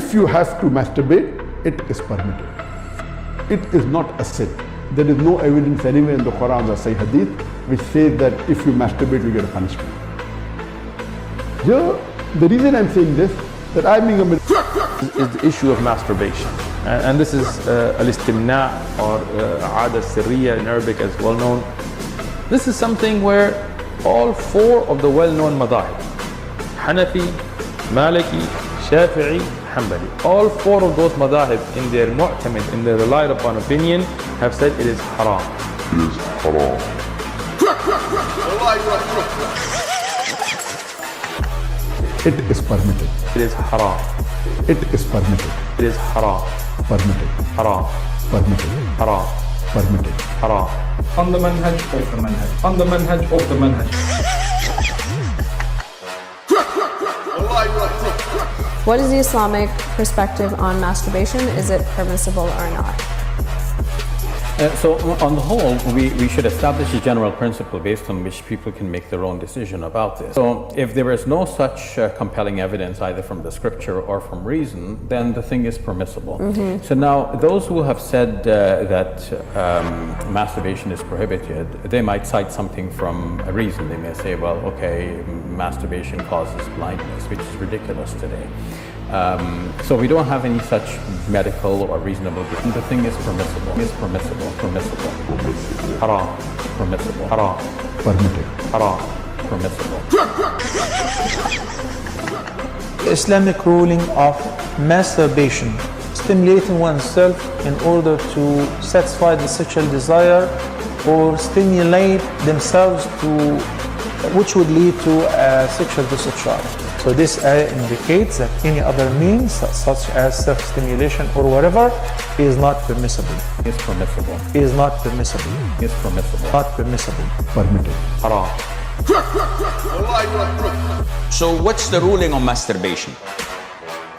if you have to masturbate, it is permitted. It is not a sin. There is no evidence anywhere in the Quran or Sahih Hadith which says that if you masturbate, you get a punishment. Here, the reason I'm saying this, that I'm being a is the issue of masturbation. And this is al-istimna or aada sirriya in Arabic as well known. This is something where all four of the well-known madhahib, Hanafi, Maliki, Shafi'i, Hanbali, all four of those madhahib in their mu'tamid, in their relied upon opinion, have said it is haram. It is haram. It is permitted. It is haram. It is permitted. It is haram. Permitted. Haram. Permitted. Haram. Permitted. Haram. On the manhaj, off the manhaj. On the manhaj, off the manhaj. What is the Islamic perspective on masturbation? Is it permissible or not? So on the whole, we should establish a general principle based on which people can make their own decision about this. So if there is no such compelling evidence either from the scripture or from reason, then the thing is permissible. So now those who have said that masturbation is prohibited, they might cite something from a reason. They may say, well, okay, masturbation causes blindness, which is ridiculous today. So we don't have any such medical or reasonable reason. The thing is permissible. Is permissible. Permissible. Haram. Permissible. Haram. Permitted. Haram. Permissible. Islamic ruling of masturbation, stimulating oneself in order to satisfy the sexual desire or stimulate themselves to, which would lead to a sexual discharge. So this indicates that any other means, such as self-stimulation or whatever, is not permissible. Is permissible. Is not permissible. Is permissible. Not permissible. Permitted. Haram. So what's the ruling on masturbation?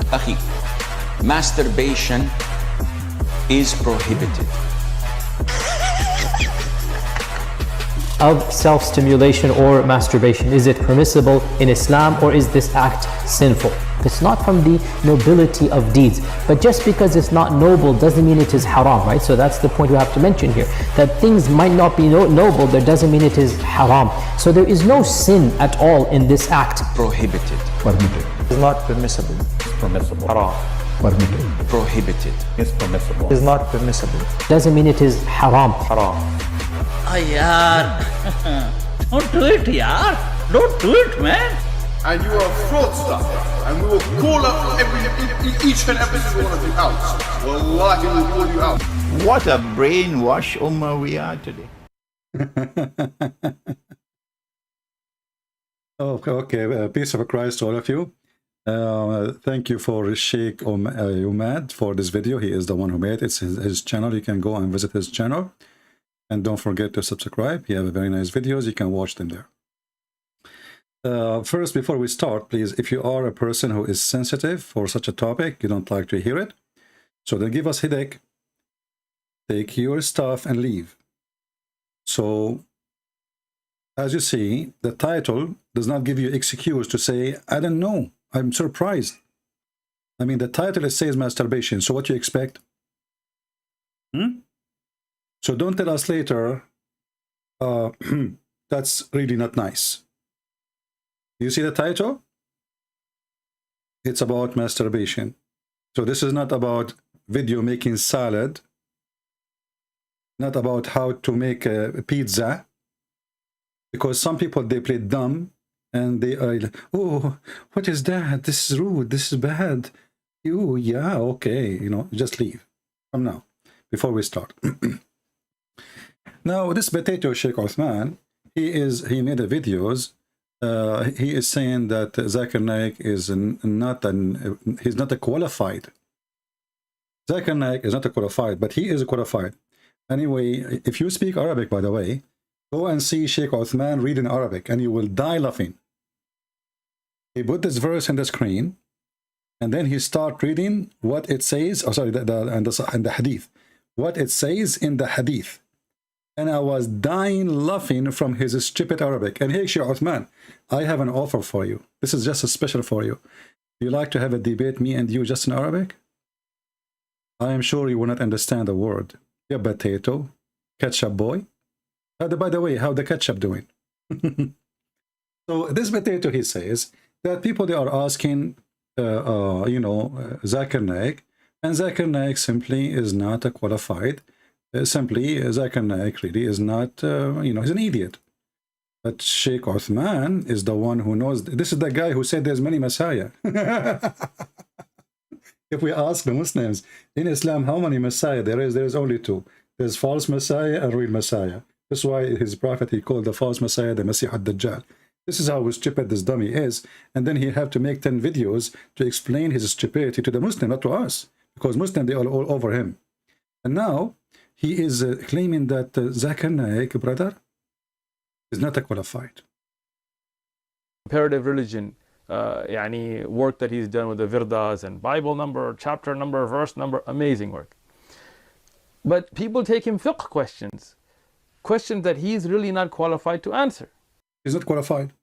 Akhi, masturbation is prohibited. Of self-stimulation or masturbation? Is it permissible in Islam, or is this act sinful? It's not from the nobility of deeds, but just because it's not noble doesn't mean it is haram, right? So that's the point we have to mention here, that things might not be noble, that doesn't mean it is haram. So there is no sin at all in this act. Prohibited. Permitted. Is not permissible. Permissible. Haram. Permitted. Prohibited. Is permissible. Is not permissible. Doesn't mean it is haram. Haram. Yaar, don't do it, yaar. Don't do it, man. And you are a fraudster, and we will call up each and every single one of you out. Wallahi, we will call you out. What a brainwash ummah we are today. Okay, peace of Christ to all of you. Thank you for Sheikh Uthman for this video. He is the one who made it. It's his channel. You can go and visit his channel. And don't forget to subscribe. He has very nice videos. You can watch them there. First, before we start, please, if you are a person who is sensitive for such a topic, you don't like to hear it, so then give us headache, take your stuff and leave. So, as you see, the title does not give you excuse to say, I don't know, I'm surprised. I mean, the title says masturbation, so what do you expect? So don't tell us later, that's really not nice. You see the title? It's about masturbation. So this is not about video making salad, not about how to make a pizza, because some people, they play dumb and they are like, oh, what is that? This is rude, this is bad. You, yeah, okay, you know, just leave. Come now, before we start. Now, this potato Sheikh Uthman, he made the videos. He is saying that Zakir Naik is he's not a qualified. Zakir Naik is not a qualified, but he is a qualified. Anyway, if you speak Arabic, by the way, go and see Sheikh Uthman reading Arabic, and you will die laughing. He put this verse in the screen, and then he start reading what it says. Oh, sorry, the hadith. What it says in the hadith. And I was dying laughing from his stupid Arabic. And hey, Sheikh Uthman, I have an offer for you. This is just a special for you. You like to have a debate, me and you, just in Arabic? I am sure you will not understand a word. Yeah, potato, ketchup boy. By the way, how the ketchup doing? So this potato, he says that people, they are asking, Zakir Naik, and Zakir Naik simply is not a qualified. Simply, Zakir Naik really is not, he's an idiot. But Sheikh Uthman is the one who knows. This is the guy who said there's many Messiah. If we ask the Muslims in Islam how many Messiah there is only two. There's false Messiah and real Messiah. That's why his prophet, he called the false Messiah the Masih ad-Dajjal. This is how stupid this dummy is. And then he have to make 10 videos to explain his stupidity to the Muslim, not to us. Because Muslim, they are all over him. And now he is claiming that Zakir Naik, brother, is not a qualified. Comparative religion, work that he's done with the Virdas and Bible number, chapter number, verse number, amazing work. But people take him fiqh questions that he's really not qualified to answer. He's not qualified.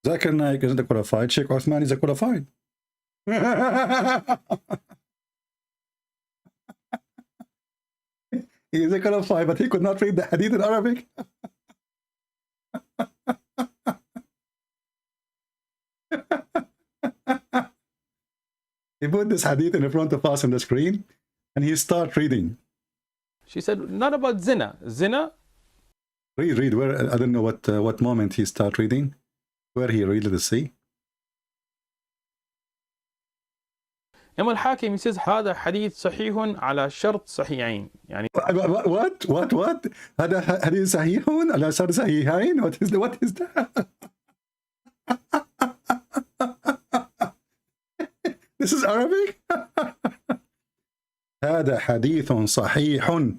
Zakir Naik isn't a qualified. Sheikh Uthman is a qualified. He is a qualified, but he could not read the hadith in Arabic. He put this hadith in front of us on the screen, and he start reading. She said, not about zina. Zina? Read. Where? I don't know what moment he start reading. Where he read the sea. Imam al-Hakim, he says, هذا حديث صحيح على شرط صحيحين. What? هذا حديث صحيح على شرط صحيحين? What is that? This is Arabic? هذا حديث صحيح.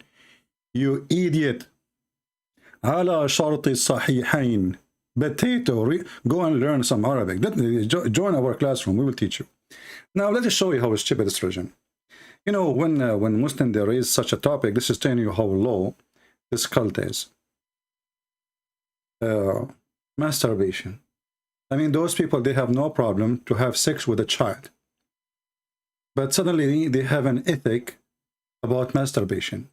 You idiot. على شرط الصحيحين. Potato. Go and learn some Arabic. Join our classroom. We will teach you. Now let us show you how stupid this religion. When Muslims they raise such a topic, this is telling you how low this cult is. Masturbation. I mean, those people, they have no problem to have sex with a child. But suddenly they have an ethic about masturbation.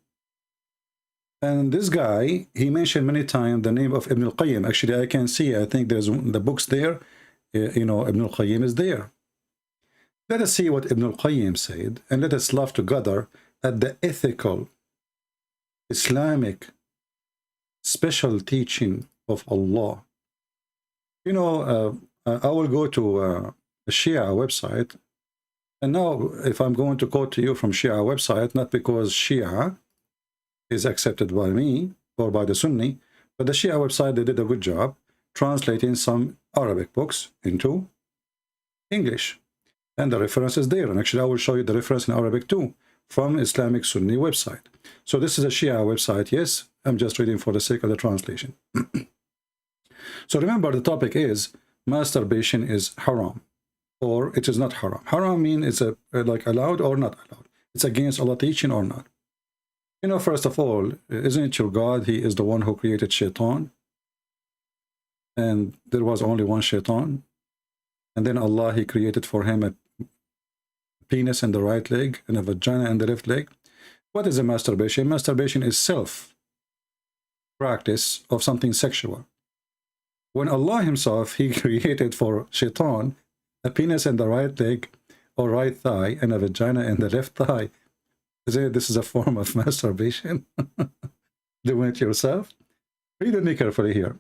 And this guy, he mentioned many times the name of Ibn al-Qayyim. Actually, I can see, I think there's the books there. Ibn al-Qayyim is there. Let us see what Ibn al-Qayyim said, and let us laugh together at the ethical, Islamic, special teaching of Allah. I will go to a Shia website, and now if I'm going to quote to you from Shia website, not because Shia is accepted by me or by the Sunni, but the Shia website, they did a good job translating some Arabic books into English. And the reference is there. And actually, I will show you the reference in Arabic too, from Islamic Sunni website. So this is a Shia website. Yes, I'm just reading for the sake of the translation. So remember, the topic is masturbation is haram, or it is not haram. Haram means it's like allowed or not allowed. It's against Allah teaching or not. First of all, isn't it your God? He is the one who created shaitan. And there was only one shaitan. And then Allah, he created for him a penis in the right leg and a vagina in the left leg. What is a masturbation? Masturbation is self-practice of something sexual. When Allah himself, he created for shaitan a penis in the right leg or right thigh and a vagina in the left thigh. This is a form of masturbation? Doing it yourself? Read me carefully here.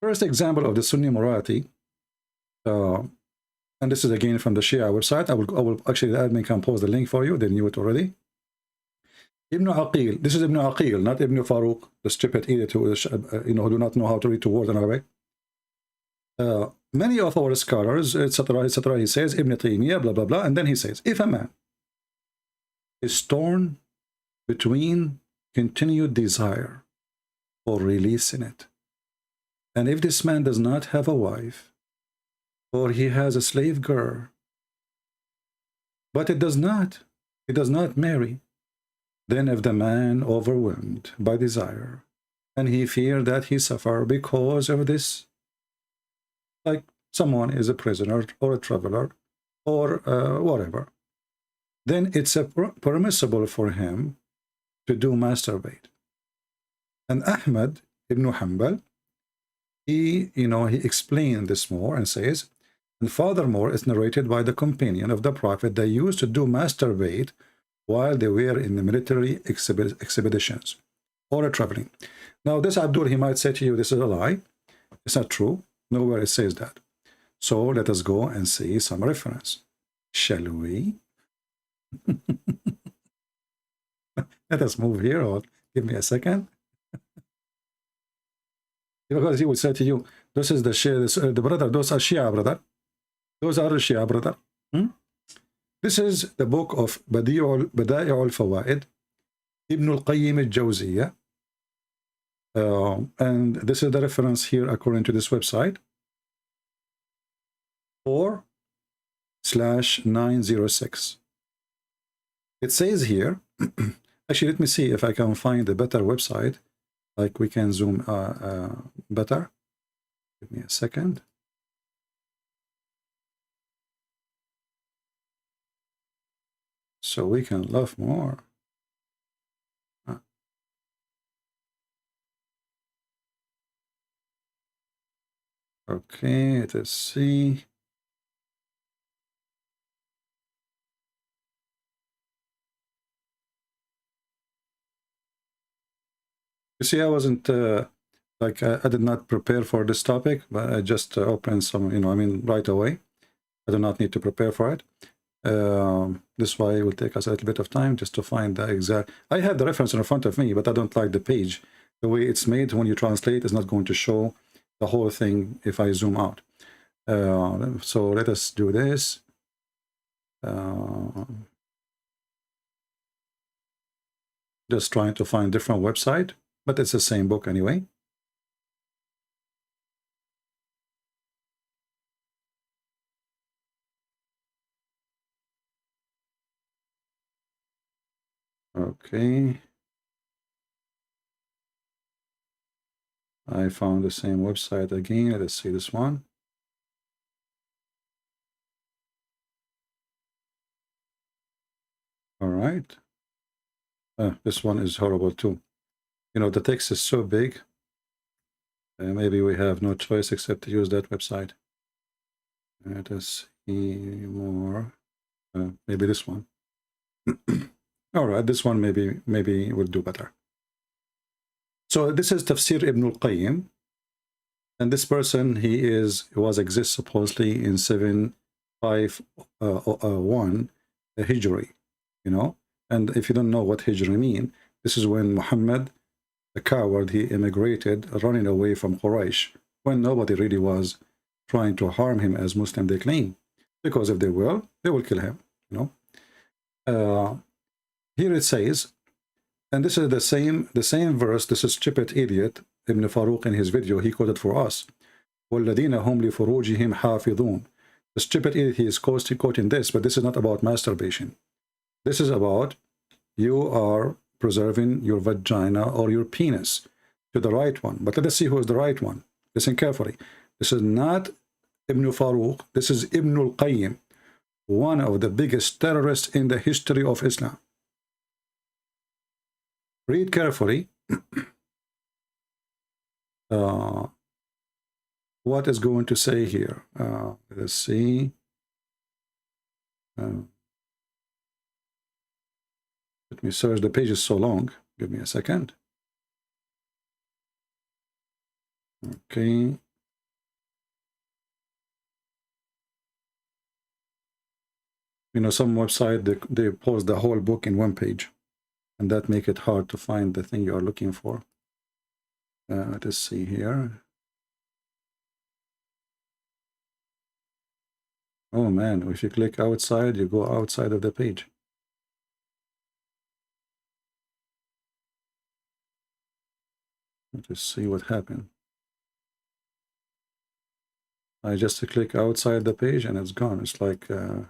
First example of the Sunni morality. And this is again from the Shia website. I will actually, the admin can post the link for you. They knew it already. Ibn Aqil. This is Ibn Aqil, not Ibn Farouk, the stupid idiot who do not know how to read two words in Arabic. Many of our scholars, etc., he says, Ibn Taymiyyah, blah, blah, blah, and then he says, if a man is torn between continued desire or releasing it, and if this man does not have a wife, or he has a slave girl, but he does not marry, then if the man overwhelmed by desire, and he feared that he suffer because of this, like someone is a prisoner or a traveler or whatever, then it's permissible for him to do masturbate. And Ahmad ibn Hanbal, he explained this more and says, and furthermore, it's narrated by the companion of the Prophet, they used to do masturbate while they were in the military expeditions or traveling. Now, this Abdul, he might say to you, this is a lie. It's not true. Nowhere it says that. So let us go and see some reference. Shall we? Let us move here, or give me a second. Because he would say to you, this is the Shia, the brother, those are Shia, brother. Those are Shia, brother. This is the book of Bada'i al-Fawaid, Ibn al-Qayyim al-Jawziyah. And this is the reference here according to this website, 4/906. It says here, actually, let me see if I can find a better website, like we can zoom better. Give me a second. So we can love more. Okay, let's see. You see, I wasn't like I did not prepare for this topic, but I just opened some, right away. I do not need to prepare for it. This way will take us a little bit of time just to find the exact. I have the reference in front of me, but I don't like the page. The way it's made when you translate is not going to show the whole thing if I zoom out. So let us do this. Just trying to find different website, but it's the same book anyway. Okay. I found the same website again. Let's see this one. All right. This one is horrible too. The text is so big. Maybe we have no choice except to use that website. Let us see more. Maybe this one. All right, this one maybe will do better. So this is Tafsir Ibn al-Qayyim, and this person was exists supposedly in 751 Hijri, And if you don't know what Hijri mean, this is when Muhammad, the coward, he immigrated, running away from Quraysh, when nobody really was trying to harm him as Muslim they claim, because if they will kill him. Here it says, and this is the same verse. This is stupid idiot Ibn Farouk in his video. He quoted for us. وَالَّذِينَ هُمْ لِفُرُوجِهِمْ حَافِظُونَ. The stupid idiot, he is quoting this, but this is not about masturbation. This is about you are preserving your vagina or your penis to the right one. But let us see who is the right one. Listen carefully. This is not Ibn Farouk. This is Ibn al-Qayyim, one of the biggest terrorists in the history of Islam. Read carefully what is going to say here. Let's see. Let me search. The page is so long. Give me a second. Okay. Some website, they post the whole book in one page, and that make it hard to find the thing you are looking for. Let us see here. Oh man, if you click outside, you go outside of the page. Let us see what happened. I just click outside the page and it's gone. It's like yeah,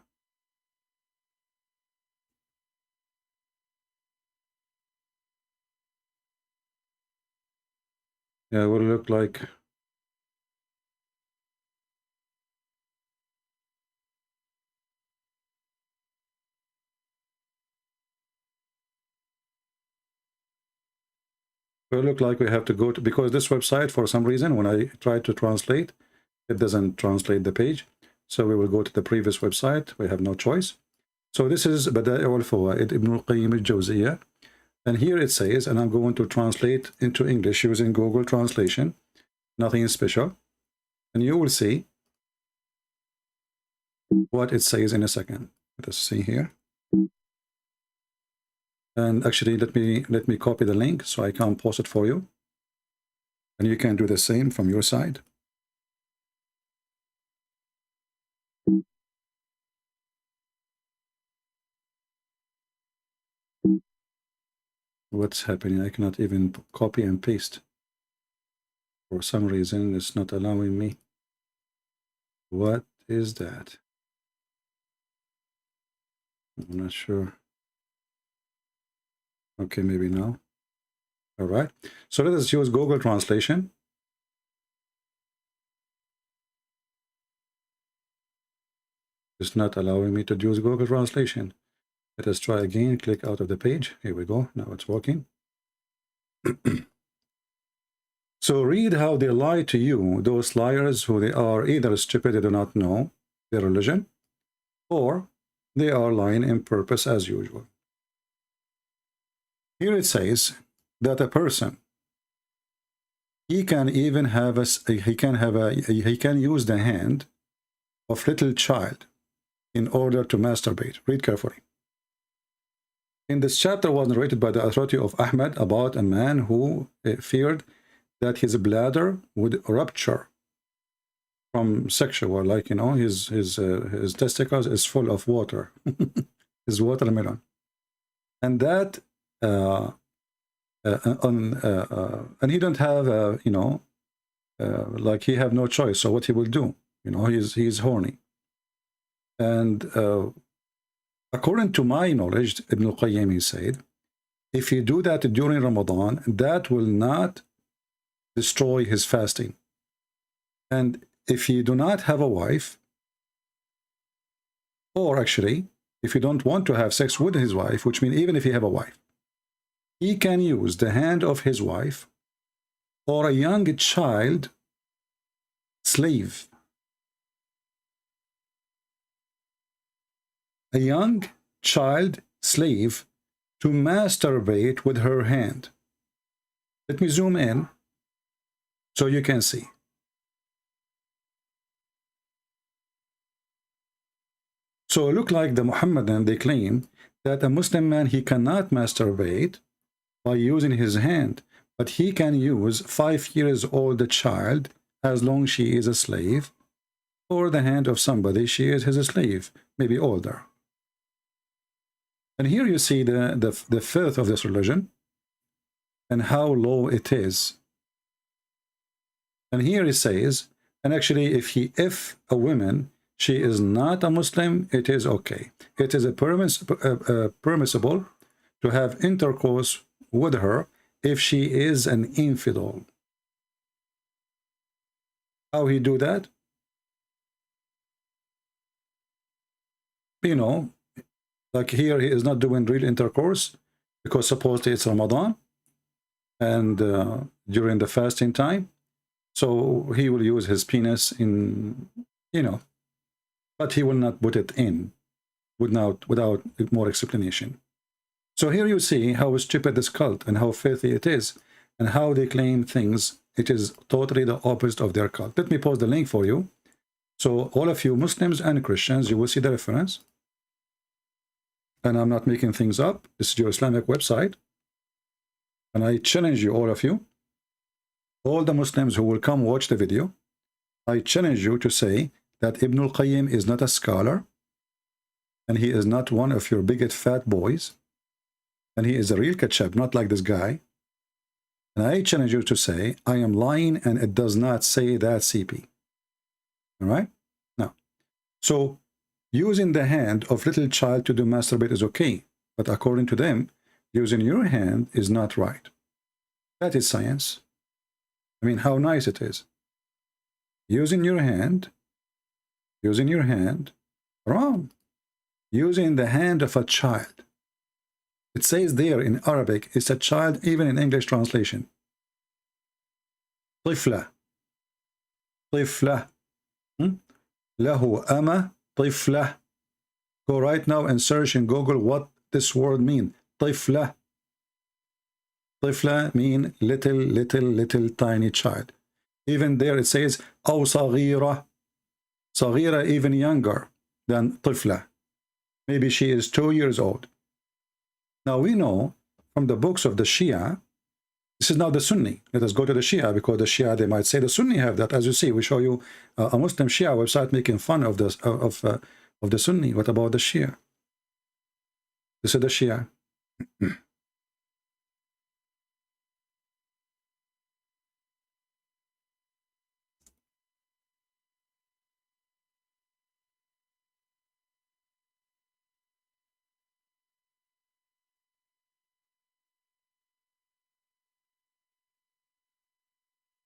it will look like So it look like we have to go to, because this website, for some reason, when I try to translate, it doesn't translate the page. So we will go to the previous website. We have no choice. So this is Bada'i al-Fawaid, Ibn al-Qayyim al-Jawziyah. And here it says, and I'm going to translate into English using Google Translation, nothing special. And you will see what it says in a second. Let us see here. And actually, let me copy the link so I can post it for you. And you can do the same from your side. What's happening? I cannot even copy and paste. For some reason, it's not allowing me. What is that? I'm not sure. Okay, maybe now. All right. So let us use Google Translation. It's not allowing me to use Google Translation. Let us try again. Click out of the page. Here we go. Now it's working. So read how they lie to you, those liars who they are either stupid, they do not know their religion, or they are lying in purpose as usual. Here it says that a person, he can even have he can use the hand of little child in order to masturbate. Read carefully. In this chapter was narrated by the authority of Ahmad about a man who feared that his bladder would rupture from sexual, like, you know, his testicles is full of water, his watermelon, and that and he don't have you know, like he have no choice. So what he will do, you know, he's horny. And according to my knowledge, Ibn al-Qayyim, he said, if you do that during Ramadan, that will not destroy his fasting. And if you do not have a wife, or actually, if you don't want to have sex with his wife, which means even if you have a wife, he can use the hand of his wife or a young child slave. A young child slave to masturbate with her hand. Let me zoom in so you can see. So it look like the Muhammadan, they claim that a Muslim man, he cannot masturbate by using his hand, but he can use 5 years old child as long as she is a slave, or the hand of somebody, she is his slave, maybe older. And here you see the filth of this religion and how low it is. And here it says, and actually if a woman, she is not a Muslim, it is okay. It is permissible to have intercourse with her if she is an infidel. How he do that? You know, like here he is not doing real intercourse because supposedly it's Ramadan and during the fasting time. So he will use his penis in, you know, but he will not put it in without more explanation. So here you see how stupid this cult and how filthy it is and how they claim things. It is totally the opposite of their cult. Let me post the link for you. So all of you Muslims and Christians, you will see the reference. And I'm not making things up. This is your Islamic website. And I challenge you, all of you, all the Muslims who will come watch the video, I challenge you to say that Ibn al-Qayyim is not a scholar, and he is not one of your bigot fat boys, and he is a real ketchup, not like this guy. And I challenge you to say, I am lying, and it does not say that, CP. All right? Now, so using the hand of little child to do masturbate is okay, but according to them, using your hand is not right. That is science. I mean, how nice it is. Using your hand, wrong. Using the hand of a child. It says there in Arabic, it's a child, even in English translation. طفلة طفلة له أمة طفلة. Go right now and search in Google what this word means. طفلة. طفلة mean little tiny child. Even there it says أو صغيرة. صغيرة even younger than طفلة. Maybe she is 2 years old. Now we know from the books of the Shia, this is now the Sunni. Let us go to the Shia, because the Shia, they might say the Sunni have that. As you see, we show you a Muslim Shia website making fun of the Sunni. What about the Shia? This is the Shia.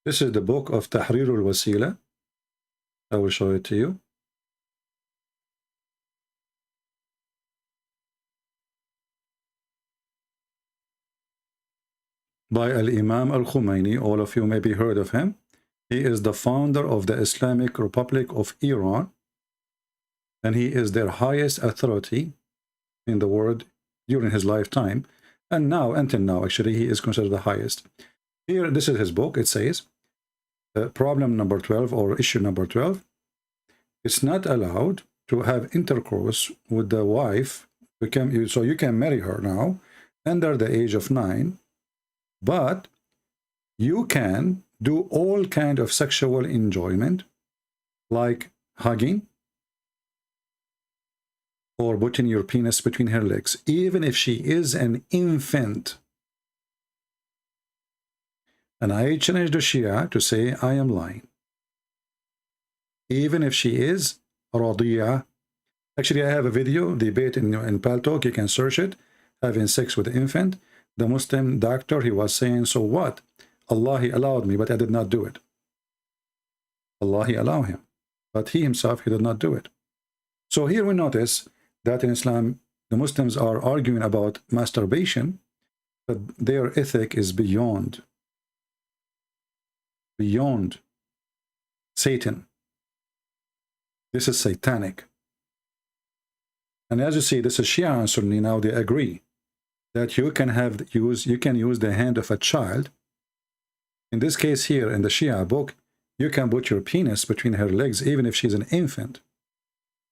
This is the book of Tahrir al-Wasila. I will show it to you. By Al-Imam al-Khomeini. All of you maybe heard of him. He is the founder of the Islamic Republic of Iran, and he is their highest authority in the world during his lifetime. And now, until now, actually, he is considered the highest. Here, this is his book. It says, problem number 12, or issue number 12, it's not allowed to have intercourse with the wife. So you can marry her now under the age of 9, but you can do all kind of sexual enjoyment, like hugging or putting your penis between her legs, even if she is an infant. And I challenge the Shia to say I am lying. Even if she is radiyah. Actually, I have a video debate in PalTalk. You can search it. Having sex with an infant. The Muslim doctor, he was saying, so what? Allah, he allowed me, but I did not do it. Allah, he allowed him. But he himself, he did not do it. So here we notice that in Islam, the Muslims are arguing about masturbation, but their ethic is beyond Satan. This is satanic. And as you see, this is Shia and Sunni. Now they agree that you can use the hand of a child. In this case here in the Shia book, you can put your penis between her legs even if she's an infant.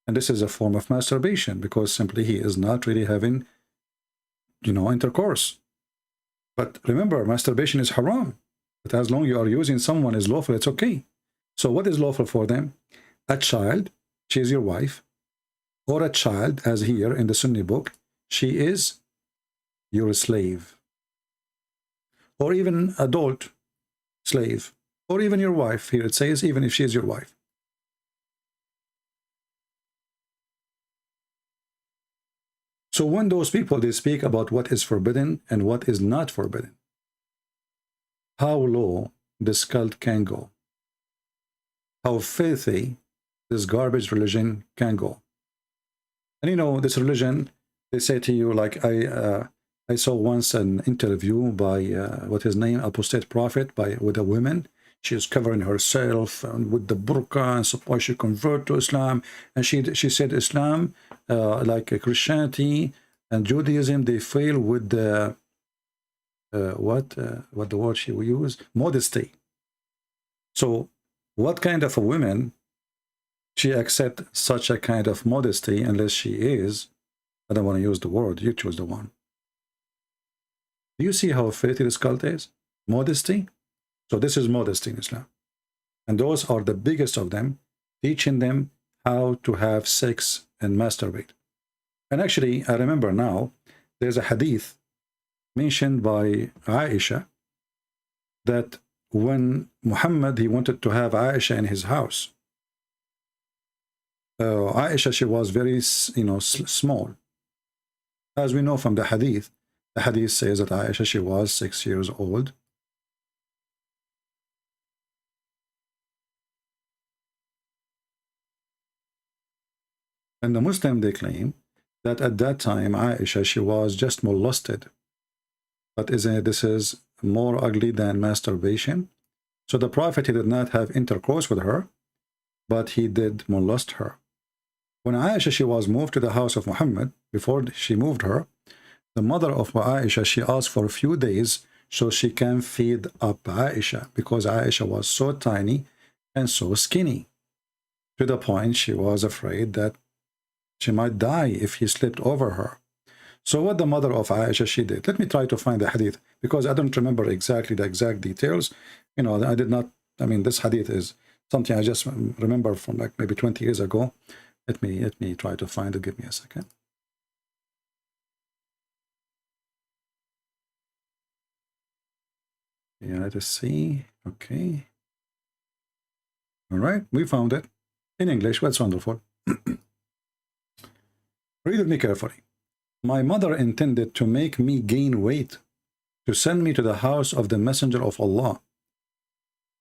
And this is a form of masturbation, because simply he is not really having, intercourse. But remember, masturbation is haram. But as long as you are using someone is lawful, it's okay. So what is lawful for them? A child, she is your wife. Or a child, as here in the Sunni book, she is your slave. Or even adult slave. Or even your wife. Here it says, even if she is your wife. So when those people, they speak about what is forbidden and what is not forbidden, how low this cult can go, how filthy this garbage religion can go. And this religion, they say to you, like I saw once an interview by what his name, apostate prophet, with a woman. She is covering herself with the burqa and suppose she convert to Islam. And she said Islam, like Christianity and Judaism, they fail with the what the word she will use? Modesty. So what kind of a woman she accept such a kind of modesty unless she is, I don't want to use the word, you choose the one. Do you see how filthy this cult is? Modesty? So this is modesty in Islam. And those are the biggest of them, teaching them how to have sex and masturbate. And actually, I remember now, there's a hadith mentioned by Aisha that when Muhammad, he wanted to have Aisha in his house, Aisha, she was very, small. As we know from the hadith says that Aisha, she was 6 years old. And the Muslim, they claim that at that time, Aisha, she was just molested. But isn't it, this is more ugly than masturbation? So the Prophet, he did not have intercourse with her, but he did molest her. When Aisha, she was moved to the house of Muhammad, before she moved her, the mother of Aisha, she asked for a few days so she can feed up Aisha, because Aisha was so tiny and so skinny, to the point she was afraid that she might die if he slept over her. So what the mother of Aisha, she did, let me try to find the hadith, because I don't remember exactly the exact details. You know, I did not, I mean, this hadith is something I just remember from like maybe 20 years ago. Let me try to find it. Give me a second. Yeah, let us see. Okay. All right, we found it in English. That's wonderful. Read with me carefully. My mother intended to make me gain weight, to send me to the house of the Messenger of Allah.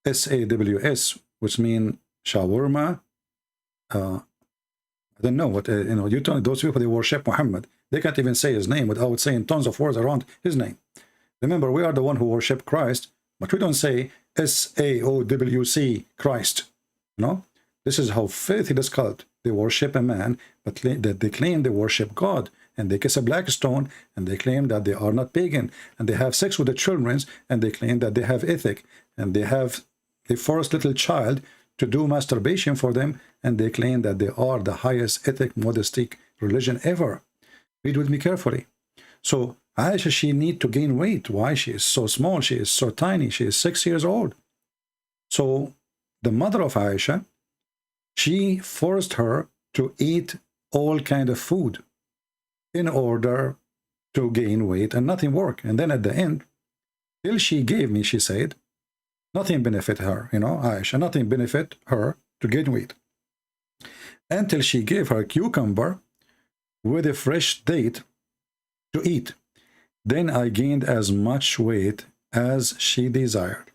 SAWS, which mean shawarma. I don't know what, you know, those people, they worship Muhammad. They can't even say his name without saying tons of words around his name. Remember, we are the one who worship Christ, but we don't say SAOWC, Christ. You know, this is how filthy this cult. They worship a man, but they claim they worship God, and they kiss a black stone, and they claim that they are not pagan, and they have sex with the children, and they claim that they have ethic, and they force little child to do masturbation for them, and they claim that they are the highest ethic, modestic religion ever. Read with me carefully. So Aisha, she need to gain weight. Why? She is so small, she is so tiny, she is 6 years old. So the mother of Aisha, she forced her to eat all kind of food in order to gain weight, and nothing worked. And then at the end, till she gave me, she said, nothing benefit her, you know, Aisha, nothing benefit her to gain weight. Until she gave her cucumber with a fresh date to eat. Then I gained as much weight as she desired.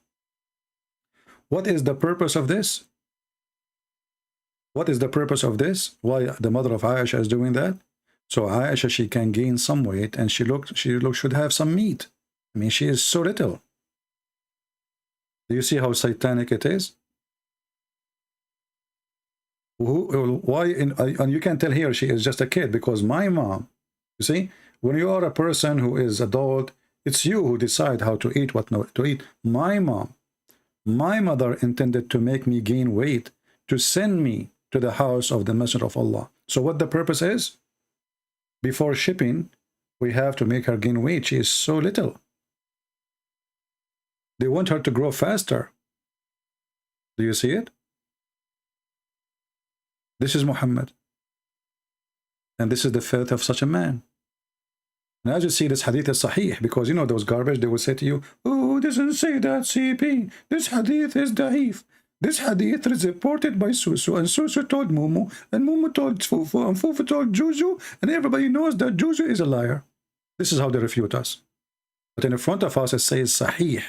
What is the purpose of this? What is the purpose of this? Why the mother of Aisha is doing that? So Aisha, she can gain some weight, and she should have some meat. I mean, she is so little. Do you see how satanic it is? Why? And you can tell here she is just a kid, because my mom, you see, when you are a person who is adult, it's you who decide how to eat, what not to eat. My mom, my mother intended to make me gain weight, to send me to the house of the Messenger of Allah. So what the purpose is? Before shipping, we have to make her gain weight. She is so little. They want her to grow faster. Do you see it? This is Muhammad. And this is the faith of such a man. And as you see, this hadith is sahih, because you know those garbage, they will say to you, oh, doesn't say that, CP. This hadith is da'if. This hadith is reported by Susu, and Susu told Mumu, and Mumu told Fufu, and Fufu told Juju, and everybody knows that Juju is a liar. This is how they refute us. But in front of us, it says Sahih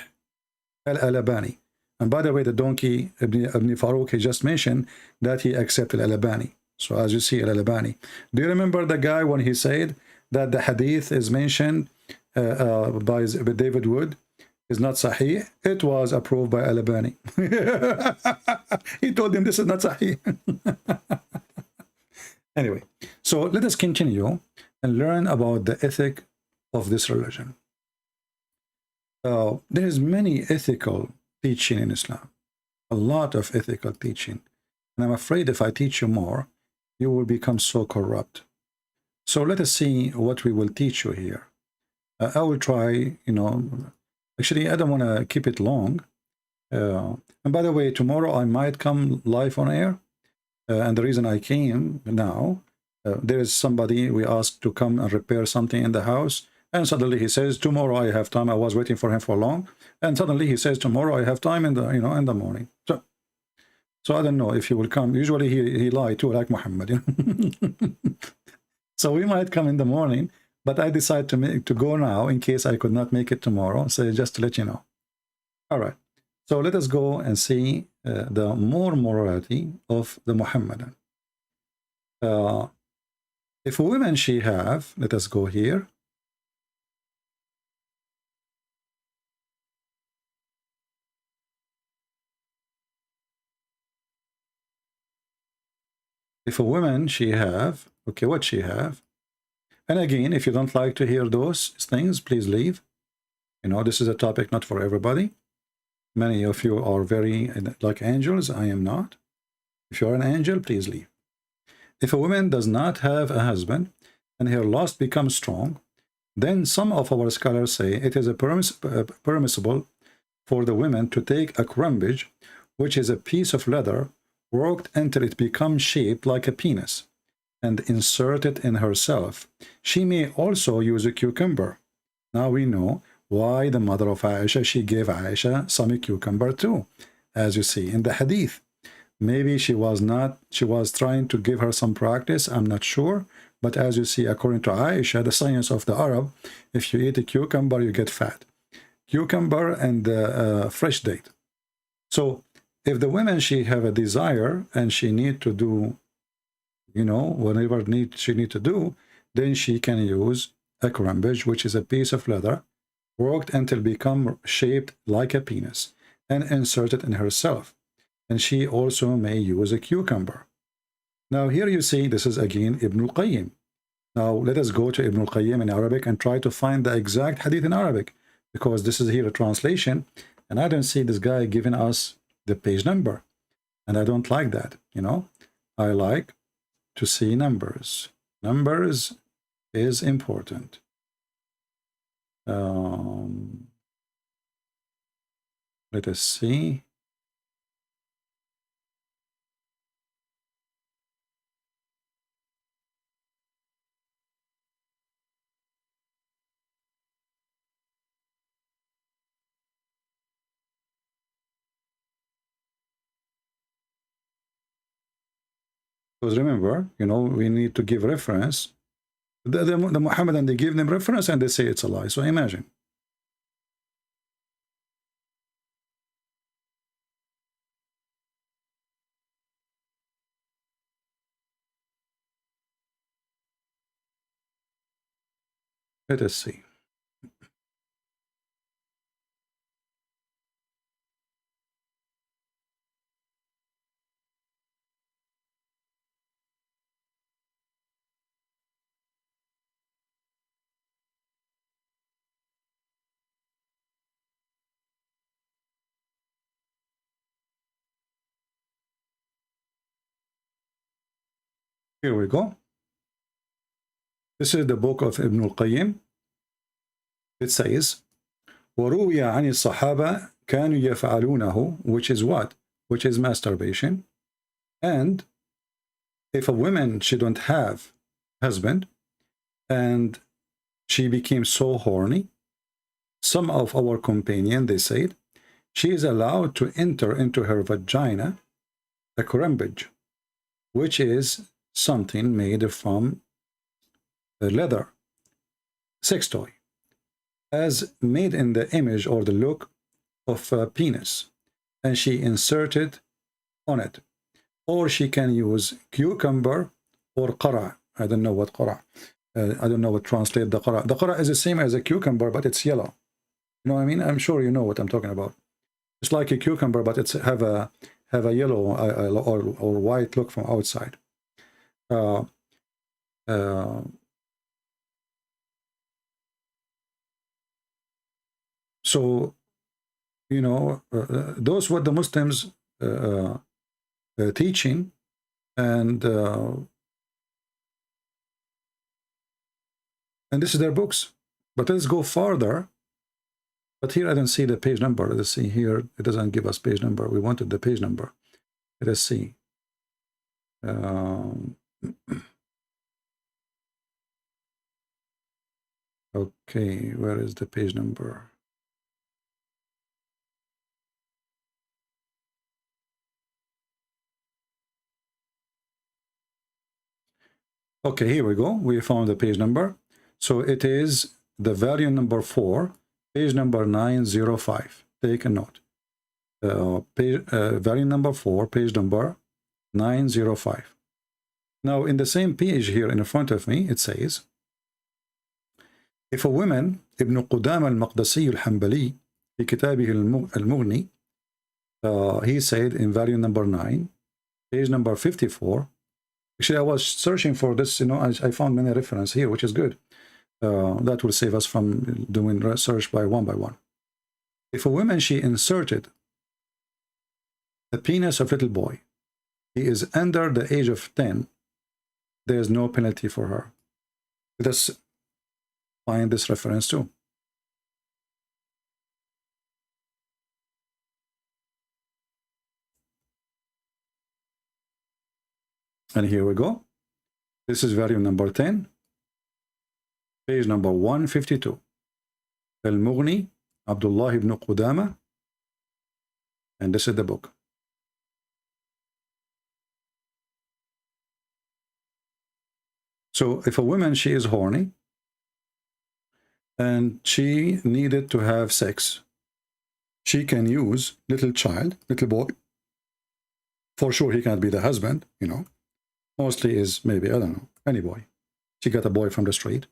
al-Albani. And by the way, the donkey, Ibn Farouk, he just mentioned that he accepted al-Albani. So as you see, al-Albani. Do you remember the guy when he said that the hadith is mentioned by David Wood is not Sahih? It was approved by al-Albani. He told him this is not Sahih. Anyway, so let us continue and learn about the ethic of this religion. There is many ethical teaching in Islam, a lot of ethical teaching, and I'm afraid if I teach you more, you will become so corrupt. So let us see what we will teach you here. I will try, you know, actually I don't want to keep it long. And by the way, tomorrow I might come live on air, and the reason I came now, there is somebody we asked to come and repair something in the house. And suddenly he says, tomorrow I have time. I was waiting for him for long. And suddenly he says, tomorrow I have time in the, you know, in the morning. So I don't know if he will come. Usually he lied too, like Muhammad. You know? So we might come in the morning, but I decided to go now in case I could not make it tomorrow. So just to let you know. All right. So let us go and see the more morality of the Muhammadan. If women she have, let us go here. if a woman she have, okay, what she have, and again, if you don't like to hear those things, please leave. You know, this is a topic not for everybody. Many of you are very like angels. I am not. If you're an angel, please leave. If a woman does not have a husband and her lust becomes strong, then some of our scholars say it is permissible for the woman to take a crumbage, which is a piece of leather worked until it becomes shaped like a penis, and insert it in herself. She may also use a cucumber. Now we know why the mother of Aisha, she gave Aisha some cucumber too, as you see in the hadith. Maybe she was trying to give her some practice, I'm not sure. But as you see, according to Aisha, the science of the Arab, if you eat a cucumber, you get fat. Cucumber and fresh date. So if the woman, she have a desire and she need to do, you know, whatever she need to do, then she can use a crumbage, which is a piece of leather worked until become shaped like a penis, and insert it in herself. And she also may use a cucumber. Now here you see, this is again Ibn al-Qayyim. Now let us go to Ibn al-Qayyim in Arabic and try to find the exact hadith in Arabic, because this is here a translation, and I don't see this guy giving us the page number. And I don't like that, you know. I like to see numbers. Numbers is important. Let us see. Because remember, you know, we need to give reference. The Muhammadan, they give them reference and they say it's a lie. So imagine. Let us see. Here we go. This is the book of Ibn al-Qayyim. It says, وَرُوِيَ عَنِ الصَّحَابَةِ كَانُوا يَفْعَلُونَهُ, which is what? Which is masturbation. And if a woman, she don't have husband, and she became so horny, some of our companions, they said, she is allowed to enter into her vagina a crumbage, which is something made from leather, sex toy, as made in the image or the look of a penis, and she inserted on it. Or she can use cucumber or qara. I don't know what qara. I don't know what translate the qara. The qara is the same as a cucumber, but it's yellow. You know what I mean? I'm sure you know what I'm talking about. It's like a cucumber, but it's have a yellow or white look from outside. So, you know, those were the Muslims teaching, and this is their books. But let's go farther. But here I don't see the page number. Let's see here. It doesn't give us page number. We wanted the page number. Let us see. Okay, where is the page number? Okay, here we go. We found the page number. So it is the volume number 4, page number 905. Take a note. Volume number 4, page number 905. Now, in the same page here in front of me, it says, if a woman, Ibn Qudama al-Maqdisi al-Hanbali, في كتابه المغني, he said in volume number 9, page number 54, Actually, I was searching for this, you know, I found many references here, which is good. That will save us from doing research by one. If a woman, she inserted the penis of little boy, he is under the age of 10, there is no penalty for her. Let us find this reference too. And here we go. This is volume number 10, page number 152. Al-Mughni, Abdullah ibn Qudama, and this is the book. So if a woman, she is horny, and she needed to have sex, she can use little child, little boy. For sure, he can't be the husband, you know. Mostly is maybe, I don't know, any boy. She got a boy from the street.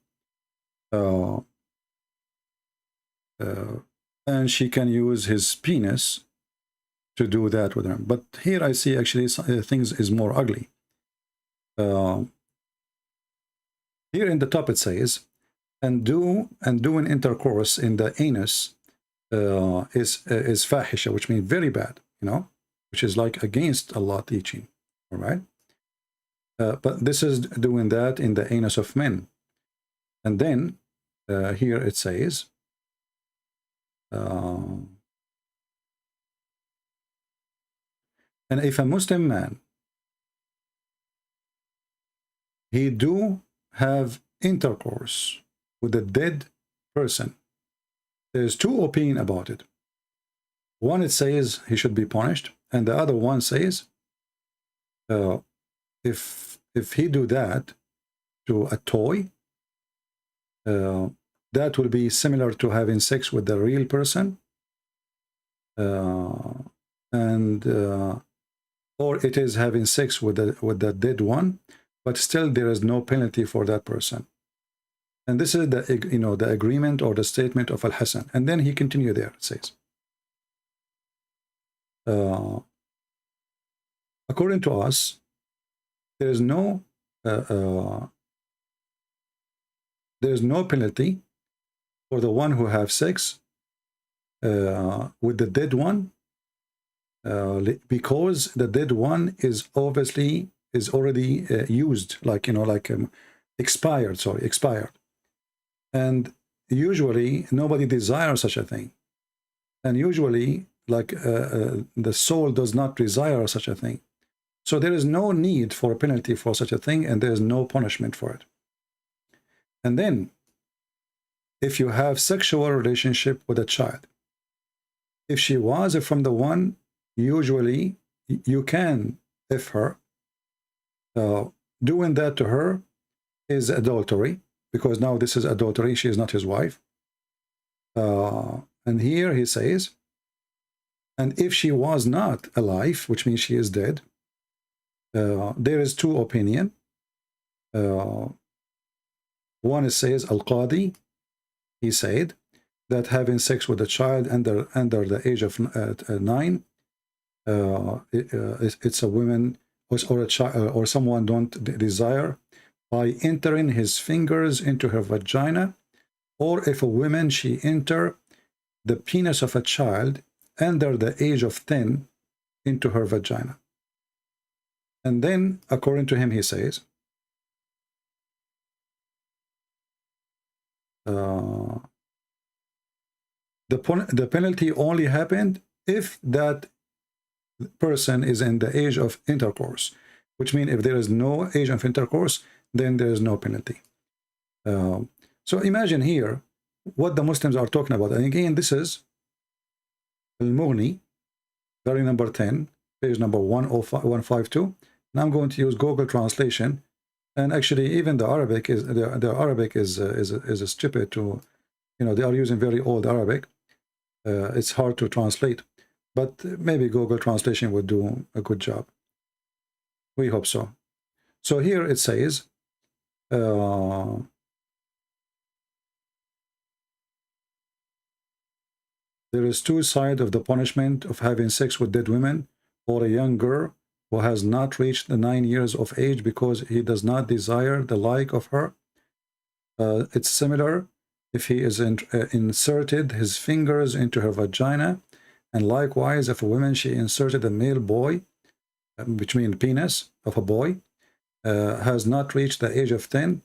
And she can use his penis to do that with him. But here I see actually things is more ugly. Here in the top it says, and doing intercourse in the anus is fahisha, which means very bad, you know, which is like against Allah teaching, all right? But this is doing that in the anus of men. And then here it says, and if a Muslim man, he do have intercourse with a dead person, there's two opinions about it. One, it says he should be punished, and the other one says if he do that to a toy, that will be similar to having sex with the real person, or it is having sex with the dead one, but still there is no penalty for that person. And this is the, you know, the agreement or the statement of Al-Hasan. And then he continued there, it says, according to us, there is no penalty for the one who have sex with the dead one, because the dead one is obviously already used, like, you know, like expired. And usually nobody desires such a thing, and usually like the soul does not desire such a thing. So there is no need for a penalty for such a thing, and there is no punishment for it. And then if you have sexual relationship with a child, if she was from the one, usually you can, if her, doing that to her is adultery, because now this is adultery, she is not his wife. And here he says, and if she was not alive, which means she is dead, there is two opinions. One, it says Al-Qadi, he said that having sex with a child under the age of 9, it's a woman or a child or someone don't desire by entering his fingers into her vagina, or if a woman, she enter the penis of a child under the age of 10 into her vagina. And then, according to him, he says, the penalty only happened if that person is in the age of intercourse, which means if there is no age of intercourse, then there is no penalty. So imagine here what the Muslims are talking about. And again, this is Al-Mughni, volume number 10, page number 152. And I'm going to use Google translation. And actually, even the Arabic is the Arabic is stupid to, you know, they are using very old Arabic. It's hard to translate, but maybe Google translation would do a good job. We hope so. So here it says, there is two sides of the punishment of having sex with dead women or a young girl who has not reached the 9 years of age because he does not desire the like of her. It's similar if he is inserted his fingers into her vagina, and likewise if a woman she inserted a male boy, which means penis of a boy, has not reached the age of 10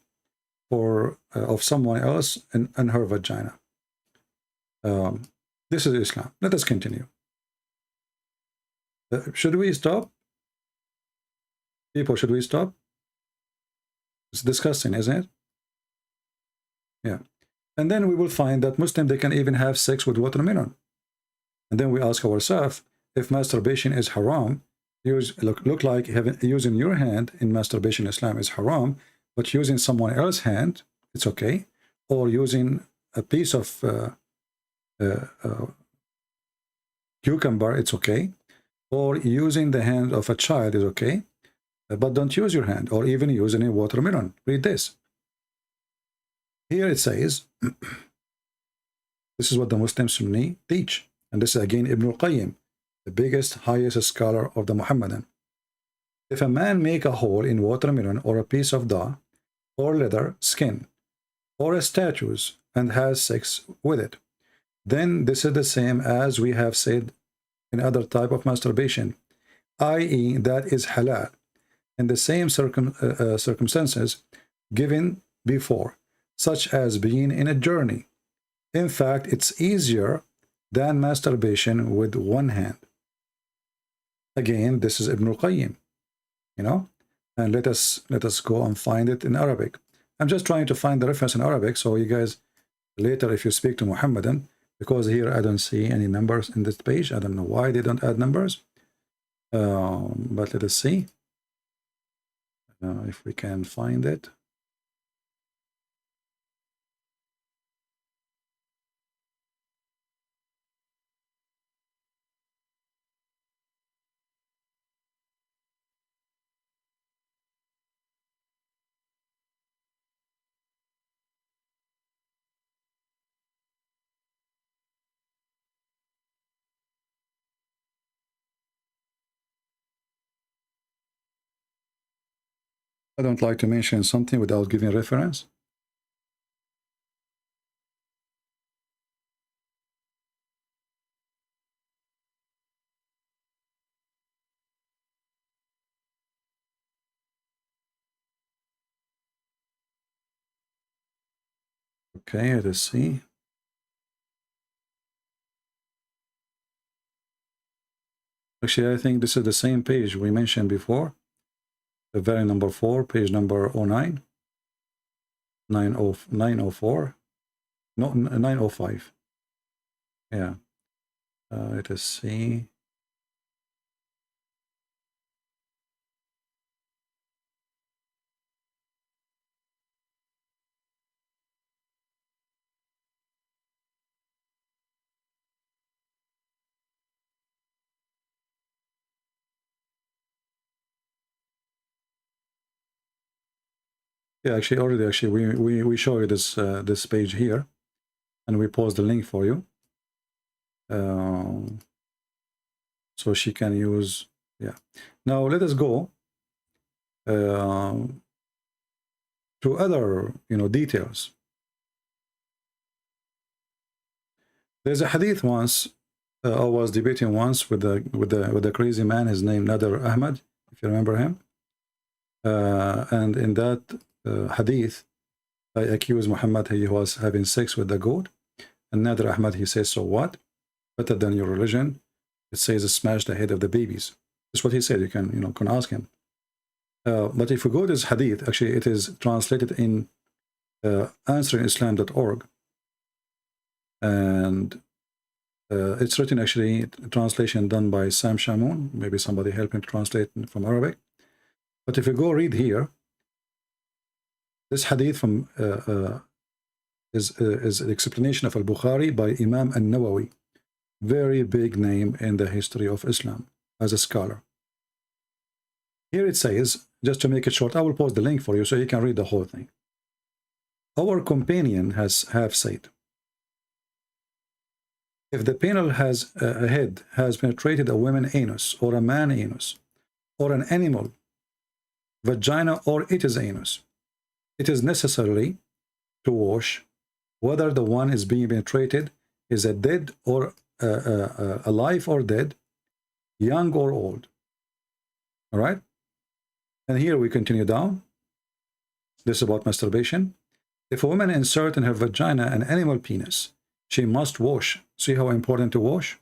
for of someone else in her vagina. This is Islam. Let us continue. Should we stop? People, should we stop? It's disgusting, isn't it? Yeah. And then we will find that Muslims, they can even have sex with watermelon. And then we ask ourselves, if masturbation is haram, look like using your hand in masturbation Islam is haram, but using someone else's hand, it's okay. Or using a piece of cucumber, it's okay. Or using the hand of a child is okay. But don't use your hand, or even using a watermelon. Read this. Here it says, this is what the Muslim Sunni teach. And this is again Ibn al-Qayyim, the biggest, highest scholar of the Muhammadan. If a man make a hole in watermelon or a piece of dough or leather, skin, or a statue and has sex with it, then this is the same as we have said in other type of masturbation, i.e. that is halal, in the same circumstances given before, such as being in a journey. In fact, it's easier than masturbation with one hand. Again, this is Ibn al-Qayyim, you know, and let us go and find it in Arabic. I'm just trying to find the reference in Arabic, so you guys later, if you speak to Muhammadan, because here I don't see any numbers in this page. I don't know why they don't add numbers, but let us see if we can find it. I don't like to mention something without giving reference. Okay, let's see. Actually, I think this is the same page we mentioned before. The very number 4, page number 09, 904, no, 905. Yeah. Let us see. Yeah, actually, we show you this this page here, and we post the link for you, so she can use. Yeah. Now let us go to other details. There's a hadith once. I was debating once with the crazy man. His name Nader Ahmad, if you remember him, and in that hadith, I accuse Muhammad he was having sex with the goat, and Nader Ahmad he says, so what? Better than your religion. It says smash the head of the babies. That's what he said. You can ask him. But if we go to this hadith, actually it is translated in answeringislam.org, and it's written actually translation done by Sam Shamoun. Maybe somebody help him to translate from Arabic. But if you go read here, this hadith from is an explanation of Al-Bukhari by Imam An-Nawawi, very big name in the history of Islam as a scholar. Here it says, just to make it short, I will post the link for you so you can read the whole thing. Our companion have said, if the penal has a head has penetrated a woman anus or a man anus, or an animal vagina or its anus, it is necessary to wash whether the one is being penetrated is a dead or alive or dead, young or old. All right? And here we continue down. This is about masturbation. If a woman insert in her vagina an animal penis, she must wash. See how important to wash?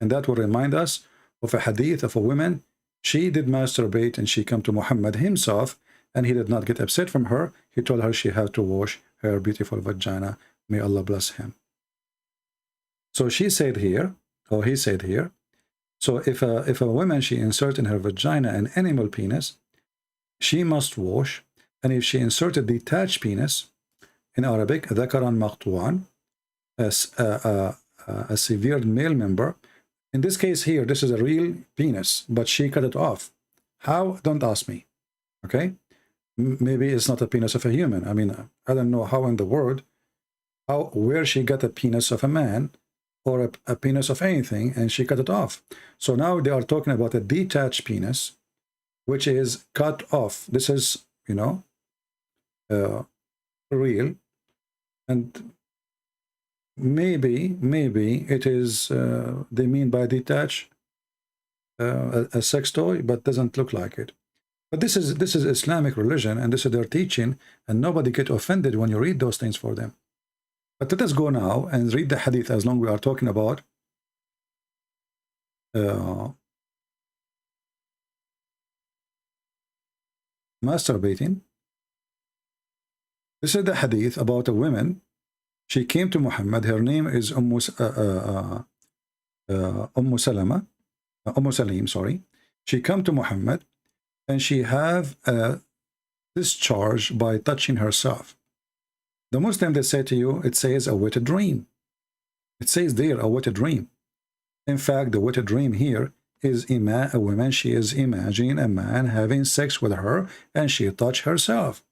And that will remind us of a hadith of a woman. She did masturbate and she came to Muhammad himself, and he did not get upset from her. He told her she had to wash her beautiful vagina. May Allah bless him. So she said here, or he said here, so if a woman, she insert in her vagina an animal penis, she must wash. And if she inserted detached penis, in Arabic, ذكرا مقطوعا, a severed male member. In this case here, this is a real penis, but she cut it off. How? Don't ask me. Okay? Maybe it's not a penis of a human. I mean, I don't know how in the world, where she got a penis of a man or a penis of anything, and she cut it off. So now they are talking about a detached penis, which is cut off. This is, you know, real. And maybe it is, they mean by detached, a sex toy, but doesn't look like it. But this is Islamic religion, and this is their teaching, and nobody get offended when you read those things for them. But let us go now and read the hadith, as long as we are talking about masturbating. This is the hadith about a woman. She came to Muhammad. Her name is Salim, sorry. She came to Muhammad, and she have a discharge by touching herself. The Muslim, they say to you, it says a wet dream. It says there a wet dream. In fact, the wet dream here is a woman, she is imagining a man having sex with her, and she touched herself.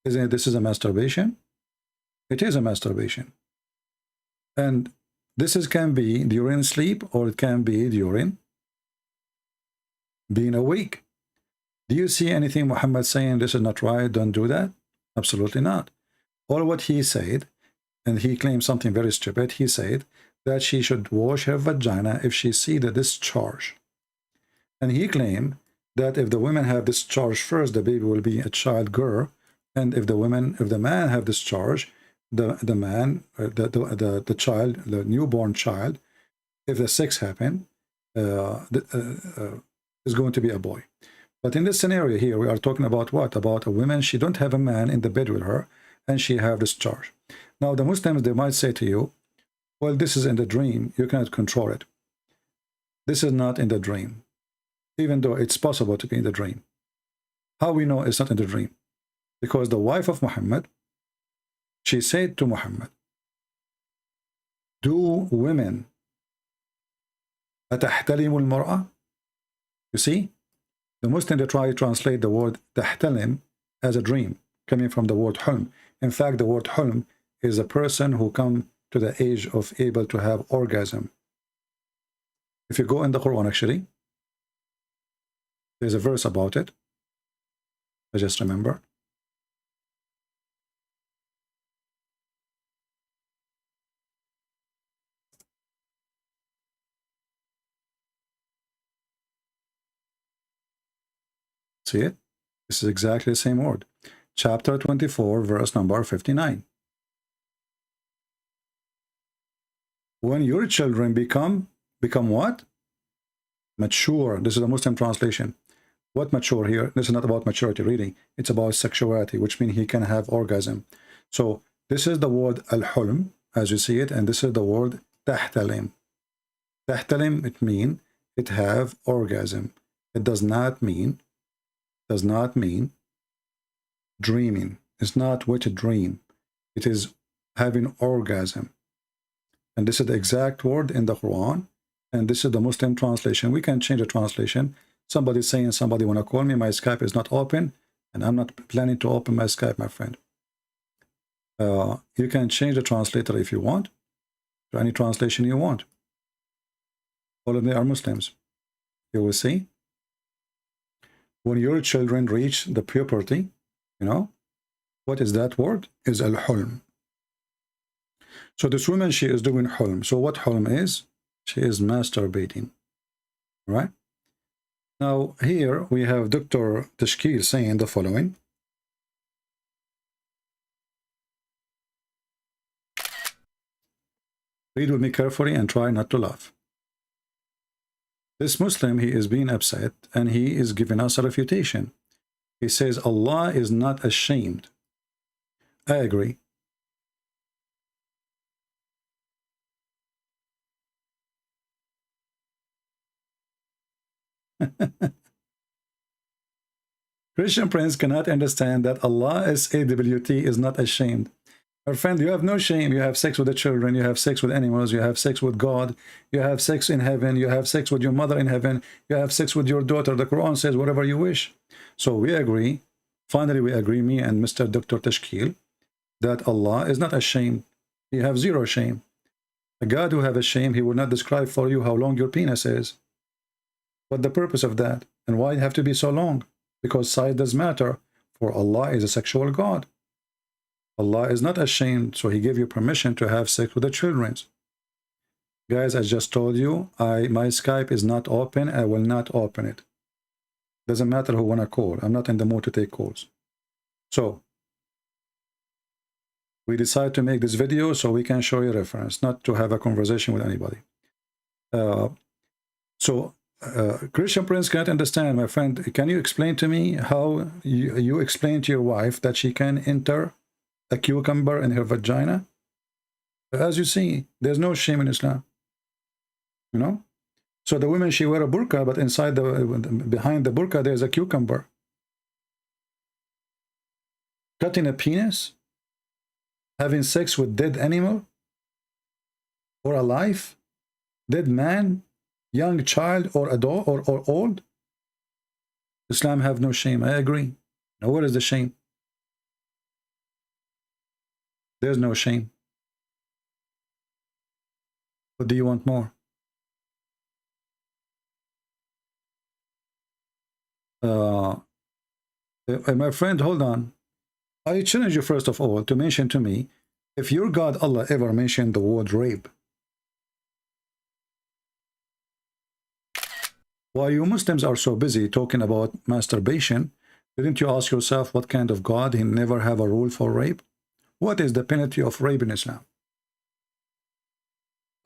Isn't it, this is a masturbation? It is a masturbation. And this can be during sleep, or it can be during being awake. Do you see anything Muhammad saying this is not right, don't do that? Absolutely not. All what he said, and he claimed something very stupid, he said that she should wash her vagina if she see the discharge. And he claimed that if the women have discharge first, the baby will be a child girl, and if the man have discharge, the child, the newborn child, if the sex happen, is going to be a boy. But in this scenario here, we are talking about what? About a woman, she don't have a man in the bed with her, and she have discharge. Now, the Muslims, they might say to you, well, this is in the dream, you cannot control it. This is not in the dream, even though it's possible to be in the dream. How we know it's not in the dream? Because the wife of Muhammad, she said to Muhammad, do women أتحتلم المرأة? You see, the Muslim, they try to translate the word تحتلم as a dream, coming from the word hulm. In fact, the word hulm is a person who come to the age of able to have orgasm. If you go in the Quran, actually, there's a verse about it. I just remember. See it? This is exactly the same word. Chapter 24, verse number 59. When your children become what? Mature. This is a Muslim translation. What mature here? This is not about maturity reading. It's about sexuality, which means he can have orgasm. So this is the word al-hulm, as you see it, and this is the word tahtalim. Tahtalim, it means it have orgasm. It does not mean dreaming. It's not what a dream. It is having orgasm. And this is the exact word in the Quran. And this is the Muslim translation. We can change the translation. Somebody's saying somebody want to call me. My Skype is not open. And I'm not planning to open my Skype, my friend. You can change the translator if you want. To any translation you want. All of them are Muslims. You will see. when your children reach the puberty, you know, what is that word? Is al-hulm. So this woman, she is doing hulm. So what hulm is? She is masturbating, right? Now here we have Dr. Tashkil saying the following. Read with me carefully and try not to laugh. This Muslim, he is being upset and he is giving us a refutation. He says Allah is not ashamed. I agree. Christian Prince cannot understand that Allah, SAWT, is not ashamed. Our friend, you have no shame. You have sex with the children, you have sex with animals, you have sex with God, you have sex in heaven, you have sex with your mother in heaven, you have sex with your daughter. The Quran says whatever you wish. So we agree, finally we agree, me and Mr. Dr. Tashkil, that Allah is not ashamed. He have zero shame. A God who have a shame, he will not describe for you how long your penis is. What the purpose of that? And why it have to be so long? Because size does matter, for Allah is a sexual God. Allah is not ashamed, so he gave you permission to have sex with the children. Guys, I just told you, my Skype is not open. I will not open it. Doesn't matter who wanna call. I'm not in the mood to take calls. So, we decided to make this video so we can show you reference, not to have a conversation with anybody. Christian Prince cannot understand, my friend. Can you explain to me how you explain to your wife that she can enter a cucumber in her vagina? As you see, there's no shame in Islam. You know? So the women, she wear a burqa, but inside behind the burqa, there's a cucumber. Cutting a penis? Having sex with dead animal? Or alive? Dead man? Young child or adult or old? Islam have no shame. I agree. Now where is the shame? There's no shame. What do you want more? My friend, hold on. I challenge you first of all to mention to me if your God Allah ever mentioned the word rape. Why you Muslims are so busy talking about masturbation, didn't you ask yourself what kind of God he never have a rule for rape? What is the penalty of rape in Islam?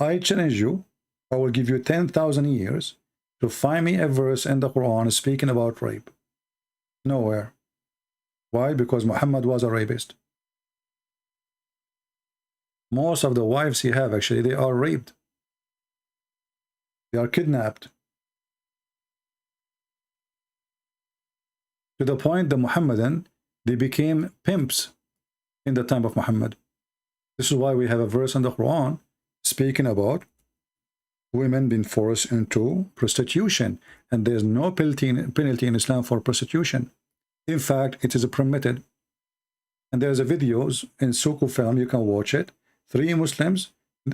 I challenge you, I will give you 10,000 years to find me a verse in the Quran speaking about rape. Nowhere. Why? Because Muhammad was a rapist. Most of the wives he have, actually, they are raped. They are kidnapped. To the point the Muhammadan, they became pimps in the time of Muhammad. This is why we have a verse in the Quran speaking about women being forced into prostitution, and there's no penalty in Islam for prostitution. In fact, it is permitted. And there's a videos in Suku film, you can watch it. 3 Muslims,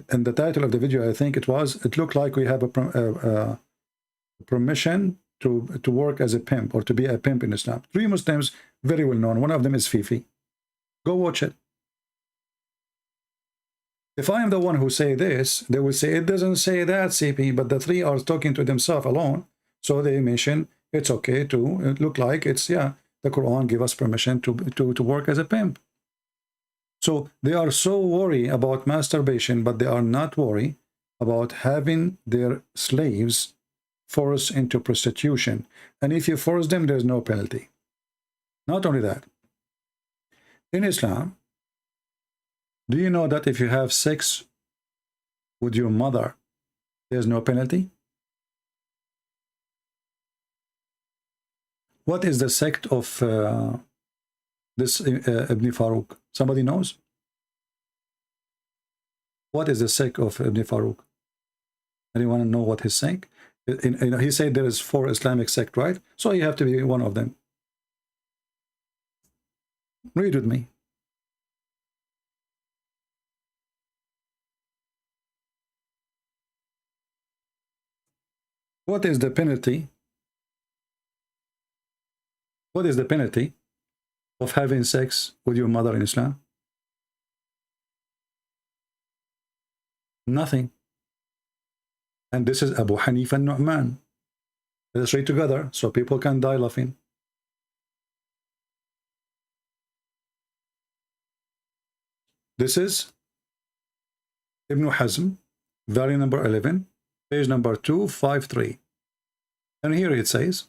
and the title of the video, I think it looked like we have a permission to work as a pimp or to be a pimp in Islam. 3 Muslims, very well known. One of them is Fifi. Go watch it. If I am the one who say this, they will say, it doesn't say that, CP, but the 3 are talking to themselves alone. So they mention it's okay to look like it's, yeah, the Quran give us permission to work as a pimp. So they are so worried about masturbation, but they are not worried about having their slaves forced into prostitution. And if you force them, there's no penalty. Not only that, in Islam, do you know that if you have sex with your mother, there's no penalty? What is the sect of this Ibn Farouk? Somebody knows? What is the sect of Ibn Farouk? Anyone know what his sect? He said there is 4 Islamic sects, right? So you have to be one of them. Read with me. What is the penalty What is the penalty of having sex with your mother in Islam? Nothing. And this is Abu Hanifa and Nu'man. Let us read together so people can die laughing. This is Ibn Hazm, volume number 11, page number 253. And here it says,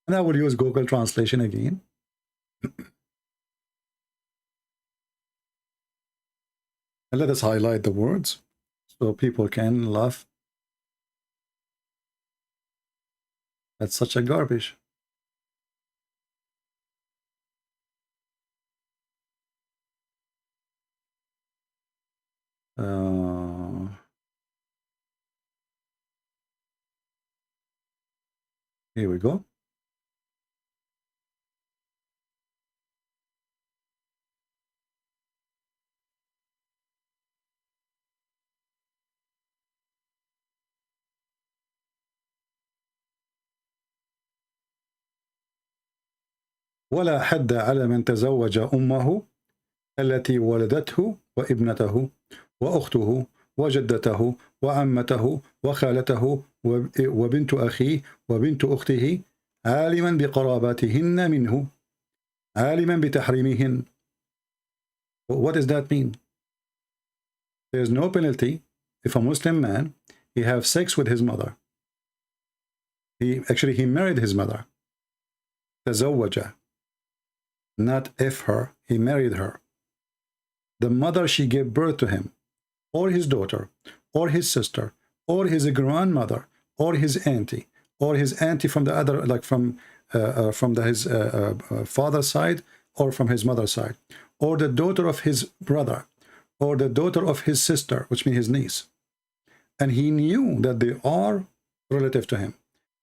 and I will use Google translation again. And let us highlight the words so people can laugh. That's such a garbage. Here we go. ولا حد على من تزوج أمه التي ولدته وابنته وأخته وجدته وعمته وخالته وبنت أخيه وبنت أخته عالما بقراباتهن منه عالما بتحريمهن. What does that mean? There is no penalty if a Muslim man, he have sex with his mother. He married his mother. تزوج. Not if her, he married her. The mother, she gave birth to him, or his daughter, or his sister, or his grandmother, or his auntie from the other, like from his father's side, or from his mother's side, or the daughter of his brother, or the daughter of his sister, which means his niece. And he knew that they are relative to him.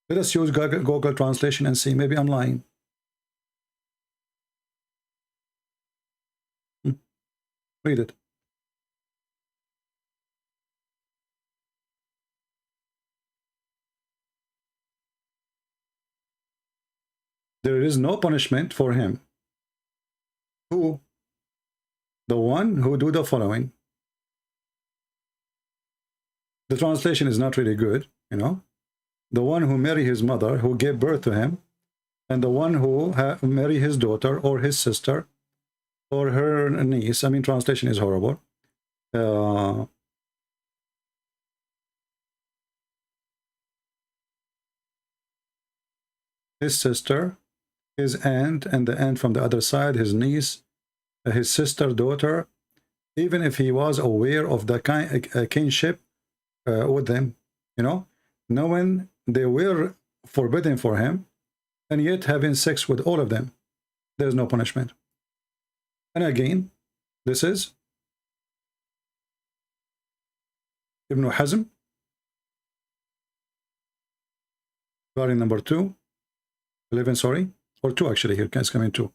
Let us use Google translation and see. Maybe I'm lying. Read it. There is no punishment for him. Who? The one who do the following. The translation is not really good, you know. The one who marry his mother, who gave birth to him, and the one who marry his daughter or his sister or her niece. I mean, translation is horrible. His sister, his aunt, and the aunt from the other side, his niece, his sister, daughter, even if he was aware of the kinship with them, you know, knowing they were forbidden for him, and yet having sex with all of them, there's no punishment. And again, this is Ibn Hazm, volume number 2, 11, sorry, or 2 actually, here it's coming 2.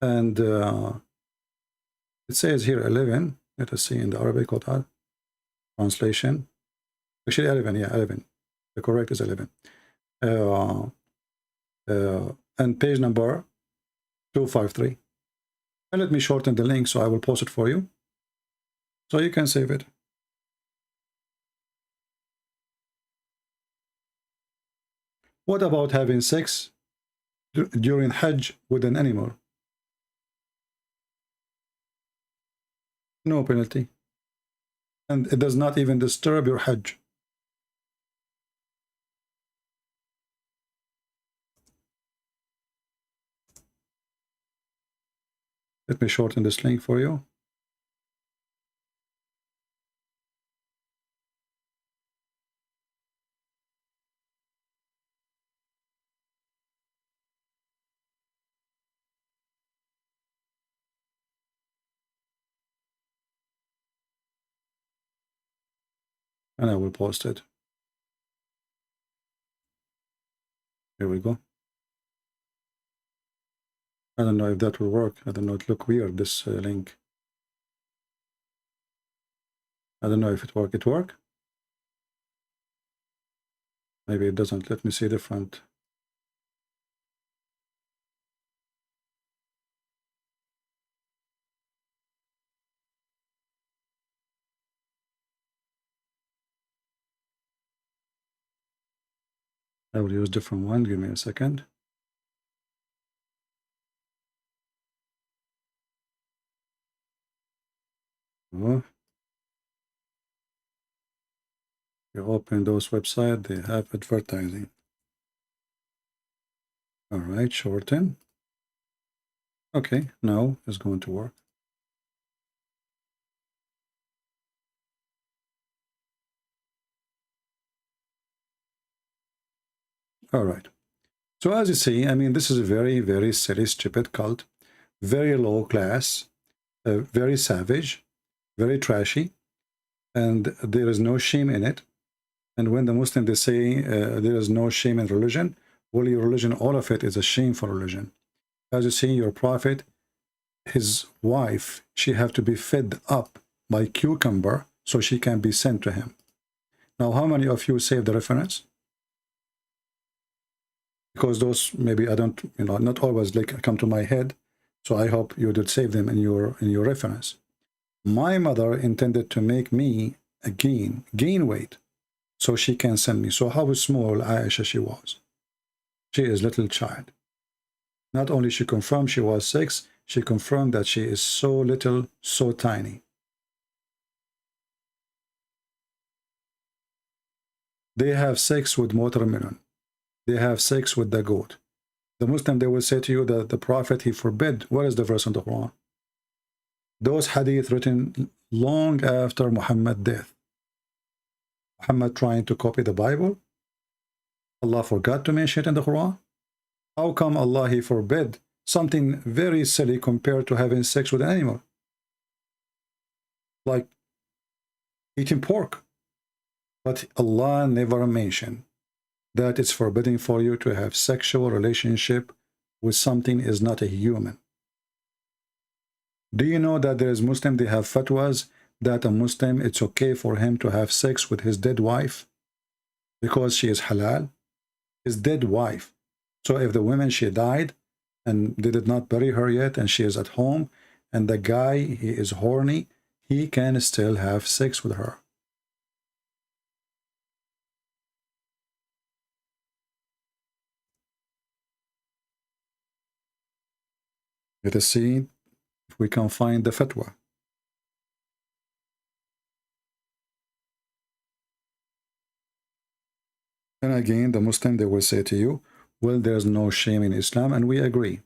And it says here 11, let us see in the Arabic translation. Actually 11, yeah, 11. The correct is 11. And page number 253. And let me shorten the link, so I will post it for you, so you can save it. What about having sex during Hajj with an animal? No penalty. And it does not even disturb your Hajj. Let me shorten this link for you. And I will post it. Here we go. I don't know if that will work. I don't know. It look weird, this link. I don't know if it work. It work? Maybe it doesn't. Let me see the front. I will use different one. Give me a second. Oh. You open those websites, they have advertising. All right, shorten. Okay, now it's going to work. All right. So as you see, I mean, this is a very, very silly, stupid cult, very low class, very savage, very trashy, and there is no shame in it. And when the Muslims, they say there is no shame in religion, well, your religion, all of it is a shameful religion. As you see, your prophet, his wife, she have to be fed up by cucumber so she can be sent to him. Now, how many of you save the reference? Because those, maybe I don't, you know, not always like come to my head, so I hope you did save them in your reference. My mother intended to make me gain weight so she can send me. So how small Aisha she was. She is little child. Not only she confirmed she was 6, she confirmed that she is so little, so tiny. They have sex with watermelon. They have sex with the goat. The Muslim, they will say to you that the Prophet, he forbid. What is the verse in the Quran? Those hadith written long after Muhammad's death. Muhammad trying to copy the Bible. Allah forgot to mention it in the Quran. How come Allah, he forbid something very silly compared to having sex with an animal? Like eating pork. But Allah never mentioned that it's forbidden for you to have sexual relationship with something is not a human. Do you know that there is Muslim, they have fatwas that a Muslim, it's okay for him to have sex with his dead wife because she is halal? His dead wife. So if the woman, she died and they did not bury her yet and she is at home and the guy, he is horny, he can still have sex with her. Let us see if we can find the fatwa. And again, the Muslim, they will say to you, well, there's no shame in Islam, and we agree.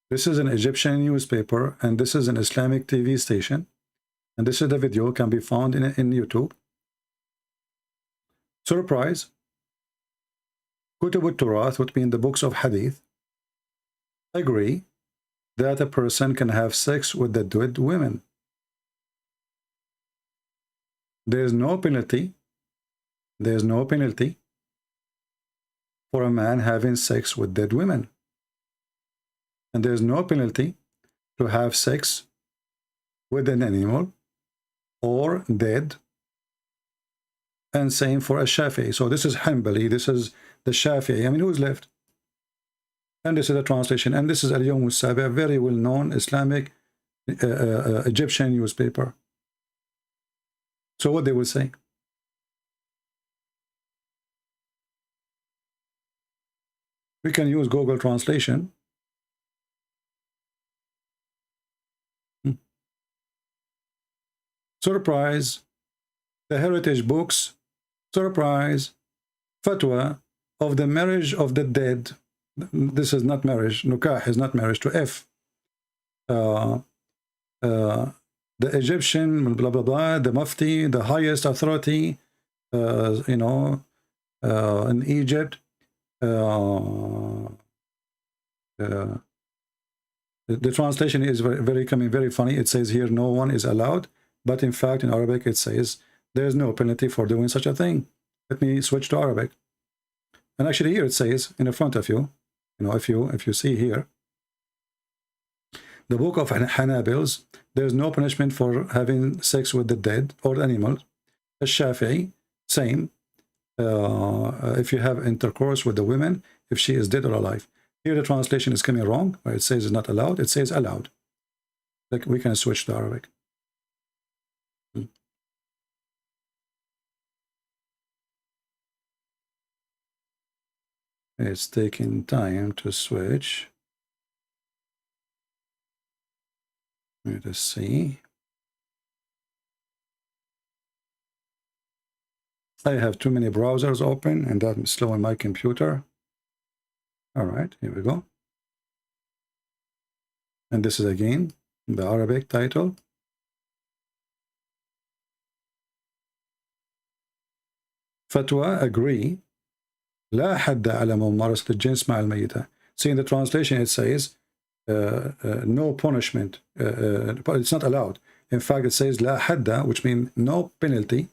This is an Egyptian newspaper, and this is an Islamic TV station, and this is the video, can be found in YouTube. Surprise. Kutub al-Turath, which means the books of Hadith, agree that a person can have sex with the dead women. There is no penalty. There is no penalty for a man having sex with dead women. And there is no penalty to have sex with an animal or dead. And same for a Shafi'i. So this is Hanbali, this is the Shafi'i. I mean, who's left? And this is a translation. And this is Al-Yawm al-Sabi, a very well-known Islamic Egyptian newspaper. So what they will say? We can use Google Translation. Surprise. The heritage books. Surprise. Fatwa of the marriage of the dead. This is not marriage. Nukah is not marriage to F. The Egyptian, blah, blah, blah, the Mufti, the highest authority, you know, in Egypt. The translation is very funny. It says here, no one is allowed. But in fact, in Arabic, it says, there's no penalty for doing such a thing. Let me switch to Arabic. And actually here it says, in the front of you, you know, if you see here, the book of Hanabils, there's no punishment for having sex with the dead or animals. The Shafi'i, same. If you have intercourse with the women, if she is dead or alive. Here the translation is coming wrong, where it says it's not allowed, it says allowed. Like, we can switch to Arabic. It's taking time to switch. Let us see. I have too many browsers open and that's slowing my computer. All right, here we go. And this is again the Arabic title. Fatwa agree. لا حد على ممارسة الجنس مع الميتة. See, in the translation it says no punishment. It's not allowed. In fact, it says لا حد, which means no penalty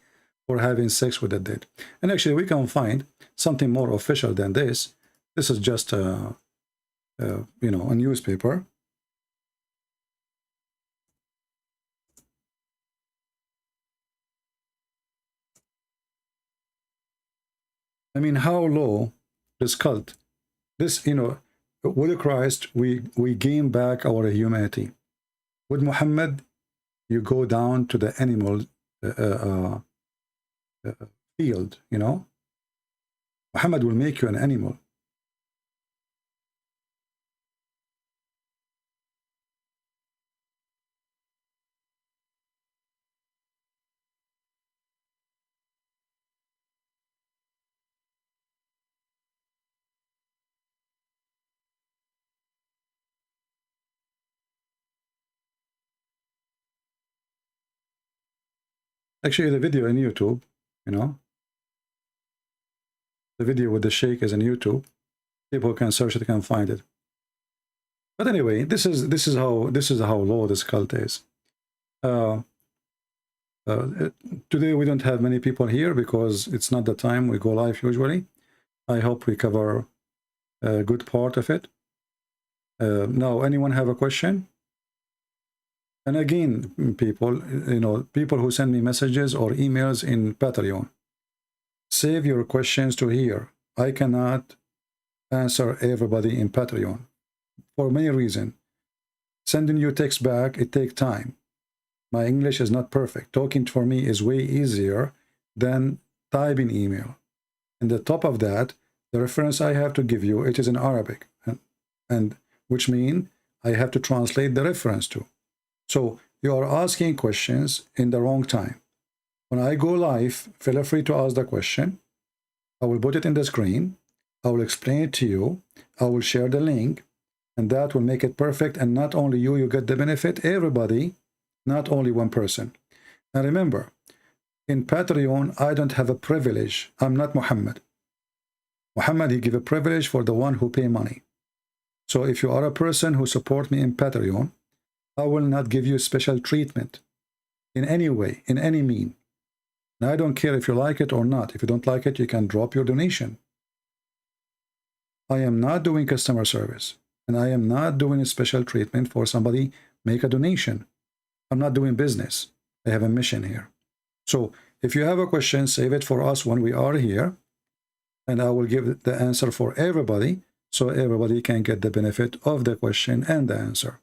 for having sex with the dead. And actually, we can find something more official than this. This is just you know, a newspaper. I mean, how low this cult, this, you know, with Christ, we gain back our humanity. With Muhammad, you go down to the animal field, you know. Muhammad will make you an animal. Actually, the video in YouTube, you know, the video with the Sheikh is in YouTube. People can search it, can find it. But anyway, this is how low this cult is. Today we don't have many people here because it's not the time we go live usually. I hope we cover a good part of it. Now, anyone have a question? And again, people, you know, people who send me messages or emails in Patreon, save your questions to here. I cannot answer everybody in Patreon for many reasons. Sending you text back, it takes time. My English is not perfect. Talking for me is way easier than typing email. And the top of that, the reference I have to give you, it is in Arabic, and which means I have to translate the reference to. So you are asking questions in the wrong time. When I go live, feel free to ask the question. I will put it in the screen. I will explain it to you. I will share the link, and that will make it perfect. And not only you get the benefit, everybody, not only one person. And remember, in Patreon, I don't have a privilege. I'm not Muhammad. Muhammad, he give a privilege for the one who pay money. So if you are a person who support me in Patreon, I will not give you special treatment in any way, in any mean. And I don't care if you like it or not. If you don't like it, you can drop your donation. I am not doing customer service, and I am not doing a special treatment for somebody make a donation. I'm not doing business. I have a mission here. So if you have a question, save it for us when we are here, and I will give the answer for everybody so everybody can get the benefit of the question and the answer.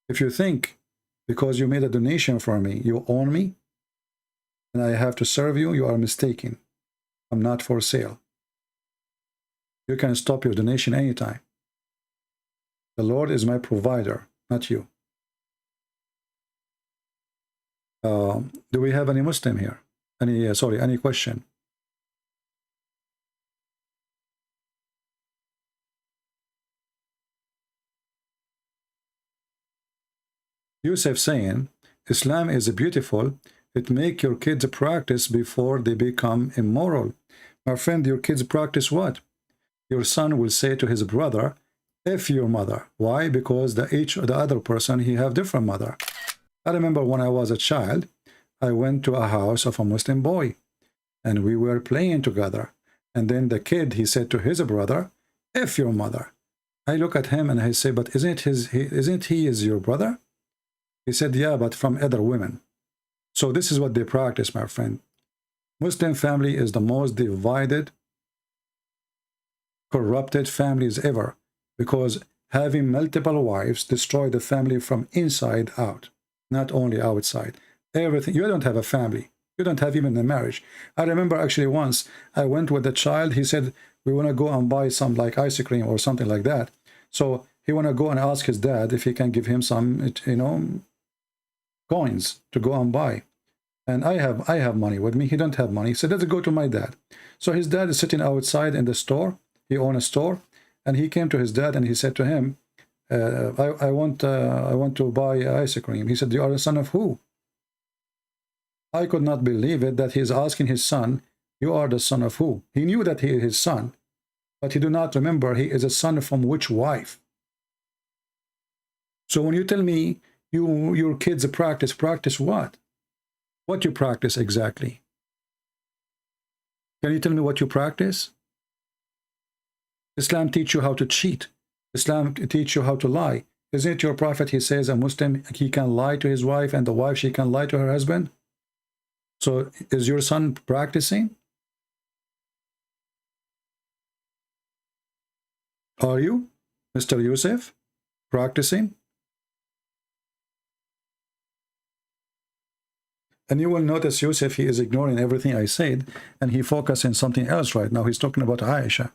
If you think because you made a donation for me, you own me, and I have to serve you, you are mistaken. I'm not for sale. You can stop your donation anytime. The Lord is my provider, not you. Do we have any Muslim here? Any question? Yusuf saying, Islam is beautiful. It make your kids practice before they become immoral. My friend, your kids practice what? Your son will say to his brother, F your mother. Why? Because the other person, he have different mother. I remember when I was a child, I went to a house of a Muslim boy, and we were playing together. And then the kid, he said to his brother, F your mother. I look at him and I say, but isn't he your brother? He said, yeah, but from other women. So this is what they practice, my friend. Muslim family is the most divided, corrupted families ever, because having multiple wives destroy the family from inside out, not only outside. Everything. You don't have a family. You don't have even a marriage. I remember actually once I went with a child. He said, we want to go and buy some like ice cream or something like that. So he want to go and ask his dad if he can give him some, you know, coins to go and buy. And I have money with me. He don't have money. He said, let's go to my dad. So his dad is sitting outside in the store. He owns a store. And he came to his dad and he said to him, I want to buy ice cream. He said, you are the son of who? I could not believe it that he is asking his son, you are the son of who? He knew that he is his son, but he do not remember he is a son from which wife. So when you tell me your kids practice what? What you practice exactly? Can you tell me what you practice? Islam teach you how to cheat. Islam teach you how to lie. Isn't it your prophet, he says a Muslim, he can lie to his wife and the wife, she can lie to her husband? So is your son practicing? Are you, Mr. Yusuf, practicing? And you will notice Yusuf, he is ignoring everything I said, and he focused on something else right now. He's talking about Aisha.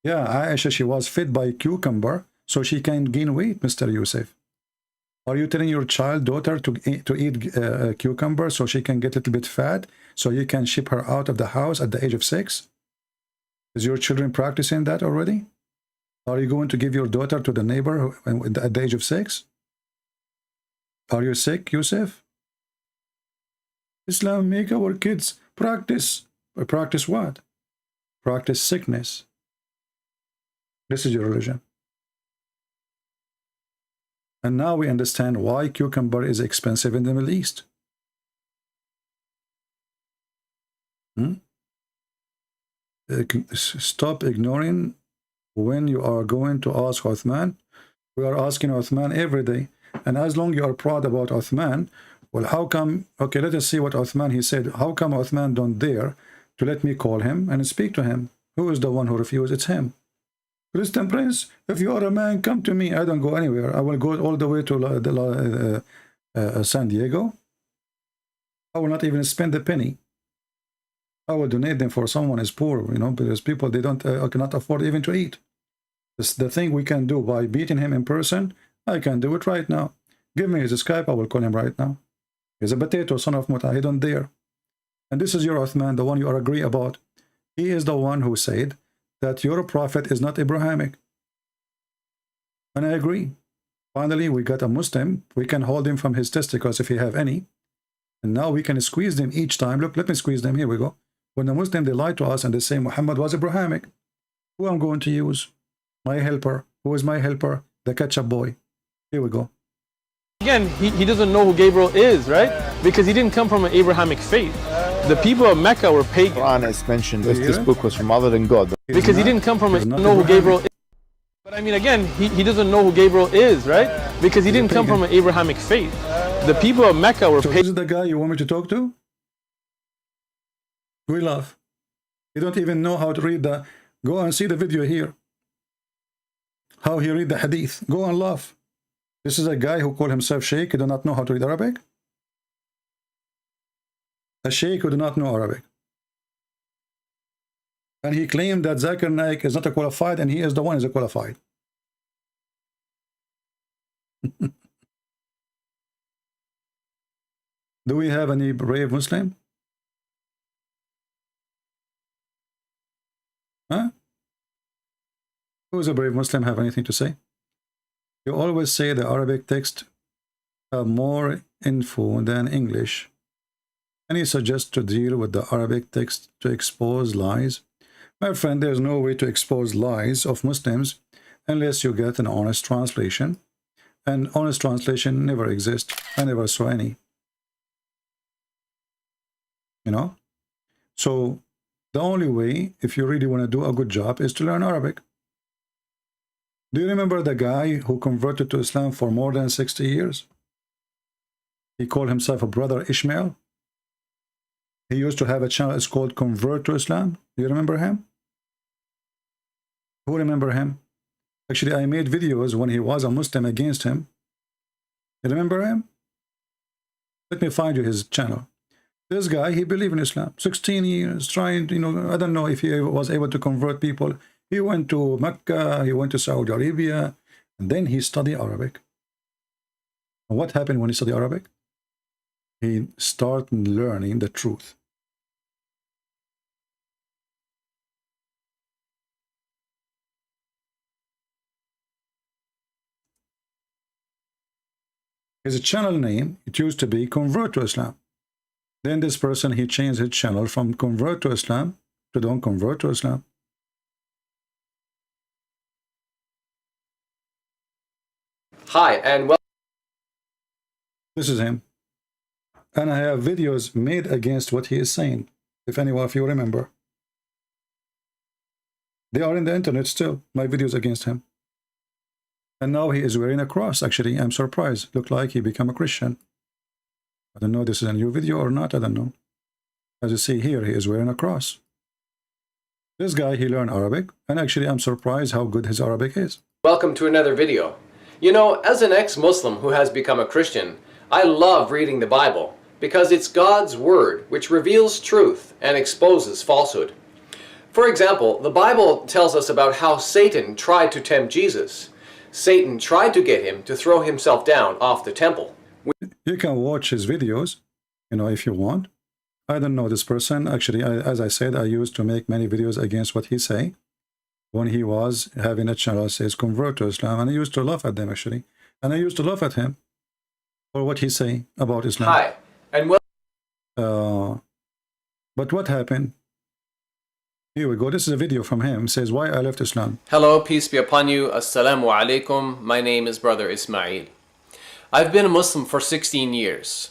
Yeah, Aisha, she was fed by cucumber, so she can gain weight, Mr. Yusuf. Are you telling your daughter to eat cucumber so she can get a little bit fat, so you can ship her out of the house at the age of 6? Is your children practicing that already? Are you going to give your daughter to the neighbor at the age of 6? Are you sick, Yusuf? Islam make our kids practice. Practice what? Practice sickness. This is your religion. And now we understand why cucumber is expensive in the Middle East. Stop ignoring when you are going to ask Uthman. We are asking Uthman every day. And as long as you are proud about Uthman, well, how come, okay, let us see what Uthman, he said, how come Uthman don't dare to let me call him and speak to him? Who is the one who refused? It's him. Christian Prince, if you are a man, come to me. I don't go anywhere. I will go all the way to San Diego. I will not even spend a penny. I will donate them for someone is poor, you know, because people, they don't cannot afford even to eat. It's the thing we can do by beating him in person. I can do it right now. Give me his Skype. I will call him right now. He's a potato, son of Muta. He don't dare. And this is your Uthman, the one you are agree about. He is the one who said that your prophet is not Abrahamic. And I agree. Finally, we got a Muslim. We can hold him from his testicles if he have any. And now we can squeeze them each time. Look, let me squeeze them. Here we go. When the Muslim, they lie to us and they say Muhammad was Abrahamic. Who I'm going to use? My helper. Who is my helper? The ketchup boy. Here we go. Again, he doesn't know who Gabriel is, right? Because he didn't come from an Abrahamic faith. The people of Mecca were pagan. Quran has mentioned that this book was from other than God. Because he didn't come from a know who Gabriel is. But I mean, again, he doesn't know who Gabriel is, right? Because he didn't come from an Abrahamic faith. The people of Mecca were pagan. So this is the guy you want me to talk to? We laugh. You don't even know how to read the... Go and see the video here. How he read the hadith. Go and laugh. This is a guy who called himself Sheikh. He do not know how to read Arabic. A Sheikh who do not know Arabic. And he claimed that Zakir Naik is not a qualified and he is the one who is a qualified. Do we have any brave Muslim? Huh? Who is a brave Muslim have anything to say? You always say the Arabic text have more info than English. And you suggest to deal with the Arabic text to expose lies. My friend, there's no way to expose lies of Muslims unless you get an honest translation. And honest translation never exists. I never saw any. You know? So the only way, if you really want to do a good job, is to learn Arabic. Do you remember the guy who converted to Islam for more than 60 years? He called himself a brother Ishmael. He used to have a channel, it's called Convert to Islam. Do you remember him? Who remember him? Actually, I made videos when he was a Muslim against him. You remember him? Let me find you his channel. This guy, he believed in Islam. 16 years, trying, you know, I don't know if he was able to convert people. He went to Mecca, he went to Saudi Arabia, and then he studied Arabic. And what happened when he studied Arabic? He started learning the truth. His channel name, it used to be Convert to Islam. Then this person, he changed his channel from Convert to Islam to Don't Convert to Islam. Hi, and welcome. This is him. And I have videos made against what he is saying, if anyone of you remember. They are in the internet still, my videos against him. And now he is wearing a cross. Actually, I'm surprised. Looked like he became a Christian. I don't know if this is a new video or not. I don't know. As you see here, he is wearing a cross. This guy, he learned Arabic. And actually, I'm surprised how good his Arabic is. Welcome to another video. You know, as an ex-Muslim who has become a Christian, I love reading the Bible because it's God's word which reveals truth and exposes falsehood. For example, the Bible tells us about how Satan tried to tempt Jesus. Satan tried to get him to throw himself down off the temple. You can watch his videos, you know, if you want. I don't know this person. Actually, as I said, I used to make many videos against what he say when he was having a channel that says Convert to Islam. And I used to laugh at them, actually. And I used to laugh at him for what he say about Islam. Hi, and but what happened? Here we go. This is a video from him. It says, why I left Islam. Hello, peace be upon you. Assalamu alaikum. My name is Brother Ismail. I've been a Muslim for 16 years.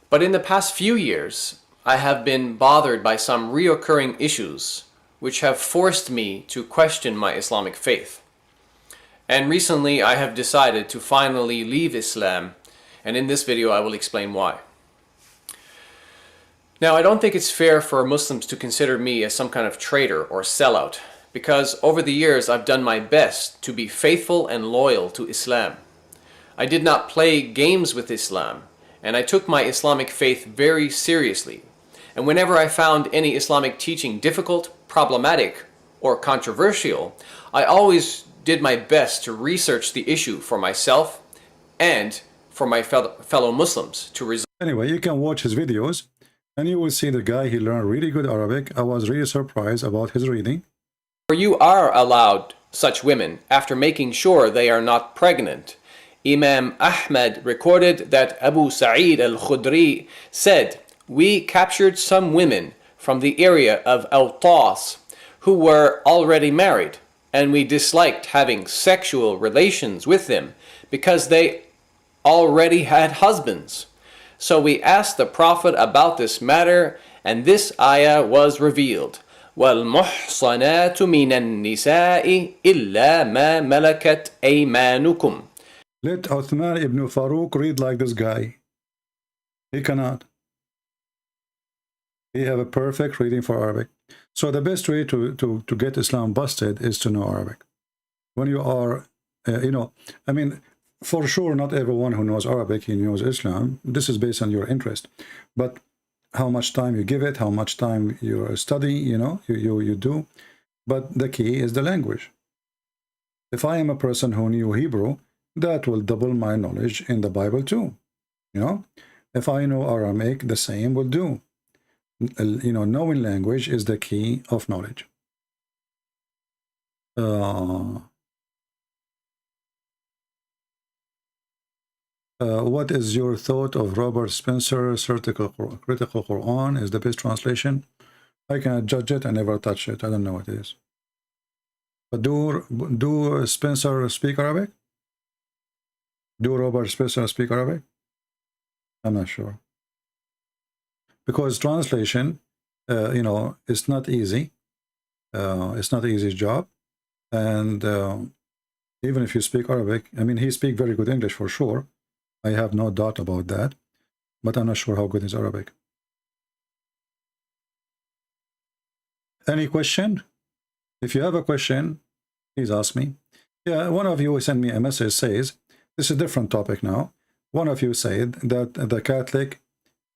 But in the past few years, I have been bothered by some reoccurring issues which have forced me to question my Islamic faith. And recently I have decided to finally leave Islam, and in this video I will explain why. Now, I don't think it's fair for Muslims to consider me as some kind of traitor or sellout, because over the years I've done my best to be faithful and loyal to Islam. I did not play games with Islam, and I took my Islamic faith very seriously. And whenever I found any Islamic teaching difficult, problematic, or controversial, I always did my best to research the issue for myself and for my fellow Muslims to resolve. Anyway, you can watch his videos and you will see the guy, he learned really good Arabic. I was really surprised about his reading. You are allowed such women after making sure they are not pregnant. Imam Ahmad recorded that Abu Sa'id al-Khudri said, "We captured some women from the area of Awtas who were already married, and we disliked having sexual relations with them because they already had husbands. So we asked the Prophet about this matter, and this ayah was revealed. وَالْمُحْصَنَاتُ مِنَ النِّسَاءِ إِلَّا مَا مَلَكَتْ أَيْمَانُكُمْ." Let Uthman ibn Farouk read like this guy. He cannot. He have a perfect reading for Arabic. So the best way to get Islam busted is to know Arabic. When you are, you know, I mean, for sure, not everyone who knows Arabic, he knows Islam. This is based on your interest. But how much time you give it, how much time you study, you know, you do. But the key is the language. If I am a person who knew Hebrew, that will double my knowledge in the Bible too. You know, if I know Aramaic, the same will do. You know, knowing language is the key of knowledge. What is your thought of Robert Spencer's critical Quran is the best translation? I cannot judge it. I never touch it. I don't know what it is. But do Spencer speak Arabic? Do Robert Spencer speak Arabic? I'm not sure. Because translation, you know, it's not easy. It's not an easy job. And even if you speak Arabic, I mean, he speaks very good English for sure. I have no doubt about that. But I'm not sure how good is Arabic. Any question? If you have a question, please ask me. Yeah, one of you sent me a message says, this is a different topic now. One of you said that the Catholic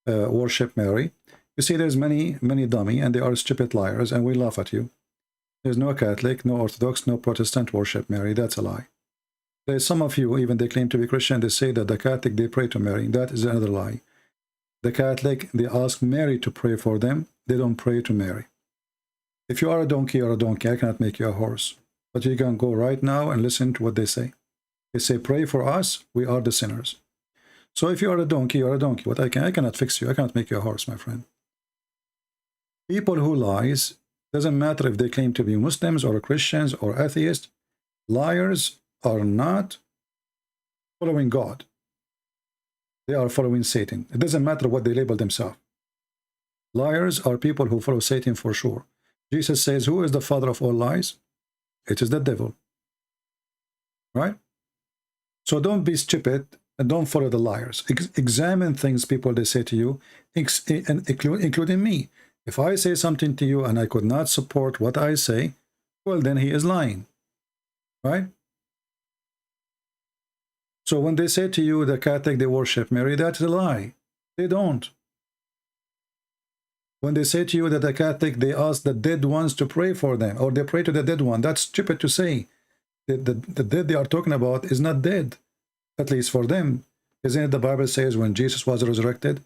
worship Mary. You see, there's many dummy and they are stupid liars and we laugh at you. There's no Catholic, no Orthodox, no Protestant worship Mary. That's a lie. There's some of you, even they claim to be Christian, they say that the Catholic, they pray to Mary. That is another lie. The Catholic, they ask Mary to pray for them. They don't pray to Mary. If you are a donkey or a donkey, I cannot make you a horse. But you can go right now and listen to what they say. They say, pray for us, we are the sinners. So if you are a donkey, you are a donkey. But I cannot fix you. I cannot make you a horse, my friend. People who lies, doesn't matter if they claim to be Muslims or Christians or atheists, liars are not following God. They are following Satan. It doesn't matter what they label themselves. Liars are people who follow Satan for sure. Jesus says, who is the father of all lies? It is the devil. Right? So don't be stupid and don't follow the liars. Examine things people they say to you, including me. If I say something to you and I could not support what I say, well, then he is lying. Right? So when they say to you, the Catholic, they worship Mary, that's a lie. They don't. When they say to you that the Catholic, they ask the dead ones to pray for them, or they pray to the dead one, that's stupid to say. The dead they are talking about is not dead, at least for them. Isn't it the Bible says when Jesus was resurrected,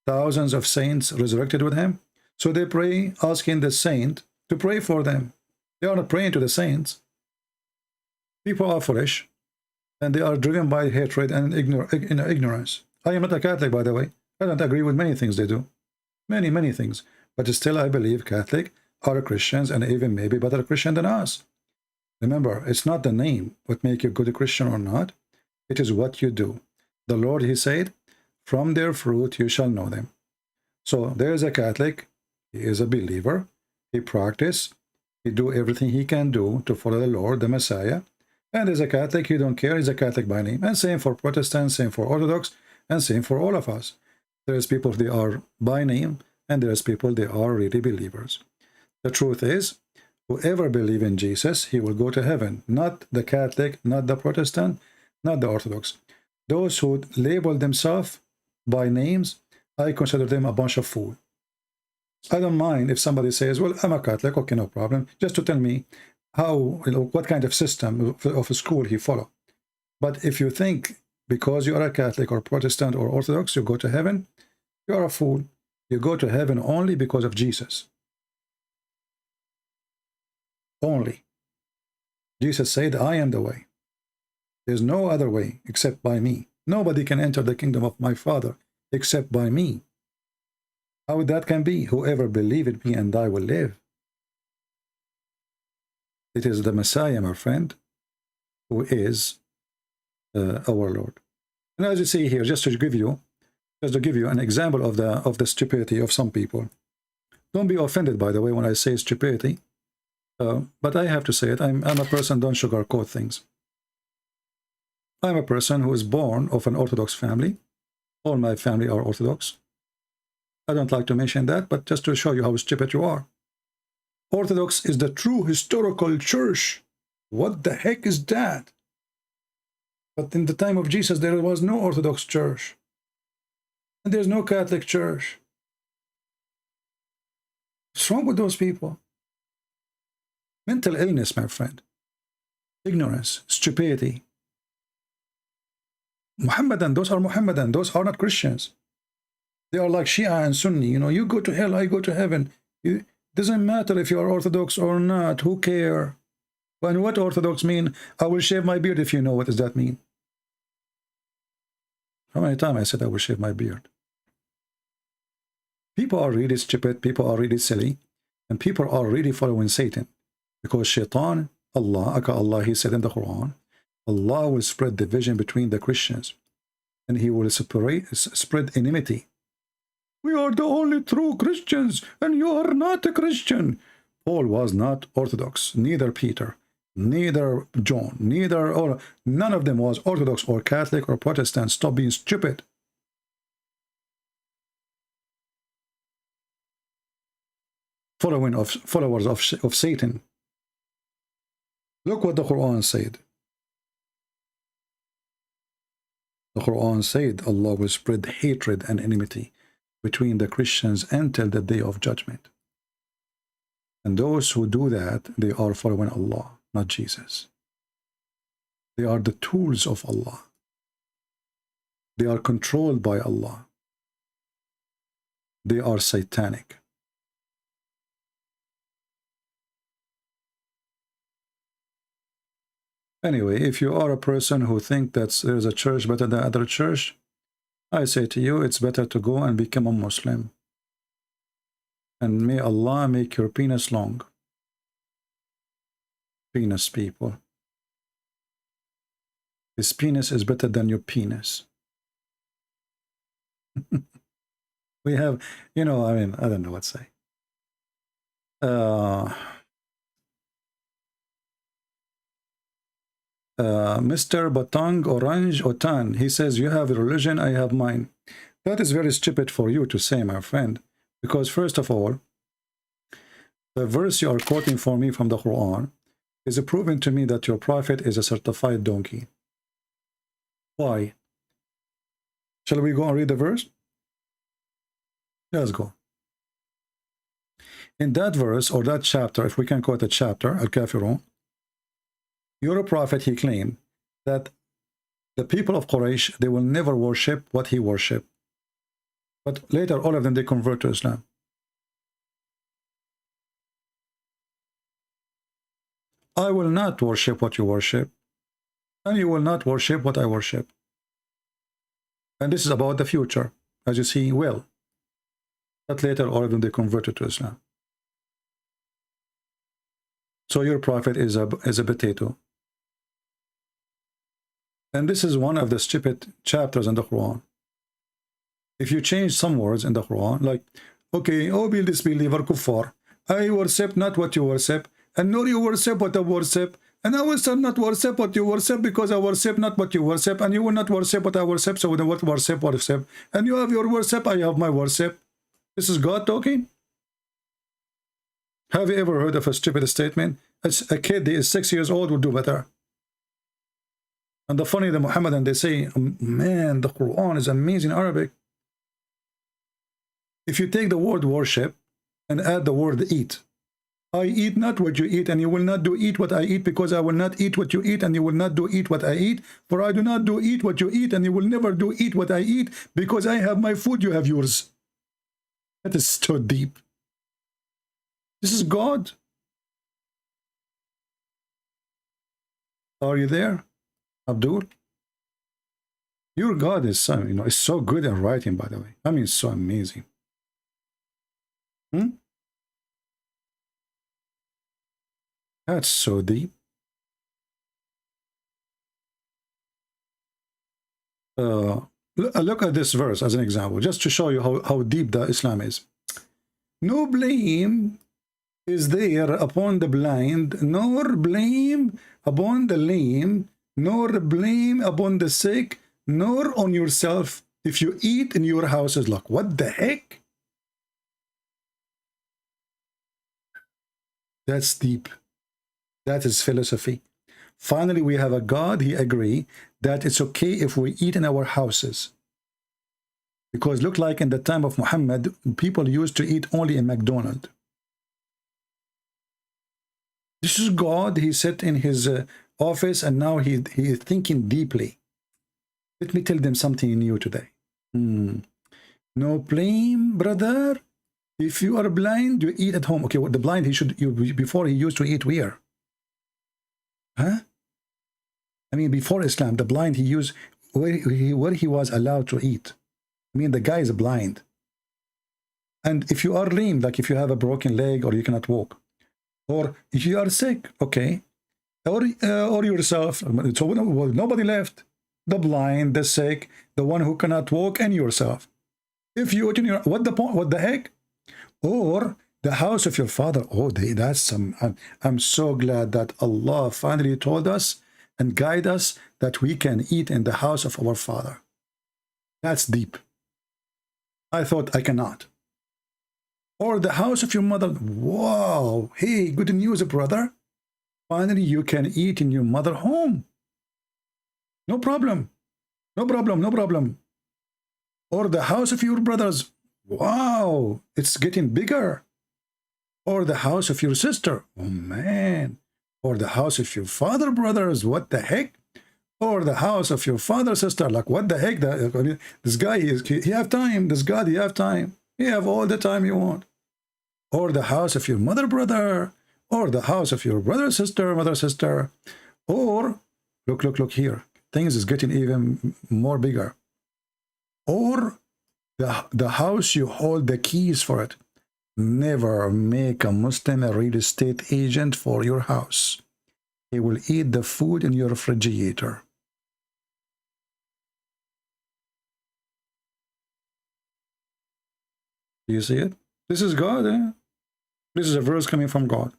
thousands of saints resurrected with him? So they pray, asking the saint to pray for them. They are not praying to the saints. People are foolish, and they are driven by hatred and ignorance. I am not a Catholic, by the way. I don't agree with many things they do. Many things. But still, I believe Catholic are Christians and even maybe better Christian than us. Remember, it's not the name what make you good Christian or not. It is what you do. The Lord, he said, from their fruit you shall know them. So there is a Catholic. He is a believer. He practice. He do everything he can do to follow the Lord, the Messiah. And as a Catholic, he don't care. He's a Catholic by name. And same for Protestants, same for Orthodox, and same for all of us. There's people, they are by name, and there's people, they are really believers. The truth is, whoever believes in Jesus, he will go to heaven. Not the Catholic, not the Protestant, not the Orthodox. Those who label themselves by names, I consider them a bunch of fools. I don't mind if somebody says, well, I'm a Catholic, okay, no problem, just to tell me how, what kind of system of a school he follow. But if you think because you are a Catholic or Protestant or Orthodox, you go to heaven, you are a fool. You go to heaven only because of Jesus. Only. Jesus said, I am the way. There's no other way except by me. Nobody can enter the kingdom of my Father except by me. How that can be? Whoever believes in me and I will live. It is the Messiah, my friend, who is our Lord. And as you see here, just to give you an example of the stupidity of some people. Don't be offended, by the way, when I say stupidity. But I have to say it. I'm a person, don't sugarcoat things. I'm a person who is born of an Orthodox family. All my family are Orthodox. I don't like to mention that, but just to show you how stupid you are. Orthodox is the true historical church. What the heck is that? But in the time of Jesus, there was no Orthodox church. And there's no Catholic church. What's wrong with those people? Mental illness, my friend. Ignorance, stupidity. Muhammadan, those are Muhammadan. Those are not Christians. They are like Shia and Sunni. You know, you go to hell, I go to heaven. It doesn't matter if you are Orthodox or not. Who cares? And what Orthodox mean? I will shave my beard if you know what does that mean. How many times I said I will shave my beard? People are really stupid. People are really silly. And people are really following Satan. Because Shaitan, Allah, he said in the Quran, Allah will spread division between the Christians. And he will spread enmity. We are the only true Christians, and you are not a Christian. Paul was not Orthodox, neither Peter, neither John, none of them was Orthodox or Catholic or Protestant. Stop being stupid. Followers of Satan. Look what the Quran said. The Quran said Allah will spread hatred and enmity between the Christians until the day of judgment. And those who do that, they are following Allah, not Jesus. They are the tools of Allah. They are controlled by Allah. They are satanic. Anyway, if you are a person who thinks that there is a church better than other church, I say to you, it's better to go and become a Muslim. And may Allah make your penis long. Penis people. His penis is better than your penis. We have, you know, I mean, I don't know what to say. Mr. Batang Orange Otan, he says, you have a religion, I have mine. That is very stupid for you to say, my friend, because first of all, the verse you are quoting for me from the Quran is proving to me that your prophet is a certified donkey. Why? Shall we go and read the verse? Let's go. In that verse, or that chapter, if we can call it a chapter, Al-Kafirun, your prophet, he claimed that the people of Quraysh, they will never worship what he worshiped. But later, all of them, they convert to Islam. I will not worship what you worship, and you will not worship what I worship. And this is about the future, as you see well. But later, all of them, they converted to Islam. So your prophet is a potato. And this is one of the stupid chapters in the Quran. If you change some words in the Quran, like, okay, oh, be disbeliever, kuffar, I worship not what you worship, and nor you worship what I worship, and I will not worship what you worship, because I worship not what you worship, and you will not worship what I worship, so what worship, and you have your worship, I have my worship. This is God talking? Have you ever heard of a stupid statement? It's a kid that is 6 years old will do better. And the funny, the Muhammadan, they say, man, the Quran is amazing Arabic. If you take the word worship and add the word eat, I eat not what you eat, and you will not do eat what I eat, because I will not eat what you eat, and you will not do eat what I eat. For I do not do eat what you eat, and you will never do eat what I eat, because I have my food, you have yours. That is so deep. This is God. Are you there, Abdul? Your God is so, you know, is so good at writing, by the way. I mean, it's so amazing. That's so deep. Look at this verse as an example, just to show you how deep the Islam is. No blame is there upon the blind, nor blame upon the lame, nor blame upon the sick, nor on yourself if you eat in your houses. Like, what the heck? That's deep. That is philosophy. Finally, we have a God, he agreed that it's okay if we eat in our houses. Because look like in the time of Muhammad, people used to eat only in McDonald's. This is God, he sat in his office, and now he is thinking deeply. Let me tell them something new today. No blame, brother. If you are blind, you eat at home. Okay, well, the blind, before he used to eat where? Huh? I mean, before Islam, the blind, he used where he was allowed to eat. I mean, the guy is blind. And if you are lame, like if you have a broken leg or you cannot walk, or if you are sick, okay, or yourself, so nobody left. The blind, the sick, the one who cannot walk, and yourself. If you eat in your, what the point? What the heck? Or the house of your father. Oh, that's some. I'm so glad that Allah finally told us and guide us that we can eat in the house of our father. That's deep. I thought I cannot. Or the house of your mother. Wow. Hey, good news, brother. Finally, you can eat in your mother home. No problem. No problem, no problem. Or the house of your brothers. Wow, it's getting bigger. Or the house of your sister. Oh man. Or the house of your father brothers. What the heck? Or the house of your father sister. Like what the heck? This guy, he have time. This God, he have time. He have all the time you want. Or the house of your mother brother. Or the house of your brother sister, mother sister. Or look here. Things is getting even more bigger. Or the house you hold the keys for it. Never make a Muslim a real estate agent for your house. He will eat the food in your refrigerator. Do you see it? This is God, eh? This is a verse coming from God.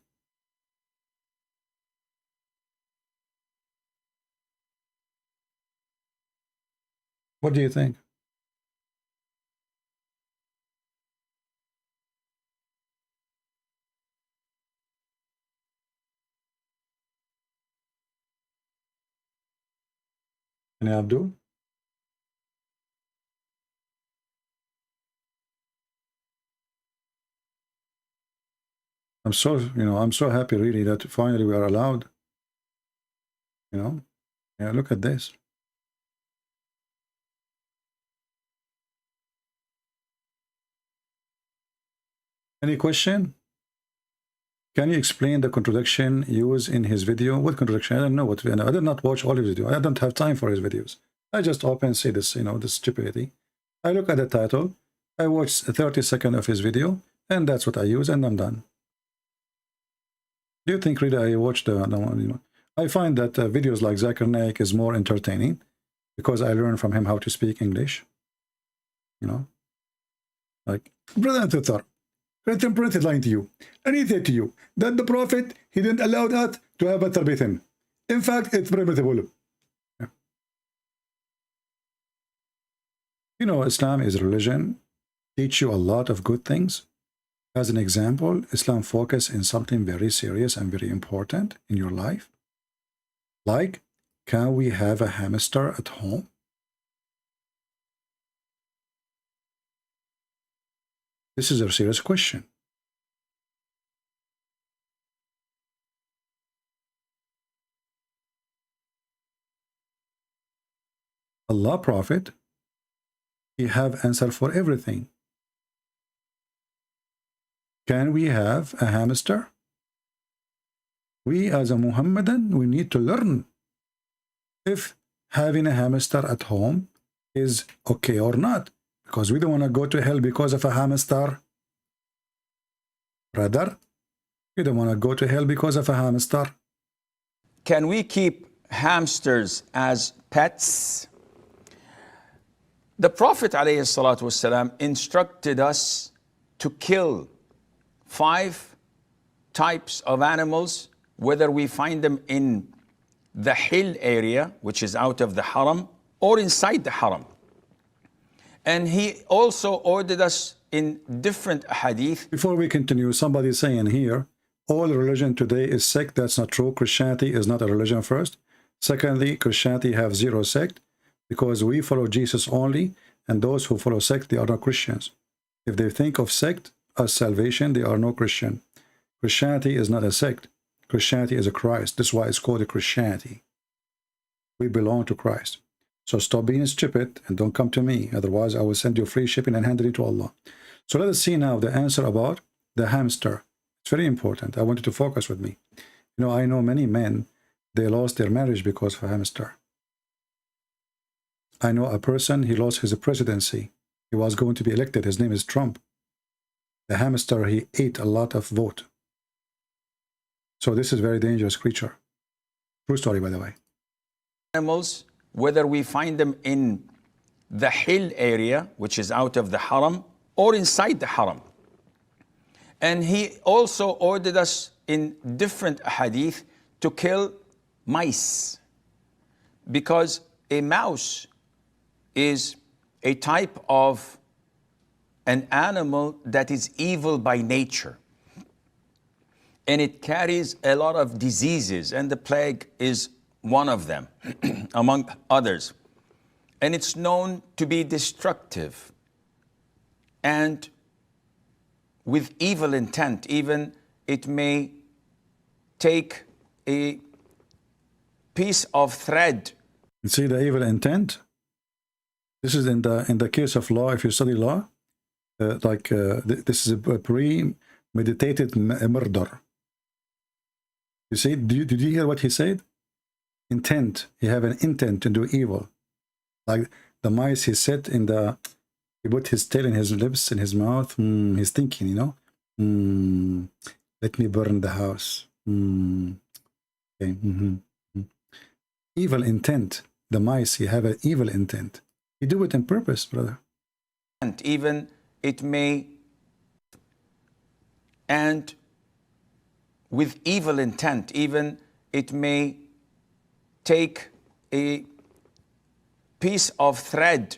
What do you think? And Abdul? I'm so happy really that finally we are allowed. Yeah, look at this. Any question? Can you explain the contradiction used in his video? What contradiction? I don't know what. I did not watch all his videos. I don't have time for his videos. I just open and see this, this stupidity. I look at the title. I watch 30 seconds of his video, and that's what I use, and I'm done. Do you think really I watch the one? I find that videos like Zakir Naik is more entertaining because I learn from him how to speak English. Like brother and sister. Prophet lying to you, and he said to you that the Prophet, he didn't allow that to have masturbation. In fact, it's permissible. Yeah. Islam is a religion, teach you a lot of good things. As an example, Islam focus in something very serious and very important in your life. Like, can we have a hamster at home? This is a serious question. Allah Prophet, he have answer for everything. Can we have a hamster? We as a Muhammadan, we need to learn if having a hamster at home is okay or not. Because we don't want to go to hell because of a hamster. Brother, we don't want to go to hell because of a hamster. Can we keep hamsters as pets? The Prophet ﷺ instructed us to kill 5 types of animals, whether we find them in the hill area, which is out of the haram, or inside the haram. And he also ordered us in different hadith. Before we continue, somebody is saying here, all religion today is sect. That's not true. Christianity is not a religion first. Secondly, Christianity have 0 sect because we follow Jesus only, and those who follow sect, they are not Christians. If they think of sect as salvation, they are no Christian. Christianity is not a sect. Christianity is a Christ. That's why it's called a Christianity. We belong to Christ. So stop being stupid and don't come to me. Otherwise, I will send you free shipping and hand it to Allah. So let us see now the answer about the hamster. It's very important. I want you to focus with me. I know many men, they lost their marriage because of a hamster. I know a person, he lost his presidency. He was going to be elected. His name is Trump. The hamster, he ate a lot of vote. So this is a very dangerous creature. True story, by the way. Animals, whether we find them in the hill area, which is out of the haram, or inside the haram. And he also ordered us in different hadith to kill mice, because a mouse is a type of an animal that is evil by nature. And it carries a lot of diseases, and the plague is one of them, among others. and it's known to be destructive and with evil intent. Even it may take a piece of thread. You see the evil intent? This is in the case of law. If you study law, this is a premeditated murder. You see, did you hear what he said? Intent. You have an intent to do evil. Like the mice, he said he put his tail in his lips, in his mouth. He's thinking, you know, let me burn the house. Okay. Evil intent. The mice, you have an evil intent. You do it on purpose, brother. And even it may, and with evil intent, even it may take a piece of thread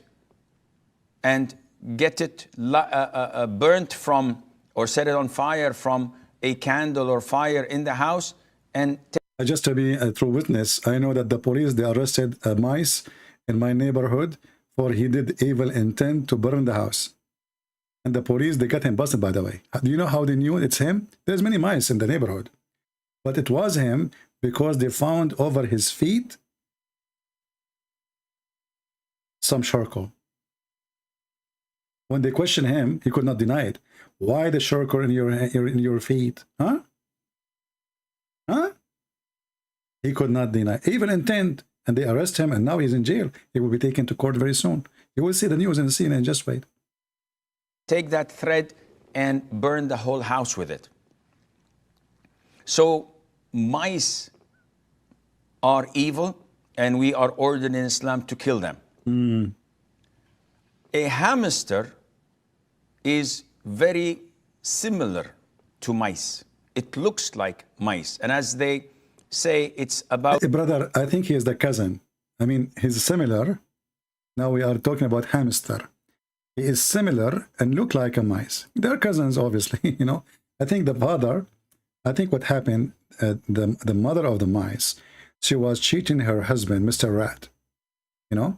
and get it burnt from, or set it on fire from a candle or fire in the house. And just to be a true witness, I know that the police, they arrested mice in my neighborhood for he did evil intent to burn the house. And the police, they got him busted, by the way. Do you know how they knew it's him? There's many mice in the neighborhood. But it was him because they found over his feet some charcoal. When they questioned him, he could not deny it. Why the charcoal in your feet? Huh? Huh? He could not deny. Evil intent. And they arrest him, and now he's in jail. He will be taken to court very soon. You will see the news in the CNN. Just wait. Take that thread and burn the whole house with it. So mice are evil, and we are ordered in Islam to kill them. A hamster is very similar to mice. It looks like mice, and as they say, it's about... Hey, brother, I think he is the cousin. I mean, he's similar. Now we are talking about hamster. He is similar and look like a mice. They're cousins, obviously, you know. I think the father, I think what happened, the mother of the mice, she was cheating her husband, Mr. Rat, you know.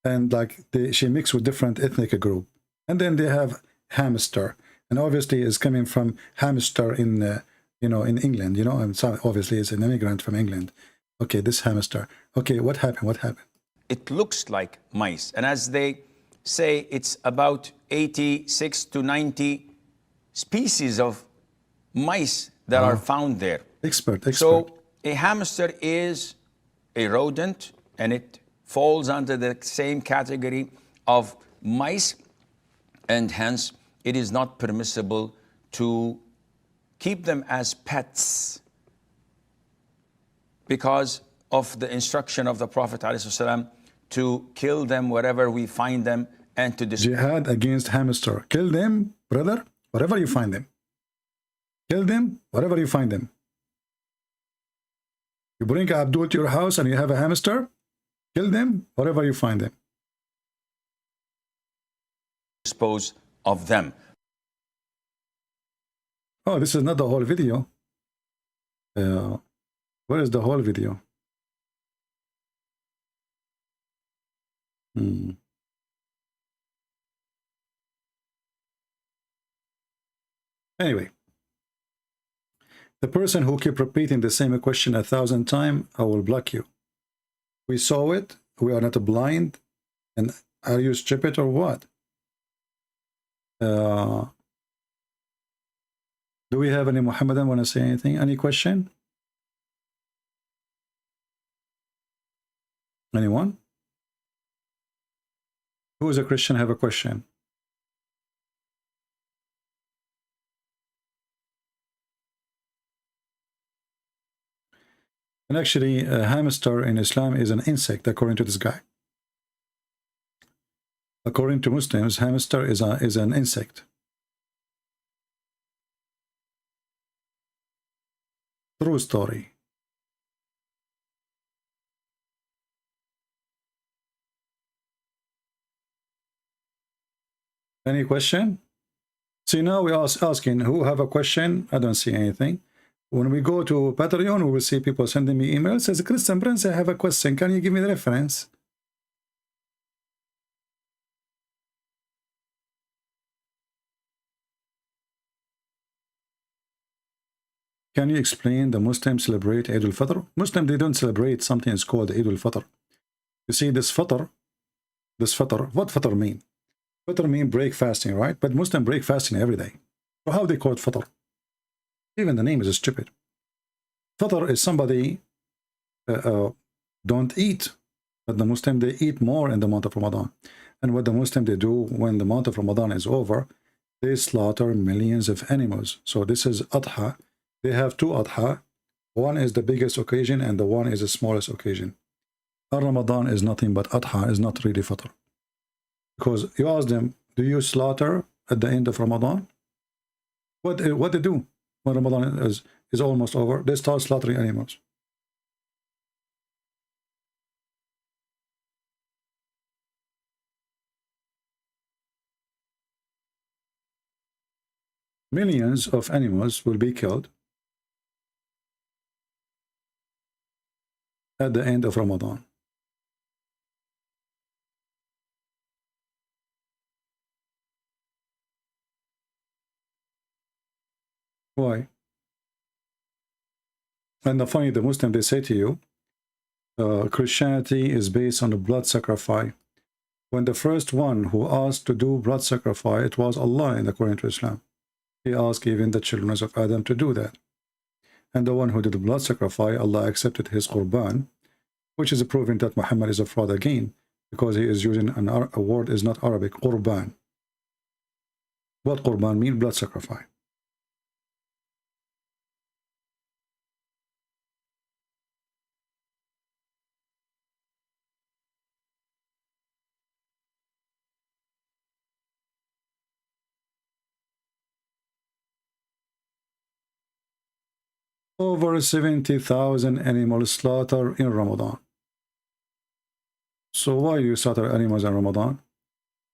And like she mixed with different ethnic group. And then they have hamster. And obviously is coming from hamster in... you know, in England, you know, and so obviously it's an immigrant from England. Okay, this hamster. Okay, what happened? What happened? It looks like mice. And as they say, it's about 86 to 90 species of mice that are found there. Expert. So a hamster is a rodent, and it falls under the same category of mice, and hence it is not permissible to keep them as pets because of the instruction of the Prophet ﷺ to kill them wherever we find them and to destroy. Jihad against hamster. Kill them, brother, wherever you find them. Kill them wherever you find them. You bring Abdul to your house and you have a hamster, kill them wherever you find them. Dispose of them. Oh, this is not the whole video. Where is the whole video? Anyway, the person who keep repeating the same question 1,000 times, I will block you. We saw it. We are not blind. And are you stupid or what? Do we have any Muhammadan want to say anything? Any question? Anyone? Who is a Christian have a question? And actually, a hamster in Islam is an insect, according to this guy. According to Muslims, hamster is an insect. True story. Any question? See, now we are asking who have a question. I don't see anything. When we go to Patreon, we will see people sending me emails. Says, Christian Prince, I have a question. Can you give me the reference? Can you explain the Muslims celebrate Eid al-Fitr? Muslim, they don't celebrate something is called Eid al-Fitr. You see, this Fitr, what Fitr mean? Fitr mean break fasting, right? But Muslim break fasting every day. So how they call it Fitr? Even the name is stupid. Fitr is somebody don't eat, but the Muslim, they eat more in the month of Ramadan. And what the Muslim, they do when the month of Ramadan is over, they slaughter millions of animals. So this is Adha. They have two Adha. One is the biggest occasion and the one is the smallest occasion. Ramadan is nothing but Adha, is not really Fitr. Because you ask them, do you slaughter at the end of Ramadan? What they do when Ramadan is almost over? They start slaughtering animals. Millions of animals will be killed at the end of Ramadan. Why? And the funny, the Muslim, they say to you, Christianity is based on a blood sacrifice. When the first one who asked to do blood sacrifice, it was Allah in according to Islam. He asked even the children of Adam to do that. And the one who did the blood sacrifice, Allah accepted his qurban, which is proving that Muhammad is a fraud again, because he is using a word is not Arabic, qurban. What qurban means? Blood sacrifice. Over 70,000 animals slaughtered in Ramadan. So why you slaughter animals in Ramadan?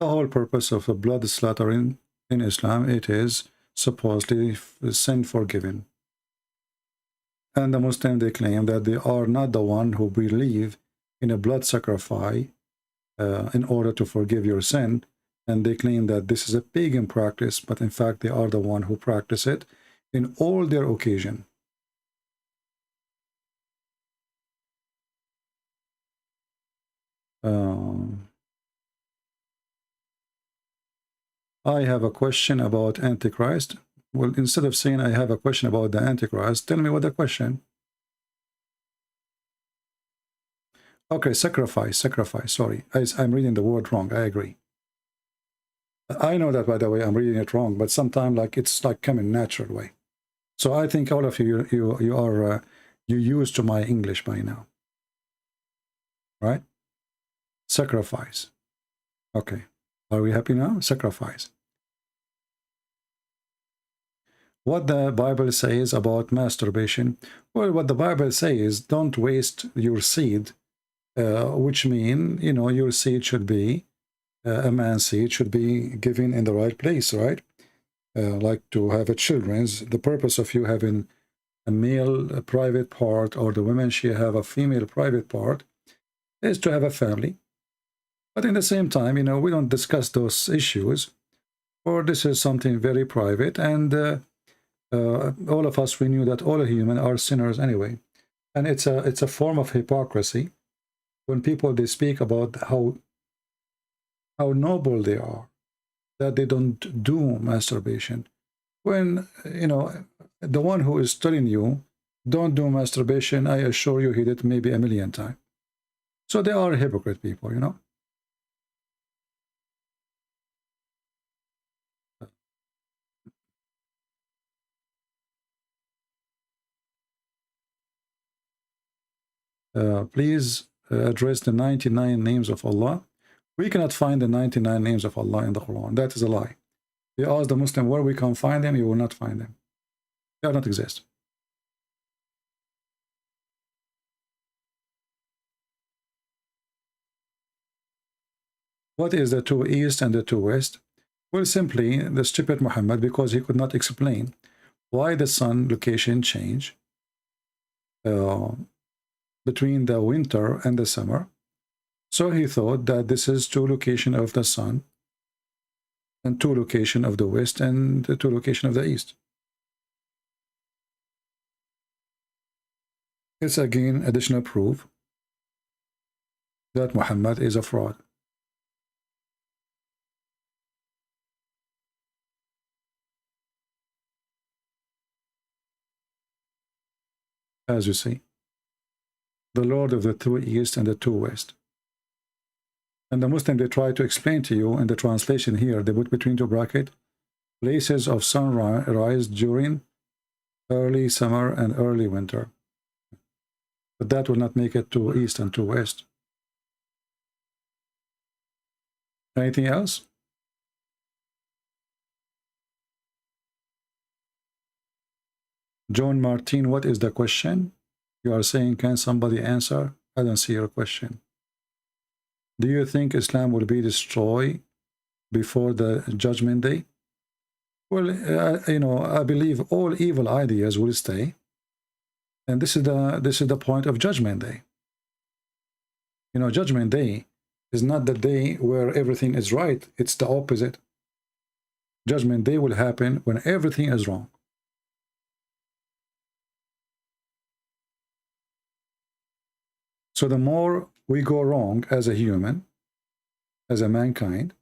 The whole purpose of the blood slaughtering in Islam, it is supposedly sin forgiven. And the Muslims, they claim that they are not the one who believe in a blood sacrifice in order to forgive your sin. And they claim that this is a pagan practice, but in fact they are the one who practice it in all their occasion. I have a question about Antichrist. Well, instead of saying I have a question about the Antichrist, tell me what the question. Okay, sacrifice, sorry. I'm reading the word wrong, I agree. I know that, by the way, I'm reading it wrong, but sometimes like it's like coming natural way. So I think all of you are used to my English by now. Right? Sacrifice. Okay. Are we happy now? Sacrifice. What the Bible says about masturbation? Well, what the Bible says is don't waste your seed, which mean, you know, your seed should be, a man's seed should be given in the right place, right? Like to have a children's, the purpose of you having a male private part or the woman, she have a female private part, is to have a family. But in the same time, you know, we don't discuss those issues, or this is something very private, and all of us, we knew that all humans are sinners anyway. And it's a form of hypocrisy when people, they speak about how noble they are, that they don't do masturbation. When, you know, the one who is telling you, don't do masturbation, I assure you he did maybe 1,000,000 times. So they are hypocrite people, you know. Please address the 99 names of Allah. We cannot find the 99 names of Allah in the Quran. That is a lie. You ask the Muslim where we can find them, you will not find them. They do not exist. What is the two east and the two west? Well, simply the stupid Muhammad, because he could not explain why the sun location change between the winter and the summer. So he thought that this is two location of the sun and two location of the west and the two location of the east. It's again additional proof that Muhammad is a fraud. As you see, the Lord of the two East and the two West. And the Muslim, they try to explain to you in the translation here, they put between two brackets, places of sunrise during early summer and early winter. But that will not make it to East and to West. Anything else? John Martin, what is the question? You are saying, can somebody answer? I don't see your question. Do you think Islam will be destroyed before the judgment day? Well, you know, I believe all evil ideas will stay. And this is the point of judgment day. You know, judgment day is not the day where everything is right. It's the opposite. Judgment day will happen when everything is wrong. So the more we go wrong as a human, as a mankind,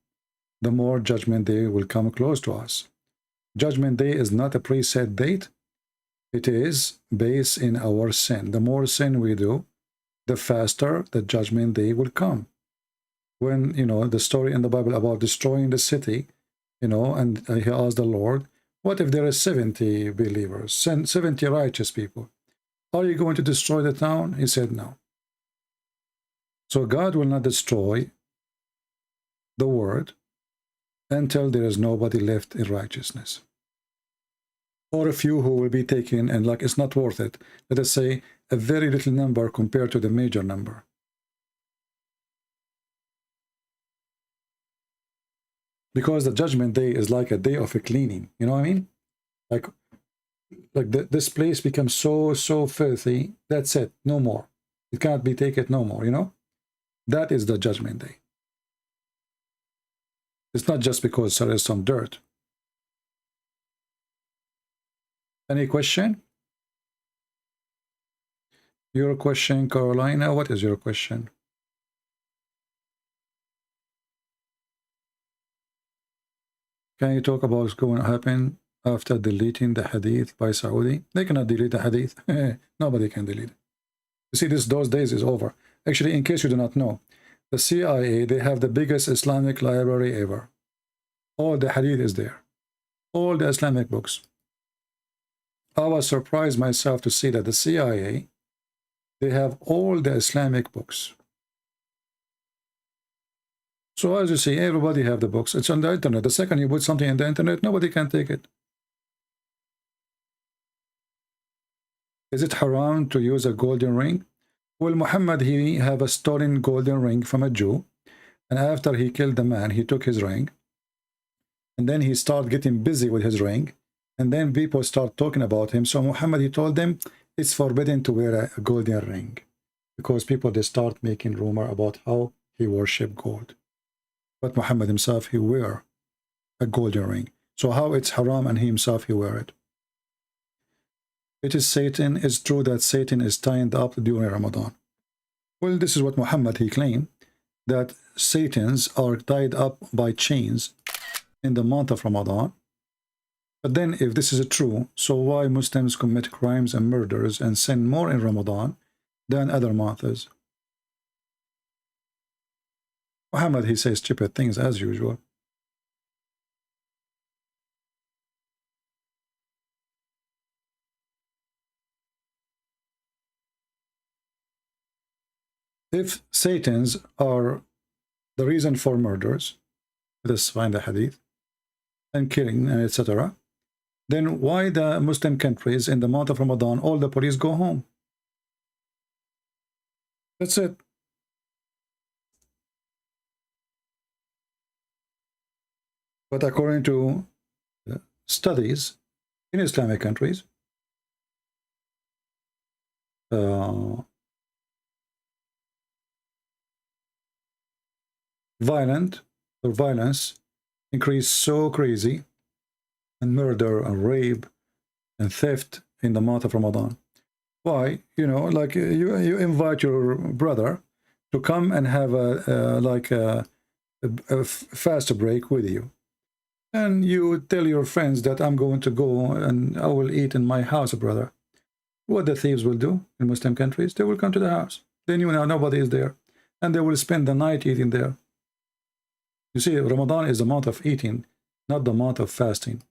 the more judgment day will come close to us. Judgment day is not a preset date. It is based in our sin. The more sin we do, the faster the judgment day will come. When, you know, the story in the Bible about destroying the city, you know, and he asked the Lord, what if there are 70 believers, 70 righteous people? Are you going to destroy the town? He said no. So God will not destroy the world until there is nobody left in righteousness. Or a few who will be taken, and like it's not worth it. Let us say a very little number compared to the major number. Because the judgment day is like a day of a cleaning. You know what I mean? Like this place becomes so filthy. That's it. No more. It cannot be taken no more, you know? That is the judgment day. It's not just because there is some dirt. Any question? Your question, Carolina, what is your question? Can you talk about what's going to happen after deleting the hadith by Saudi? They cannot delete the hadith. Nobody can delete it. You see, those days is over. Actually, in case you do not know, the CIA, they have the biggest Islamic library ever. All the hadith is there. All the Islamic books. I was surprised myself to see that the CIA, they have all the Islamic books. So as you see, everybody have the books. It's on the internet. The second you put something in the internet, nobody can take it. Is it haram to use a golden ring? Well, Muhammad, he have a stolen golden ring from a Jew. And after he killed the man, he took his ring. And then he started getting busy with his ring. And then people start talking about him. So Muhammad, he told them, it's forbidden to wear a golden ring. Because people, they start making rumor about how he worshiped gold. But Muhammad himself, he wear a golden ring. So how it's haram and he himself, he wear it? It is Satan. It's true that Satan is tied up during Ramadan. Well, this is what Muhammad, he claimed, that Satans are tied up by chains in the month of Ramadan. But then if this is true, so why Muslims commit crimes and murders and sin more in Ramadan than other months? Muhammad, he says stupid things as usual. If Satans are the reason for murders, let us find the hadith, and killing, and etc., then why the Muslim countries in the month of Ramadan, all the police go home? That's it. But according to studies in Islamic countries, violence increased so crazy, and murder and rape and theft in the month of Ramadan. Why? You know, like you invite your brother to come and have a fast break with you. And you tell your friends that I'm going to go and I will eat in my house, brother. What the thieves will do in Muslim countries, they will come to the house. Then you know nobody is there. And they will spend the night eating there. You see, Ramadan is the month of eating, not the month of fasting.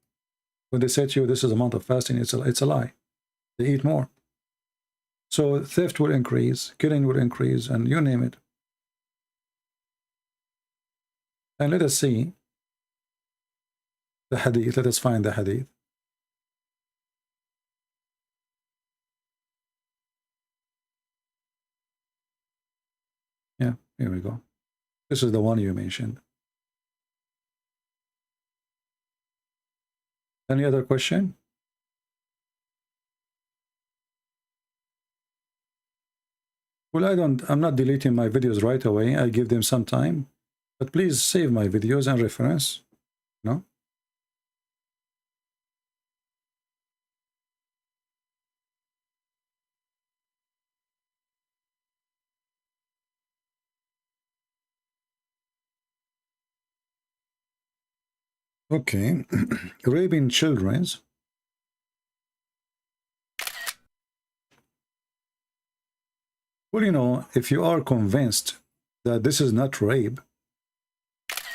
When they say to you, this is a month of fasting, it's a lie. They eat more. So theft will increase, killing will increase, and you name it. And let us see the hadith. Let us find the hadith. Yeah, here we go. This is the one you mentioned. Any other question? Well, I'm not deleting my videos right away. I give them some time. But please save my videos and reference. No? Okay. Raping children. Well, you know, if you are convinced that this is not rape,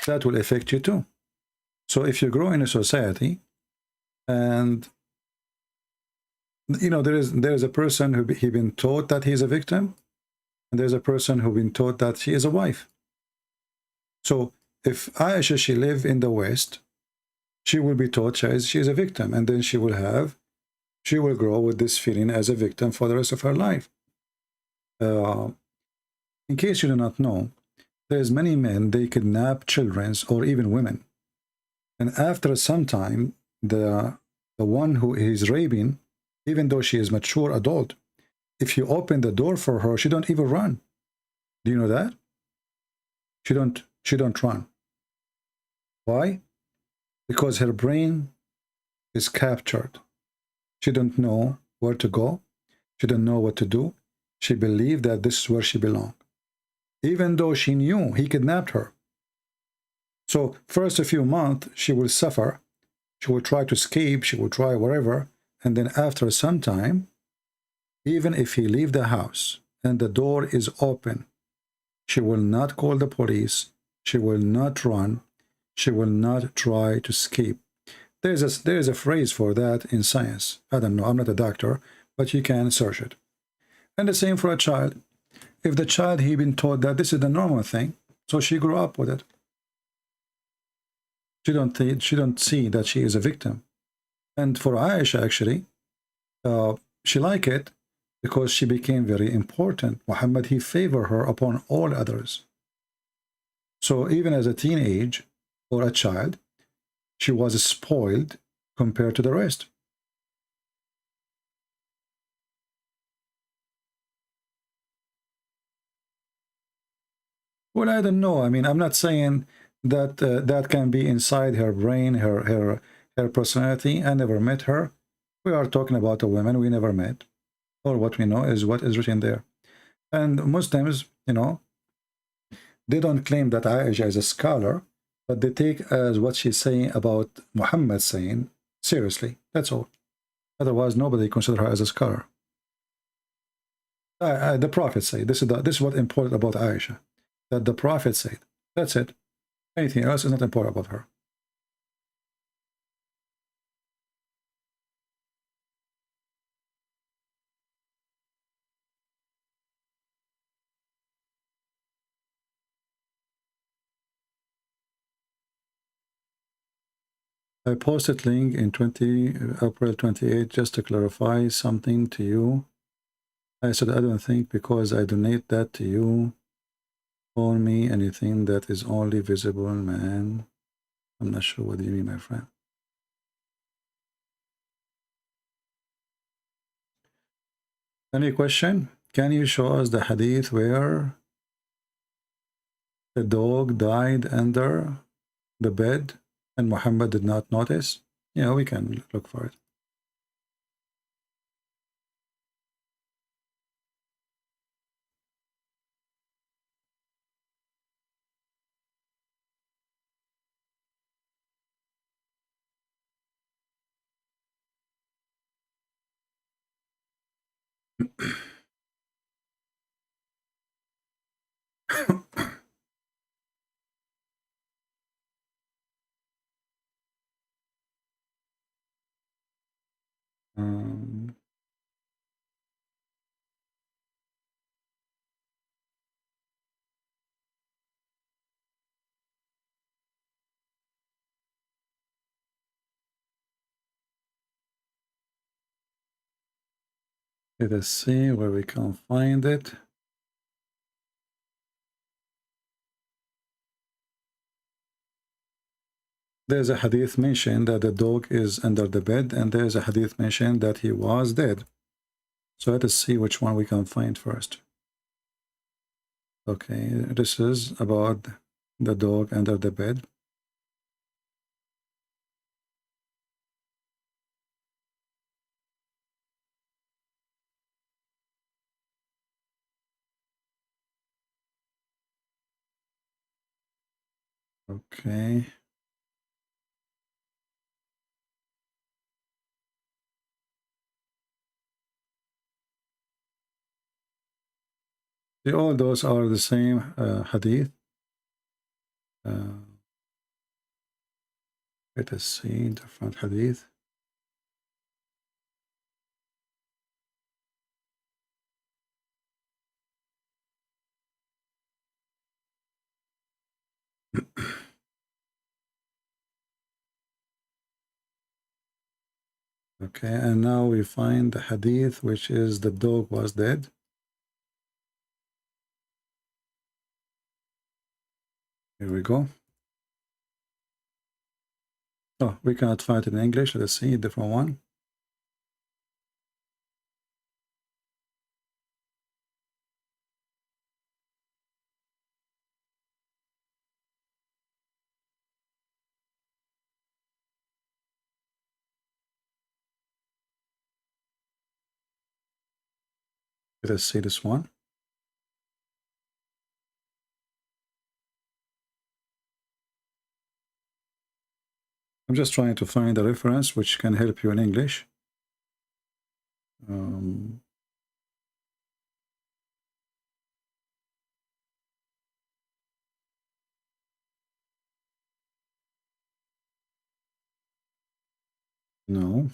that will affect you too. So if you grow in a society and, you know, there is a person who he been taught that he's a victim, and there's a person who been taught that she is a wife. So if Aisha, she live in the West, she will be taught she is a victim, and then she will grow with this feeling as a victim for the rest of her life. In case you do not know, there's many men, they kidnap children or even women. And after some time, the one who is raping, even though she is mature adult, if you open the door for her, she don't even run. Do you know that? She don't run. Why? Because her brain is captured. She don't know where to go. She don't know what to do. She believed that this is where she belonged, even though she knew he kidnapped her. So first a few months, she will suffer. She will try to escape. She will try whatever. And then after some time, even if he leave the house and the door is open, she will not call the police. She will not run. She will not try to escape. There is a phrase for that in science. I don't know. I'm not a doctor, but you can search it. And the same for a child. If the child, he been taught that this is the normal thing, so she grew up with it. She don't see that she is a victim. And for Aisha, actually, she liked it because she became very important. Muhammad, he favored her upon all others. So even as a teenage or a child, she was spoiled compared to the rest. Well, I don't know. I mean, I'm not saying that that can be inside her brain, her personality. I never met her. We are talking about a woman we never met. Or what we know is what is written there. And Muslims, you know, they don't claim that Aisha is a scholar, but they take as what she's saying about Muhammad saying seriously. That's all. Otherwise, nobody consider her as a scholar. The Prophet said, this is what important about Aisha. That the Prophet said. That's it. Anything else is not important about her. I posted link in April 28 just to clarify something to you. I said I don't think because I donate that to you. On me anything that is only visible, man. I'm not sure what you mean, my friend. Any question? Can you show us the hadith where the dog died under the bed and Muhammad did not notice? Yeah, we can look for it. um, let us see where we can find it. There's a hadith mentioned that the dog is under the bed, and there's a hadith mentioned that he was dead. So let us see which one we can find first. Okay, this is about the dog under the bed. Okay. All those are the same hadith. Let us see different hadith. Okay, and now we find the hadith which is the dog was dead. Here we go. Oh, we cannot find it in English. Let's see a different one. Let us see this one. I'm just trying to find a reference which can help you in English. No.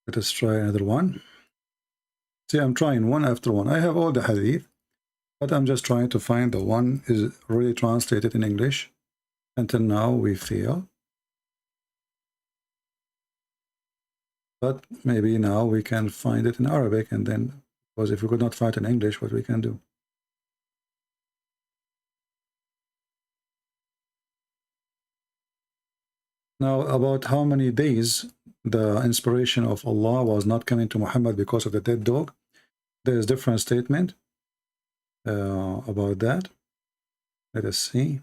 Let us try another one. See, I'm trying one after one. I have all the hadith, but I'm just trying to find the one is really translated in English. Until now, we fail. But maybe now we can find it in Arabic, and then, because if we could not find it in English, what we can do? Now, about how many days the inspiration of Allah was not coming to Muhammad because of the dead dog, there is different statement about that. Let us see.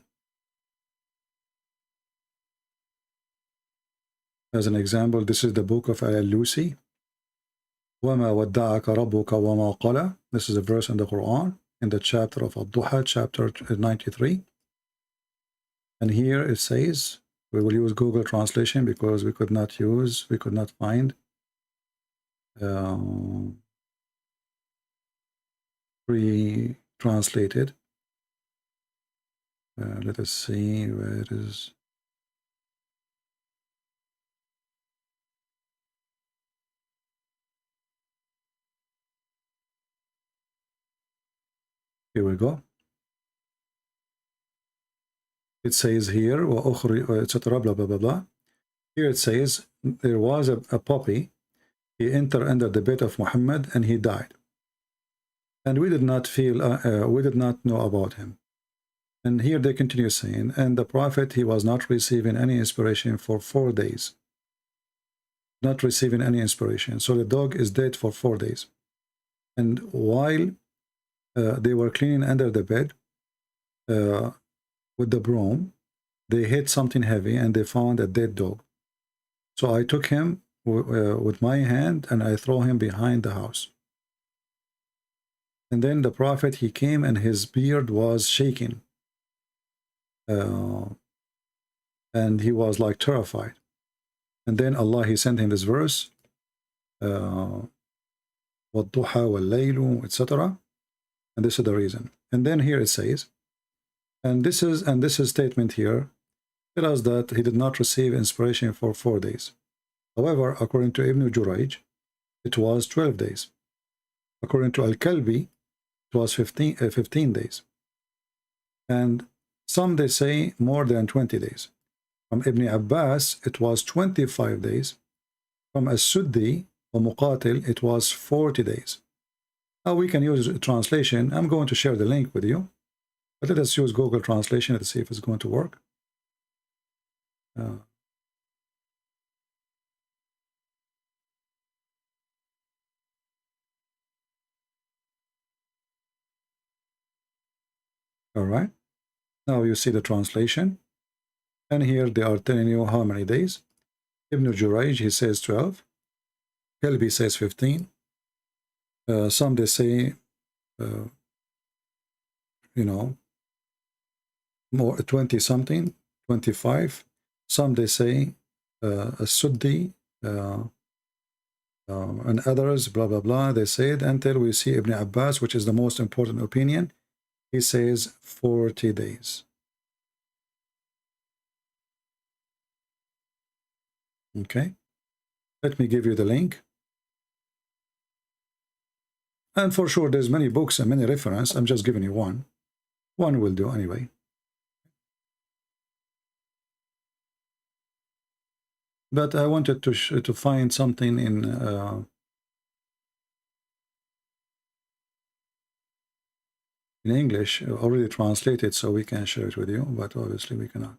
As an example, this is the book of Al-Lusi. وَمَا وَدَّعَكَ رَبُّكَ وَمَا قَلَى. This is a verse in the Quran, in the chapter of Ad-Duha, chapter 93. And here it says, we will use Google translation because we could not find pre-translated. Let us see where it is. Here we go. It says here, etc. Blah blah blah blah. Here it says there was a puppy. He entered under the bed of Muhammad and he died. And we did not know about him. And here they continue saying, and the Prophet, he was not receiving any inspiration for 4 days. Not receiving any inspiration. So the dog is dead for 4 days. And while they were cleaning under the bed with the broom, they hit something heavy and they found a dead dog. So I took him with my hand and I threw him behind the house. And then the Prophet, he came and his beard was shaking. And he was like terrified. And then Allah, He sent him this verse, وَالضُّحَى وَاللَّيْلُ, etc. And this is the reason. And then here it says, and this is statement here, tells us that he did not receive inspiration for 4 days. However, according to Ibn Jurayj, it was 12 days. According to Al-Kalbi, it was 15 days. And some they say more than 20 days. From Ibn Abbas, it was 25 days. From As-Suddi or Muqatil, it was 40 days. Now we can use a translation. I'm going to share the link with you. But let us use Google Translation to see if it's going to work. All right. Now you see the translation. And here they are telling you how many days. Ibn Jurayj, he says 12. Kalbi says 15. Some they say, more 20 something, 25. Some they say As-Suddi and others, blah, blah, blah. They said until we see Ibn Abbas, which is the most important opinion. He says 40 days. Okay. Let me give you the link. And for sure, there's many books and many references. I'm just giving you one. One will do anyway. But I wanted to find something in English already translated, so we can share it with you. But obviously, we cannot.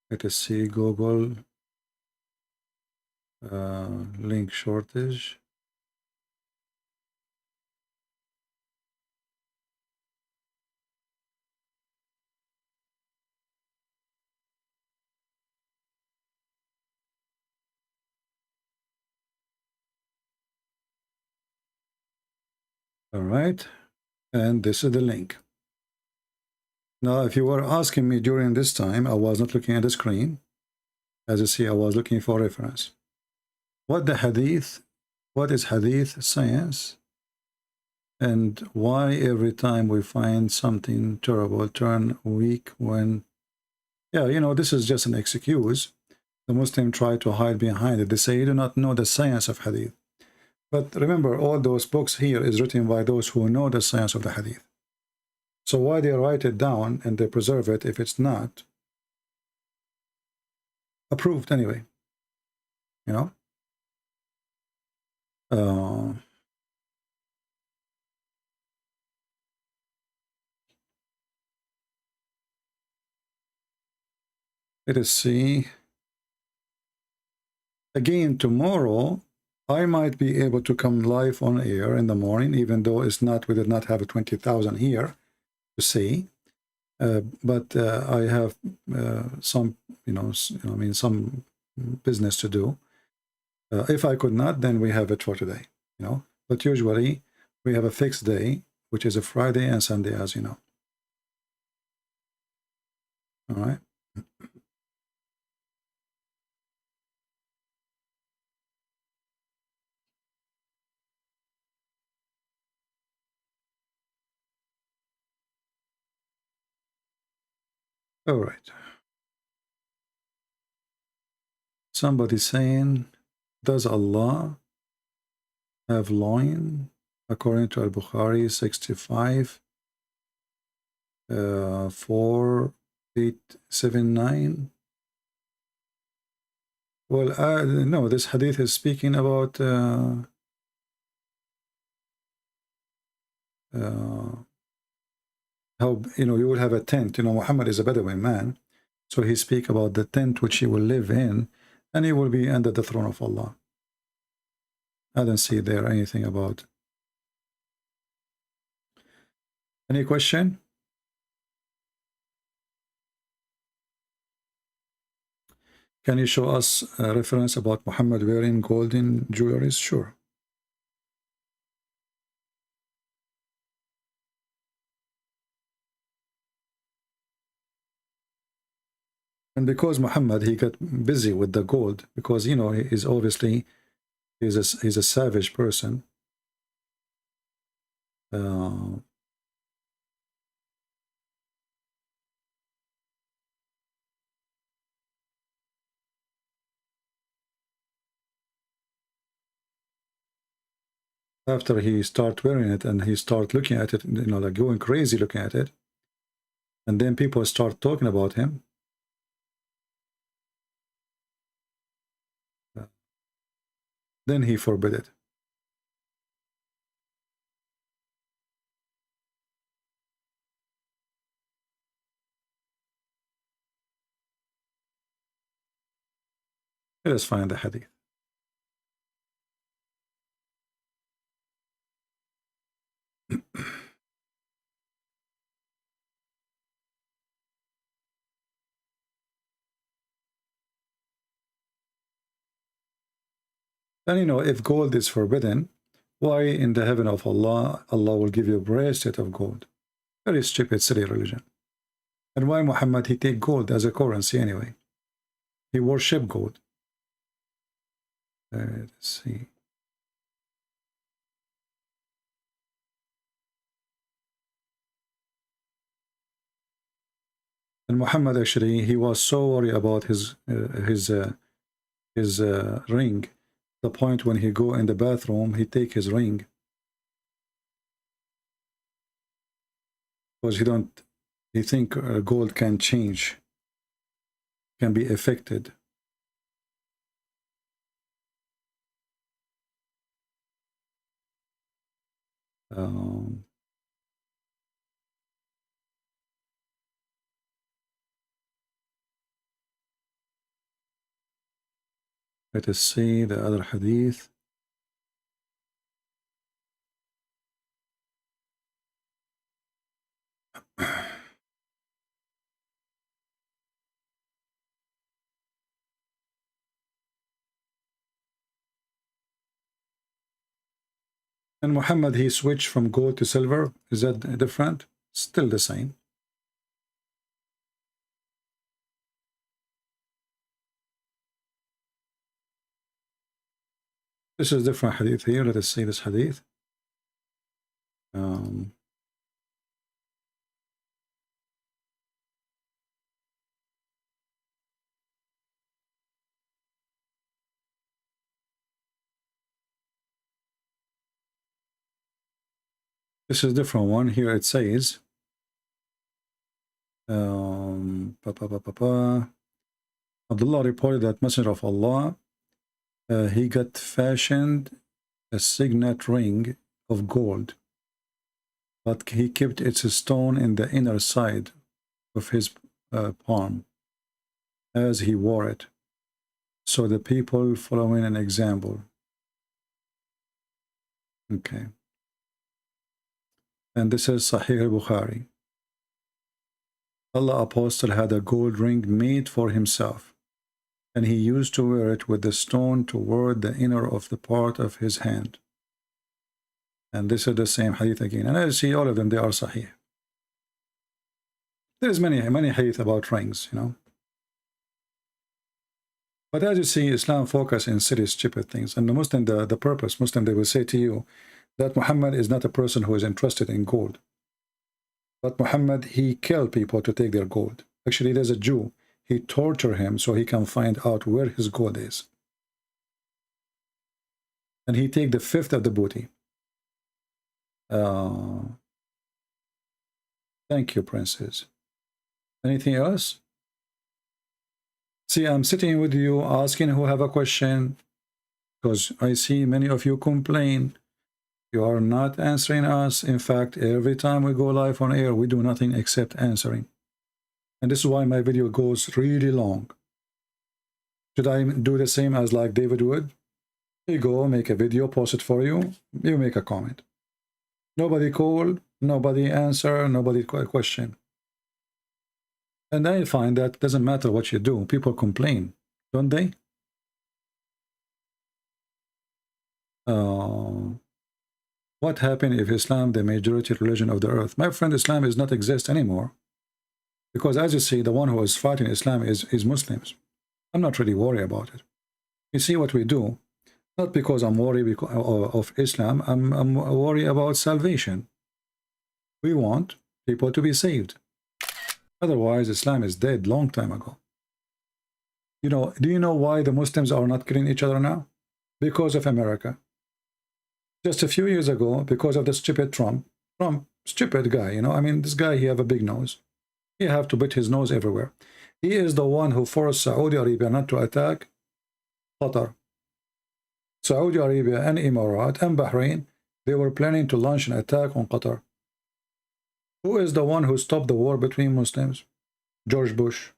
Let us see Google link shortage. All right, and this is the link. Now, if you were asking me during this time, I was not looking at the screen. As you see, I was looking for reference. What is hadith science? And why every time we find something terrible turn weak when, this is just an excuse. The Muslim try to hide behind it. They say you do not know the science of hadith. But remember, all those books here is written by those who know the science of the hadith. So why they write it down and they preserve it if it's not approved anyway? Let us see. Again, tomorrow, I might be able to come live on air in the morning, even though we did not have a 20,000 here to see. But I have some, some business to do. If I could not, then we have it for today, But usually we have a fixed day, which is a Friday and Sunday, as you know. All right. All right. Somebody saying, does Allah have loin? According to Al-Bukhari 65, 4879. Well, no, this hadith is speaking about how, you will have a tent. Muhammad is a Bedouin man. So he speaks about the tent which he will live in, and he will be under the throne of Allah. I don't see there anything about. Any question? Can you show us a reference about Muhammad wearing golden jewelry? Sure. And because Muhammad, he got busy with the gold, because, you know, he's obviously, he's a savage person. After he start wearing it and he start looking at it, you know, like going crazy looking at it, and then people start talking about him, then he forbid it. Let us find the hadith. And you know, if gold is forbidden, why in the heaven of Allah, Allah will give you a bracelet of gold? Very stupid, silly religion. And why Muhammad, he take gold as a currency anyway? He worship gold. Let's see. And Muhammad, actually, he was so worried about his ring. The point when he go in the bathroom, he take his ring, because he think gold can change, can be affected. Let us see the other hadith. And Muhammad, he switched from gold to silver. Is that different? Still the same. This is different hadith here. Let us see this hadith. This is a different one. Here it says, Abdullah reported that Messenger of Allah, he got fashioned a signet ring of gold, but he kept its stone in the inner side of his palm as he wore it, so the people following an example. Okay. And this is Sahih al-Bukhari. Allah Apostle had a gold ring made for himself, and he used to wear it with the stone toward the inner of the part of his hand. And this is the same hadith again. And I see all of them, they are Sahih. There's many hadith about rings, you know. But as you see, Islam focus in silly, stupid things. And the Muslim, the purpose, Muslim, they will say to you that Muhammad is not a person who is interested in gold. But Muhammad, he killed people to take their gold. Actually, there's a Jew. He tortured him so he can find out where his gold is. And he take the fifth of the booty. Thank you, princess. Anything else? See, I'm sitting with you asking who have a question, because I see many of you complain. You are not answering us. In fact, every time we go live on air, we do nothing except answering. And this is why my video goes really long. Should I do the same as like David would? You go, make a video, post it for you, you make a comment. Nobody called, nobody answer, nobody question. And I find that doesn't matter what you do. People complain, don't they? What happened if Islam, the majority religion of the earth? My friend, Islam does not exist anymore. Because as you see, the one who is fighting Islam is Muslims. I'm not really worried about it. You see what we do, not because I'm worried of Islam, I'm worried about salvation. We want people to be saved. Otherwise, Islam is dead long time ago. You know, do you know why the Muslims are not killing each other now? Because of America. Just a few years ago, because of the stupid Trump, stupid guy, you know, I mean, this guy, he have a big nose. He have to put his nose everywhere. He is the one who forced Saudi Arabia not to attack Qatar. Saudi Arabia and Emirat and Bahrain, they were planning to launch an attack on Qatar. Who is the one who stopped the war between Muslims? George Bush.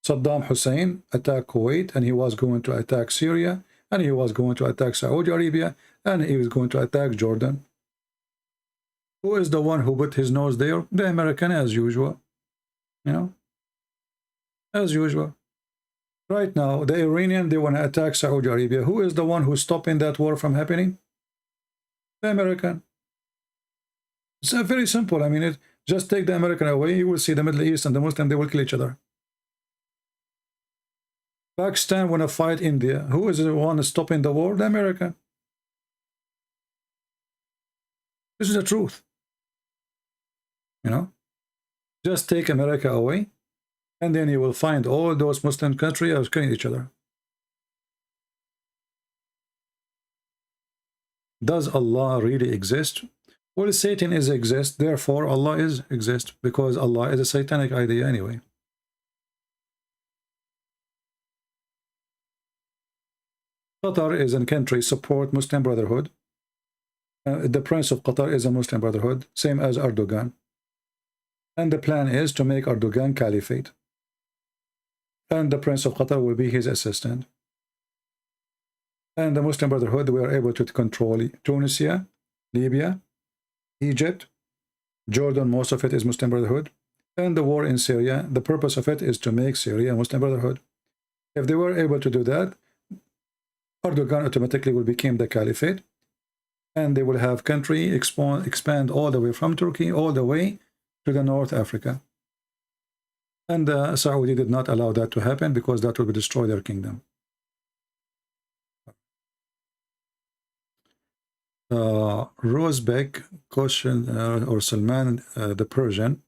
Saddam Hussein attacked Kuwait, and he was going to attack Syria, and he was going to attack Saudi Arabia, and he was going to attack Jordan. Who is the one who put his nose there? The American, as usual. You know? As usual. Right now, the Iranian, they want to attack Saudi Arabia. Who is the one who's stopping that war from happening? The American. It's very simple. I mean, just take the American away, you will see the Middle East and the Muslim, they will kill each other. Pakistan want to fight India. Who is the one stopping the war? The American. This is the truth. You know? Just take America away, and then you will find all those Muslim countries are killing each other. Does Allah really exist? Well, Satan exists, therefore Allah exists, because Allah is a satanic idea anyway. Qatar is a country support Muslim Brotherhood. The Prince of Qatar is a Muslim Brotherhood, same as Erdogan. And the plan is to make Erdogan caliphate. And the Prince of Qatar will be his assistant. And the Muslim Brotherhood were able to control Tunisia, Libya, Egypt, Jordan, most of it is Muslim Brotherhood. And the war in Syria, the purpose of it is to make Syria a Muslim Brotherhood. If they were able to do that, Erdogan automatically will become the caliphate. And they will have country expand all the way from Turkey all the way to the North Africa. And Saudi did not allow that to happen because that would destroy their kingdom. Rosbeck question or Salman the Persian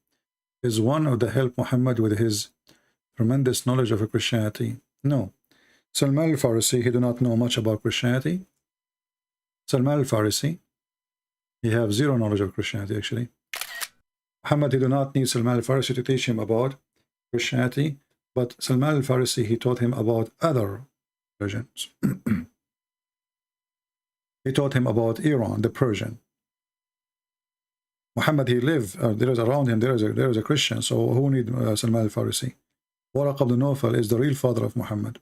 is one of the help Muhammad with his tremendous knowledge of Christianity. No, Salman al-Farisi, he do not know much about Christianity. Salman al-Farisi, he have zero knowledge of Christianity actually. Muhammad, he do not need Salman al-Farisi to teach him about Christianity, but Salman al-Farisi, he taught him about other religions. He taught him about Iran, the Persian. Muhammad, he lived, there is around him, there is a Christian, so who need Salman al-Farisi? Waraq ibn Nawfal is the real father of Muhammad.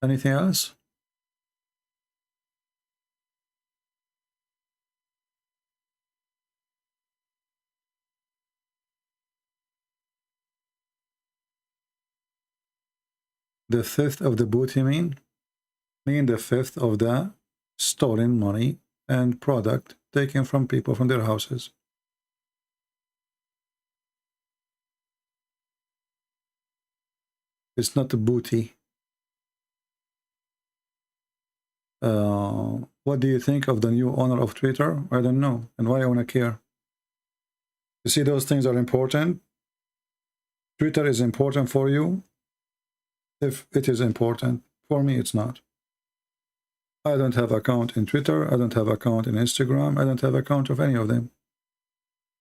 Anything else? The fifth of the booty mean the fifth of the stolen money and product taken from people from their houses. It's not a booty. What do you think of the new owner of Twitter? I don't know. And why I want to care? You see, those things are important. Twitter is important for you. If it is important, for me it's not. I don't have account in Twitter, I don't have account in Instagram, I don't have account of any of them.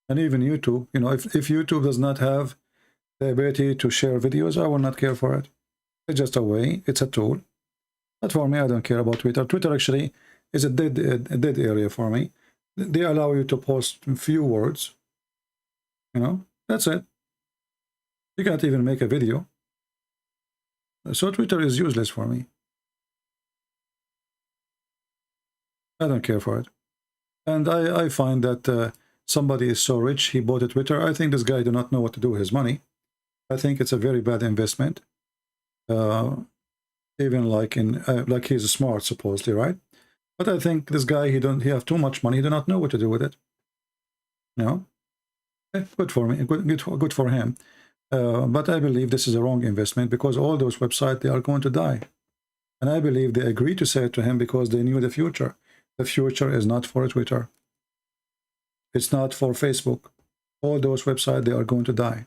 And even YouTube, you know, if YouTube does not have the ability to share videos, I will not care for it. It's just a way, it's a tool. But for me, I don't care about Twitter. Twitter actually is a dead area for me. They allow you to post few words. You know, that's it. You can't even make a video. So Twitter is useless for me. I don't care for it. And I find that somebody is so rich, he bought a Twitter. I think this guy do not know what to do with his money. I think it's a very bad investment. even like in like he's smart supposedly, right? But I think this guy, he have too much money, he do not know what to do with it. You know, good for me, good for him. But I believe this is a wrong investment, because all those websites, they are going to die. And I believe they agreed to say it to him because they knew the future. The future is not for Twitter. It's not for Facebook. All those websites, they are going to die.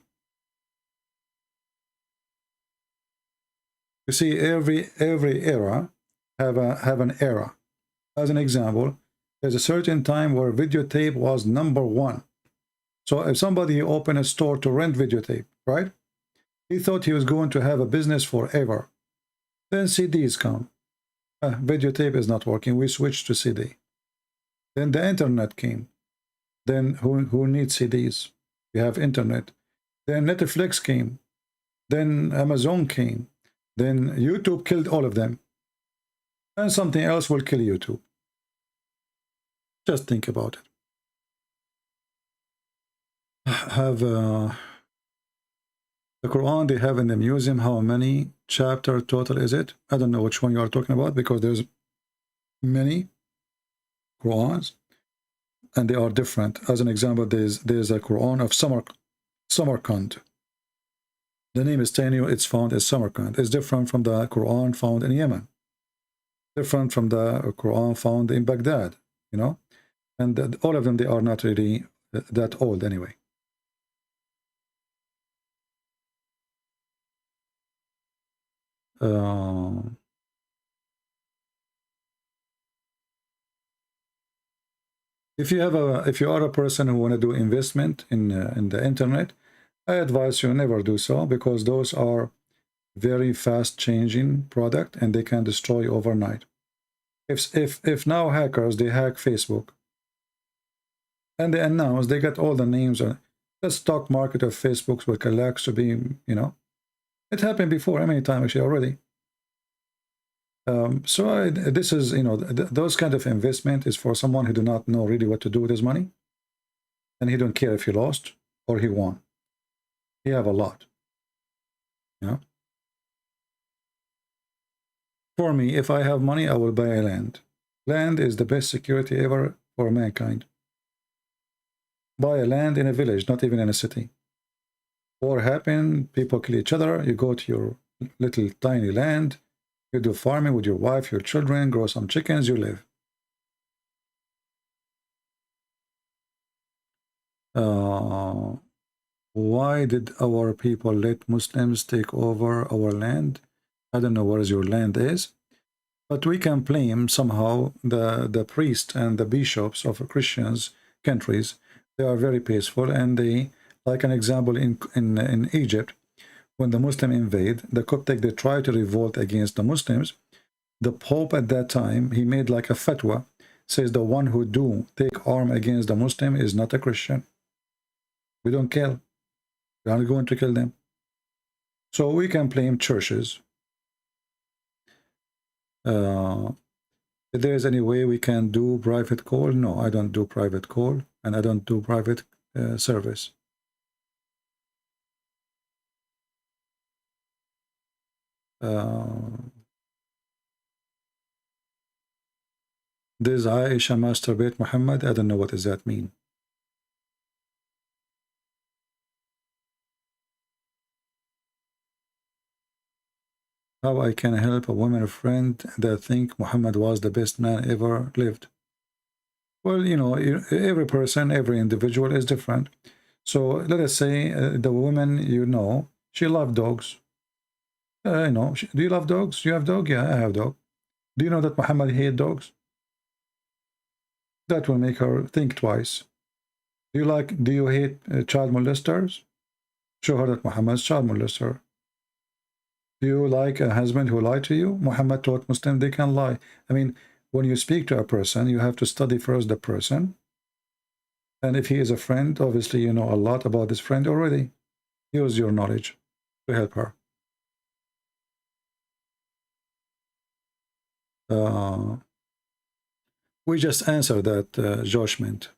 You see, every era have an era. As an example, there's a certain time where videotape was #1. So if somebody opened a store to rent videotape, right? He thought he was going to have a business forever. Then CDs come. Videotape is not working. We switched to CD. Then the internet came. Then who needs CDs? We have internet. Then Netflix came. Then Amazon came. Then YouTube killed all of them. And something else will kill YouTube. Just think about it. Have the Quran they have in the museum, how many chapter total is it? I don't know which one you are talking about, because there's many Qurans and they are different. As an example, there's a Quran of Samarkand. The name is telling you it's found in Samarkand. It's different from the Quran found in Yemen, different from the Quran found in Baghdad, you know. And all of them, they are not really that old anyway. If you are a person who want to do investment in the internet, I advise you never do so, because those are very fast changing product and they can destroy overnight. If now hackers, they hack Facebook and they announce they got all the names, the stock market of Facebook will collapse to be, you know, it happened before, how many times actually already. This is, you know, those kind of investment is for someone who do not know really what to do with his money, and he don't care if he lost or he won. He have a lot, you know. For me, if I have money, I will buy a land. Land is the best security ever for mankind. Buy a land in a village, not even in a city. War happen, people kill each other, you go to your little tiny land, you do farming with your wife, your children, grow some chickens, you live. Why did our people let Muslims take over our land? I don't know where your land is, but we can blame somehow the priests and the bishops of Christians countries. They are very peaceful, and they, like an example in Egypt, when the Muslim invade, the Coptic, they try to revolt against the Muslims. The Pope at that time, he made like a fatwa, says the one who do take arm against the Muslim is not a Christian. We don't kill. We are going to kill them. So we can blame churches. If there is any way we can do private call, no, I don't do private call, and I don't do private service. This Aisha masturbate Muhammad, I don't know what does that mean. How I can help a woman friend that think Muhammad was the best man ever lived? Well, you know, every person, every individual is different. So let us say the woman, you know, she loves dogs. You know, do you love dogs? You have dog? Yeah, I have dog. Do you know that Muhammad hates dogs? That will make her think twice. Do you hate child molesters? Show her that Muhammad's child molester. Do you like a husband who lied to you? Muhammad taught Muslims they can lie. I mean, when you speak to a person, you have to study first the person. And if he is a friend, obviously you know a lot about this friend already. Use your knowledge to help her. We just answered that judgment.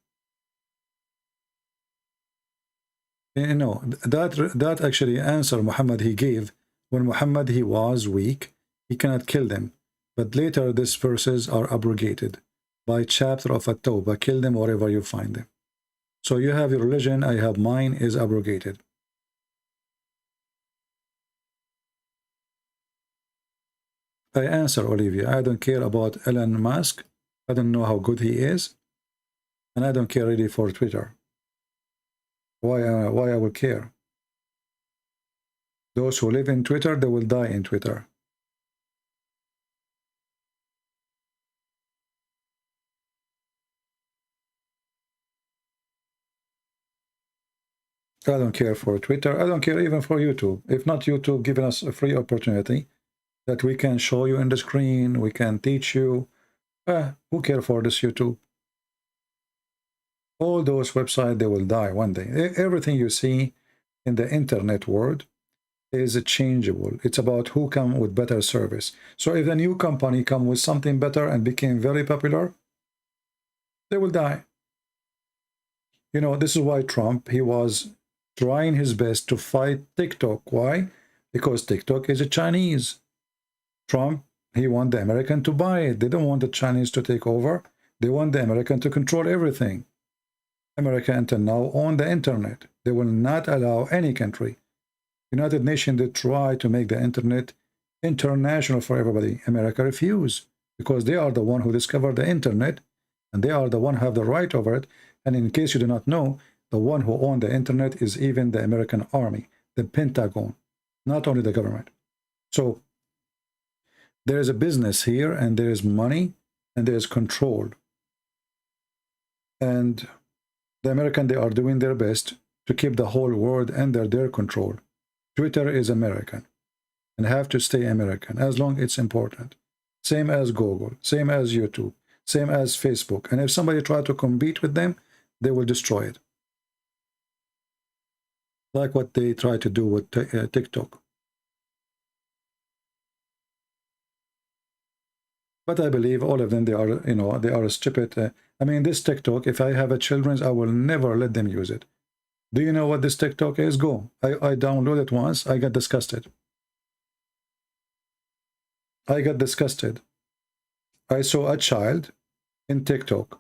You know, that actually answer Muhammad he gave When Muhammad, he was weak, he cannot kill them. But later these verses are abrogated by chapter of At-Tawbah. Kill them wherever you find them. So you have your religion, I have mine, is abrogated. I answer, Olivia, I don't care about Elon Musk. I don't know how good he is. And I don't care really for Twitter. Why I will care? Those who live in Twitter, they will die in Twitter. I don't care for Twitter. I don't care even for YouTube. If not YouTube giving us a free opportunity that we can show you in the screen, we can teach you. Who cares for this YouTube? All those websites, they will die one day. Everything you see in the internet world is changeable. It's about who come with better service. So if a new company come with something better and became very popular, they will die. You know, this is why Trump, he was trying his best to fight TikTok. Why? Because TikTok is a Chinese. Trump, he want the American to buy it. They don't want the Chinese to take over. They want the American to control everything. America until now own the internet. They will not allow any country. United Nations, they try to make the internet international for everybody. America refused because they are the one who discovered the internet and they are the one who have the right over it. And in case you do not know, the one who owned the internet is even the American army, the Pentagon, not only the government. So there is a business here and there is money and there is control. And the American, they are doing their best to keep the whole world under their control. Twitter is American and have to stay American as long as it's important. Same as Google, same as YouTube, same as Facebook. And if somebody try to compete with them, they will destroy it. Like what they try to do with TikTok. But I believe all of them, they are, you know, they are stupid. I mean, this TikTok, if I have a children's, I will never let them use it. Do you know what this TikTok is? Go. I downloaded it once. I got disgusted. I got disgusted. I saw a child in TikTok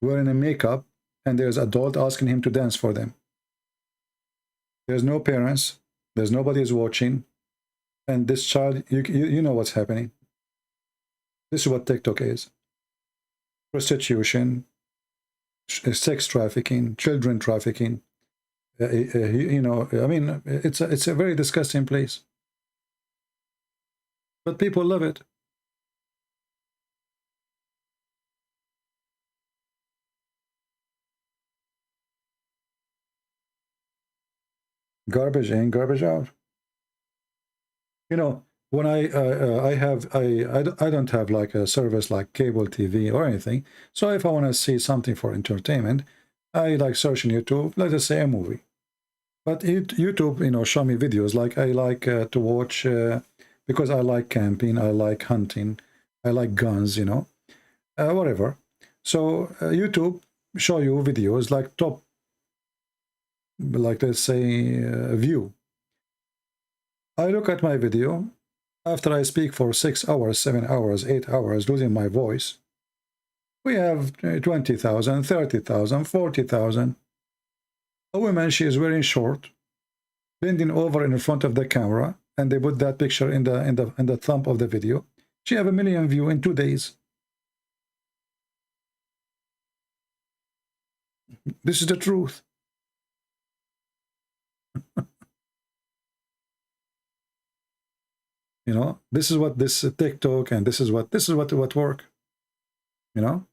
wearing a makeup and there's adult asking him to dance for them. There's no parents. There's nobody is watching. And this child, you know what's happening. This is what TikTok is. Prostitution, sex trafficking, children trafficking. You know, I mean, it's a very disgusting place. But people love it. Garbage in, garbage out. You know, when I don't have like a service like cable TV or anything. So if I want to see something for entertainment, I like search on YouTube, let us say a movie. But YouTube, you know, show me videos like I like to watch because I like camping, I like hunting, I like guns, you know, whatever. So YouTube show you videos like top, like let's say view. I look at my video. After I speak for 6 hours, 7 hours, 8 hours, losing my voice, we have 20,000, 30,000, 40,000. A woman, she is wearing short, bending over in front of the camera, and they put that picture in the thumb of the video. She have 1 million views in 2 days. This is the truth. You know, this is what this TikTok and this is what work. You know,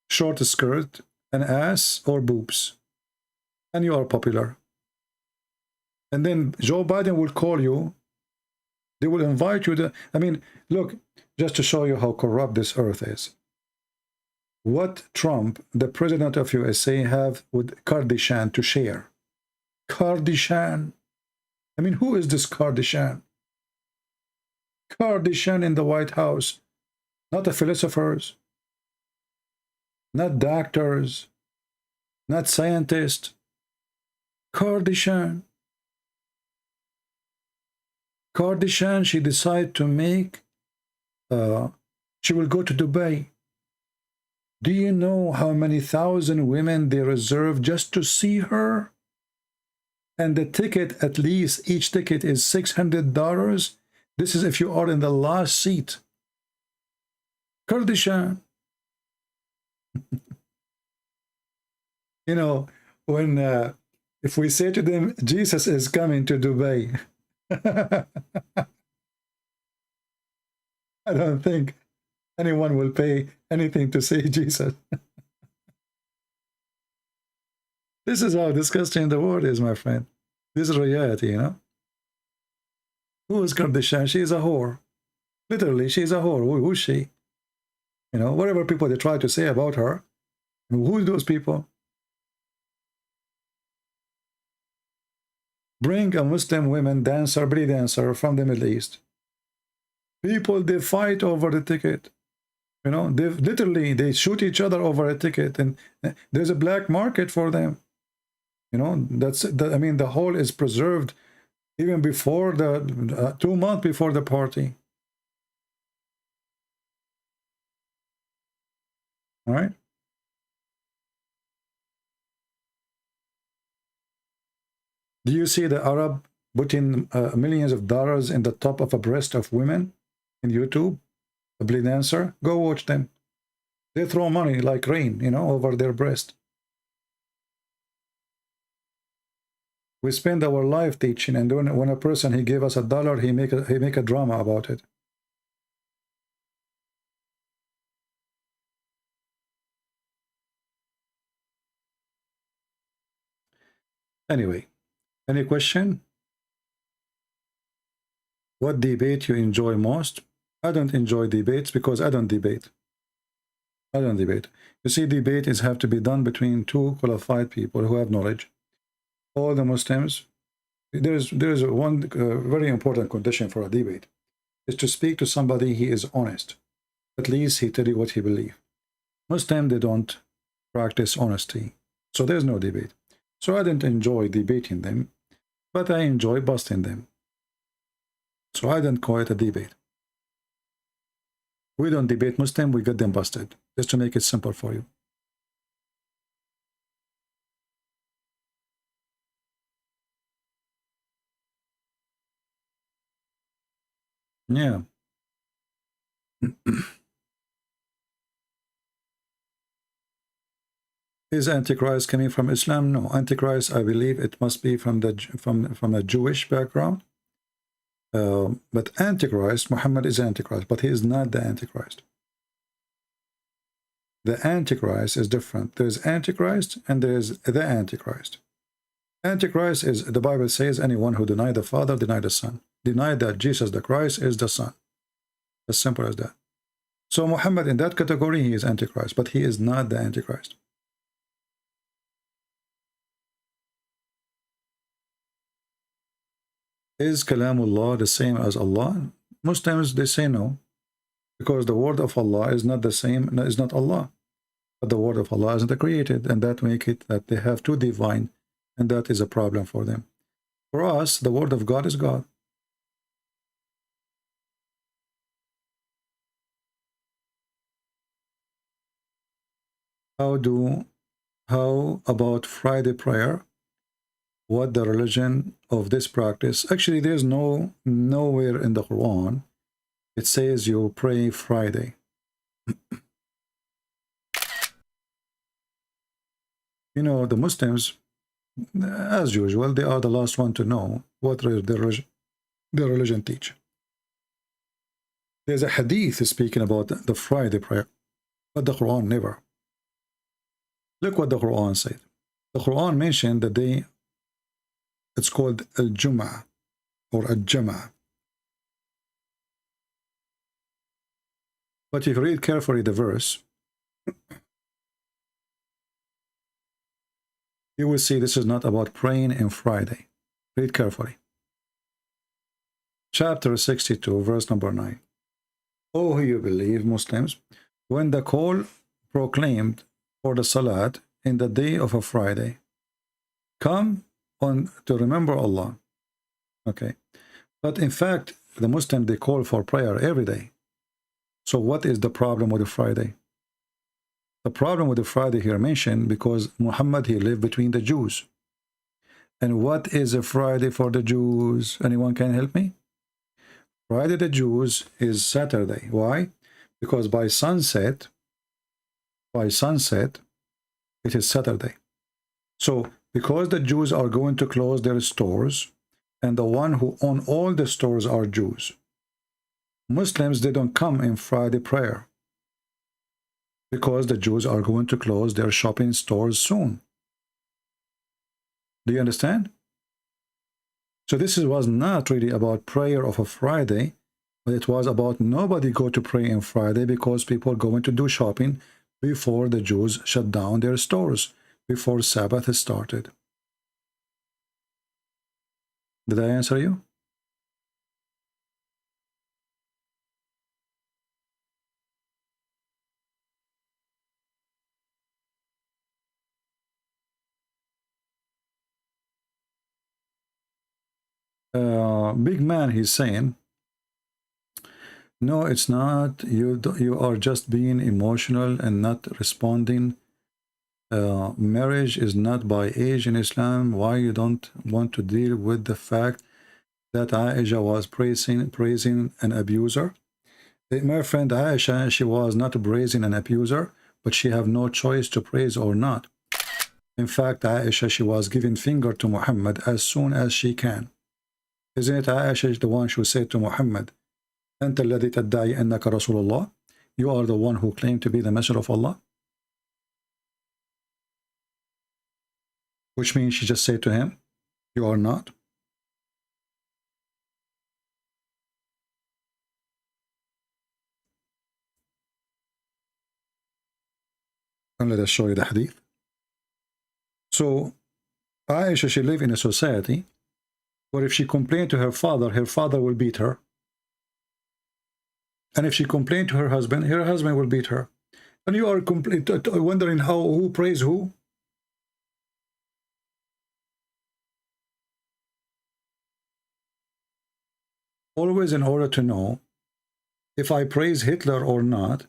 short skirt, an ass or boobs, and you are popular. And then Joe Biden will call you. They will invite you to. I mean, look, just to show you how corrupt this earth is. What Trump, the president of USA, have with Kardashian to share? Kardashian. I mean, who is this Kardashian? Kardashian in the White House. Not the philosophers. Not doctors. Not scientists. Kardashian. Kardashian, she decided to make, she will go to Dubai. Do you know how many thousand women they reserve just to see her? And the ticket, at least each ticket is $600. This is if you are in the last seat. Kardashian. You know, when if we say to them, Jesus is coming to Dubai, I don't think anyone will pay anything to see Jesus. This is how disgusting the world is, my friend. This is reality, you know. Who is Kardashian? She is a whore. Literally, she is a whore. Who is she? You know, whatever people they try to say about her. Who are those people? Bring a Muslim woman dancer, belly dancer from the Middle East. People, they fight over the ticket. You know, they literally, they shoot each other over a ticket, and there's a black market for them. You know, I mean, the whole is preserved even before the 2 months before the party. All right. Do you see the Arab putting millions of dollars in the top of a breast of women in YouTube? A belly dancer? Go watch them. They throw money like rain, you know, over their breast. We spend our life teaching, and when a person, he gave us $1, he make a drama about it. Anyway, any question? What debate you enjoy most? I don't enjoy debates because I don't debate. I don't debate. You see, debate is have to be done between two qualified people who have knowledge. All the Muslims, there's one very important condition for a debate, is to speak to somebody he is honest. At least he tell you what he believes. Muslims, they don't practice honesty, so there's no debate. So I didn't enjoy debating them, but I enjoy busting them. So I don't call it a debate. We don't debate Muslim, we get them busted, just to make it simple for you. Yeah. Is Antichrist coming from Islam? No. Antichrist, I believe it must be from a Jewish background. But Antichrist, Muhammad is Antichrist, but he is not the Antichrist. The Antichrist is different. There's Antichrist and there's the Antichrist. Antichrist is, the Bible says, anyone who denied the Father, denied the Son. Denied that Jesus the Christ is the Son. As simple as that. So Muhammad, in that category, he is Antichrist, but he is not the Antichrist. Is Kalamullah the same as Allah? Muslims, they say no, because the word of Allah is not the same, is not Allah. But the word of Allah isn't created, and that make it that they have two divine, and that is a problem for them. For us, the word of God is God. How about Friday prayer? What the religion of this practice? Actually, there's nowhere in the Quran it says you pray Friday. You know, the Muslims, as usual, they are the last one to know what their religion teach. There's a hadith speaking about the Friday prayer, but the Quran never. Look what the Quran said. The Quran mentioned the day. It's called Al-Jum'ah or Al-Jam'ah. But if you read carefully the verse, you will see this is not about praying on Friday. Read carefully. Chapter 62, verse number 9. O who you believe, Muslims, when the call proclaimed for the Salat in the day of a Friday, come on to remember Allah. Okay. But in fact, the Muslims, they call for prayer every day. So what is the problem with the Friday? The problem with the Friday here mentioned because Muhammad, he lived between the Jews. And what is a Friday for the Jews? Anyone can help me? Friday the Jews is Saturday. Why? Because by sunset, it is Saturday. So because the Jews are going to close their stores, and the one who own all the stores are Jews, Muslims, they don't come in Friday prayer because the Jews are going to close their shopping stores soon. Do you understand? So this was not really about prayer of a Friday, but it was about nobody go to pray on Friday because people going to do shopping before the Jews shut down their stores, before Sabbath started. Did I answer you? Big man, he's saying, no, it's not. You are just being emotional and not responding. Marriage is not by age in Islam. Why you don't want to deal with the fact that Aisha was praising an abuser? My friend Aisha, she was not praising an abuser, but she have no choice to praise or not. In fact, Aisha, she was giving finger to Muhammad as soon as she can. Isn't it Aisha the one who said to Muhammad, أنت الذي تدعي أنك رسول الله? You are the one who claimed to be the messenger of Allah? Which means she just said to him, you are not. And let us show you the hadith. So Aisha, she lived in a society where if she complained to her father will beat her. And if she complained to her husband will beat her. And you are wondering who prays who? Always in order to know if I praise Hitler or not,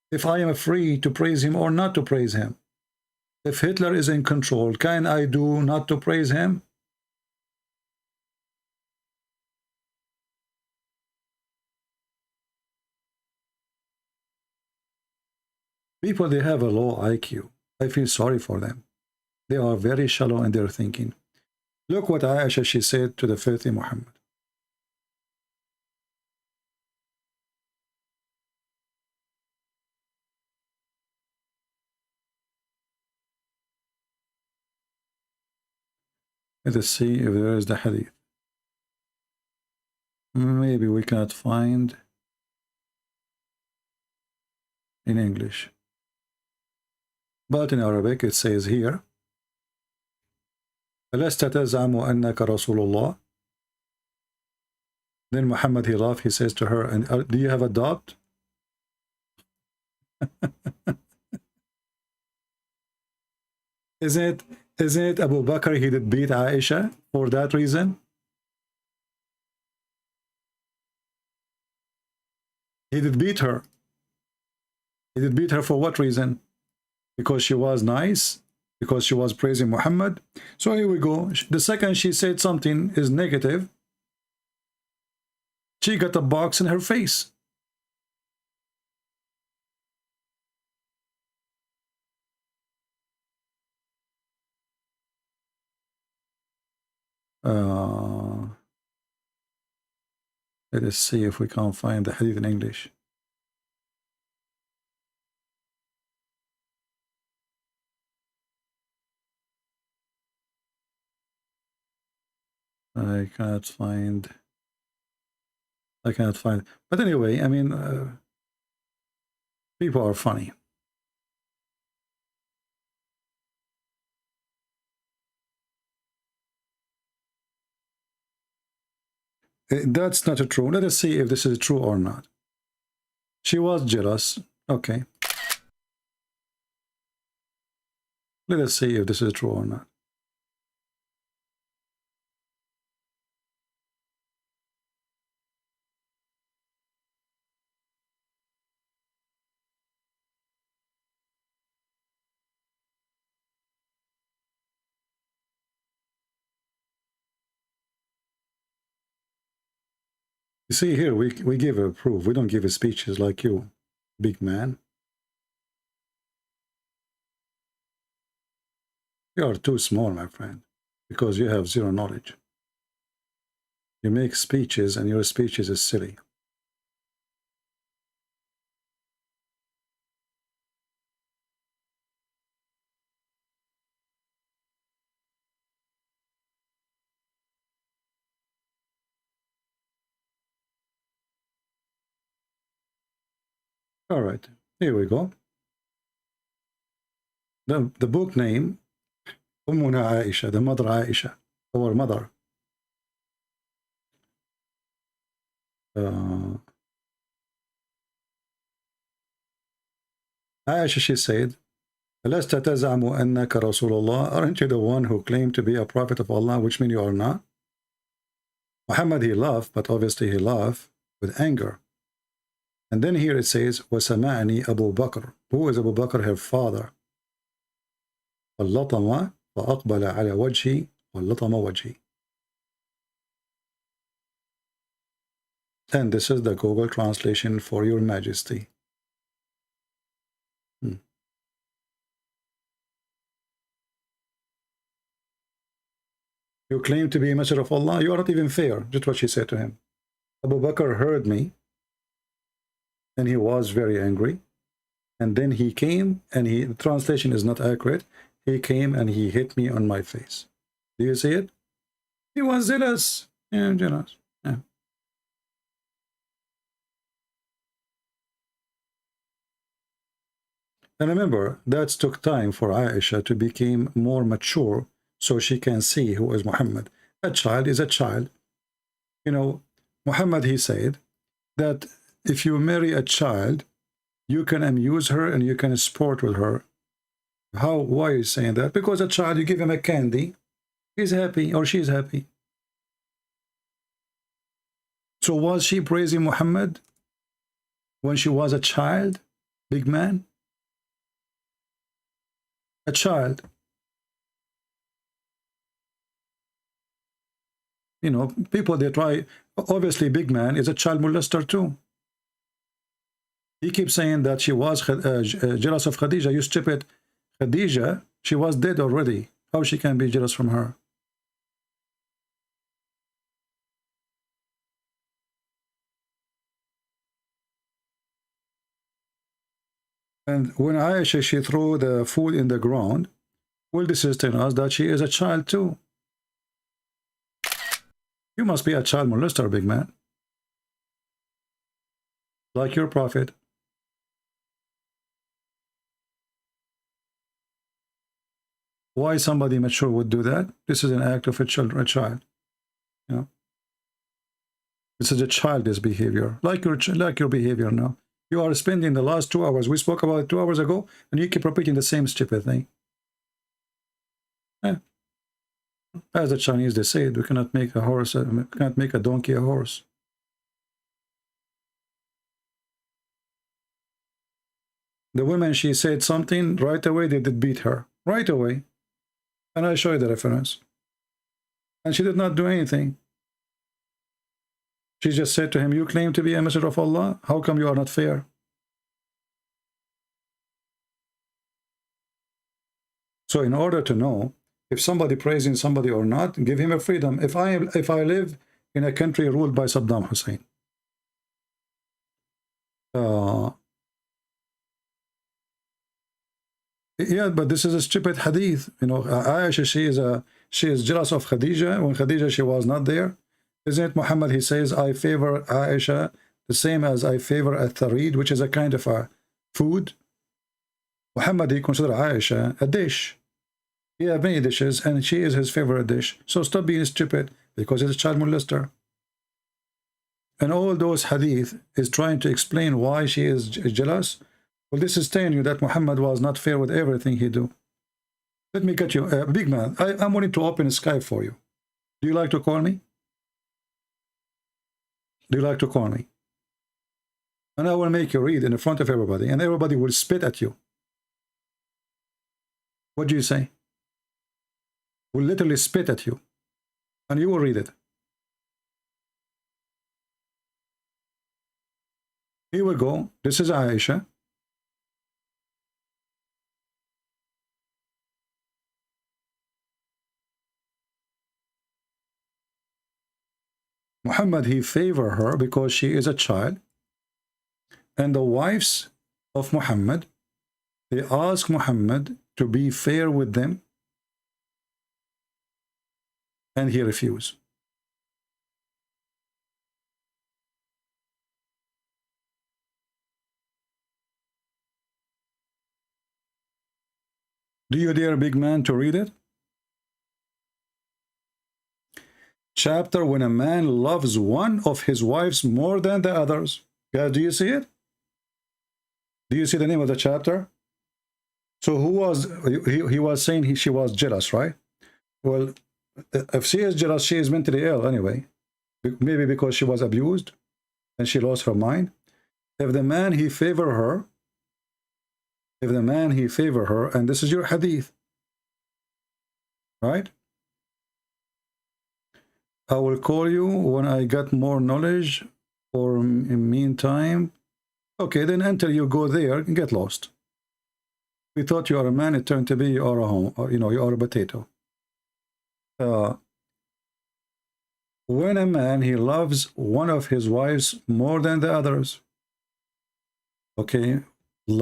if I am free to praise him or not to praise him. If Hitler is in control, can I do not to praise him? People, they have a low IQ. I feel sorry for them. They are very shallow in their thinking. Look what Aisha, she said to the filthy Muhammad. Let us see if there is the hadith. Maybe we cannot find in English. But in Arabic it says here, أَلَسْتَ تَزْعَمُ أَنَّكَ رَسُولُ اللَّهِ? Then Muhammad, he laughed, he says to her, and do you have a doubt? Isn't it Abu Bakr, he did beat Aisha for that reason? He did beat her. He did beat her for what reason? Because she was nice? Because she was praising Muhammad? So here we go. The second she said something is negative, she got a box in her face. Let us see if we can find the hadith in English. I cannot find. But anyway, I mean, people are funny. That's not true. Let us see if this is true or not. She was jealous. Okay. Let us see if this is true or not. You see here, we give a proof. We don't give a speeches like you, big man. You are too small, my friend, because you have zero knowledge. You make speeches and your speeches is silly. All right, here we go. The book name, Ummuna Aisha, the mother Aisha, our mother. Aisha, she said, أَلَسْتَ تَزْعَمُ أَنَّكَ رَسُولُ اللَّهِ? Aren't you the one who claimed to be a prophet of Allah, which means you are not? Muhammad, he laughed, but obviously he laughed with anger. And then here it says, وَسَمَعَنِي Abu Bakr. Who is Abu Bakr? Her father. فَاللَّطَمَ فَأَقْبَلَ عَلَى وَجْهِ وَاللَّطَمَ وَجْهِ. And this is the Google translation for your majesty. You claim to be a messenger of Allah. You are not even fair. Just what she said to him. Abu Bakr heard me, and he was very angry. And then he came, and the translation is not accurate. He came and he hit me on my face. Do you see it? He was jealous. Yeah, jealous. Yeah. And remember, that took time for Aisha to become more mature so she can see who is Muhammad. A child is a child. You know, Muhammad, he said that if you marry a child, you can amuse her and you can sport with her. Why are you saying that? Because a child, you give him a candy, he's happy or she's happy. So was she praising Muhammad when she was a child, big man? A child. You know, people, they try, obviously big man is a child molester too. He keeps saying that she was jealous of Khadija. You stupid. Khadija, she was dead already. How she can be jealous from her? And when Aisha, she threw the food in the ground, well, this is telling us that she is a child too. You must be a child molester, big man. Like your prophet. Why somebody mature would do that? This is an act of a child. You know? This is a childish behavior, like your behavior now. You are spending the last 2 hours, we spoke about it 2 hours ago, and you keep repeating the same stupid thing. Yeah. As the Chinese, they say, we cannot make a horse, we cannot make a donkey a horse. The woman, she said something, right away they did beat her. Right away. And I show you the reference. And she did not do anything. She just said to him, you claim to be a messenger of Allah. How come you are not fair? So in order to know if somebody praising somebody or not, give him a freedom. If I live in a country ruled by Saddam Hussein, yeah, but this is a stupid hadith. You know, Aisha, she is jealous of Khadija when Khadija, she was not there. Isn't it Muhammad, he says, I favor Aisha the same as I favor a tharid, which is a kind of a food. Muhammad, he considers Aisha a dish. He has many dishes, and she is his favorite dish. So stop being stupid, because he's a child molester. And all those hadith is trying to explain why she is jealous. Well, this is telling you that Muhammad was not fair with everything he do. Let me get you, big man, I'm willing to open Skype for you. Do you like to call me? Do you like to call me? And I will make you read in front of everybody, and everybody will spit at you. What do you say? Will literally spit at you, and you will read it. Here we go. This is Aisha. Muhammad, he favor her because she is a child. And the wives of Muhammad, they ask Muhammad to be fair with them. And he refused. Do you dare, big man, to read it? Chapter when a man loves one of his wives more than the others. Guys, do you see it? Do you see the name of the chapter? So who was, he was saying she was jealous, right? Well, if she is jealous, she is mentally ill anyway. Maybe because she was abused and she lost her mind. If the man, he favor her, and this is your hadith, right? I will call you when I get more knowledge, or in meantime. Okay, then until you go there and get lost. We thought you are a man, it turned to be you are a home, or, you are a potato. When a man, he loves one of his wives more than the others. Okay, he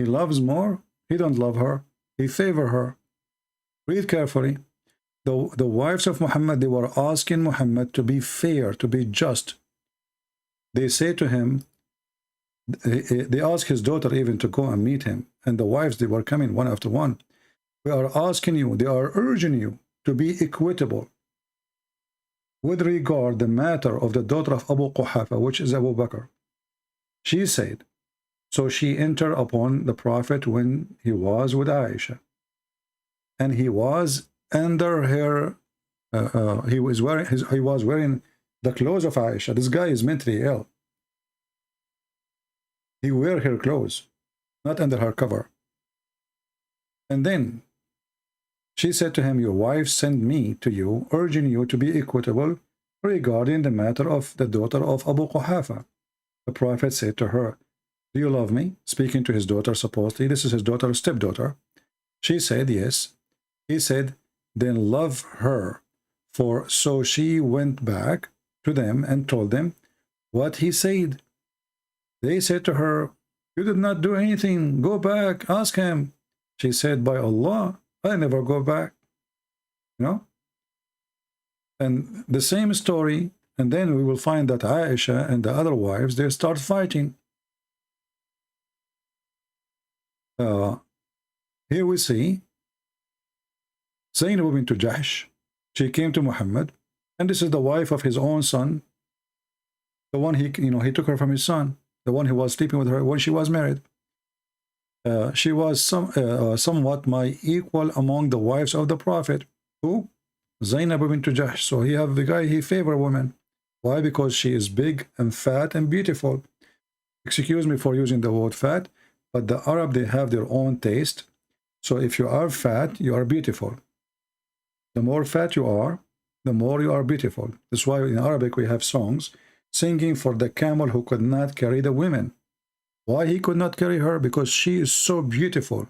loves more, he don't love her, he favor her. Read carefully. The wives of Muhammad, they were asking Muhammad to be fair, to be just. They say to him, they ask his daughter even to go and meet him. And the wives, they were coming one after one. We are asking you, they are urging you to be equitable with regard the matter of the daughter of Abu Quhafa, which is Abu Bakr. She said, so she entered upon the Prophet when he was with Aisha. And he was under her, he was wearing the clothes of Aisha. This guy is mentally ill. He wear her clothes, not under her cover. And then she said to him, your wife sent me to you, urging you to be equitable regarding the matter of the daughter of Abu Quhafa. The Prophet said to her, do you love me? Speaking to his daughter, supposedly. This is his daughter, stepdaughter. She said, yes. He said, then love her. For so she went back to them and told them what he said. They said to her, you did not do anything. Go back, ask him. She said, by Allah, I never go back. And the same story, and then we will find that Aisha and the other wives, they start fighting. Here we see Zainab bint Jahsh. She came to Muhammad, and this is the wife of his own son, the one he took her from his son, the one who was sleeping with her when she was married. She was somewhat my equal among the wives of the Prophet. Who? Zainab bint Jahsh. So he have the guy, he favor women. Why? Because she is big and fat and beautiful. Excuse me for using the word fat, but the Arab, they have their own taste. So if you are fat, you are beautiful. The more fat you are, the more you are beautiful. That's why in Arabic we have songs singing for the camel who could not carry the women. Why he could not carry her? Because she is so beautiful.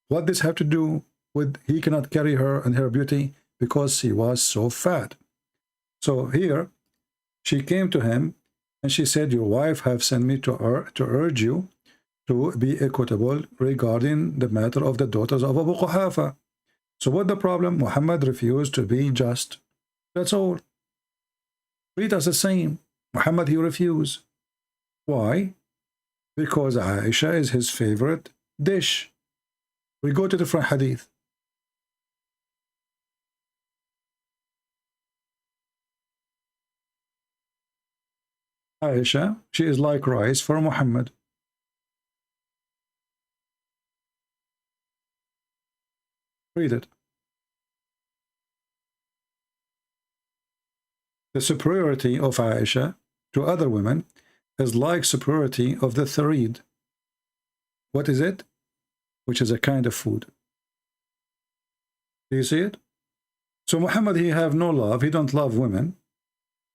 What does have to do with he cannot carry her and her beauty? Because she was so fat. So here, she came to him and she said, your wife have sent me to urge you to be equitable regarding the matter of the daughters of Abu Quhafa. So what the problem? Muhammad refused to be just. That's all. Treat us the same. Muhammad, he refused. Why? Because Aisha is his favorite dish. We go to different hadith. Aisha, she is like rice for Muhammad. Read it. The superiority of Aisha to other women is like superiority of the tharid. What is it? Which is a kind of food. Do you see it? So Muhammad, he have no love. He don't love women.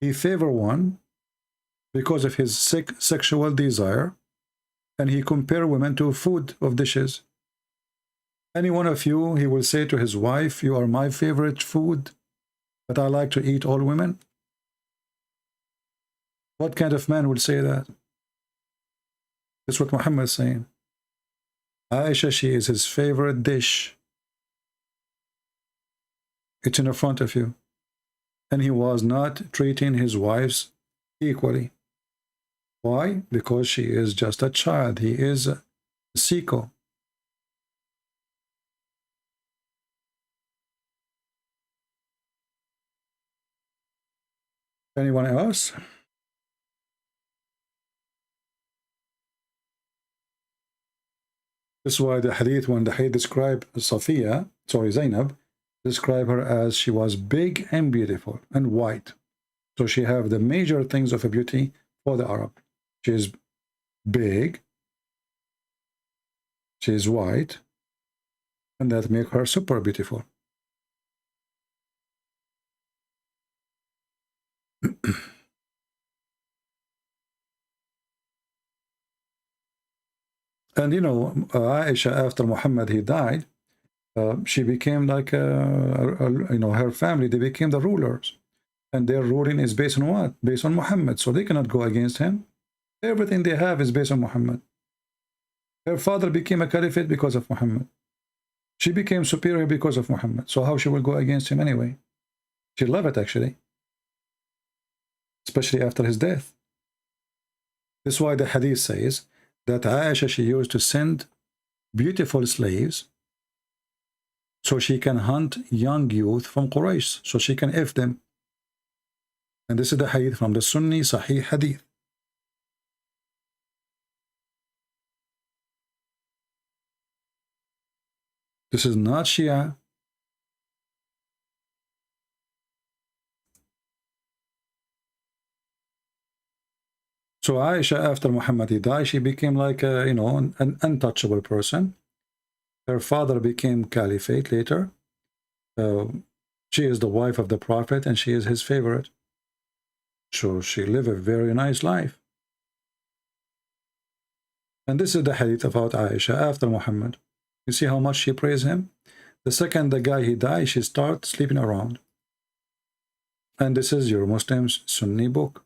He favor one. because of his sexual desire, and he compare women to food of dishes. Any one of you, he will say to his wife, you are my favorite food, but I like to eat all women. What kind of man would say that? That's what Muhammad is saying. Aisha, she is his favorite dish. It's in the front of you. And he was not treating his wives equally. Why? Because she is just a child. He is a sicko. Anyone else? This is why the hadith, when the hadith describe Zainab, describe her as she was big and beautiful and white. So she have the major things of a beauty for the Arab. She is big, she is white, and that make her super beautiful. And you know, Aisha, after Muhammad he died, she became like you know, her family, they became the rulers, and their ruling is based on what? Based on Muhammad. So they cannot go against him. Everything they have is based on Muhammad. Her father became a caliphate because of Muhammad. She became superior because of Muhammad. So how she will go against him anyway? She loved it actually, especially after his death. This is why the hadith says that Aisha, she used to send beautiful slaves so she can hunt young youth from Quraysh, so she can F them. And this is the hadith from the Sunni Sahih hadith. This is not Shia. So Aisha, after Muhammad he died, she became like a, you know, an untouchable person. Her father became caliphate later. She is the wife of the Prophet and she is his favorite. So she lived a very nice life. And this is the hadith about Aisha after Muhammad. You see how much she praised him? The second the guy he died, she starts sleeping around. And this is your Muslim's Sunni book.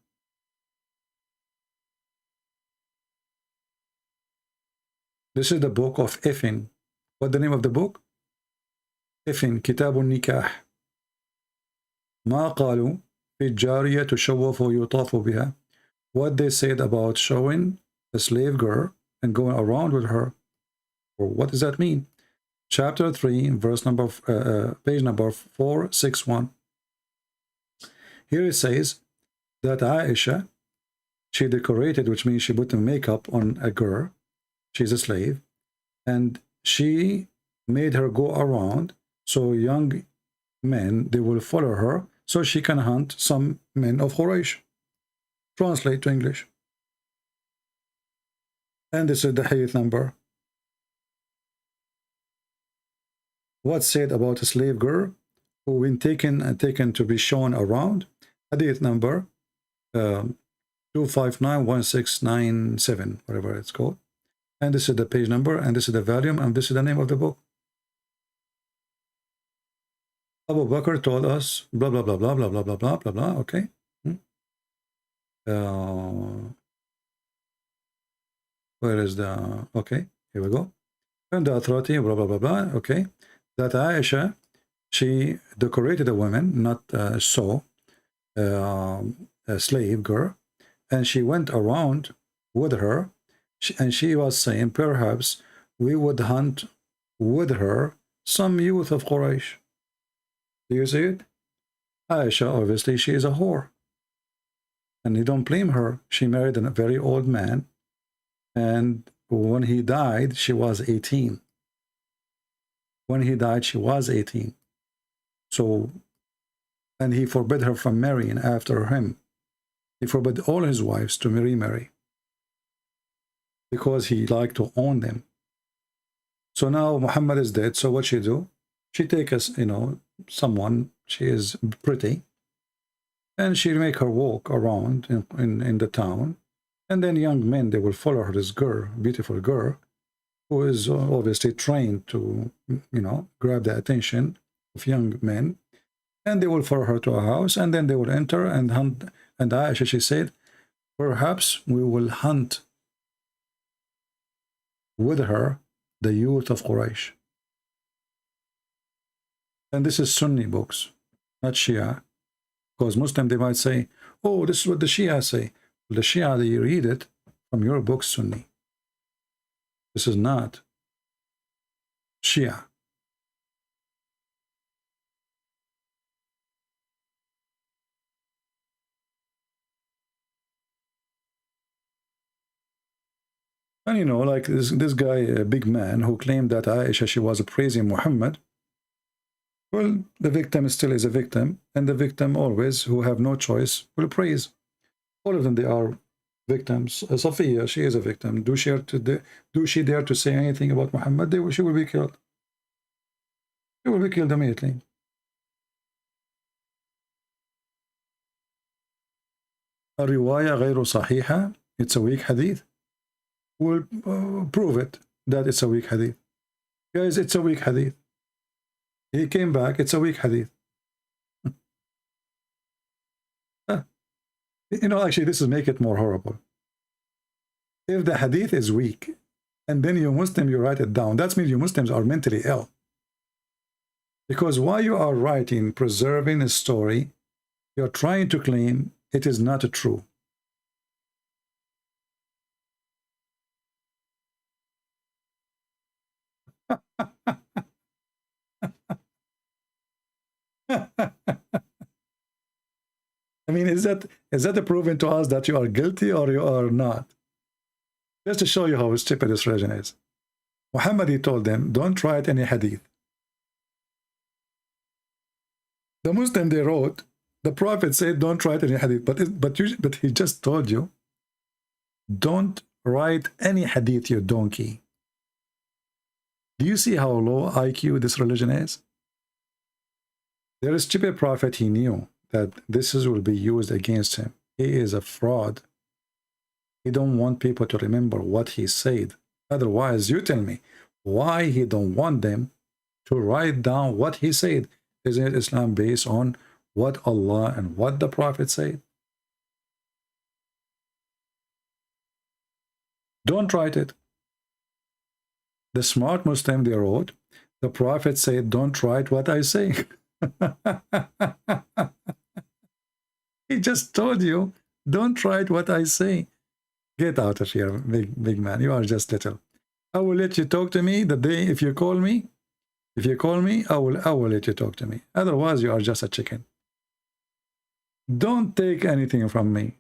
This is the book of Effin. What's the name of the book? Effin, Kitab al-Nikah. ما قالوا في الجارية تشوف ويطاف بها. What they said about showing a slave girl and going around with her. Or what does that mean? Chapter 3, verse number, page number 461. Here it says that Aisha, she decorated, which means she put the makeup on a girl. She's a slave, and she made her go around so young men, they will follow her so she can hunt some men of Quraysh. Translate to English. And this is the hadith number. What's said about a slave girl who when taken to be shown around? Hadith number 2591697, whatever it's called. And this is the page number, and this is the volume, and this is the name of the book. Abu Bakr told us, blah, blah, blah, blah, blah, blah, blah, blah, blah, blah, okay. Where is the, okay, here we go. And the authority, blah, blah, blah, blah, okay. That Aisha, she decorated a woman, not a slave girl, and she went around with her, and she was saying, perhaps we would hunt with her some youth of Quraysh. Do you see it? Aisha, obviously, she is a whore. And you don't blame her. She married a very old man. And when he died, she was 18. When he died, she was 18. So, and he forbid her from marrying after him. He forbid all his wives to remarry, because he liked to own them. So now Muhammad is dead, so what she do? She take us, you know, someone, she is pretty, and she'll make her walk around in the town, and then young men, they will follow her, this girl, beautiful girl, who is obviously trained to, you know, grab the attention of young men, and they will follow her to a house, and then they will enter and hunt. And Aisha, she said, perhaps we will hunt with her the youth of Quraysh. And this is Sunni books, not Shia. Because Muslim, they might say, oh, this is what the Shia say. The Shia, they read it from your book, Sunni. This is not Shia. And you know, like this guy, a big man, who claimed that Aisha, she was praising Muhammad. Well, the victim still is a victim, and the victim always, who have no choice, will praise. All of them, they are victims. Safiya, she is a victim. Do she dare to say anything about Muhammad? She will be killed. She will be killed immediately. A riwayah غير صحيحة, it's a weak hadith. Will prove it that it's a weak hadith. Guys, it's a weak hadith. He came back, it's a weak hadith. You know, actually, this will make it more horrible. If the hadith is weak, and then you Muslim, you write it down, that means you Muslims are mentally ill. Because while you are writing, preserving a story, you're trying to claim it is not true. I mean, is that a proven to us that you are guilty or you are not? Just to show you how stupid this religion is. Muhammad, he told them, don't write any hadith. The Muslim, they wrote, the Prophet said, don't write any hadith. But he just told you, don't write any hadith, you donkey. Do you see how low IQ this religion is? There is stupid prophet, he knew that this will be used against him. He is a fraud. He don't want people to remember what he said. Otherwise, you tell me why he don't want them to write down what he said. Isn't Islam based on what Allah and what the Prophet said? Don't write it. The smart Muslim, they wrote, the Prophet said, don't write what I say. He just told you, don't write what I say. Get out of here, big man. You are just little. I will let you talk to me the day if you call me. If you call me, I will let you talk to me. Otherwise, you are just a chicken. Don't take anything from me.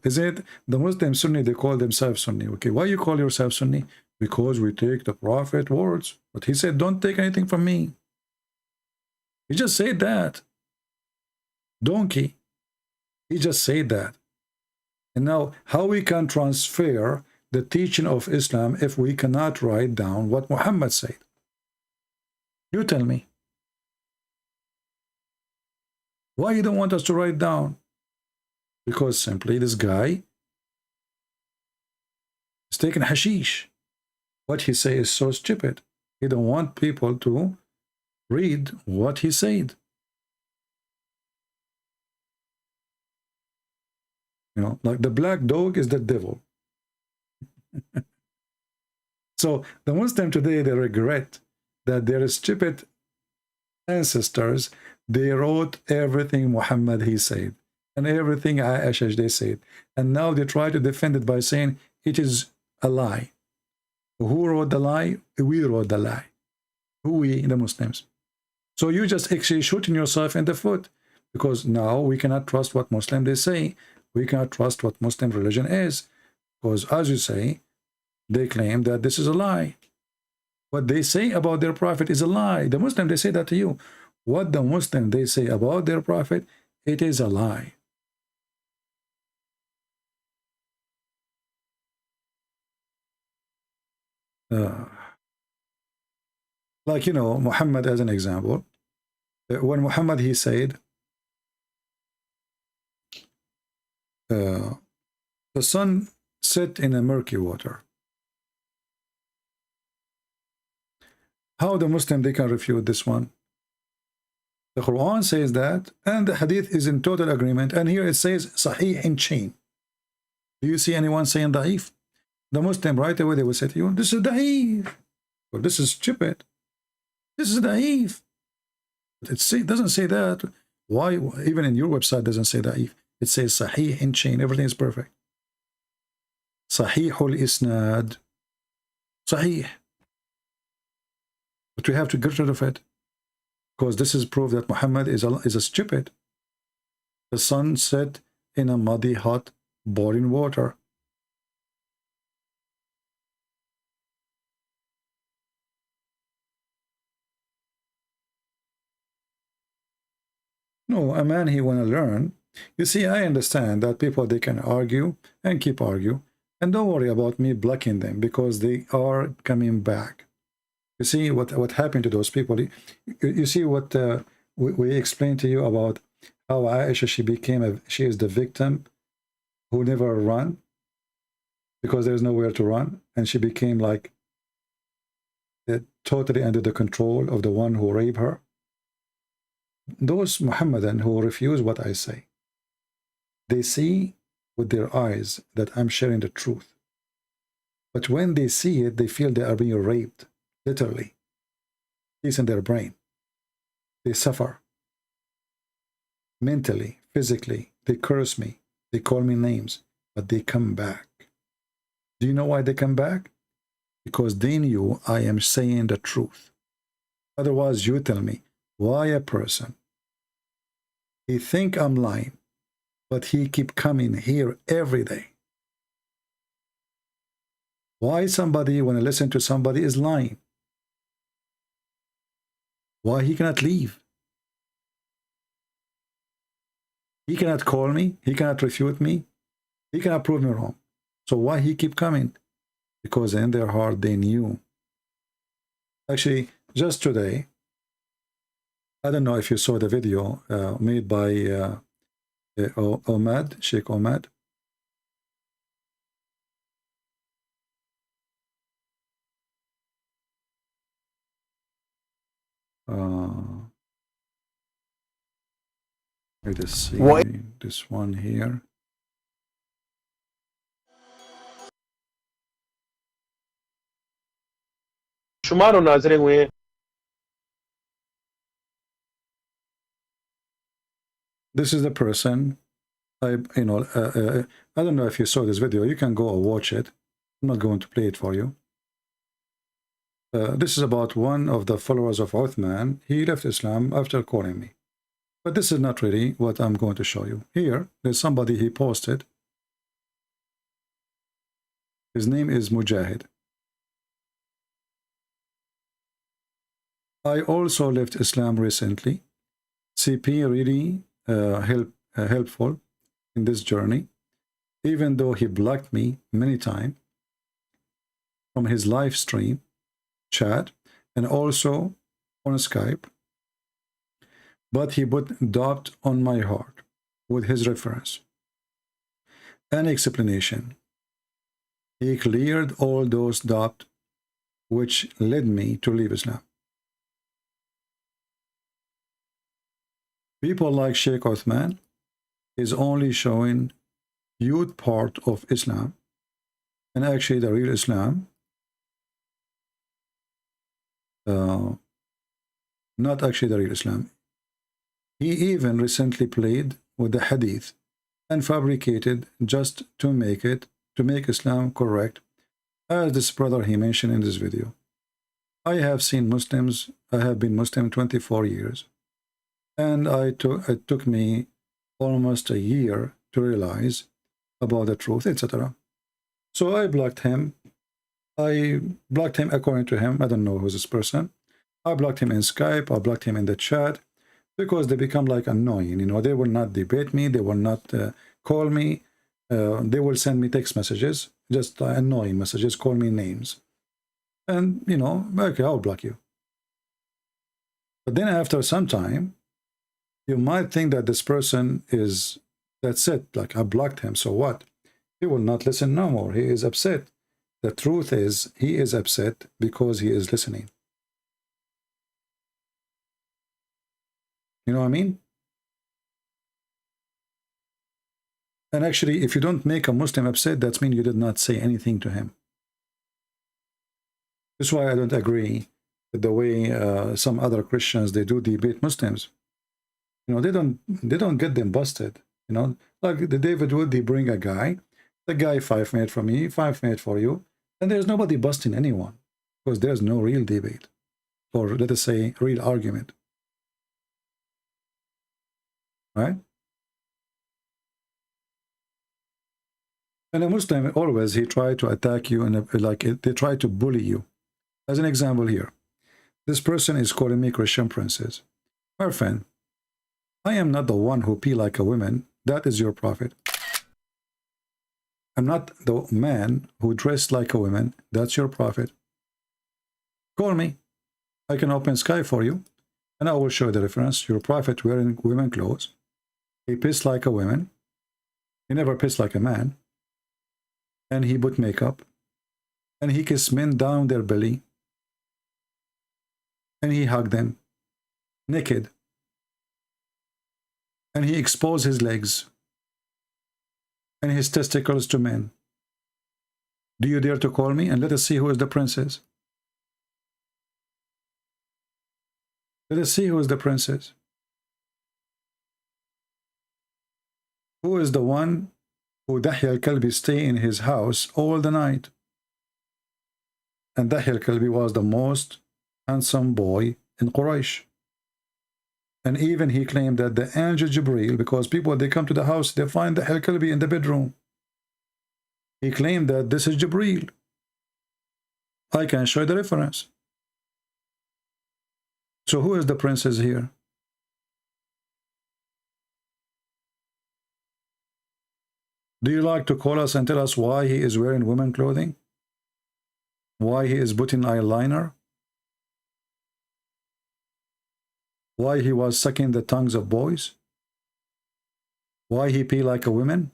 Is it the Muslim Sunni? They call themselves Sunni. Okay, why you call yourself Sunni? Because we take the Prophet words. But he said, don't take anything from me. He just said that. Donkey. He just said that. And now, how we can transfer the teaching of Islam if we cannot write down what Muhammad said? You tell me. Why you don't want us to write down? Because simply this guy is taking hashish. What he say is so stupid. He don't want people to read what he said. You know, like the black dog is the devil. So the Muslim today, they regret that their stupid ancestors, they wrote everything Muhammad he said and everything Aisha they said, and now they try to defend it by saying it is a lie. Who wrote the lie? We wrote the lie. Who? We, the Muslims. So you just actually shooting yourself in the foot, because now we cannot trust what Muslim they say. We cannot trust what Muslim religion is, because as you say, they claim that this is a lie. What they say about their prophet is a lie. The Muslim, they say that to you. What the Muslim they say about their prophet, it is a lie. Like, you know, Muhammad as an example. When Muhammad, he said, the sun set in a murky water. How the Muslim they can refute this one? The Quran says that, and the Hadith is in total agreement. And here it says Sahih in chain. Do you see anyone saying Da'if? The Muslim right away they will say to you, this is Da'if, or this is stupid. This is Da'if. It doesn't say that. Why? Even in your website doesn't say Da'if. It says Sahih in chain. Everything is perfect. Sahihul Isnad. Sahih. But we have to get rid of it, because this is proof that Muhammad is a stupid. The sun set in a muddy, hot, boiling water. No, a man he want to learn. You see, I understand that people they can argue and keep argue, and don't worry about me blocking them, because they are coming back. You see what happened to those people. You see what we explained to you about how Aisha she is the victim who never run, because there's nowhere to run, and she became like totally under the control of the one who raped her. Those Muhammadan who refuse what I say, they see with their eyes that I'm sharing the truth, but when they see it, they feel they are being raped. Literally, it's in their brain. They suffer mentally, physically. They curse me. They call me names, but they come back. Do you know why they come back? Because they knew I am saying the truth. Otherwise, you tell me why a person, he think I'm lying, but he keep coming here every day. Why somebody, when I listen to somebody, is lying? Why he cannot leave? He cannot call me. He cannot refute me. He cannot prove me wrong. So why he keep coming? Because in their heart they knew. Actually, just today, I don't know if you saw the video made by Sheikh Ahmad. Let us see this one here. शुमार नाजरे हुए This is the person. I don't know if you saw this video. You can go or watch it. I'm not going to play it for you. This is about one of the followers of Uthman. He left Islam after calling me. But this is not really what I'm going to show you. Here, there's somebody he posted. His name is Mujahid. I also left Islam recently. CP really helpful in this journey, even though he blocked me many times from his live stream chat and also on Skype, but he put doubt on my heart with his reference and explanation. He cleared all those doubts which led me to leave Islam. People like Sheikh Uthman is only showing youth part of Islam, and actually the real Islam, not actually the real Islam. He even recently played with the hadith and fabricated just to make Islam correct, as this brother he mentioned in this video. I have seen Muslims. I have been Muslim 24 years. And it took me almost a year to realize about the truth, etc. So I blocked him. I blocked him according to him. I don't know who's this person. I blocked him in Skype. I blocked him in the chat because they become like annoying. You know, they will not debate me. They will not call me. They will send me text messages, just annoying messages, call me names. And, you know, okay, I'll block you. But then after some time, you might think that this person is That's it. Like, I blocked him, so what? He will not listen no more. He is upset. The truth is, he is upset because he is listening. You know what I mean? And actually, if you don't make a Muslim upset, that means you did not say anything to him. That's why I don't agree with the way some other Christians, they do debate Muslims. You know, they don't get them busted. You know, like the David Wood, they bring a guy, the guy 5 minutes for me, 5 minutes for you, and there's nobody busting anyone because there's no real debate, or let us say real argument. Right? And a Muslim always, he try to attack you and they try to bully you. As an example here, this person is calling me Christian princess. My friend, I am not the one who pee like a woman. That is your prophet. I'm not the man who dressed like a woman. That's your prophet. Call me. I can open sky for you, and I will show the reference. Your prophet wearing women clothes. He pissed like a woman. He never pissed like a man. And he put makeup. And he kissed men down their belly. And he hugged them naked. And he exposed his legs and his testicles to men. Do you dare to call me? And let us see who is the princess. Let us see who is the princess. Who is the one who Dahya al-Kalbi stay in his house all the night? And Dahya al-Kalbi was the most handsome boy in Quraysh. And even he claimed that the angel Jibreel, because people, they come to the house, they find Dahya al-Kalbi in the bedroom. He claimed that this is Jibreel. I can show you the reference. So who is the princess here? Do you like to call us and tell us why he is wearing women clothing? Why he is putting eyeliner? Why he was sucking the tongues of boys? Why he pee like a woman?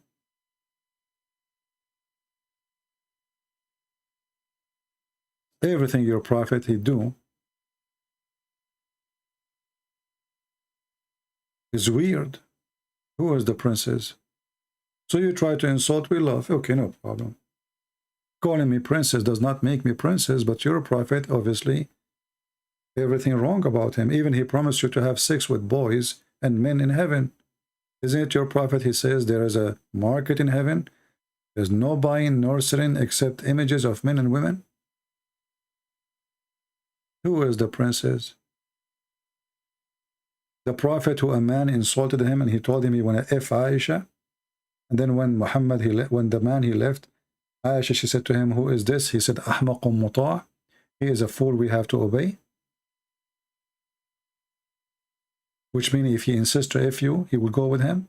Everything your prophet he do is weird. Who is the princess? So you try to insult, we love. Okay, no problem. Calling me princess does not make me princess, but your prophet, obviously, everything wrong about him. Even he promised you to have sex with boys and men in heaven. Isn't it your prophet? He says there is a market in heaven. There's no buying nor selling except images of men and women. Who is the princess? The prophet who a man insulted him and he told him he wanted to F Aisha. And then when Muhammad, when the man he left, Aisha, she said to him, who is this? He said, Ahmaqun muta'. He is a fool we have to obey. Which means if he insists to F you, he will go with him.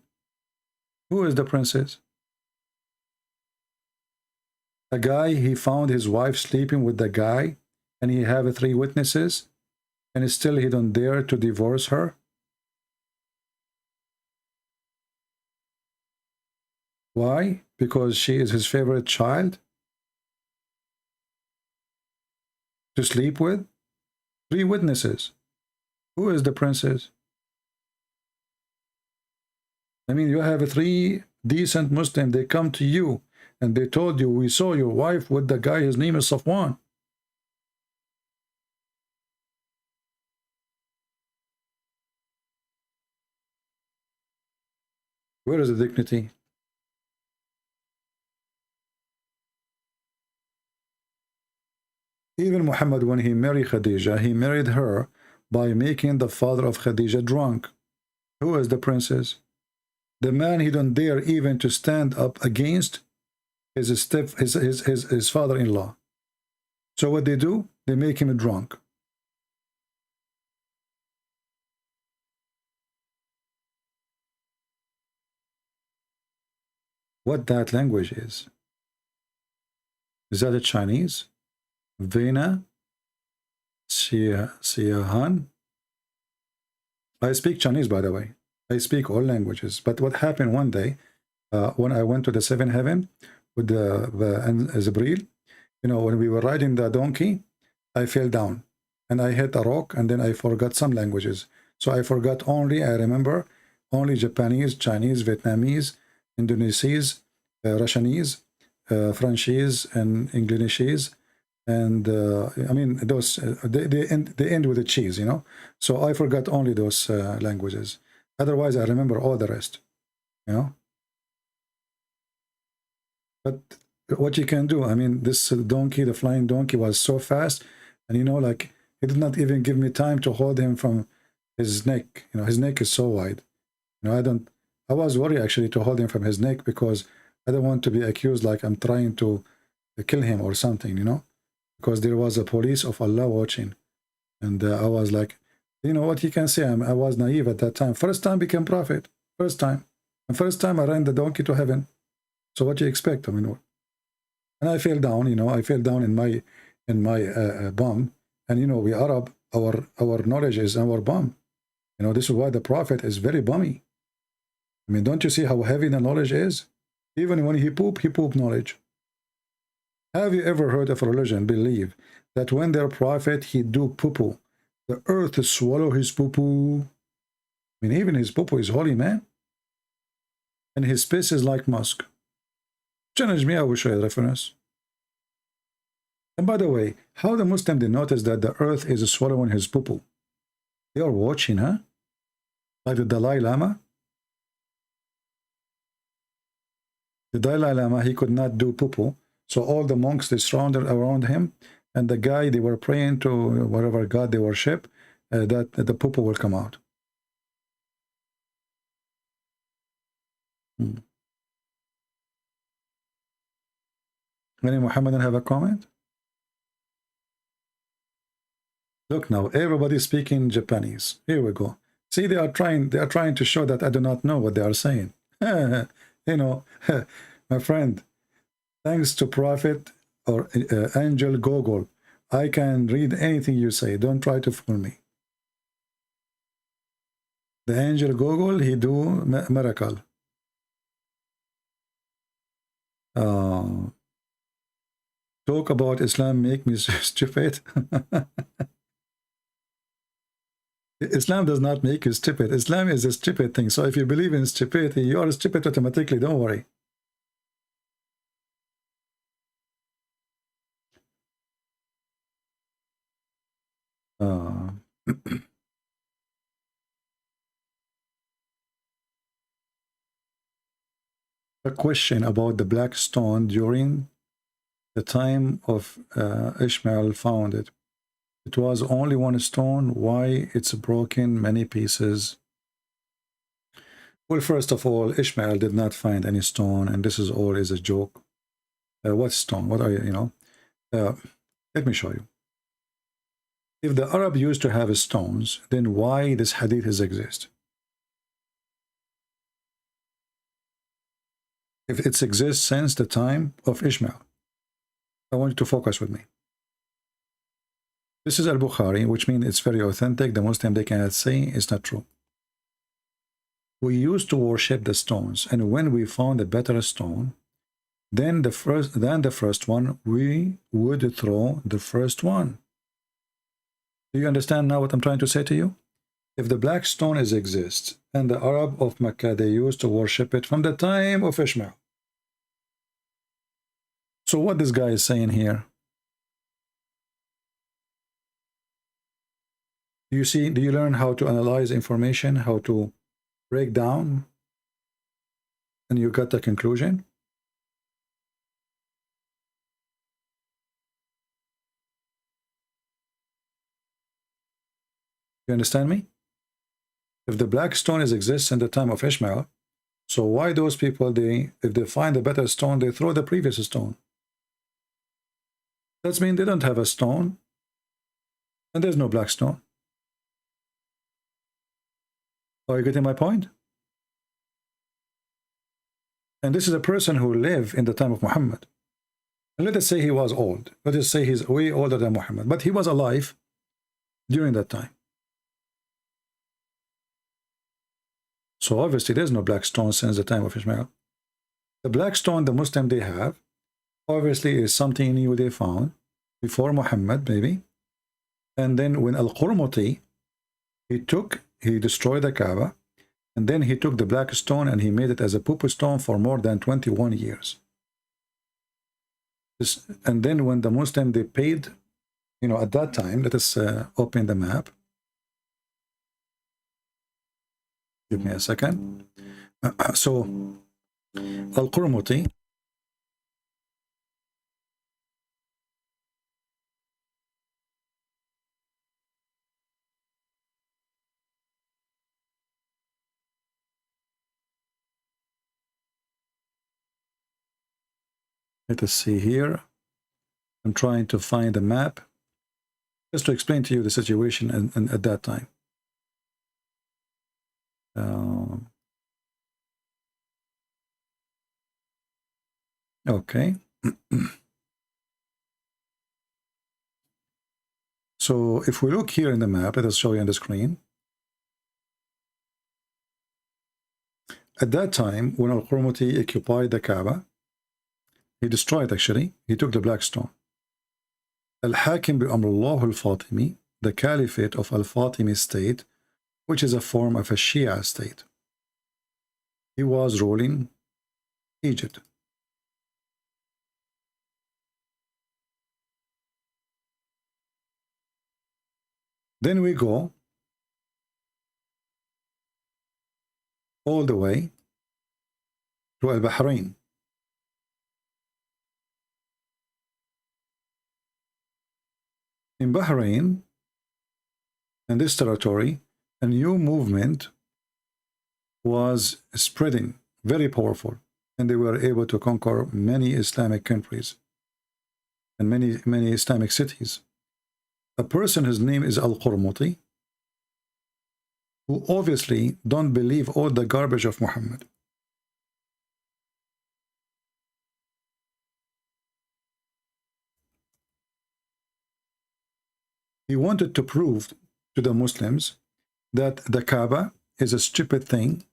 Who is the princess? A guy, he found his wife sleeping with the guy, and he have 3 witnesses, and still he don't dare to divorce her. Why? Because she is his favorite child to sleep with? 3 witnesses. Who is the princess? I mean, you have 3 decent Muslims, they come to you and they told you, we saw your wife with the guy, his name is Safwan. Where is the dignity? Even Muhammad, when he married Khadija, he married her by making the father of Khadija drunk. Who is the princess? The man he don't dare even to stand up against his father-in-law. So what they do? They make him drunk. What that language is? Is that a Chinese? Vena? Siahan? I speak Chinese, by the way. I speak all languages. But what happened one day, when I went to the seventh heaven with the Jibreel, you know, when we were riding the donkey, I fell down and I hit a rock, and then I forgot some languages. So I forgot only, I remember only Japanese, Chinese, Vietnamese, Indonesian, Russianese, Frenchese, and Englishese, and I mean those they end with a cheese, you know. So I forgot only those languages. Otherwise, I remember all the rest, you know. But what you can do, I mean, this donkey, the flying donkey, was so fast, and you know, like, he did not even give me time to hold him from his neck. You know, his neck is so wide. You know, I was worried actually to hold him from his neck, because I don't want to be accused like I'm trying to kill him or something, you know, because there was a police of Allah watching. And I was like, you know what you can say, I was naive at that time. First time became prophet, first time. And first time I ran the donkey to heaven. So what do you expect? I mean, and I fell down, you know, I fell down in my bum. And, you know, we Arab, our knowledge is our bum. You know, this is why the prophet is very bummy. I mean, don't you see how heavy the knowledge is? Even when he poop knowledge. Have you ever heard of a religion believe that when their prophet he do poo-poo, the earth swallow his poo-poo? I mean, even his poo-poo is holy, man. And his piss is like musk. Challenge me, I will show you the reference. And by the way, how the Muslim they notice that the earth is swallowing his poo-poo? They are watching, huh? Like the Dalai Lama. The Dalai Lama, he could not do poo-poo. So all the monks, they surrounded around him. And the guy, they were praying to whatever god they worship, that the poo-poo will come out. Any Muhammadan have a comment? Look now, everybody's speaking Japanese. Here we go. See, they are trying to show that I do not know what they are saying. You know, my friend, thanks to Prophet or Angel Gogol, I can read anything you say. Don't try to fool me. The Angel Gogol, he do miracle. Talk about Islam make me stupid. Islam does not make you stupid. Islam is a stupid thing. So if you believe in stupidity, you are stupid automatically. Don't worry. A question about the black stone during the time of Ishmael found it. It was only one stone. Why it's broken many pieces? Well, first of all, Ishmael did not find any stone, and this is always a joke. What stone? What are you know? Let me show you. If the Arab used to have stones, then why this hadith exist? If it exists since the time of Ishmael, I want you to focus with me. This is Al-Bukhari, which means it's very authentic. The Muslim, they cannot say it's not true. We used to worship the stones, and when we found a better stone, then the first one, we would throw the first one. Do you understand now what I'm trying to say to you? If the black stone exists, and the Arab of Mecca, they used to worship it from the time of Ishmael. So what this guy is saying here? Do you see, do you learn how to analyze information, how to break down, and you got the conclusion? You understand me? If the black stone exists in the time of Ishmael, so why those people, if they find a better stone, they throw the previous stone? That means they don't have a stone, and there's no black stone. Are you getting my point? And this is a person who lived in the time of Muhammad. And let us say he was old. Let us say he's way older than Muhammad, but he was alive during that time. So obviously there's no black stone since the time of Ishmael. The black stone the Muslim they have, obviously is something new they found before Muhammad, maybe. And then when Al-Qurmuti, he destroyed the Kaaba, and then he took the black stone and he made it as a pupu stone for more than 21 years. And then when the Muslim, they paid, you know, at that time, let us open the map. Give me a second. So, Al-Qurmuti, let us see here. I'm trying to find a map just to explain to you the situation and at that time. Okay. So if we look here in the map, let us show you on the screen. At that time, when Al-Qurmuti occupied the Kaaba, he destroyed, actually, he took the black stone. Al-Hakim bi-Amrullah al-Fatimi, the Caliphate of Al-Fatimi state, which is a form of a Shia state. He was ruling Egypt. Then we go all the way to Al-Bahrain. In Bahrain, in this territory, a new movement was spreading, very powerful, and they were able to conquer many Islamic countries and many Islamic cities. A person, his name is Al-Qurmuti, who obviously don't believe all the garbage of Muhammad. He wanted to prove to the Muslims that the Kaaba is a stupid thing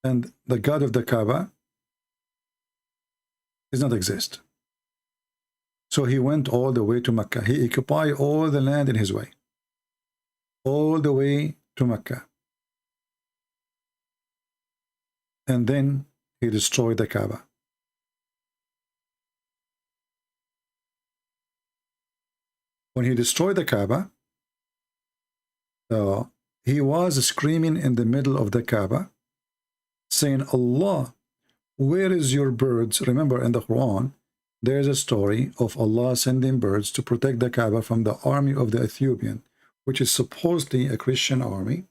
and the God of the Kaaba does not exist. So he went all the way to Mecca. He occupied all the land in his way, all the way to Mecca. And then he destroyed the Kaaba. When he destroyed the Kaaba, he was screaming in the middle of the Kaaba, saying, Allah, where is your birds? Remember, in the Quran, there is a story of Allah sending birds to protect the Kaaba from the army of the Ethiopian, which is supposedly a Christian army,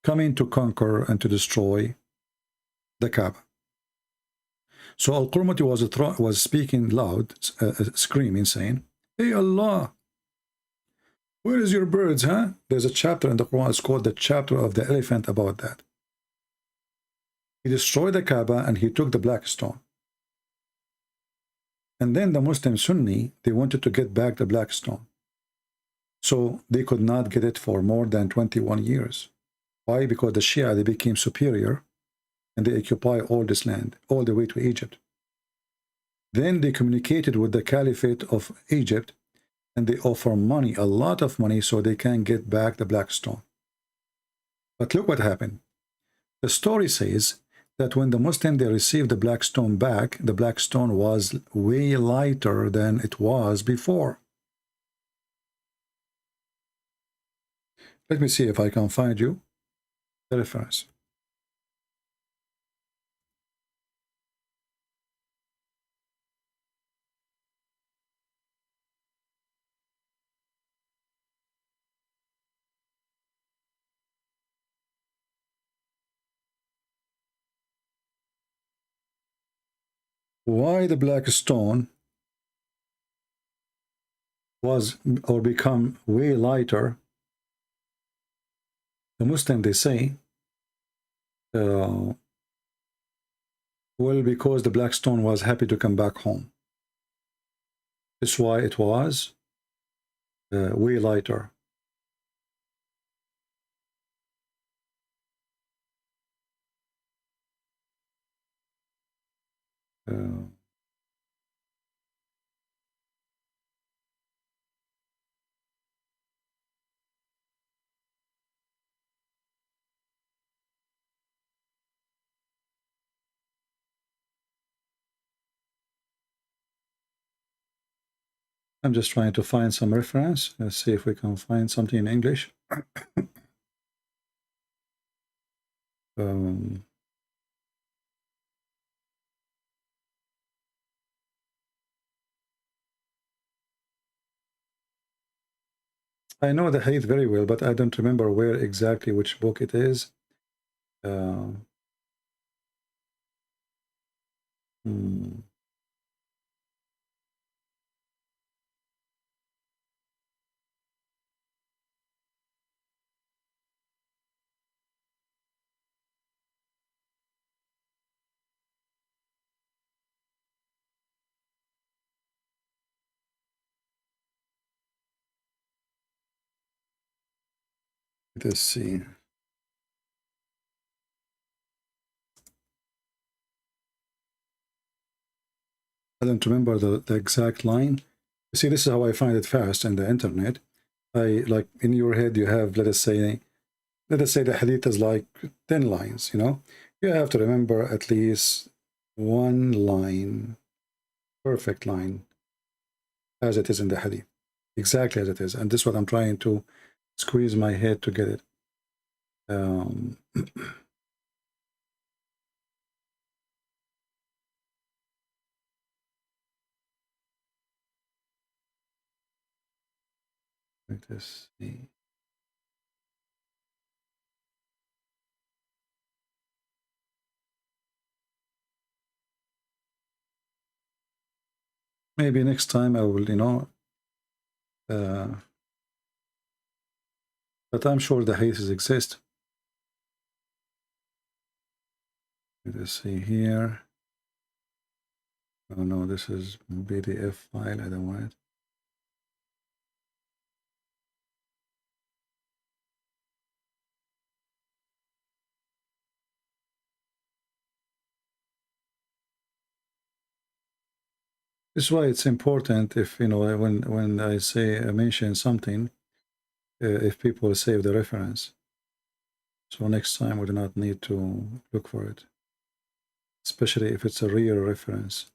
coming to conquer and to destroy the Kaaba. So Al-Qurmuti was speaking loud, screaming, saying, Hey Allah, where is your birds, huh? There's a chapter in the Quran, it's called the chapter of the elephant about that. He destroyed the Kaaba and he took the black stone. And then the Muslim Sunni, they wanted to get back the black stone. So they could not get it for more than 21 years. Why? Because the Shia, they became superior and they occupy all this land, all the way to Egypt. Then they communicated with the Caliphate of Egypt and they offer money, a lot of money, so they can get back the black stone. But look what happened. The story says that when the Muslim, they received the black stone back, the black stone was way lighter than it was before. Let me see if I can find you the reference. Why the black stone was or become way lighter? The Muslim, they say, well, because the black stone was happy to come back home. That's why it was way lighter. I'm just trying to find some reference. Let's see if we can find something in English. I know the hadith very well, but I don't remember where exactly, which book it is. Let's see. I don't remember the exact line. You see, this is how I find it fast in the internet. I like in your head you have, let us say the hadith is like 10 lines, you know. You have to remember at least one line, perfect line, as it is in the hadith, exactly as it is. And this is what I'm trying to squeeze my head to get it. Let us see. Maybe next time I will, you know, but I'm sure the hadiths exist. Let us see here. Oh no, this is PDF file. I don't want it. This is why it's important if, you know, when I say I mention something, if people save the reference. So next time we do not need to look for it, especially if it's a real reference.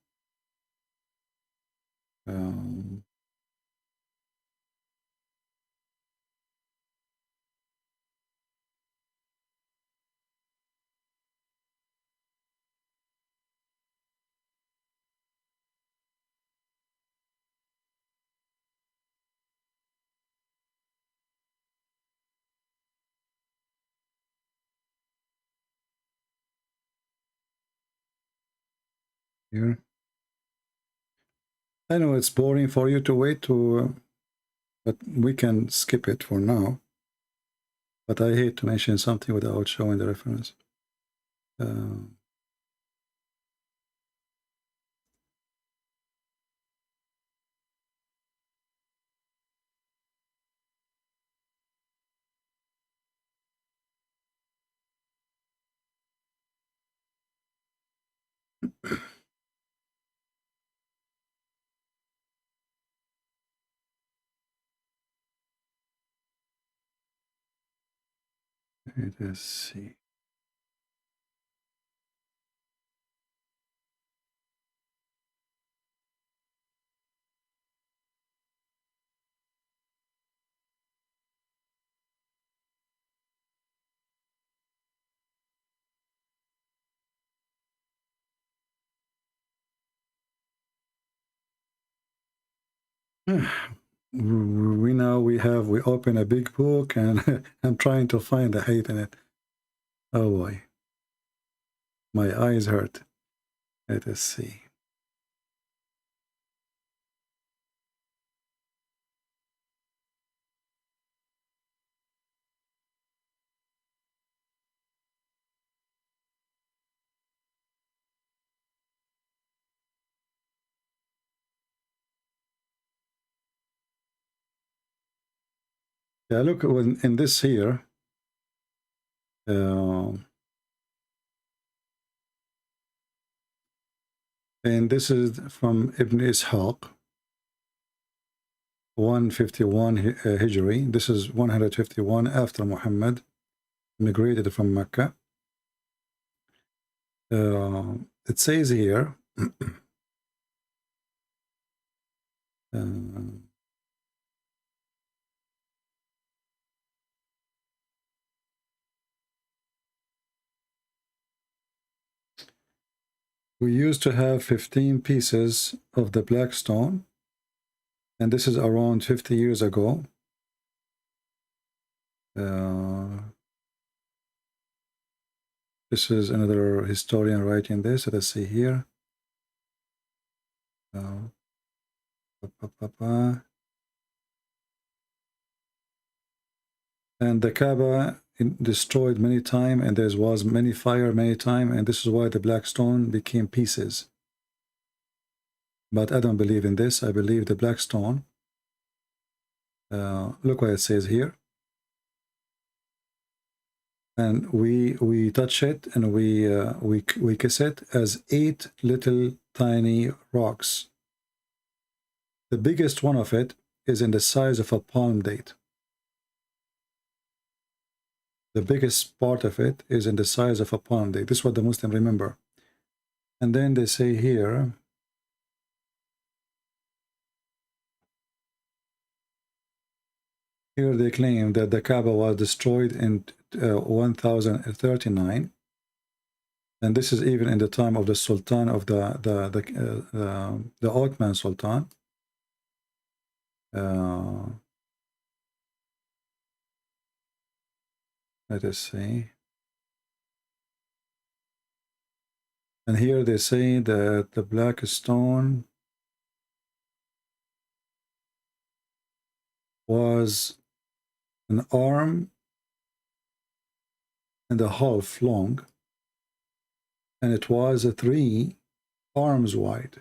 Here. I know it's boring for you to wait to, but we can skip it for now. But I hate to mention something without showing the reference. Let us see. We open a big book and I'm trying to find the hate in it. Oh boy, my eyes hurt. Let us see. Yeah, look, in this here, And this is from Ibn Ishaq, 151 Hijri. This is 151 after Muhammad migrated from Mecca. It says here, we used to have 15 pieces of the black stone, and this is around 50 years ago. This is another historian writing this. Let us see here. And the Kaaba destroyed many times, and there was many fire many times, and this is why the black stone became pieces. But I don't believe in this. I believe the black stone. Look what it says here. And we touch it, and we kiss it as 8 little tiny rocks. The biggest one of it is in the size of a palm date. The biggest part of it is in the size of a palm date. This is what the Muslims remember. And then they say here, they claim that the Kaaba was destroyed in 1039, and this is even in the time of the Sultan of the Uthman Sultan. Let us see. And here they say that the black stone was an arm and a half long, and it was 3 arms wide.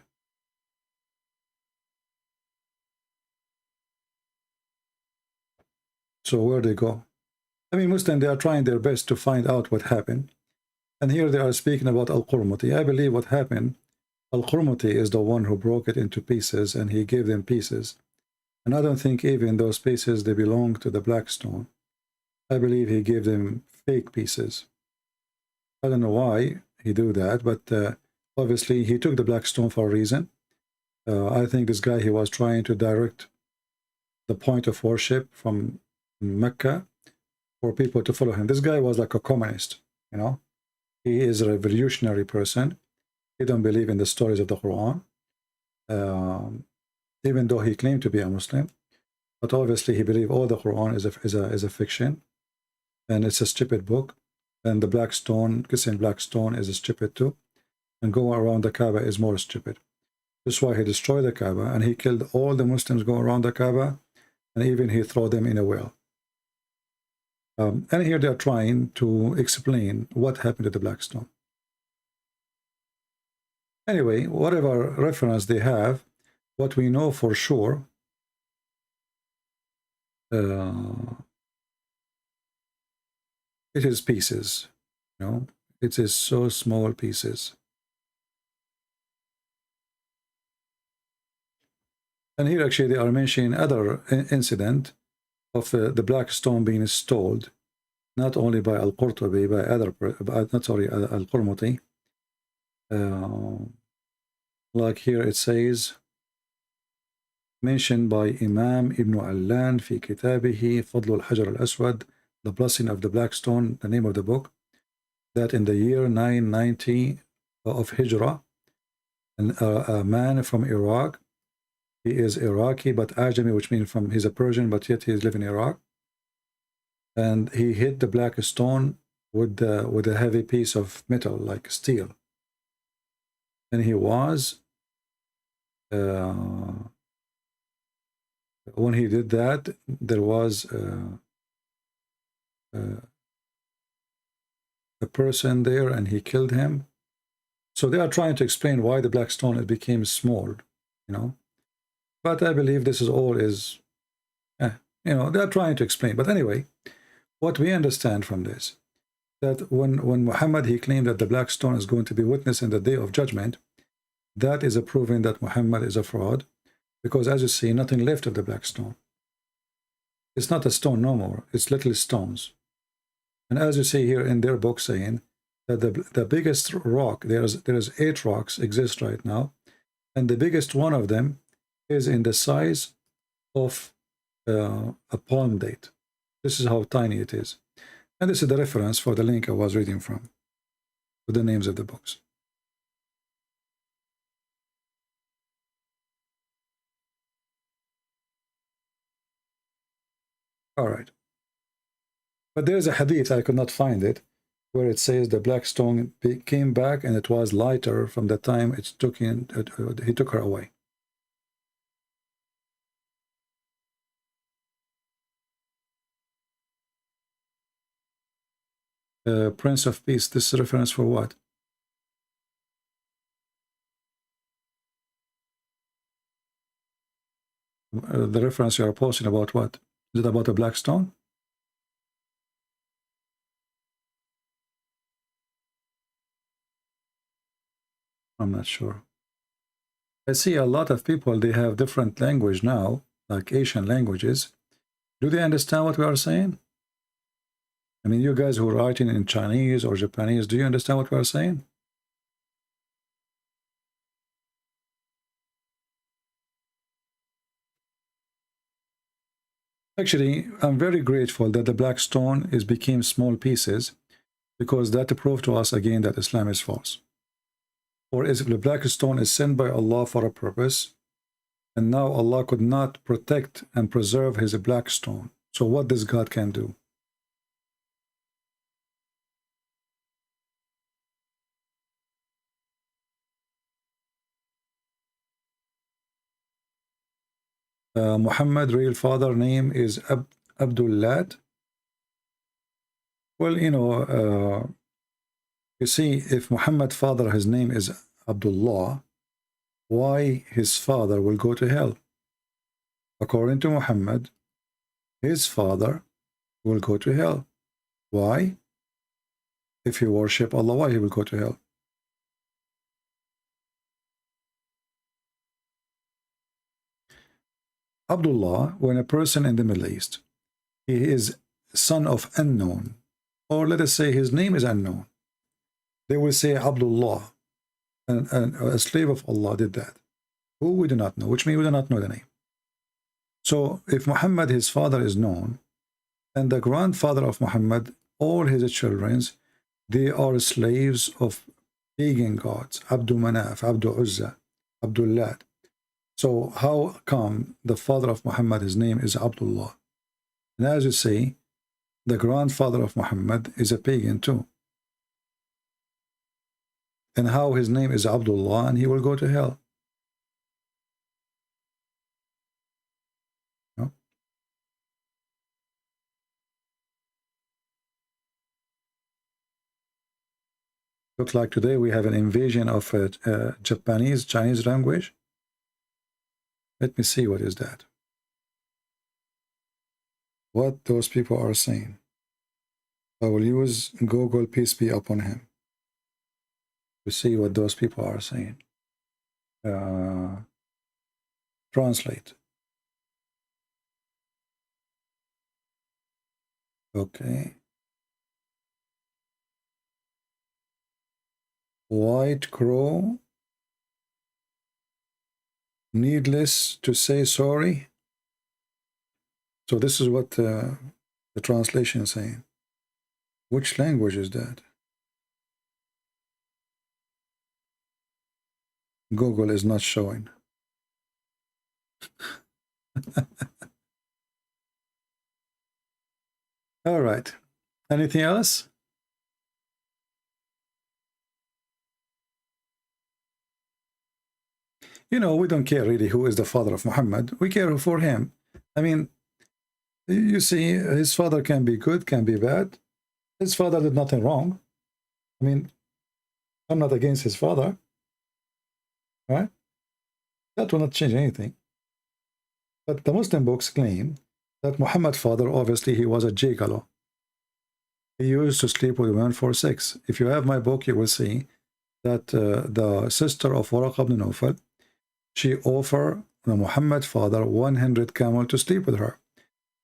So where they go? I mean, Muslims, they are trying their best to find out what happened. And here they are speaking about Al-Qurmuti. I believe what happened, Al-Qurmuti is the one who broke it into pieces, and he gave them pieces. And I don't think even those pieces, they belong to the black stone. I believe he gave them fake pieces. I don't know why he do that, but obviously he took the black stone for a reason. I think this guy, he was trying to direct the point of worship from Mecca for people to follow him. This guy was like a communist, you know. He is a revolutionary person. He don't believe in the stories of the Quran, even though he claimed to be a Muslim. But obviously he believed all the Quran is a fiction, and it's a stupid book. And the black stone, kissing black stone, is stupid too. And going around the Kaaba is more stupid. That's why he destroyed the Kaaba, and he killed all the Muslims going around the Kaaba, and even he threw them in a well. And here they are trying to explain what happened to the black stone. Anyway, whatever reference they have, what we know for sure, it is pieces, you know, it is so small pieces. And here actually they are mentioning other incident of the black stone being stolen, not only by Al-Qurtubi, by other, Al-Qurmuti. Like here it says, mentioned by Imam Ibn Allan fi kitabihi Fadl al-Hajar al-Aswad, the blessing of the black stone, the name of the book, that in the year 990 of Hijrah, a man from Iraq, he is Iraqi but Ajami, which means he's a Persian, but yet he is living in Iraq, and he hit the black stone with a heavy piece of metal like steel, and he was when he did that, there was a person there, and he killed him. So they are trying to explain why the black stone became small, you know. But I believe this is all is, you know, they are trying to explain. But anyway, what we understand from this, that when Muhammad, he claimed that the black stone is going to be witness in the day of judgment, that is a proving that Muhammad is a fraud, because as you see, nothing left of the black stone. It's not a stone no more, it's little stones. And as you see here in their book saying that the biggest rock, there's 8 rocks exist right now, and the biggest one of them is in the size of a palm date. This is how tiny it is. And this is the reference for the link I was reading from, with the names of the books. All right. But there's a hadith, I could not find it, where it says the black stone came back and it was lighter from the time he took her away. Prince of Peace, this is reference for what? The reference you are posting about what? Is it about a black stone? I'm not sure. I see a lot of people, they have different language now, like Asian languages. Do they understand what we are saying? I mean, you guys who are writing in Chinese or Japanese, do you understand what we are saying? Actually, I'm very grateful that the black stone became small pieces, because that proved to us again that Islam is false. Or is the black stone is sent by Allah for a purpose, and now Allah could not protect and preserve his black stone. So what does God can do? Muhammad real father name is Abdul. Well, you know, you see, if Muhammad father, his name is Abdullah, why his father will go to hell? According to Muhammad, his father will go to hell. Why? If he worship Allah, why he will go to hell? Abdullah, when a person in the Middle East, he is son of unknown, or let us say his name is unknown, they will say Abdullah, and a slave of Allah did that. Who we do not know, which means we do not know the name. So if Muhammad, his father, is known, and the grandfather of Muhammad, all his children, they are slaves of pagan gods, Abdul Manaf, Abdul Uzza, Abdullah. So how come the father of Muhammad, his name is Abdullah? And as you say, the grandfather of Muhammad is a pagan too. And how his name is Abdullah and he will go to hell? No? Looks like today we have an invasion of Chinese language. Let me see, what is that? What those people are saying. I will use Google, peace be upon him, to see what those people are saying. Translate. Okay. White crow. Needless to say sorry. So this is what the translation is saying. Which language is that? Google is not showing. All right. Anything else? You know, we don't care really who is the father of Muhammad. We care for him. I mean, you see, his father can be good, can be bad. His father did nothing wrong. I mean, I'm not against his father. Right? That will not change anything. But the Muslim books claim that Muhammad's father, obviously, he was a gigolo. He used to sleep with women for sex. If you have my book, you will see that the sister of Waraq ibn Nawfal, she offered the Muhammad father 100 camel to sleep with her.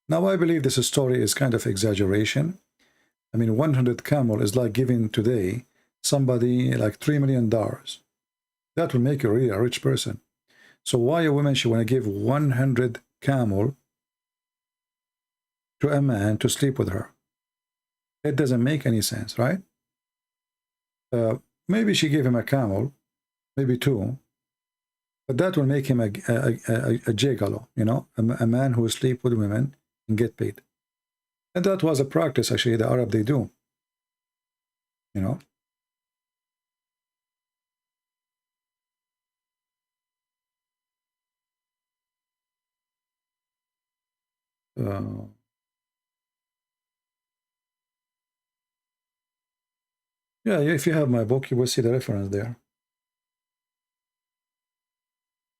Now I believe this story is kind of exaggeration. I mean, 100 camel is like giving today somebody like $3 million. That will make you really a rich person. So why a woman, she want to give 100 camel to a man to sleep with her? It doesn't make any sense, right? Maybe she gave him a camel, maybe two, but that will make him a gigolo, you know, a man who will sleep with women and get paid. And that was a practice, actually, the Arab, they do, you know. Yeah, if you have my book, you will see the reference there.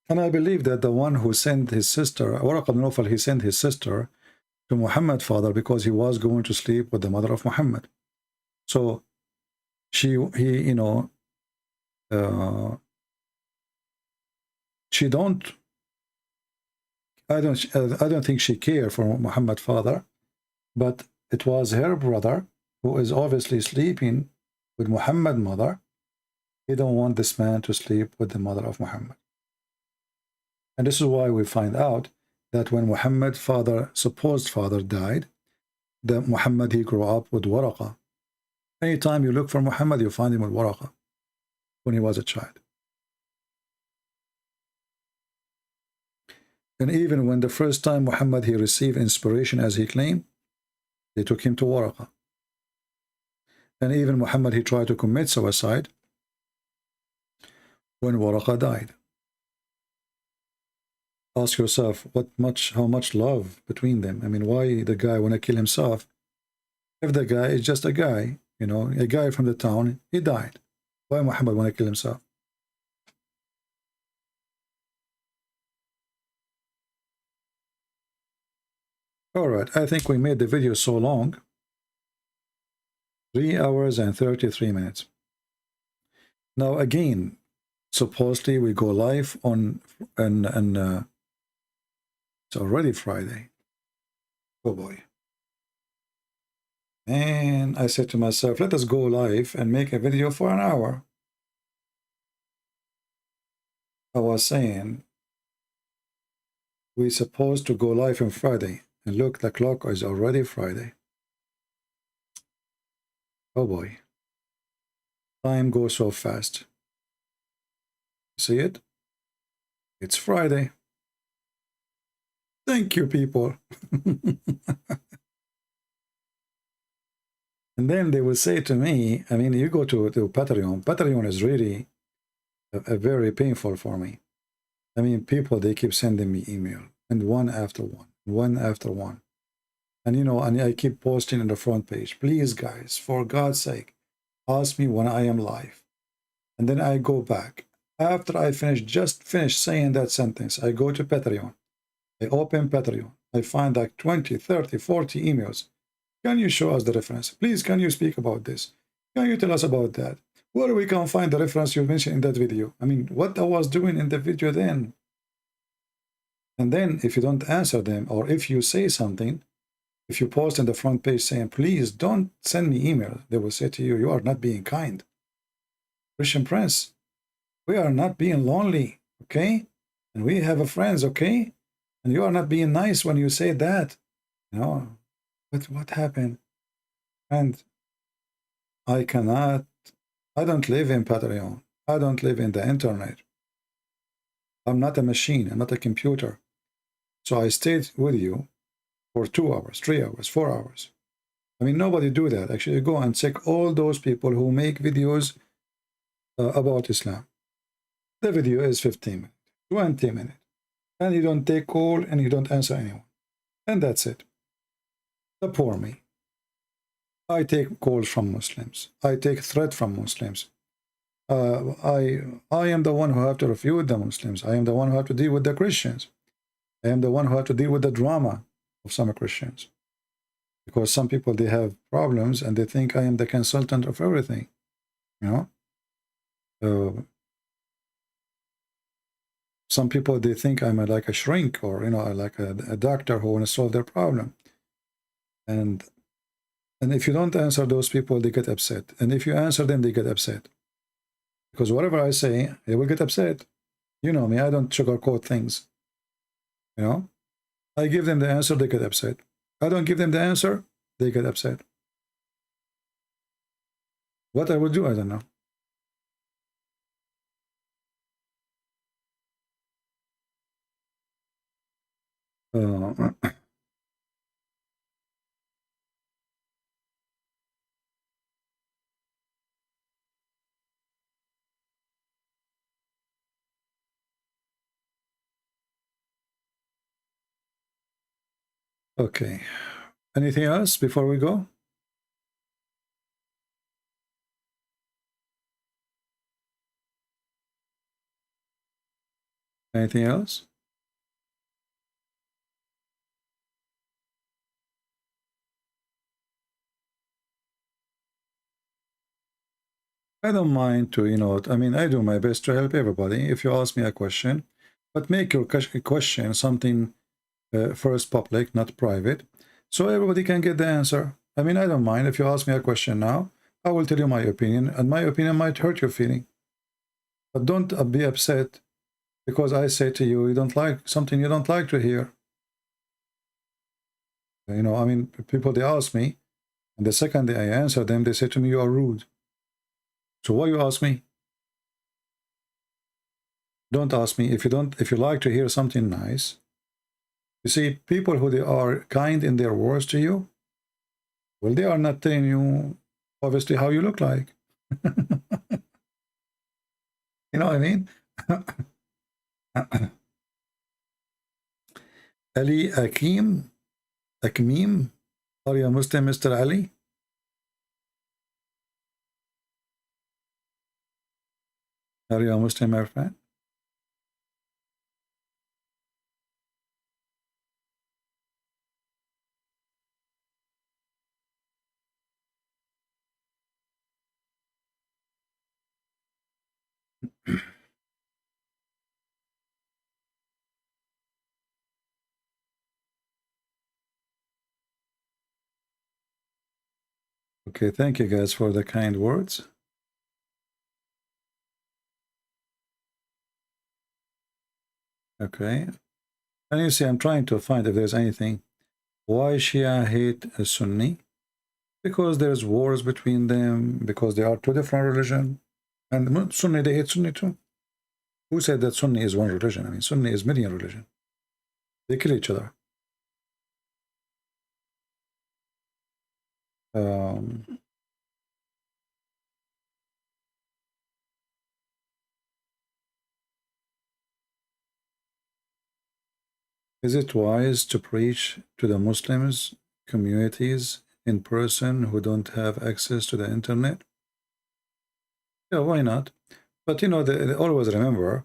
And I believe that the one who sent his sister, Waraq ibn Nawfal, he sent his sister to Muhammad's father because he was going to sleep with the mother of Muhammad. So he, you know, she don't. I don't think she cared for Muhammad's father, but it was her brother who is obviously sleeping with Muhammad's mother. He don't want this man to sleep with the mother of Muhammad. And this is why we find out that when Muhammad's father, supposed father, died, that Muhammad, he grew up with Waraqa. Anytime you look for Muhammad, you find him with Waraqa when he was a child. And even when the first time Muhammad, he received inspiration as he claimed, they took him to Waraqa. And even Muhammad, he tried to commit suicide when Waraqa died. Ask yourself, how much love between them? I mean, why the guy want to kill himself? If the guy is just a guy, you know, a guy from the town, he died. Why Muhammad want to kill himself? All right, I think we made the video so long. 3 hours and 33 minutes. Now again, supposedly we go live on it's already Friday. Oh boy. And I said to myself, let us go live and make a video for an hour. I was saying, we're supposed to go live on Friday. And look, the clock is already Friday. Oh boy. Time goes so fast. See it? It's Friday. Thank you, people. And then they will say to me, I mean, you go to Patreon. Patreon is really a very painful for me. I mean, people, they keep sending me email, and one after one. And, you know, and I keep posting on the front page, please, guys, for God's sake, ask me when I am live. And then I go back. After I just finish saying that sentence, I go to Patreon. I open Patreon. I find like 20, 30, 40 emails. Can you show us the reference? Please, can you speak about this? Can you tell us about that? Where we can find the reference you mentioned in that video? I mean, what I was doing in the video then. And then if you don't answer them, or if you say something, if you post in the front page saying, please don't send me email, they will say to you, you are not being kind. Christian Prince, we are not being lonely, okay? And we have friends, okay? And you are not being nice when you say that. You know, but what happened? And I don't live in Patreon. I don't live in the internet. I'm not a machine. I'm not a computer. So I stayed with you for 2 hours, 3 hours, 4 hours. I mean, nobody do that. Actually, go and check all those people who make videos about Islam. The video is 15 minutes, 20 minutes. And you don't take call and you don't answer anyone. And that's it. Support me. I take calls from Muslims. I take threat from Muslims. I am the one who have to refute the Muslims. I am the one who have to deal with the Christians. I am the one who have to deal with the drama of some Christians. Because some people, they have problems and they think I am the consultant of everything. You know? Some people, they think I'm like a shrink, or like a doctor who want to solve their problem. And if you don't answer those people, they get upset. And if you answer them, they get upset. Because whatever I say, they will get upset. You know me, I don't sugarcoat things. I give them the answer, they get upset. I don't give them the answer, they get upset. What I will do, I don't know. Okay. Anything else before we go? Anything else? I don't mind to, I mean, I do my best to help everybody. If you ask me a question, but make your question something first public, not private, so everybody can get the answer. I mean, I don't mind if you ask me a question now. I will tell you my opinion, and my opinion might hurt your feeling. But don't be upset because I say to you, you don't like something you don't like to hear. I mean, people, they ask me, and the second day I answer them, they say to me, you are rude. So why you ask me? Don't ask me. If you like to hear something nice, you see, people who they are kind in their words to you, well, they are not telling you obviously how you look like. You know what I mean? Ali Akim, Akmim, are you a Muslim, Mr. Ali? Are you a Muslim, my friend? Okay, thank you guys for the kind words. Okay, and you see, I'm trying to find if there's anything. Why Shia hate a Sunni? Because there's wars between them, because they are two different religions. And Sunni, they hate Sunni too. Who said that Sunni is one religion? I mean, Sunni is many religions. They kill each other. Is it wise to preach to the Muslims communities in person who don't have access to the internet? Yeah, why not? But always remember,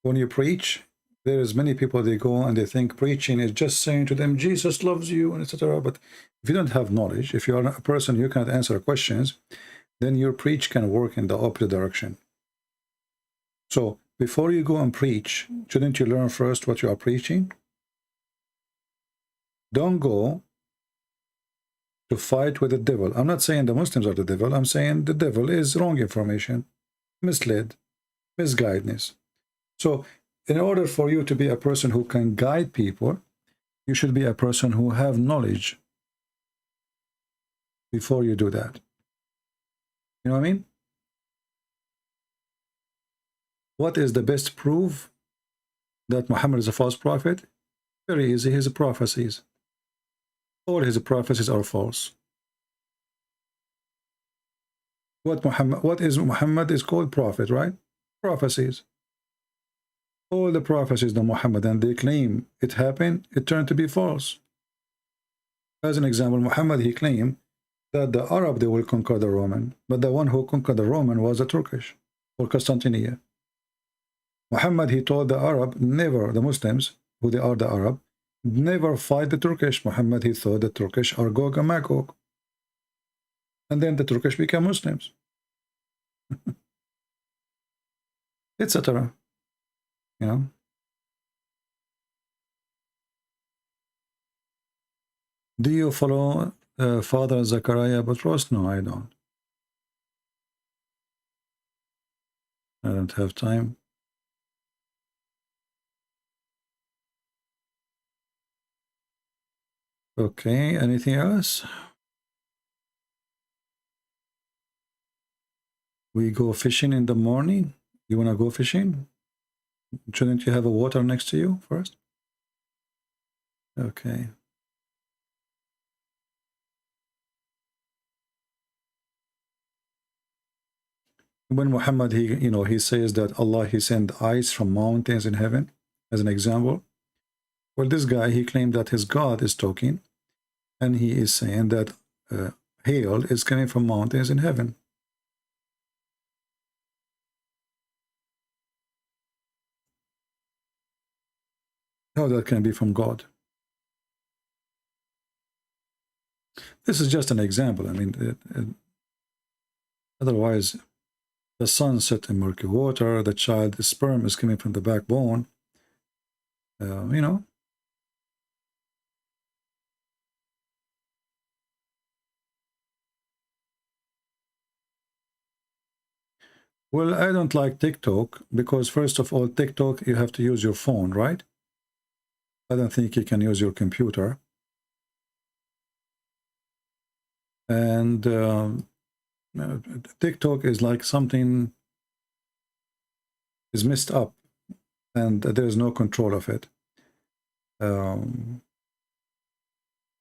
when you preach, there is many people, they go and they think preaching is just saying to them, Jesus loves you, and etc. But if you don't have knowledge, if you are a person who cannot answer questions, then your preach can work in the opposite direction. So before you go and preach, shouldn't you learn first what you are preaching? Don't go to fight with the devil. I'm not saying the Muslims are the devil. I'm saying the devil is wrong information, misled, misguidedness. So in order for you to be a person who can guide people, you should be a person who have knowledge before you do that. You know what I mean? What is the best proof that Muhammad is a false prophet? Very easy, his prophecies. All his prophecies are false. What is Muhammad is called prophet, right? Prophecies. All the prophecies of Muhammad, and they claim it happened, it turned to be false. As an example, Muhammad, he claimed that the Arab, they will conquer the Roman, but the one who conquered the Roman was the Turkish, or Constantinople. Muhammad, he told the Arab, never, the Muslims, who they are the Arab, never fight the Turkish. Muhammad, he thought the Turkish are Gog and Magog. And then the Turkish became Muslims. etc. You know. Do you follow Father Zachariah Butros? No, I don't. I don't have time. Okay, anything else? We go fishing in the morning. You want to go fishing? Shouldn't you have a water next to you first? Okay. When Muhammad, he says that Allah, he sent ice from mountains in heaven, as an example. Well, this guy, he claimed that his God is talking, and he is saying that hail is coming from mountains in heaven. How that can be from God? This is just an example. I mean, otherwise, the sun set in murky water, the child's sperm is coming from the backbone, you know. Well, I don't like TikTok because, first of all, TikTok, you have to use your phone, right? I don't think you can use your computer. And TikTok is like something is messed up, and there is no control of it. I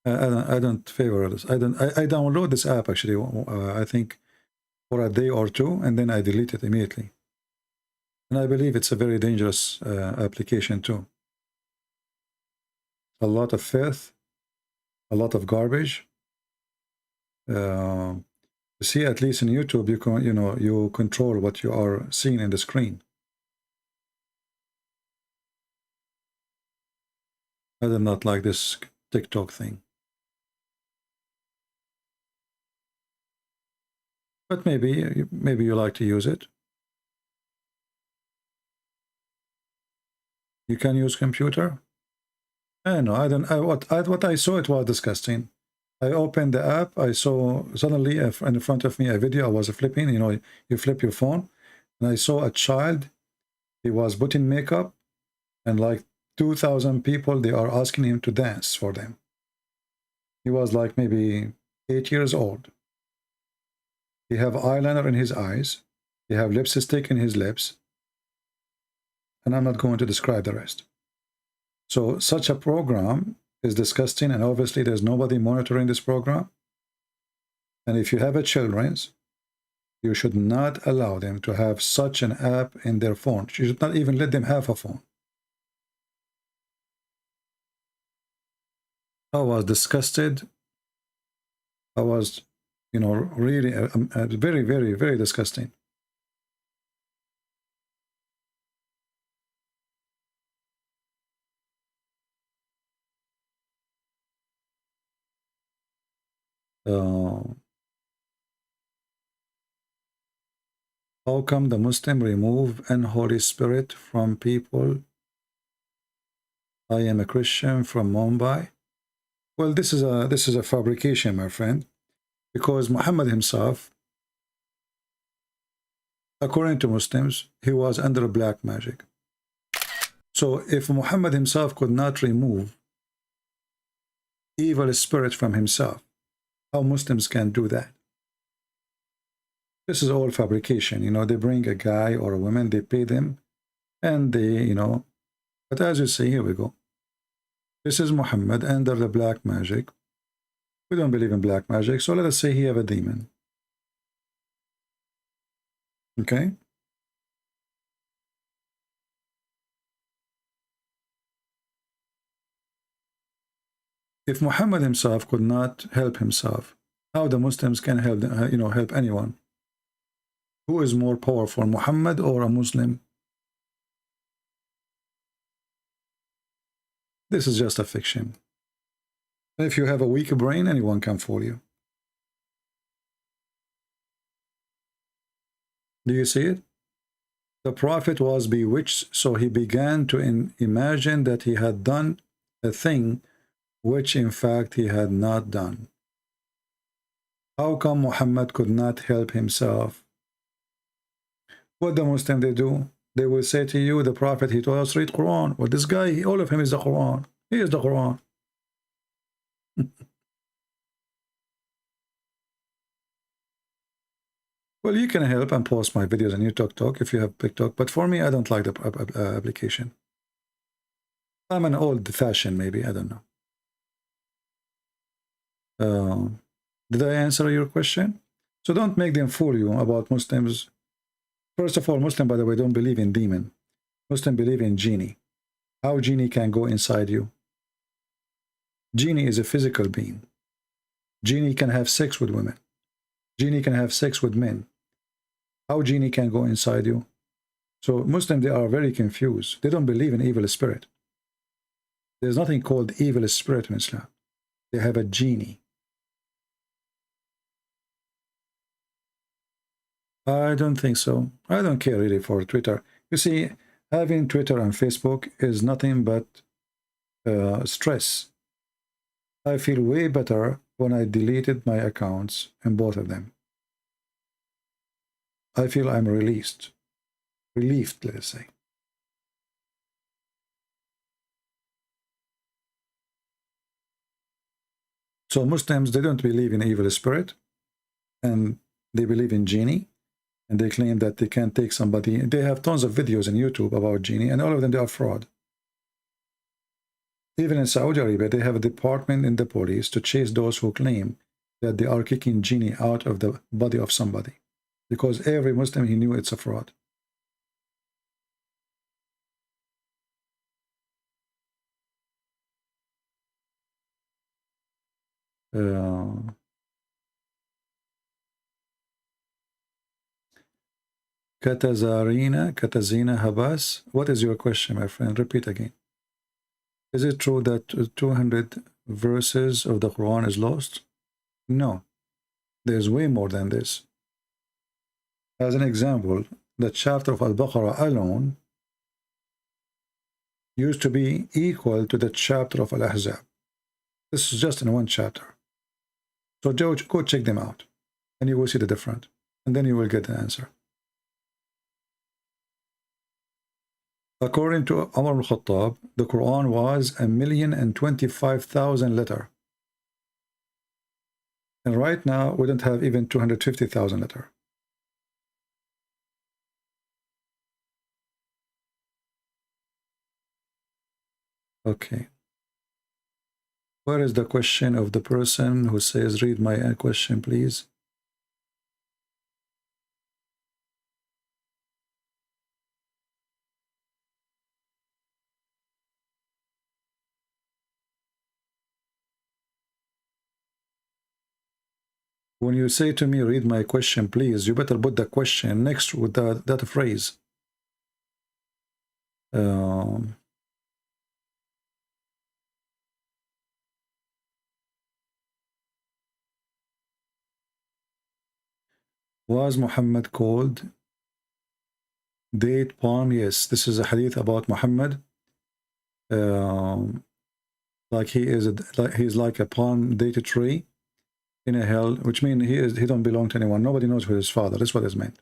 don't favor this. I download this app actually. I think for a day or two, and then I delete it immediately. And I believe it's a very dangerous application too. A lot of filth, a lot of garbage. You see, at least in YouTube, you control what you are seeing in the screen. I do not like this TikTok thing. But maybe you like to use it. You can use computer. I know. I don't. What I saw, it was disgusting. I opened the app. I saw suddenly in front of me a video. I was flipping. You know, you flip your phone, and I saw a child. He was putting makeup, and like 2,000 people, they are asking him to dance for them. He was like maybe 8 years old. He have eyeliner in his eyes. He have lipstick in his lips. And I'm not going to describe the rest. So such a program is disgusting, and obviously there's nobody monitoring this program. And if you have a children's, you should not allow them to have such an app in their phone. You should not even let them have a phone. I was disgusted. I was, really very, very, very disgusting. How come the Muslim remove unholy spirit from people? I am a Christian from Mumbai. Well, this is a fabrication, my friend, because Muhammad himself, according to Muslims, he was under black magic. So if Muhammad himself could not remove evil spirit from himself, how Muslims can do that? This is all fabrication. They bring a guy or a woman, they pay them, and they, but as you see, here we go. This is Muhammad under the black magic. We don't believe in black magic, so let us say he have a demon. Okay? If Muhammad himself could not help himself, how the Muslims can help, help anyone? Who is more powerful, Muhammad or a Muslim? This is just a fiction. If you have a weak brain, anyone can fool you. Do you see it? The Prophet was bewitched, so he began to imagine that he had done a thing which in fact he had not done. How come Muhammad could not help himself? What the Muslim they do? They will say to you, the Prophet, he told us read Quran. Well, this guy, all of him is the Quran. He is the Quran. Well, you can help and post my videos on Talk if you have TikTok, but for me, I don't like the application. I'm an old-fashioned, maybe, I don't know. Did I answer your question? So don't make them fool you about Muslims. First of all, Muslim, by the way, don't believe in demon. Muslim believe in genie. How genie can go inside you? Genie is a physical being. Genie can have sex with women. Genie can have sex with men. How genie can go inside you? So Muslims, they are very confused. They don't believe in evil spirit. There's nothing called evil spirit in Islam. They have a genie. I don't think so. I don't care really for Twitter. You see, having Twitter and Facebook is nothing but stress. I feel way better when I deleted my accounts in both of them. I feel I'm relieved, let's say. So Muslims, they don't believe in evil spirit, and they believe in genie, and they claim that they can take somebody. They have tons of videos on YouTube about genie, and all of them, they are fraud. Even in Saudi Arabia, they have a department in the police to chase those who claim that they are kicking genie out of the body of somebody. Because every Muslim, he knew it's a fraud. Katazina Habas, what is your question, my friend? Repeat again. Is it true that 200 verses of the Quran is lost? No, there's way more than this. As an example, the chapter of Al-Baqarah alone used to be equal to the chapter of Al-Ahzab. This is just in one chapter. So go check them out, and you will see the difference, and then you will get the answer. According to Umar al-Khattab, the Quran was 1,025,000 letters. And right now, we don't have even 250,000 letters. Okay. Where is the question of the person who says, read my question, please? When you say to me, read my question, please, you better put the question next with that phrase. Was Muhammad called date palm? Yes, this is a hadith about Muhammad. Like he's like a palm date tree in a hell, which means he don't belong to anyone. Nobody knows who his father. That's what is meant.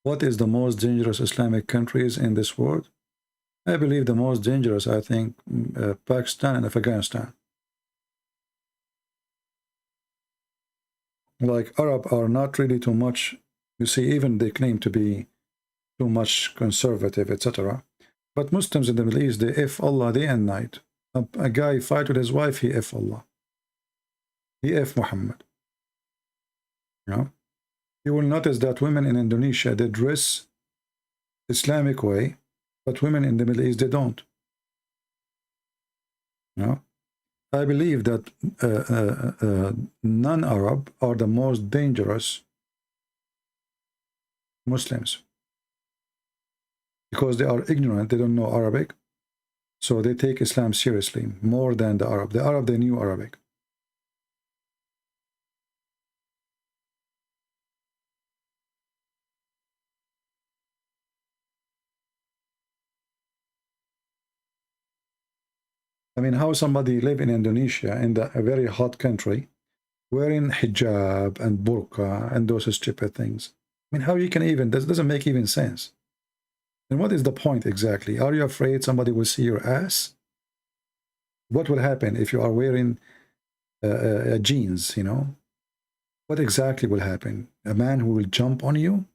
What is the most dangerous Islamic countries in this world? I believe the most dangerous, I think, Pakistan and Afghanistan. Like Arab are not really too much. You see, even they claim to be too much conservative, etc. But Muslims in the Middle East, they F Allah day and night. A guy fight with his wife, he F Allah. He F Muhammad. You know? You will notice that women in Indonesia, they dress Islamic way, but women in the Middle East, they don't. You know? I believe that non-Arab are the most dangerous Muslims. Because they are ignorant, they don't know Arabic, so they take Islam seriously more than the Arab. The Arab, they knew Arabic. I mean, how somebody live in Indonesia, in a very hot country, wearing hijab and burqa and those stupid things. I mean, how you can even, this doesn't make even sense. And what is the point exactly? Are you afraid somebody will see your ass? What will happen if you are wearing jeans, you know? What exactly will happen? A man who will jump on you?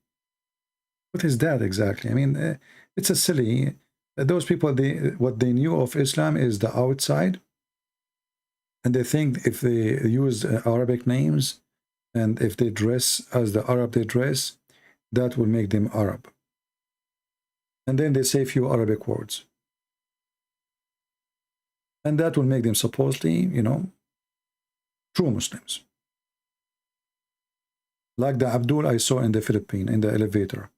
What is that exactly? I mean, it's a silly, those people, what they knew of Islam is the outside. And they think if they use Arabic names and if they dress as the Arab they dress, that will make them Arab. And then they say a few Arabic words. And that will make them supposedly, you know, true Muslims. Like the Abdul I saw in the Philippines, in the elevator.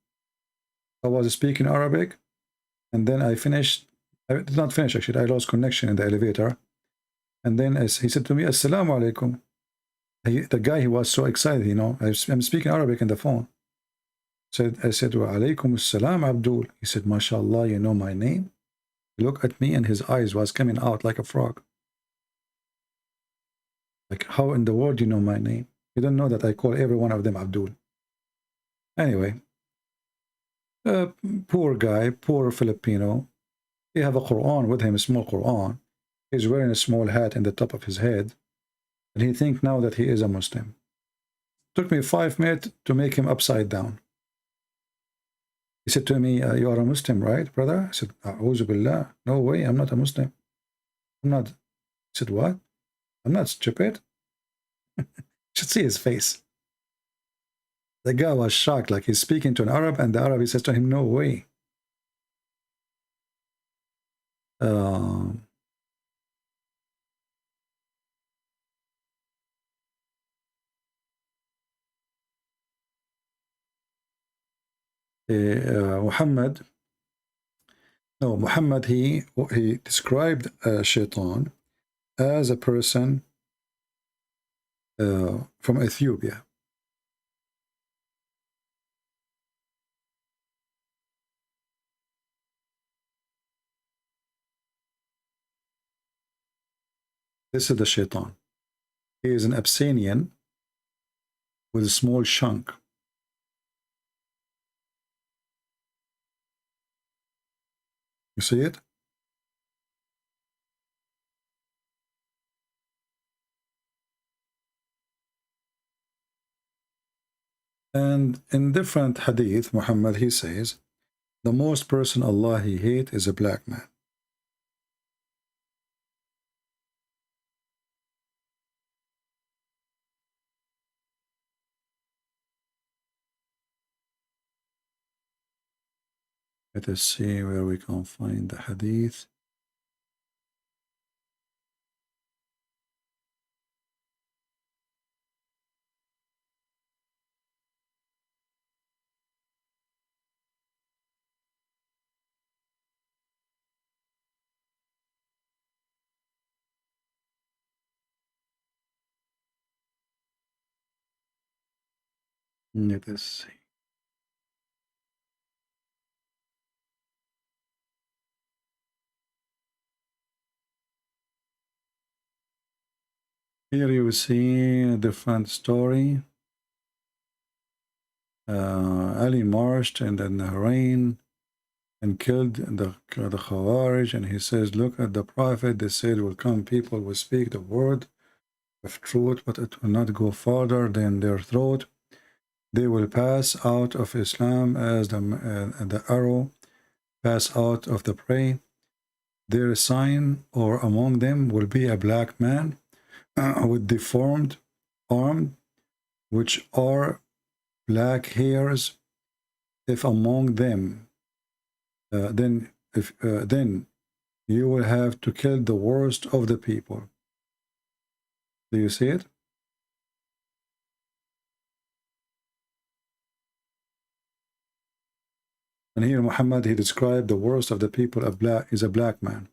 I was speaking Arabic, and then I finished, I did not finish actually, I lost connection in the elevator. And then he said to me, Assalamu alaikum. The guy, he was so excited, you know, I'm speaking Arabic in the phone. I said, wa alaikum assalam, Abdul. He said, mashallah, you know my name? He looked at me and his eyes was coming out like a frog. Like, how in the world do you know my name? You don't know that I call every one of them Abdul. Anyway, poor guy, poor Filipino. He have a Quran with him, a small Quran. He's wearing a small hat in the top of his head. And he think now that he is a Muslim. Took me 5 minutes to make him upside down. He said to me, you are a Muslim, right, brother? I said, A'udhu billah. No way, I'm not a Muslim. I'm not. He said, what? I'm not stupid. You should see his face. The guy was shocked, like he's speaking to an Arab, and the Arab, he says to him, no way. Muhammad, he described Shaitan as a person from Ethiopia. This is the Shaitan. He is an Abyssinian with a small shank. You see it? And in different hadith, Muhammad, he says, the most person Allah he hate is a black man. Let us see where we can find the hadith. Let us see. Here you see a different story. Ali marched in the rain and killed the Khawarij, and he says, look at the Prophet, they said will come people will speak the word of truth, but it will not go farther than their throat. They will pass out of Islam as the arrow pass out of the prey. Their sign, or among them, will be a black man with deformed arm, which are black hairs. If among them, then you will have to kill the worst of the people. Do you see it? And here Muhammad, he described the worst of the people is a black man.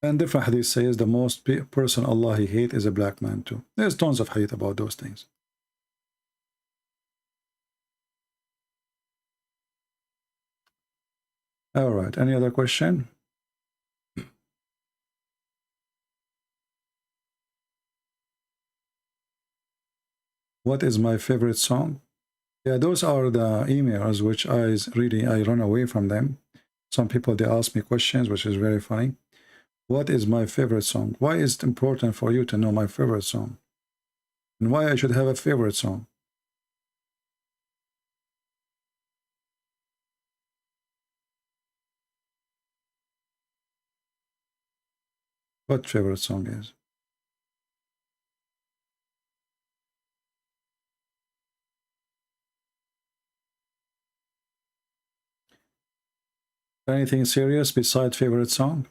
And different hadith says the most person Allah he hate is a black man too. There's tons of hadith about those things. All right, any other question? What is my favorite song? Yeah, those are the emails which I run away from them. Some people, they ask me questions, which is very funny. What is my favorite song? Why is it important for you to know my favorite song? And why I should have a favorite song? What favorite song is? Anything serious besides favorite song?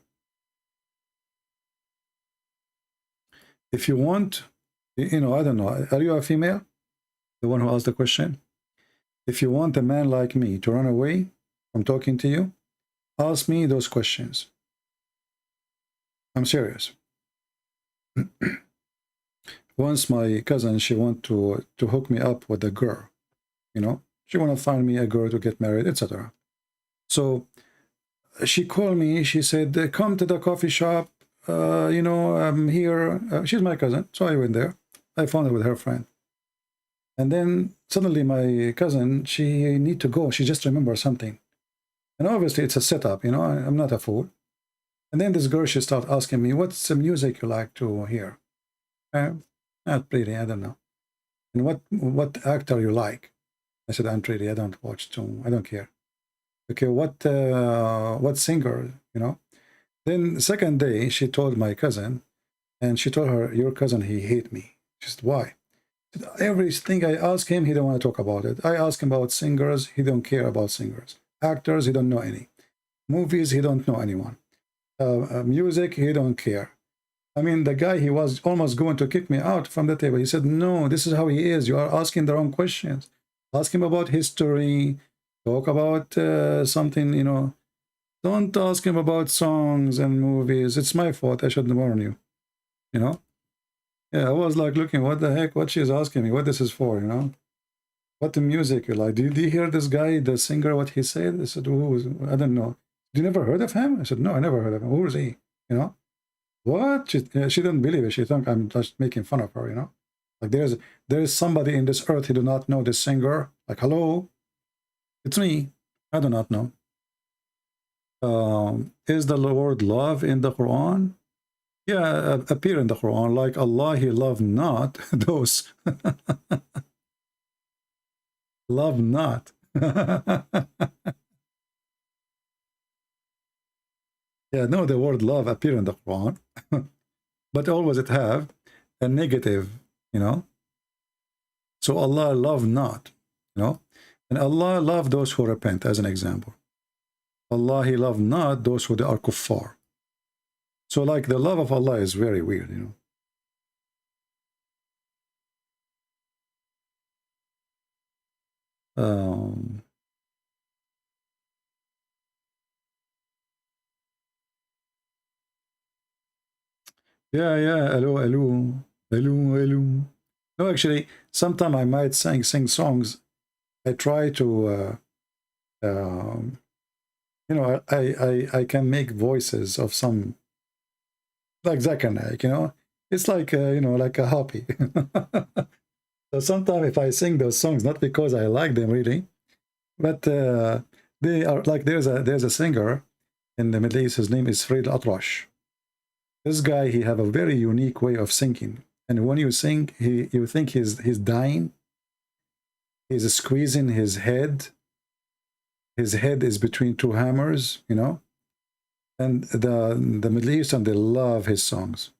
If you want, you know, I don't know, are you a female? The one who asked the question? If you want a man like me to run away from talking to you, ask me those questions. I'm serious. Once my cousin, she wanted to hook me up with a girl, you know, she want to find me a girl to get married, etc. So she called me, she said, come to the coffee shop, you know, I'm here. She's my cousin, so I went there. I found her with her friend. And then suddenly my cousin, she need to go. She just remembered something. And obviously it's a setup, you know, I'm not a fool. And then this girl, she started asking me, what's the music you like to hear? Not pretty, I don't know. And what actor you like? I said, I'm pretty, I don't watch too, I don't care. Okay, what singer, you know? Then the second day, she told my cousin, and she told her, your cousin, he hate me. She said, why? Said, everything I ask him, he don't want to talk about it. I ask him about singers, he don't care about singers. Actors, he don't know any. Movies, he don't know anyone. Music, he don't care. I mean, the guy, he was almost going to kick me out from the table. He said, no, this is how he is. You are asking the wrong questions. Ask him about history. Talk about something, you know. Don't ask him about songs and movies. It's my fault. I should warn you. You know? Yeah, I was like looking, what the heck? What she's asking me? What this is for, you know? What the music you like? Did you hear this guy, the singer, what he said? I said, I don't know. You never heard of him? I said, no, I never heard of him. Who is he? You know? What? She didn't believe it. She thought I'm just making fun of her, you know? Like there is somebody in this earth who do not know this singer. Like, hello? It's me. I do not know. Is the word love in the Quran? Yeah, appear in the Quran. Like Allah, he loved not those. Love not. Yeah, no, the word love appear in the Quran. But always it have a negative, you know. So Allah love not, you know. And Allah love those who repent, as an example. Allah, he love not those who are kuffar. So like the love of Allah is very weird, you know. Yeah, hello. No, actually, sometimes I might sing songs. I try to, you know, I can make voices of some, like Zakir Naik, you know. It's like, you know, like a hobby. So sometimes if I sing those songs, not because I like them really, but they are like, there's a singer in the Middle East, his name is Fred Atrash. This guy, he have a very unique way of singing. And when you sing, you think he's dying. He's squeezing his head. His head is between two hammers, you know. And the Middle Eastern, they love his songs.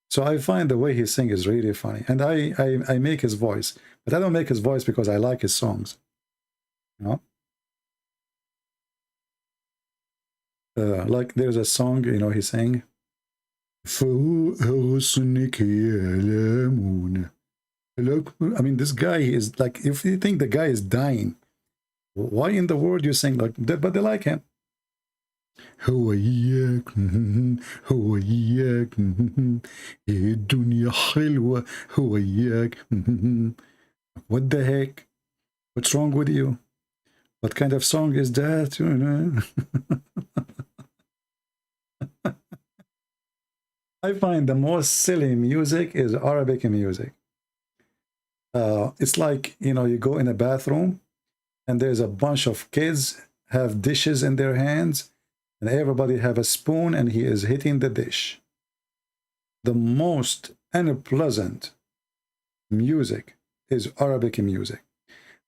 So I find the way he sings is really funny. And I make his voice. But I don't make his voice because I like his songs. You know? Like there's a song, you know, he sang. I mean, this guy is like, if you think the guy is dying, why in the world you sing like that? But they like him. هواياك هواياك الدنيا حلوة هواياك. What the heck? What's wrong with you? What kind of song is that? You know? I find the most silly music is Arabic music. It's like, you know, you go in a bathroom and there's a bunch of kids have dishes in their hands and everybody have a spoon and he is hitting the dish. The most unpleasant music is Arabic music.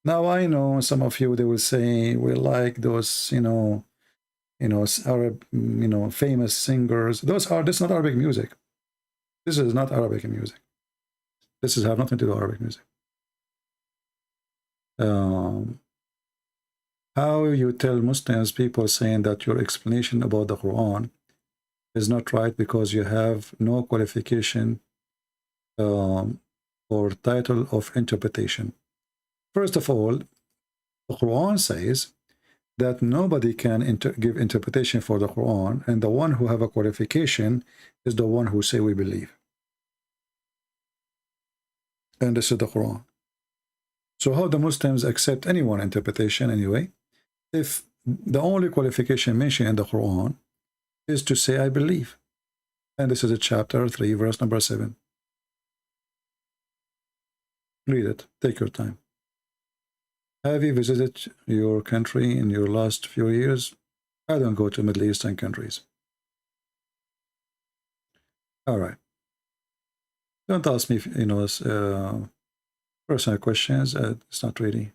Now I know some of you, they will say we like those, Arab, famous singers. This is not Arabic music. This is not Arabic music. This has have nothing to do with Arabic music. How you tell Muslims, people saying that your explanation about the Quran is not right because you have no qualification or title of interpretation. First of all, the Quran says that nobody can give interpretation for the Quran, and the one who have a qualification is the one who say we believe. And this is the Quran. So how the Muslims accept anyone interpretation anyway, if the only qualification mentioned in the Quran is to say I believe? And this is a chapter 3, verse number 7. Read it. Take your time. Have you visited your country in your last few years? I don't go to Middle Eastern countries. All right. Don't ask me, personal questions. It's not really.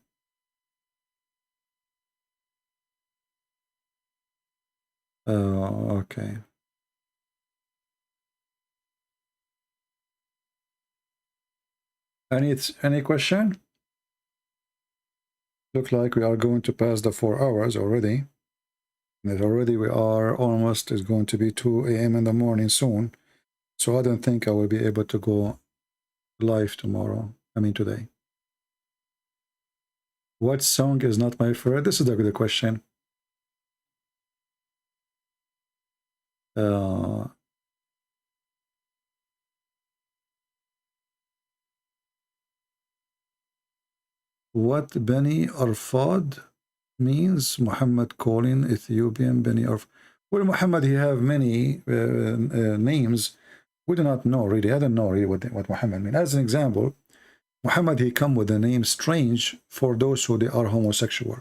Okay. Any question? Look like we are going to pass the 4 hours already. And already we are almost, it's going to be 2 a.m. in the morning soon. So I don't think I will be able to go live tomorrow. I mean today. What song is not my favorite? This is a good question. What Beni Arfad means? Muhammad calling Ethiopian Beni Arfad. Well, Muhammad, he have many names. We do not know really. I don't know really what Muhammad means. As an example, Muhammad, he come with the name strange for those who they are homosexual.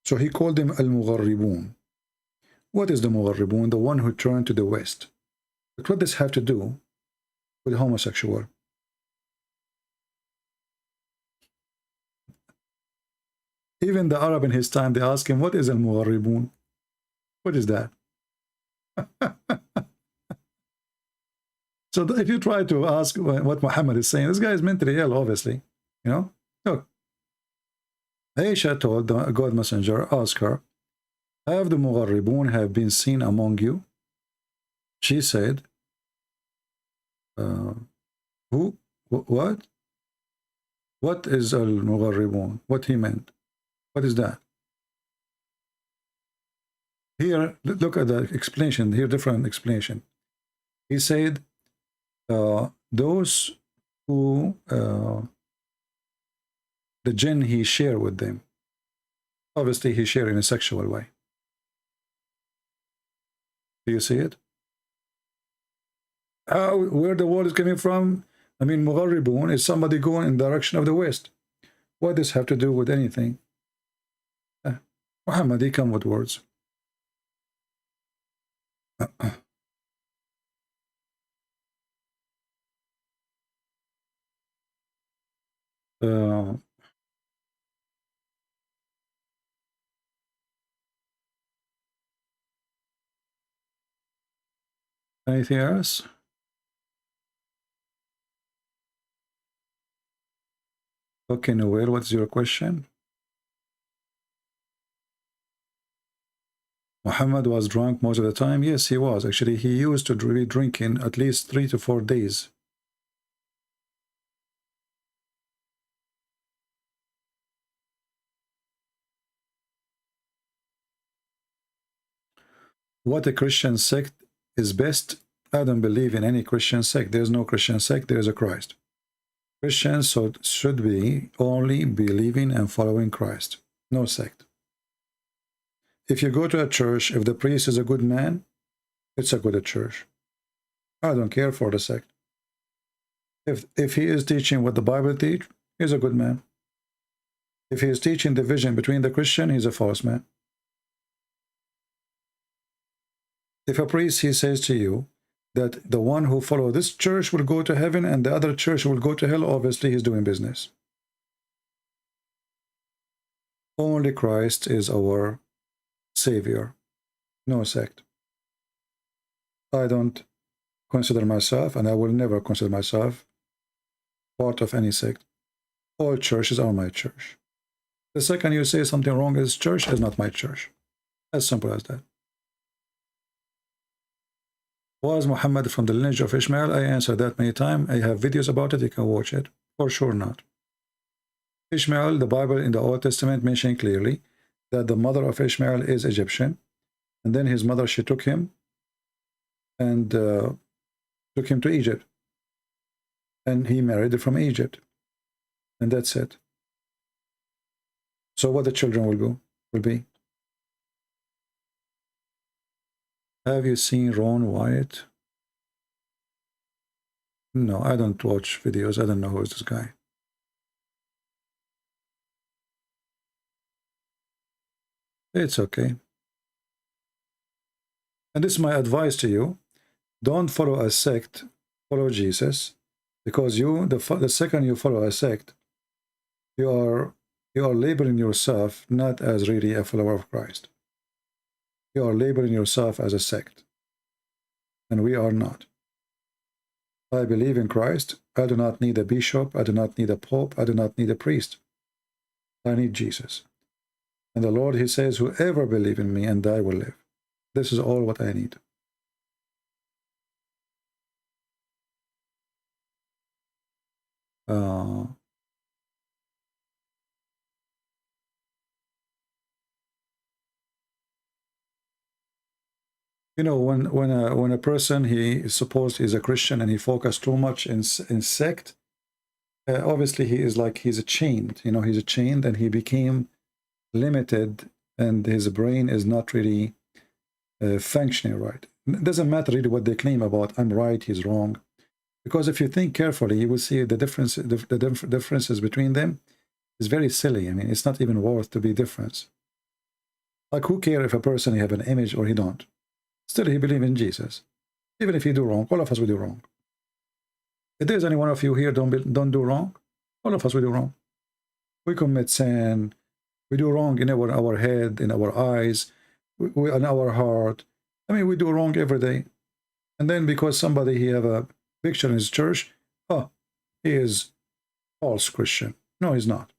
So he called them Al-Mugharribun. What is the Mugharribun? The one who turned to the West. But what does this have to do with homosexual? Even the Arab in his time, they ask him, what is Al-Mugharribun? What is that? So if you try to ask what Muhammad is saying, this guy is mentally ill, obviously. Look. Aisha told the God Messenger, ask her, have the Mugharribun have been seen among you? She said, who? What? What is Al-Mugharribun? What he meant? What is that? Here, look at the explanation. Here, different explanation. He said, those who the jinn he share with them. Obviously, he share in a sexual way. Do you see it? Where the word is coming from? I mean, Mugharribun is somebody going in the direction of the West. What does this have to do with anything? Muhammad, he come with words. Anything else? Okay, Noel, what's your question? Muhammad was drunk most of the time. Yes, he was. Actually, he used to be drinking at least 3 to 4 days. What a Christian sect is best? I don't believe in any Christian sect. There's no Christian sect. There is a Christ. Christians should be only believing and following Christ. No sect. If you go to a church, if the priest is a good man, it's a good church. I don't care for the sect. If he is teaching what the Bible teach, he's a good man. If he is teaching division between the Christian, he's a false man. If a priest, he says to you that the one who follows this church will go to heaven and the other church will go to hell, obviously he's doing business. Only Christ is our Savior, no sect. I don't consider myself, and I will never consider myself, part of any sect. All churches are my church. The second you say something wrong is church is not my church. As simple as that. Was Muhammad from the lineage of Ishmael? I answered that many times. I have videos about it. You can watch it. For sure not. Ishmael, the Bible in the Old Testament mentioned clearly that the mother of Ishmael is Egyptian. And then his mother, she took him and took him to Egypt. And he married from Egypt. And that's it. So what the children will be. Have you seen Ron Wyatt? No, I don't watch videos. I don't know who is this guy. It's okay. And this is my advice to you. Don't follow a sect, follow Jesus. Because the second you follow a sect, you are labeling yourself not as really a follower of Christ. You are labeling yourself as a sect. And we are not. I believe in Christ. I do not need a bishop. I do not need a pope. I do not need a priest. I need Jesus. And the Lord, he says, whoever believes in me and I will live. This is all what I need. You know, when a person, he is supposed he's a Christian and he focused too much in sect, obviously he's chained. You know, he's chained and he became limited, and his brain is not really functioning right. It doesn't matter really what they claim about I'm right, he's wrong, because if you think carefully, you will see the difference. The differences between them is very silly. I mean, it's not even worth to be difference. Like, who cares if a person he have an image or he don't? Still, he believes in Jesus. Even if he do wrong, all of us will do wrong. If there's any one of you here don't do wrong, all of us will do wrong. We commit sin. We do wrong in our head, in our eyes, in our heart. I mean, we do wrong every day. And then because somebody he have a picture in his church, oh, he is false Christian. No, he's not.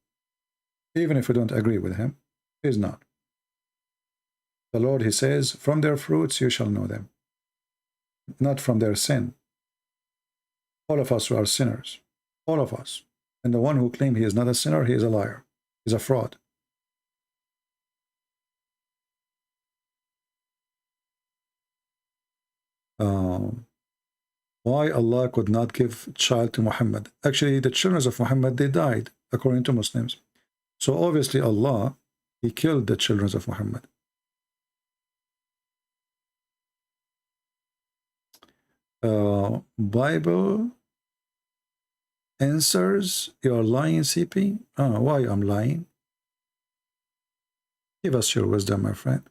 Even if we don't agree with him, he's not. The Lord, he says, from their fruits you shall know them, not from their sin. All of us are sinners, all of us. And the one who claims he is not a sinner, he is a liar, he's a fraud. Why Allah could not give child to Muhammad? Actually, the children of Muhammad, they died, according to Muslims. So obviously Allah, he killed the children of Muhammad. Bible answers, you're lying, CP? Why I'm lying? Give us your wisdom, my friend.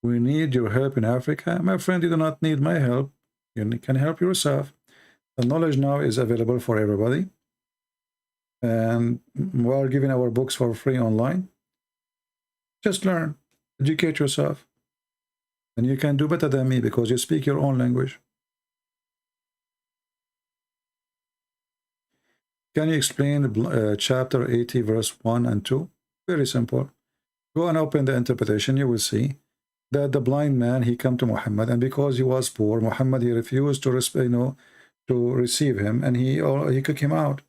We need your help in Africa. My friend, you do not need my help. You can help yourself. The knowledge now is available for everybody. And we are giving our books for free online. Just learn. Educate yourself. And you can do better than me because you speak your own language. Can you explain chapter 80, verse 1 and 2? Very simple. Go and open the interpretation. You will see that the blind man, he come to Muhammad, and because he was poor, Muhammad, he refused to receive him, and he kicked him out.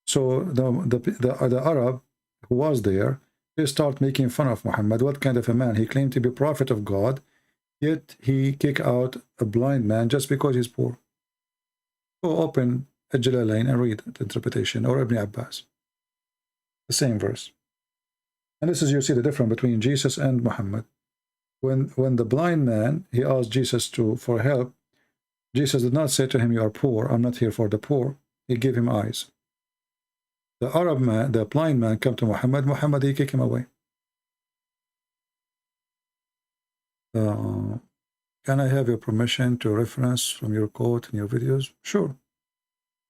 So the Arab who was there, they start making fun of Muhammad. What kind of a man? He claimed to be prophet of God, yet he kicked out a blind man just because he's poor. Go open Jalalain and read the interpretation, or Ibn Abbas. The same verse. And this is, you see the difference between Jesus and Muhammad. When the blind man, he asked Jesus for help, Jesus did not say to him, you are poor, I'm not here for the poor. He gave him eyes. The Arab man, the blind man, come to Muhammad, he kicked him away. Can I have your permission to reference from your quote in your videos? Sure.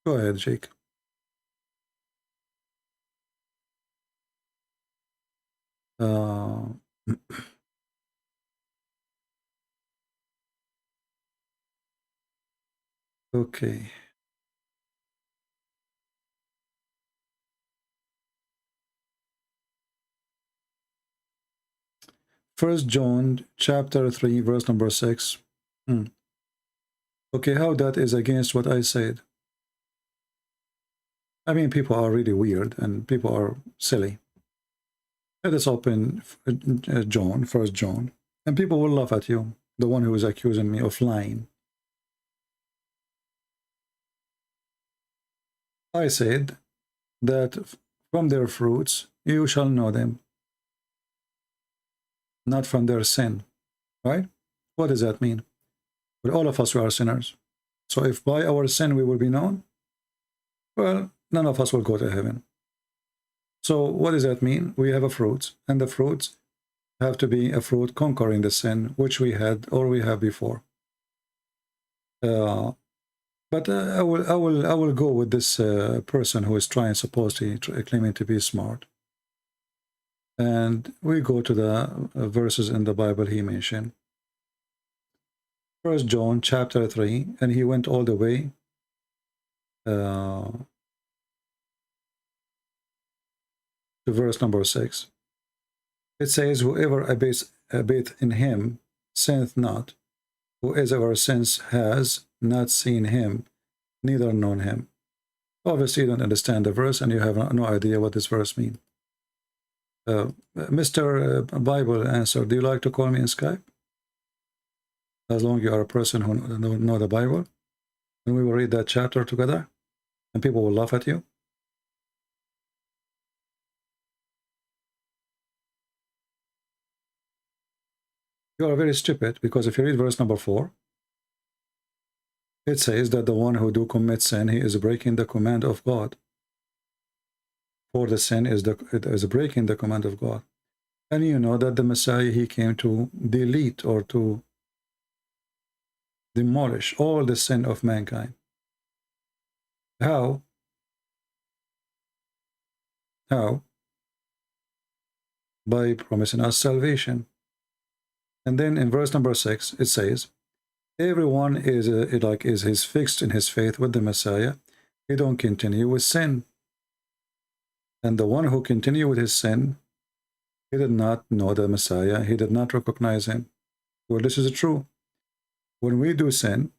Go ahead, Sheikh. Okay. First John chapter 3 verse number 6. Okay, how that is against what I said? I mean, people are really weird and people are silly. Let us open John, First John, and people will laugh at you, the one who is accusing me of lying. I said that from their fruits you shall know them, not from their sin, right? What does that mean? Well, all of us are sinners. So if by our sin we will be known, well, none of us will go to heaven. So what does that mean? We have a fruit, and the fruits have to be a fruit conquering the sin which we had or we have before. But I will go with this person who is supposedly claiming to be smart. And we go to the verses in the Bible he mentioned. First John chapter 3, and he went all the way to verse number 6. It says, whoever abideth in him sinneth not. Whoever sins has not seen him, neither known him. Obviously, you don't understand the verse, and you have no idea what this verse means. Mr. Bible Answer, do you like to call me in Skype? As long as you are a person who know the Bible, and we will read that chapter together, and people will laugh at you. You are very stupid, because if you read verse number 4, it says that the one who do commit sin, he is breaking the command of God. For the sin is breaking the command of God. And you know that the Messiah, he came to delete or to demolish all the sin of mankind. How? How? By promising us salvation. And then in verse number 6, it says, everyone is fixed in his faith with the Messiah. He don't continue with sin. And the one who continue with his sin, he did not know the Messiah. He did not recognize him. Well, this is true. When we do sin,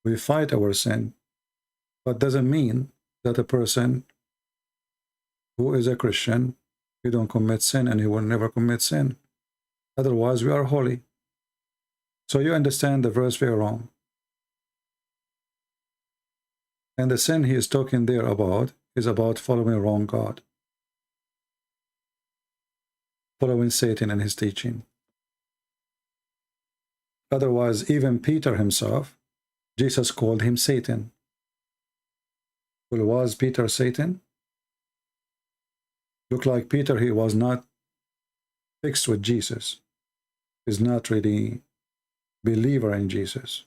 we fight our sin. But doesn't mean that a person who is a Christian, he don't commit sin and he will never commit sin. Otherwise, we are holy. So you understand the verse very wrong. And the sin he is talking there about is about following wrong God. Following Satan and his teaching. Otherwise, even Peter himself, Jesus called him Satan. Well, was Peter Satan? Looked like Peter, he was not fixed with Jesus. He's not really believer in Jesus.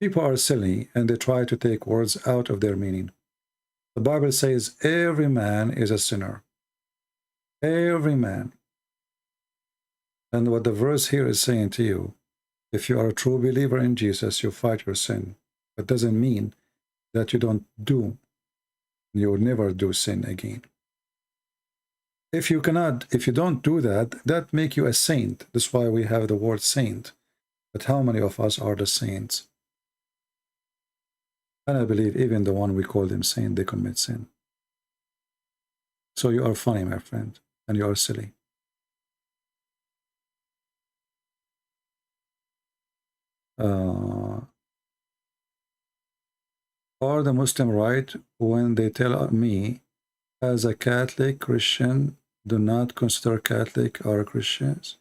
People are silly and they try to take words out of their meaning. The Bible says every man is a sinner. Every man. And what the verse here is saying to you, if you are a true believer in Jesus, you fight your sin. That doesn't mean that you don't do, you will never do sin again. If you don't do that, that make you a saint. That's why we have the word saint. But how many of us are the saints? And I believe even the one we call them saint, they commit sin. So you are funny, my friend, and you are silly. Are the Muslim right when they tell me as a Catholic Christian do not consider Catholic are Christians?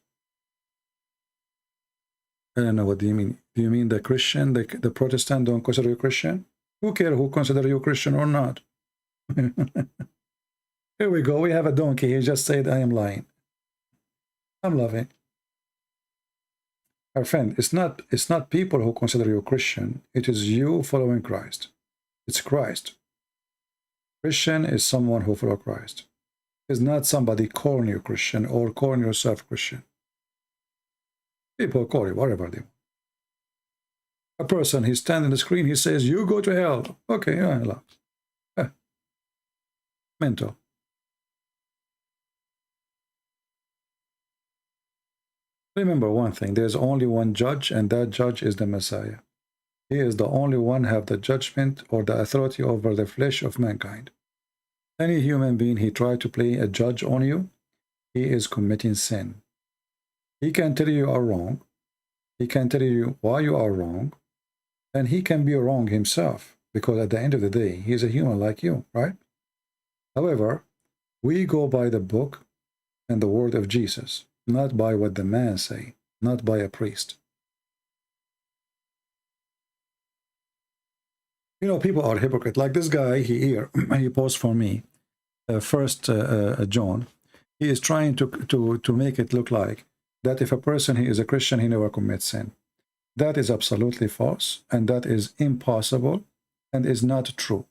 I don't know, what do you mean? Do you mean the Christian, the Protestant don't consider you Christian? Who cares who consider you Christian or not? Here we go, we have a donkey. He just said I am lying. I'm laughing. Our friend, it's not people who consider you Christian. It is you following Christ. It's Christ. Christian is someone who follows Christ. It's not somebody calling you Christian or calling yourself Christian. People call you whatever they want. A person, he's standing on the screen, he says, you go to hell. Okay, yeah, mental. Remember one thing, there's only one judge, and that judge is the Messiah. He is the only one have the judgment or the authority over the flesh of mankind. Any human being, he try to play a judge on you, he is committing sin. He can tell you are wrong. He can tell you why you are wrong. And he can be wrong himself, because at the end of the day, he is a human like you, right? However, we go by the book and the word of Jesus, not by what the man say, not by a priest. You know, people are hypocrite. Like this guy here, he posts for me, First John. He is trying to make it look like that if a person he is a Christian, he never commits sin. That is absolutely false, and that is impossible, and is not true.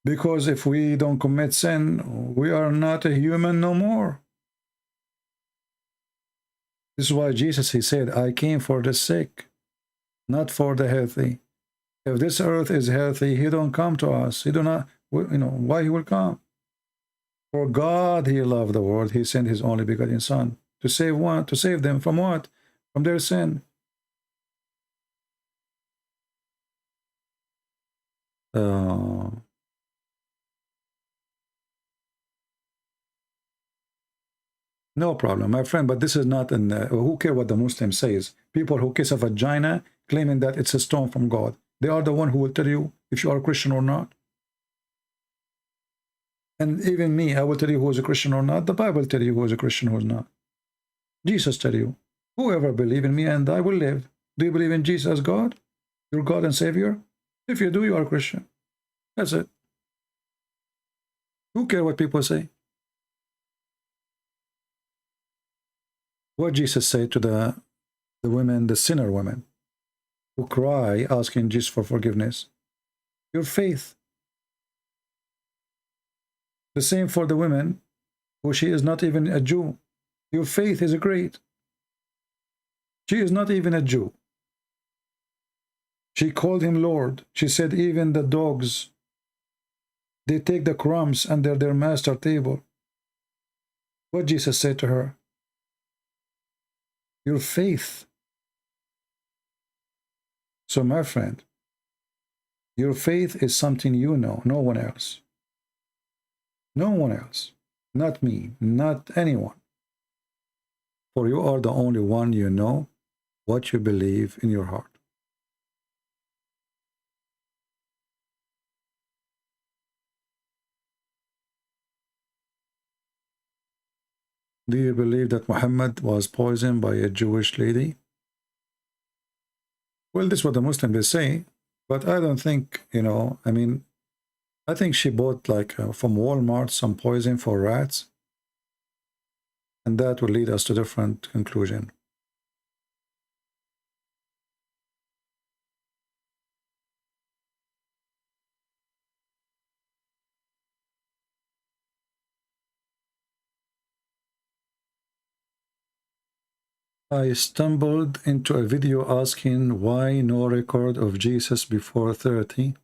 Because if we don't commit sin, we are not a human no more. This is why Jesus, he said, I came for the sick, not for the healthy. If this earth is healthy, he don't come to us. He do not, you know, why he will come? For God, he loved the world. He sent his only begotten Son to save them from what? From their sin. No problem, my friend, but this is not an... who care what the Muslim says? People who kiss a vagina claiming that it's a stone from God. They are the one who will tell you if you are a Christian or not. And even me, I will tell you who is a Christian or not. The Bible tell you who is a Christian, who is not. Jesus tell you, whoever believe in me and I will live. Do you believe in Jesus as God? Your God and Savior? If you do, you are a Christian. That's it. Who care what people say? What Jesus said to the women, the sinner women, who cry asking Jesus for forgiveness. Your faith. The same for the women who she is not even a Jew. Your faith is great. She is not even a Jew. She called him Lord. She said even the dogs, they take the crumbs under their master table. What Jesus said to her? Your faith. So my friend, your faith is something you know, no one else. No one else. Not me, not anyone. For you are the only one you know what you believe in your heart. Do you believe that Muhammad was poisoned by a Jewish lady? Well, this is what the Muslims say, but I don't think, you know, I mean, I think she bought like from Walmart some poison for rats, and that will lead us to a different conclusion. I stumbled into a video asking why no record of Jesus before 30,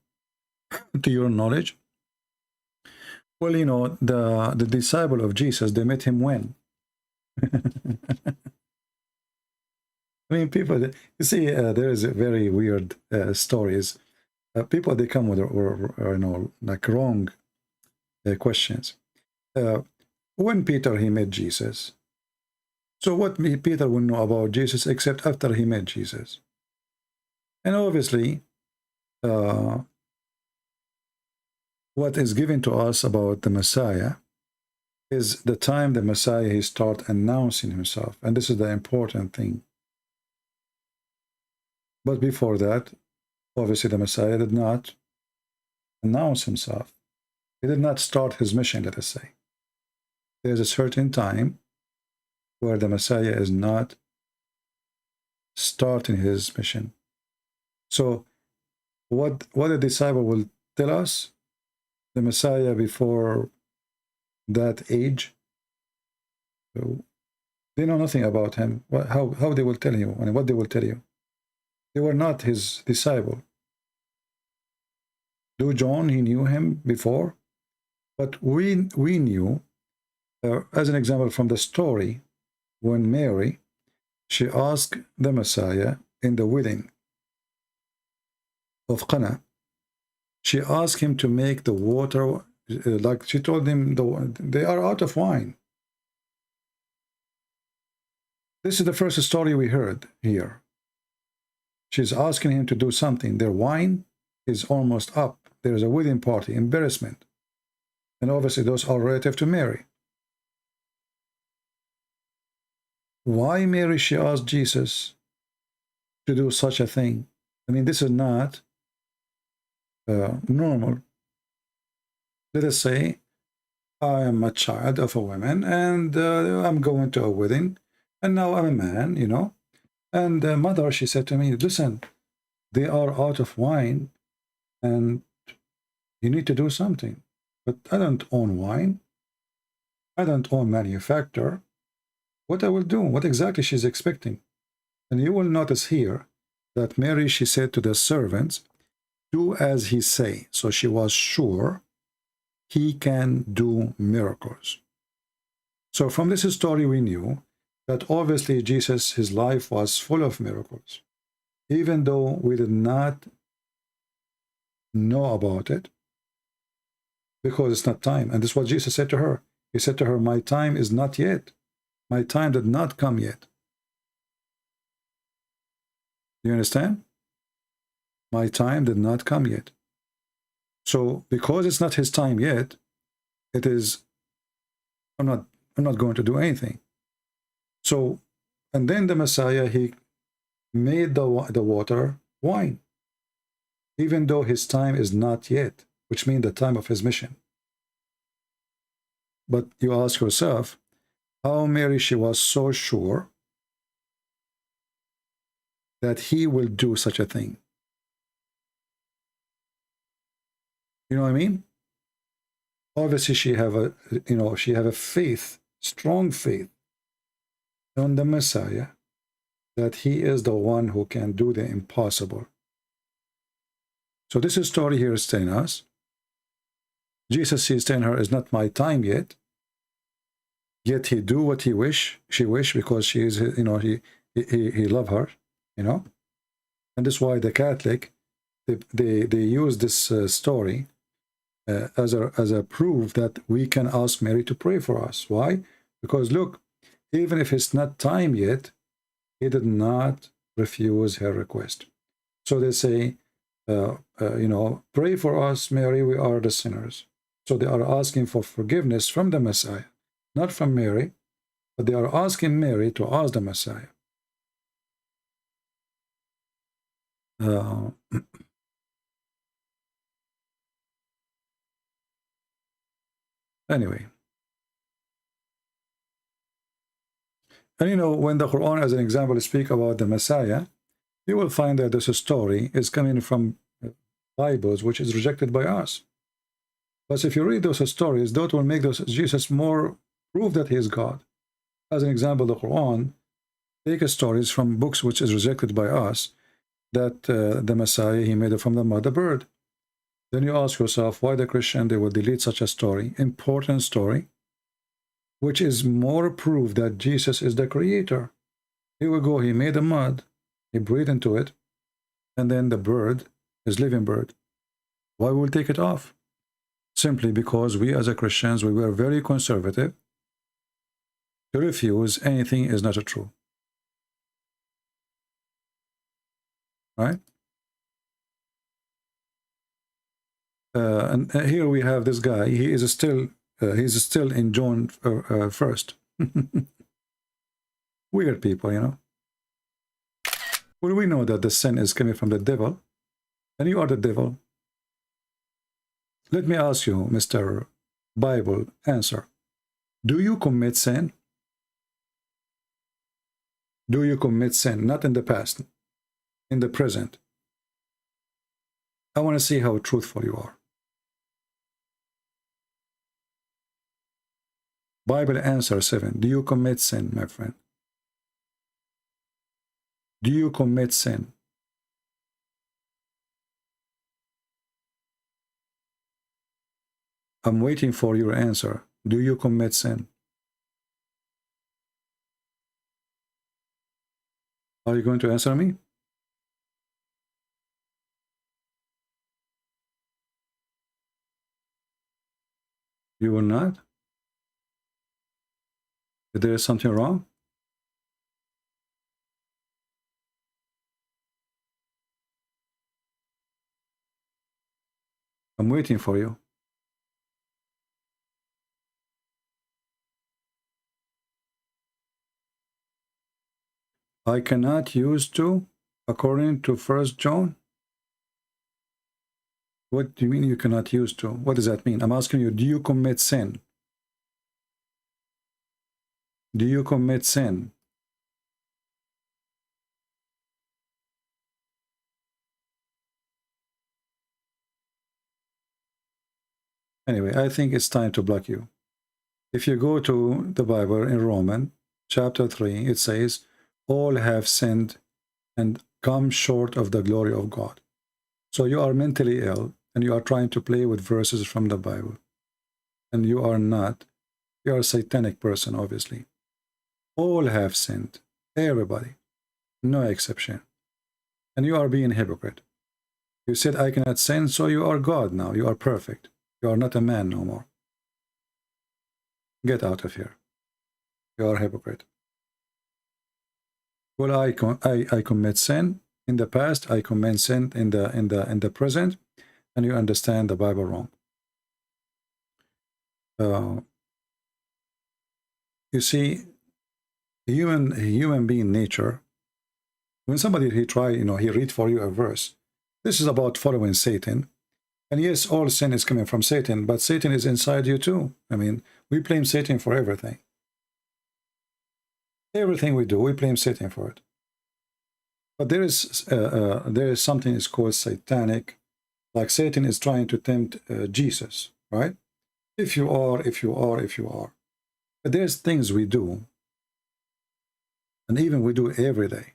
to your knowledge. Well, you know, the disciple of Jesus, they met him when? I mean, people, you see, there is a very weird stories. People, they come with, or you know, like wrong questions. When Peter, he met Jesus. So what Peter will know about Jesus except after he met Jesus? And obviously, what is given to us about the Messiah is the time the Messiah he start announcing himself, and this is the important thing. But before that, obviously the Messiah did not announce himself. He did not start his mission, let us say. There's a certain time where the Messiah is not starting his mission. So what the disciple will tell us, the Messiah before that age, they know nothing about him. How they will tell you, and what they will tell you. They were not his disciple. Do John, he knew him before, but we knew, as an example from the story, when Mary, she asked the Messiah in the wedding of Cana, she asked him to make the water, like she told him, they are out of wine. This is the first story we heard here. She's asking him to do something. Their wine is almost up. There is a wedding party, embarrassment. And obviously those are relative to Mary. Why Mary, she asked Jesus to do such a thing? I mean, this is not normal. Let us say I am a child of a woman, and I'm going to a wedding, and now I'm a man, you know, and mother, she said to me, listen, they are out of wine and you need to do something. But I don't own wine, I don't own manufacturer. What I will do, what exactly she's expecting. And you will notice here that Mary, she said to the servants, do as he say. So she was sure he can do miracles. So from this story we knew that obviously Jesus, his life was full of miracles. Even though we did not know about it, because it's not time. And this is what Jesus said to her. He said to her, my time is not yet. My time did not come yet. Do you understand? My time did not come yet. So because it's not his time yet, it is, I'm not going to do anything. So, and then the Messiah, he made the water wine, even though his time is not yet, which means the time of his mission. But you ask yourself, how Mary, she was so sure that he will do such a thing. You know what I mean? Obviously, she have a, you know, she have a faith, strong faith on the Messiah, that he is the one who can do the impossible. So this story here is telling us, Jesus is telling her, it's not my time yet. Yet he do what he she wish, because she is, you know, he love her, you know. And that's why the Catholic, they use this story as a proof that we can ask Mary to pray for us. Why? Because look, even if it's not time yet, he did not refuse her request. So they say, you know, pray for us, Mary, we are the sinners. So they are asking for forgiveness from the Messiah, not from Mary, but they are asking Mary to ask the Messiah. Anyway. And you know, when the Quran, as an example, speak about the Messiah, you will find that this story is coming from Bibles, which is rejected by us. But if you read those stories, that will make those Jesus more prove that he is God. As an example, the Quran take stories from books which is rejected by us, that the Messiah, he made it from the mother bird. Then you ask yourself, why the Christian, they will delete such a story, important story, which is more proof that Jesus is the creator. Here we go, he made the mud, he breathed into it, and then the bird is living bird. Why will we take it off? Simply because we as a Christians, we were very conservative to refuse anything is not true. Right? And here we have this guy. He is still he's still in John 1st. Weird people, you know. Well, we know that the sin is coming from the devil, and you are the devil. Let me ask you, Mr. Bible, answer. Do you commit sin? Do you commit sin? Not in the past, in the present. I want to see how truthful you are. Bible answer 7. Do you commit sin, my friend? Do you commit sin? I'm waiting for your answer. Do you commit sin? Are you going to answer me? You will not? If there is something wrong? I'm waiting for you. I cannot use to, according to 1 John. What do you mean you cannot use to? What does that mean? I'm asking you, do you commit sin? Do you commit sin? Anyway, I think it's time to block you. If you go to the Bible in Romans chapter 3, it says, all have sinned and come short of the glory of God. So you are mentally ill and you are trying to play with verses from the Bible. And you are not. You are a satanic person, obviously. All have sinned. Everybody. No exception. And you are being a hypocrite. You said, I cannot sin, so you are God now. You are perfect. You are not a man no more. Get out of here. You are a hypocrite. Well, I commit sin in the past. I commit sin in the present, and you understand the Bible wrong. You see, human being nature. When somebody he read for you a verse. This is about following Satan. And yes, all sin is coming from Satan, but Satan is inside you too. I mean, we blame Satan for everything. Everything we do, we blame Satan for it. But there is something is called satanic, like Satan is trying to tempt Jesus, right? If you are. But there's things we do, and even we do every day.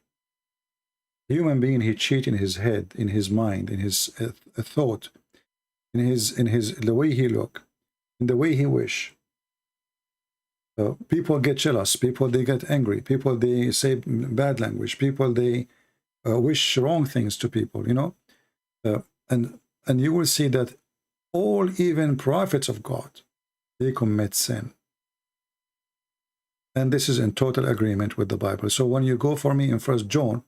The human being, he cheats in his head, in his mind, in his thought, in the way he look, in the way he wish. People get jealous. People they get angry. People they say bad language. People they wish wrong things to people. You know, and you will see that all even prophets of God, they commit sin. And this is in total agreement with the Bible. So when you go for me in 1 John,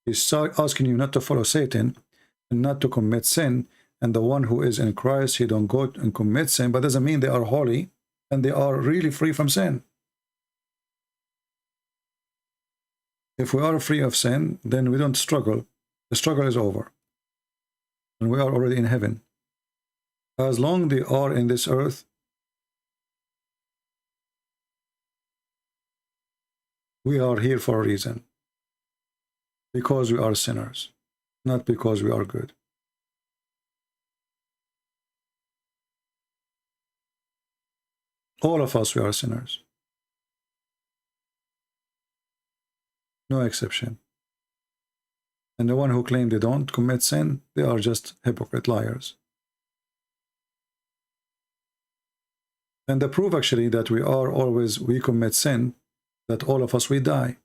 he's asking you not to follow Satan and not to commit sin. And the one who is in Christ, he don't go and commit sin, but doesn't mean they are holy and they are really free from sin. If we are free of sin, then we don't struggle. The struggle is over. And we are already in heaven. As long as they are in this earth, we are here for a reason. Because we are sinners, not because we are good. All of us, we are sinners. No exception. And the one who claim they don't commit sin, they are just hypocrite liars. And the proof actually that we commit sin, that all of us, we die.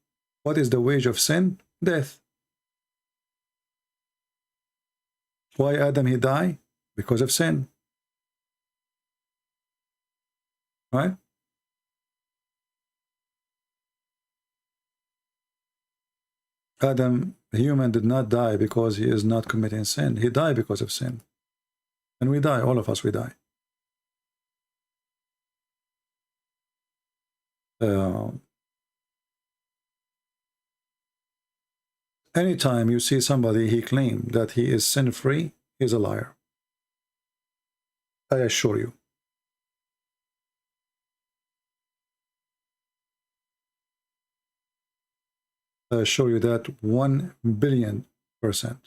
What is the wage of sin? Death. Why Adam he died? Because of sin. Right? Adam, the human, did not die because he is not committing sin. He died because of sin. And we die, all of us, we die. Anytime you see somebody, he claims that he is sin-free, he's a liar. I assure you. I assure you that 1,000,000,000%.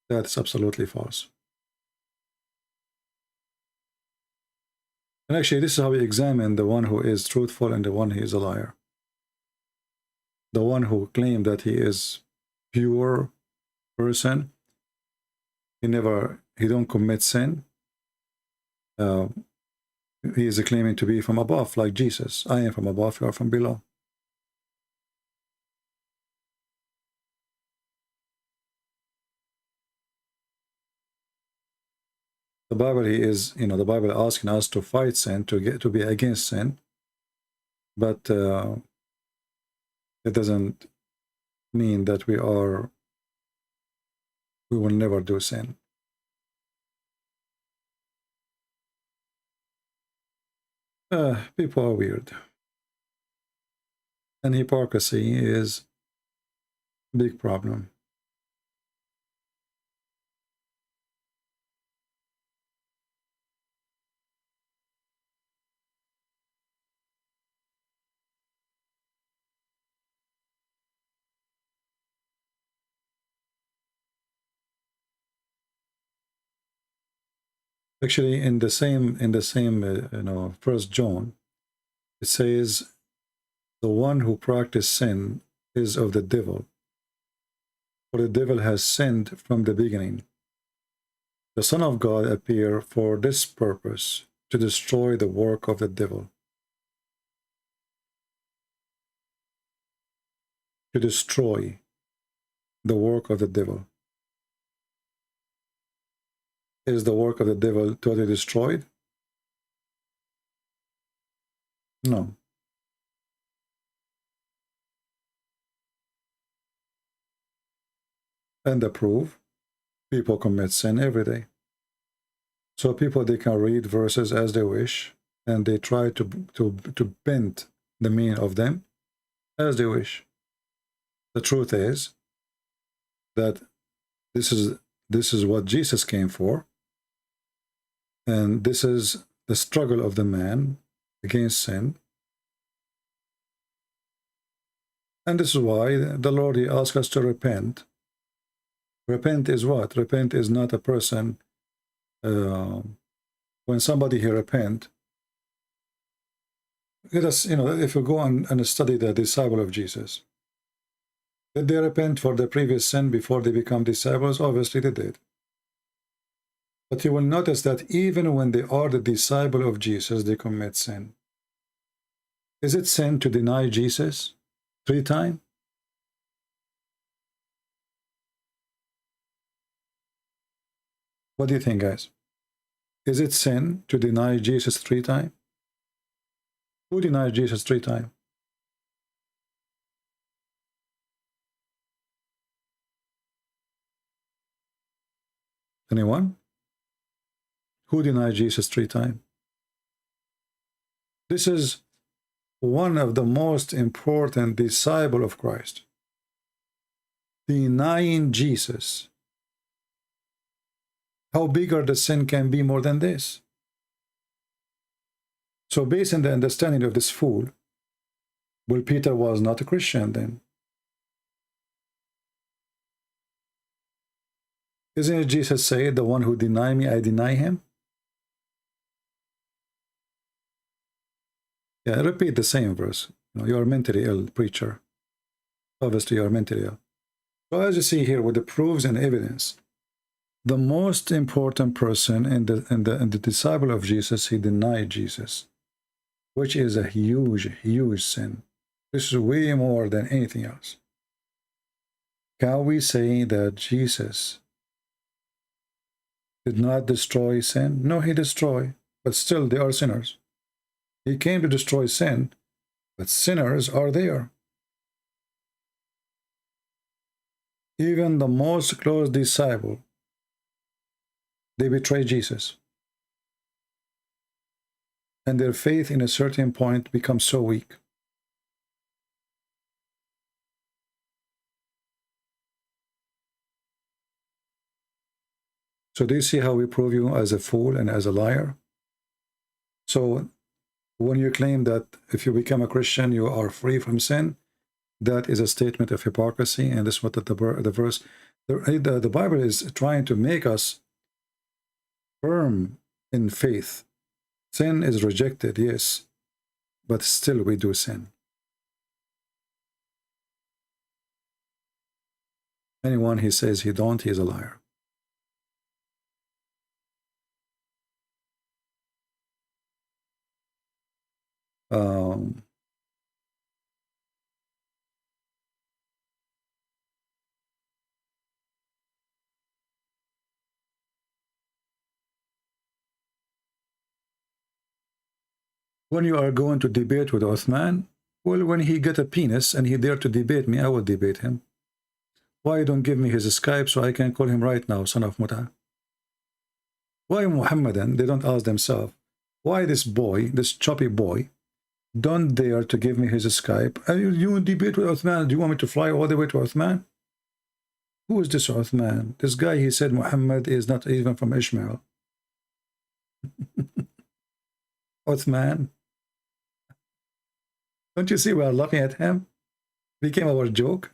That's absolutely false. And actually, this is how we examine the one who is truthful and the one who is a liar. The one who claimed that he is pure person, he don't commit sin. He is claiming to be from above, like Jesus. I am from above, you are from below. The Bible the Bible asking us to fight sin, to be against sin, but it doesn't mean that we will never do sin. People are weird, and hypocrisy is a big problem. Actually, in the same 1 John, it says, the one who practices sin is of the devil, for the devil has sinned from the beginning. The Son of God appeared for this purpose, to destroy the work of the devil. To destroy the work of the devil. Is the work of the devil totally destroyed? No. And the proof, people commit sin every day. So people, they can read verses as they wish, and they try to bend the meaning of them as they wish. The truth is that this is what Jesus came for, and this is the struggle of the man against sin. And this is why the Lord, he asks us to repent. Repent is what? Repent is not a person, when somebody here repent, let us, if you go and study the disciple of Jesus, did they repent for the previous sin before they become disciples? Obviously they did. But you will notice that even when they are the disciple of Jesus, they commit sin. Is it sin to deny Jesus 3 times? What do you think, guys? Is it sin to deny Jesus 3 times? Who denied Jesus 3 times? Anyone? Who denied Jesus 3 times? This is one of the most important disciples of Christ. Denying Jesus. How bigger the sin can be more than this? So based on the understanding of this fool, well, Peter was not a Christian then. Isn't it Jesus say, the one who deny me, I deny him? Yeah, repeat the same verse. You are mentally ill, preacher. Obviously, you are mentally ill. So as you see here with the proofs and evidence, the most important person in the disciple of Jesus, he denied Jesus, which is a huge, huge sin. This is way more than anything else. Can we say that Jesus did not destroy sin? No, he destroyed, but still they are sinners. He came to destroy sin, but sinners are there. Even the most close disciple, they betray Jesus. And their faith in a certain point becomes so weak. So do you see how we prove you as a fool and as a liar? So when you claim that if you become a Christian, you are free from sin, that is a statement of hypocrisy. And this is what the Bible is trying to make us firm in faith. Sin is rejected, yes, but still we do sin. Anyone he says he don't, he is a liar. When you are going to debate with Uthman, well, when he get a penis and he dare to debate me, I will debate him. Why don't give me his Skype so I can call him right now, son of Muta? Why Muhammadan, they don't ask themselves, why this boy, this choppy boy, don't dare to give me his Skype? You debate with Uthman, do you want me to fly all the way to Uthman? Who is this Uthman? This guy, he said Muhammad is not even from Ishmael. Uthman. Don't you see we are laughing at him? Became our joke.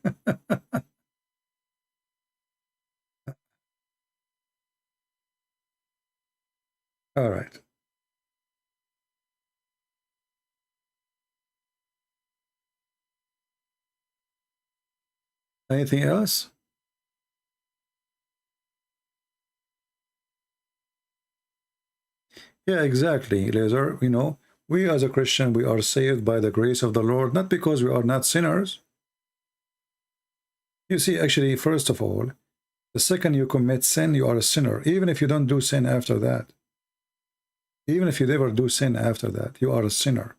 All right. Anything else? Yeah, exactly, Laser. You know, we as a Christian, we are saved by the grace of the Lord, not because we are not sinners. You see, actually, first of all, the second you commit sin, you are a sinner, even if you don't do sin after that. Even if you never do sin after that, you are a sinner.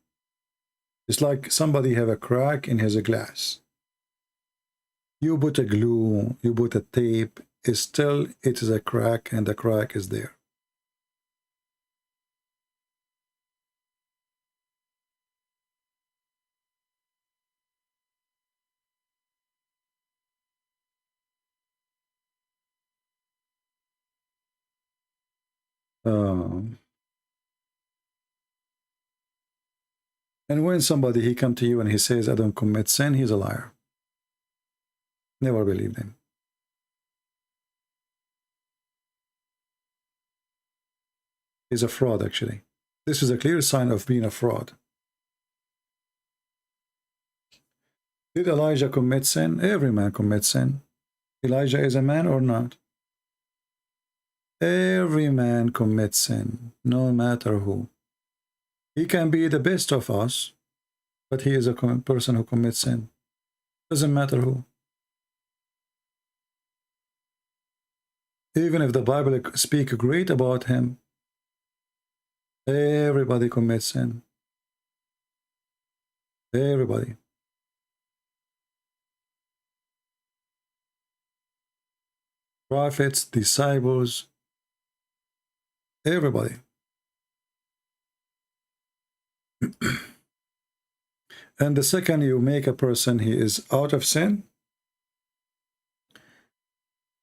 It's like somebody have a crack in his glass. You put a glue, you put a tape, it is a crack, and the crack is there. And when somebody, he come to you and he says, I don't commit sin, he's a liar. Never believe him. He's a fraud, actually. This is a clear sign of being a fraud. Did Elijah commit sin? Every man commits sin. Elijah is a man or not? Every man commits sin, no matter who. He can be the best of us, but he is a person who commits sin. Doesn't matter who. Even if the Bible speaks great about him, everybody commits sin. Everybody. Prophets, disciples, everybody. And the second you make a person, he is out of sin,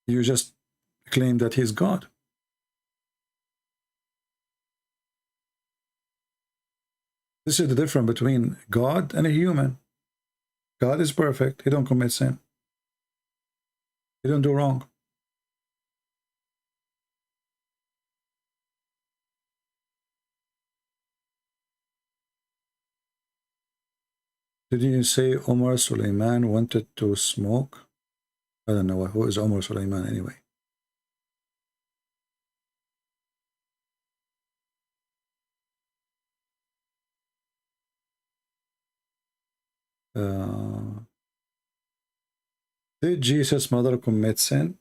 you just claim that he's God. This is the difference between God and a human. God is perfect. He don't commit sin. He don't do wrong. Did you say Omar Suleiman wanted to smoke? I don't know. Who is Omar Suleiman anyway? Did Jesus' mother commit sin?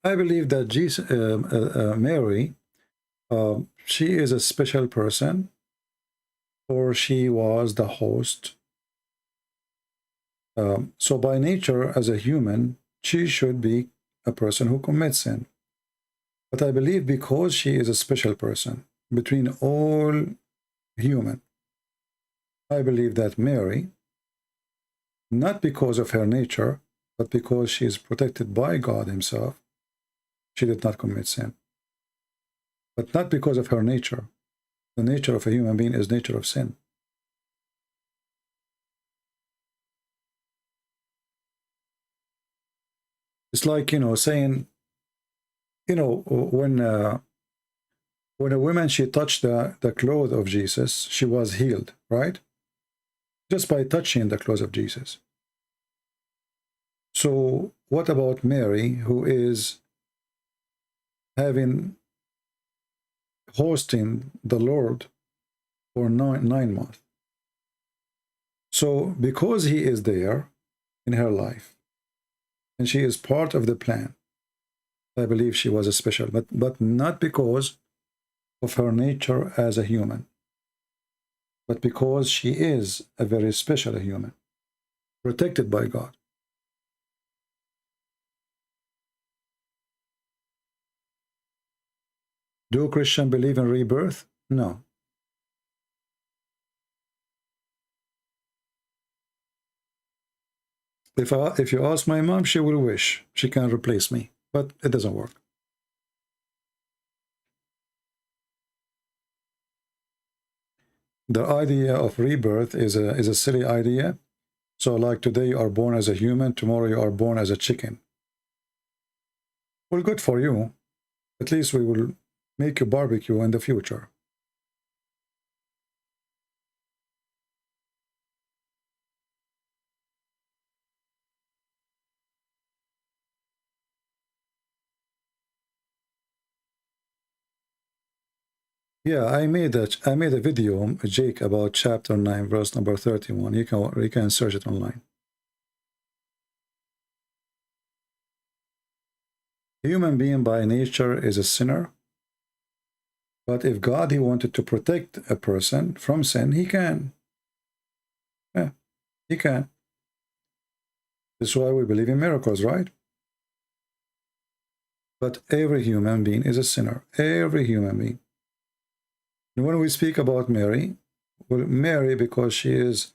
I believe that Jesus, Mary, she is a special person, or she was the host. So by nature, as a human, she should be a person who commits sin. But I believe because she is a special person between all human, I believe that Mary, not because of her nature, but because she is protected by God himself, she did not commit sin. But not because of her nature. The nature of a human being is nature of sin. It's like, saying, when a woman, she touched the clothes of Jesus, she was healed, right? Just by touching the clothes of Jesus. So what about Mary, who is hosting the Lord for 9 months? So because he is there in her life, and she is part of the plan, I believe she was a special, but not because of her nature as a human, but because she is a very special human, protected by God. Do Christians believe in rebirth? No. If you ask my mom, she will wish she can replace me, but it doesn't work. The idea of rebirth is a silly idea. So like today you are born as a human, tomorrow you are born as a chicken. Well, good for you. At least we will make you barbecue in the future. Yeah, I made a video, Jake, about chapter 9, verse number 31. You can search it online. Human being by nature is a sinner, but if God, he wanted to protect a person from sin, he can. Yeah, he can. That's why we believe in miracles, right? But every human being is a sinner. Every human being. And when we speak about Mary, well, Mary, because she is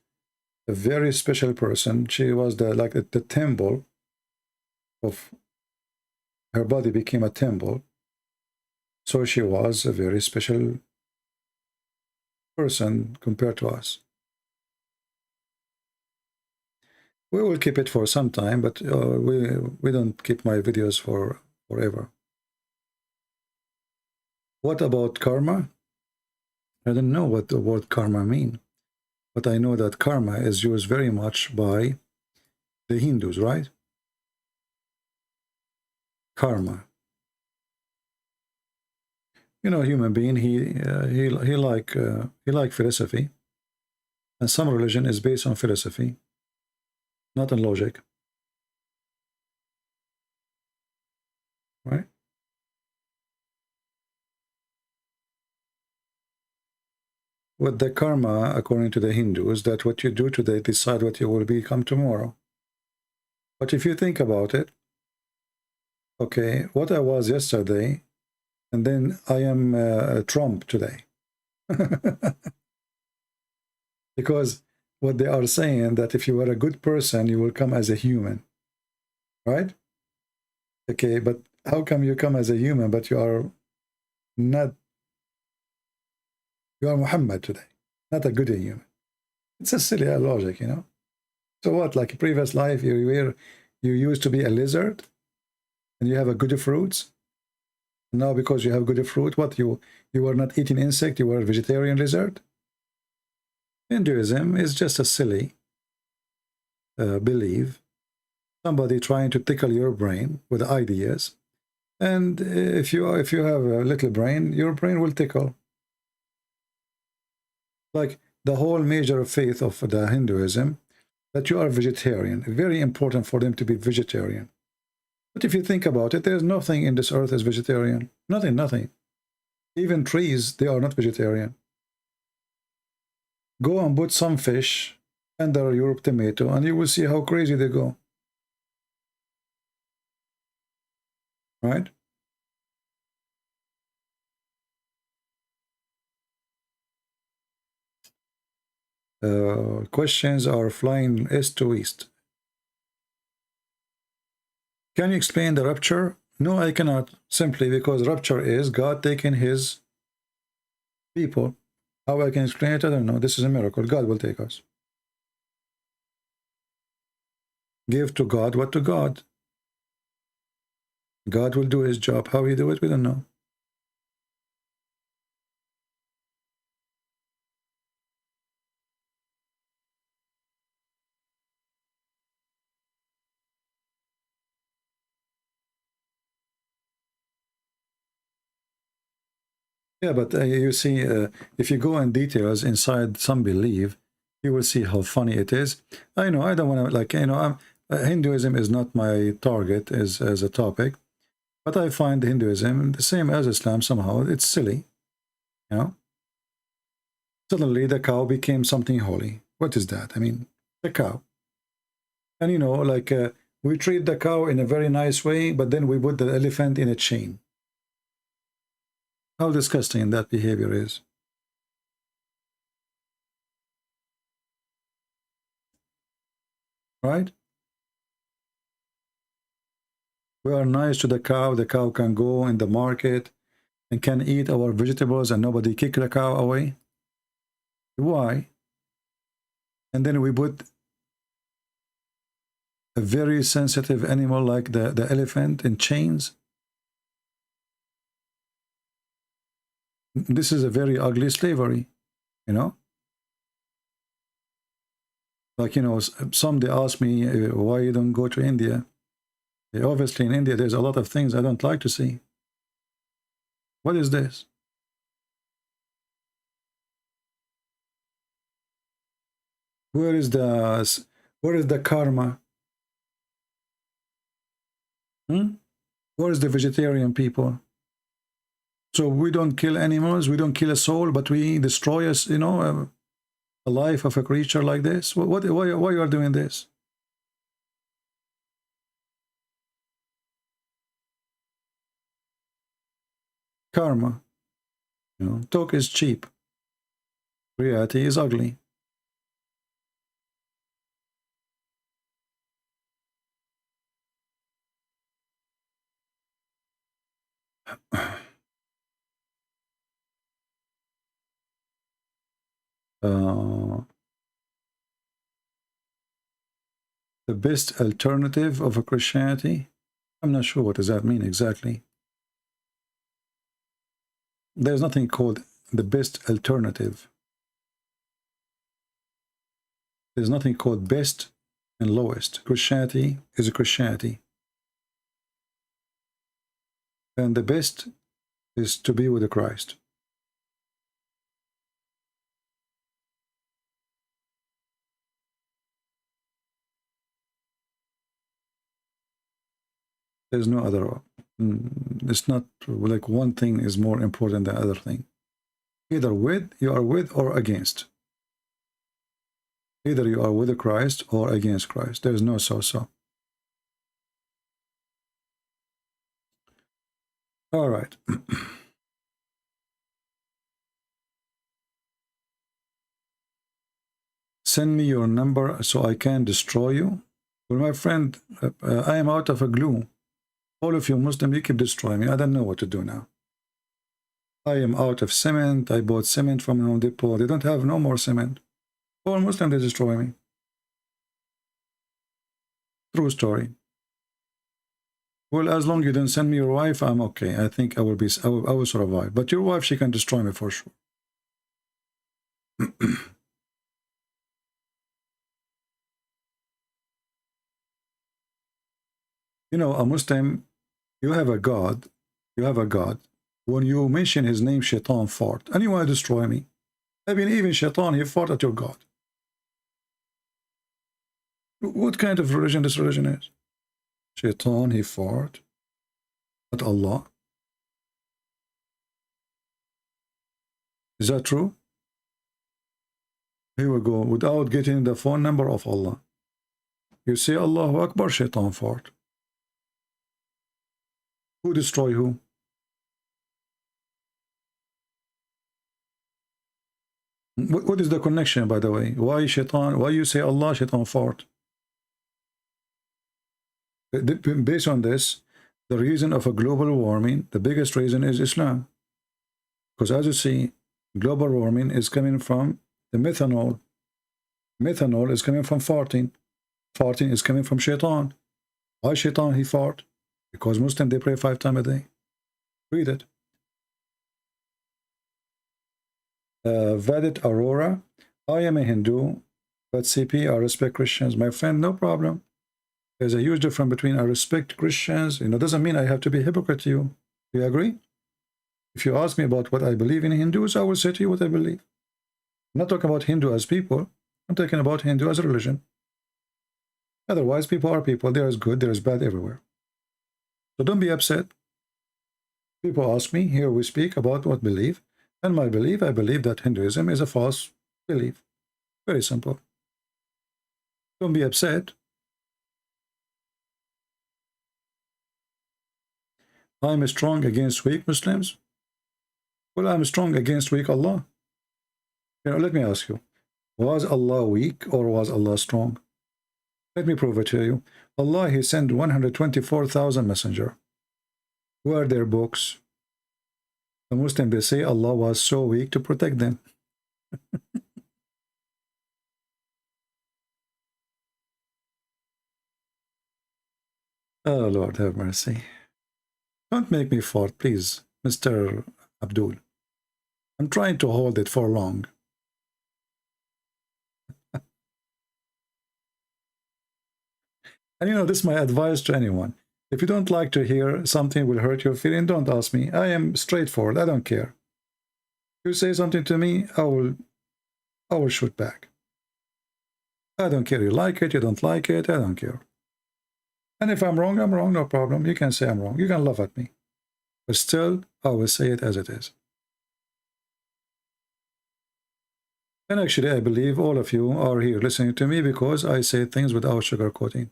a very special person, she was the temple of, her body became a temple. So she was a very special person compared to us. We will keep it for some time, but we don't keep my videos for forever. What about karma? I don't know what the word karma means, but I know that karma is used very much by the Hindus, right? Karma. Human being, he like philosophy, and some religion is based on philosophy, not on logic, right? With the karma, according to the Hindus, that what you do today decide what you will become tomorrow. But if you think about it, okay, what I was yesterday, and then I am Trump today. Because what they are saying, that if you are a good person, you will come as a human, right? Okay, but how come you come as a human, but you are not, you are Muhammad today, not a good human? It's a silly logic, So what, like previous life, you used to be a lizard, and you have a good fruits. Now because you have good fruit, what, you were not eating insect, you were a vegetarian lizard? Hinduism is just a silly belief. Somebody trying to tickle your brain with ideas, and if you have a little brain, your brain will tickle. Like the whole major faith of the Hinduism, that you are vegetarian. Very important for them to be vegetarian. But if you think about it, there's nothing in this earth is vegetarian. Nothing. Even trees, they are not vegetarian. Go and put some fish under your tomato, and you will see how crazy they go. right? Questions are flying east to east. Can you explain the rapture? No, I cannot, simply because rapture is God taking his people. How I can explain it, I don't know. This is a miracle. God will take us. Give to God what to God. God will do his job. How he do it, we don't know. Yeah, but you see, if you go in details inside some belief, you will see how funny it is. I know, I don't want to, like, you know, Hinduism is not my target as a topic, but I find Hinduism the same as Islam somehow. It's silly, you know. Suddenly the cow became something holy. What is that? I mean, the cow. And, you know, like, we treat the cow in a very nice way, but then we put the elephant in a chain. How disgusting that behavior is. Right? We are nice to the cow can go in the market and can eat our vegetables and nobody kick the cow away. Why? And then we put a very sensitive animal like the elephant in chains. This is a very ugly slavery, you know. Like, you know, somebody asked me why you don't go to India. Obviously in India there's a lot of things I don't like to see. What is this? Where is the karma? Where is the vegetarian people? So we don't kill animals, we don't kill a soul, but we destroy us, you know, a life of a creature like this. Why you are doing this? Karma. You know, talk is cheap. Reality is ugly. The best alternative of a Christianity? I'm not sure what does that mean exactly. There's nothing called the best alternative. There's nothing called best and lowest. Christianity is a Christianity. And the best is to be with Christ. There's no other. It's not like one thing is more important than the other thing. Either you are with or against. Either you are with Christ or against Christ. There's no so-so. All right. Send me your number so I can destroy you. Well, my friend, I am out of a glue. All of you Muslims, you keep destroying me. I don't know what to do now. I am out of cement. I bought cement from Home Depot. They don't have no more cement. All Muslims, they destroy me. True story. Well, as long as you don't send me your wife, I'm okay. I think I will survive. But your wife, she can destroy me for sure. You know, a Muslim, you have a God. You have a God. When you mention his name, Shaitan fart. And you want to destroy me. I mean, even Shaitan, he fart at your God. What kind of religion this religion is? Shaitan, he fart at Allah. Is that true? Here we go. Without getting the phone number of Allah. You say Allahu Akbar, Shaitan fart. Who destroy who? What is the connection, by the way? Why shaitan? Why you say Allah, shaitan fought? Based on this, the reason of a global warming, the biggest reason is Islam. Because as you see, global warming is coming from the methanol. Methanol is coming from farting. Farting is coming from shaitan. Why shaitan he fought? Because Muslims, they pray 5 times a day. Read it. Vedit Aurora, I am a Hindu, but CP, I respect Christians. My friend, no problem. There's a huge difference between I respect Christians, doesn't mean I have to be a hypocrite to you. Do you agree? If you ask me about what I believe in Hindus, I will say to you what I believe. I'm not talking about Hindu as people. I'm talking about Hindu as a religion. Otherwise, people are people. There is good, there is bad everywhere. So don't be upset. People ask me, here we speak about what belief. And my belief, I believe that Hinduism is a false belief. Very simple. Don't be upset. I'm strong against weak Muslims. Well, I'm strong against weak Allah. Let me ask you, was Allah weak or was Allah strong? Let me prove it to you. Allah, he sent 124,000 messengers. Where are their books? The Muslims, they say Allah was so weak to protect them. Oh, Lord, have mercy. Don't make me fart, please, Mr. Abdul. I'm trying to hold it for long. And this is my advice to anyone. If you don't like to hear something will hurt your feeling, don't ask me. I am straightforward. I don't care. If you say something to me, I will shoot back. I don't care. You like it, you don't like it, I don't care. And if I'm wrong, no problem. You can say I'm wrong. You can laugh at me. But still, I will say it as it is. And actually, I believe all of you are here listening to me because I say things without sugarcoating.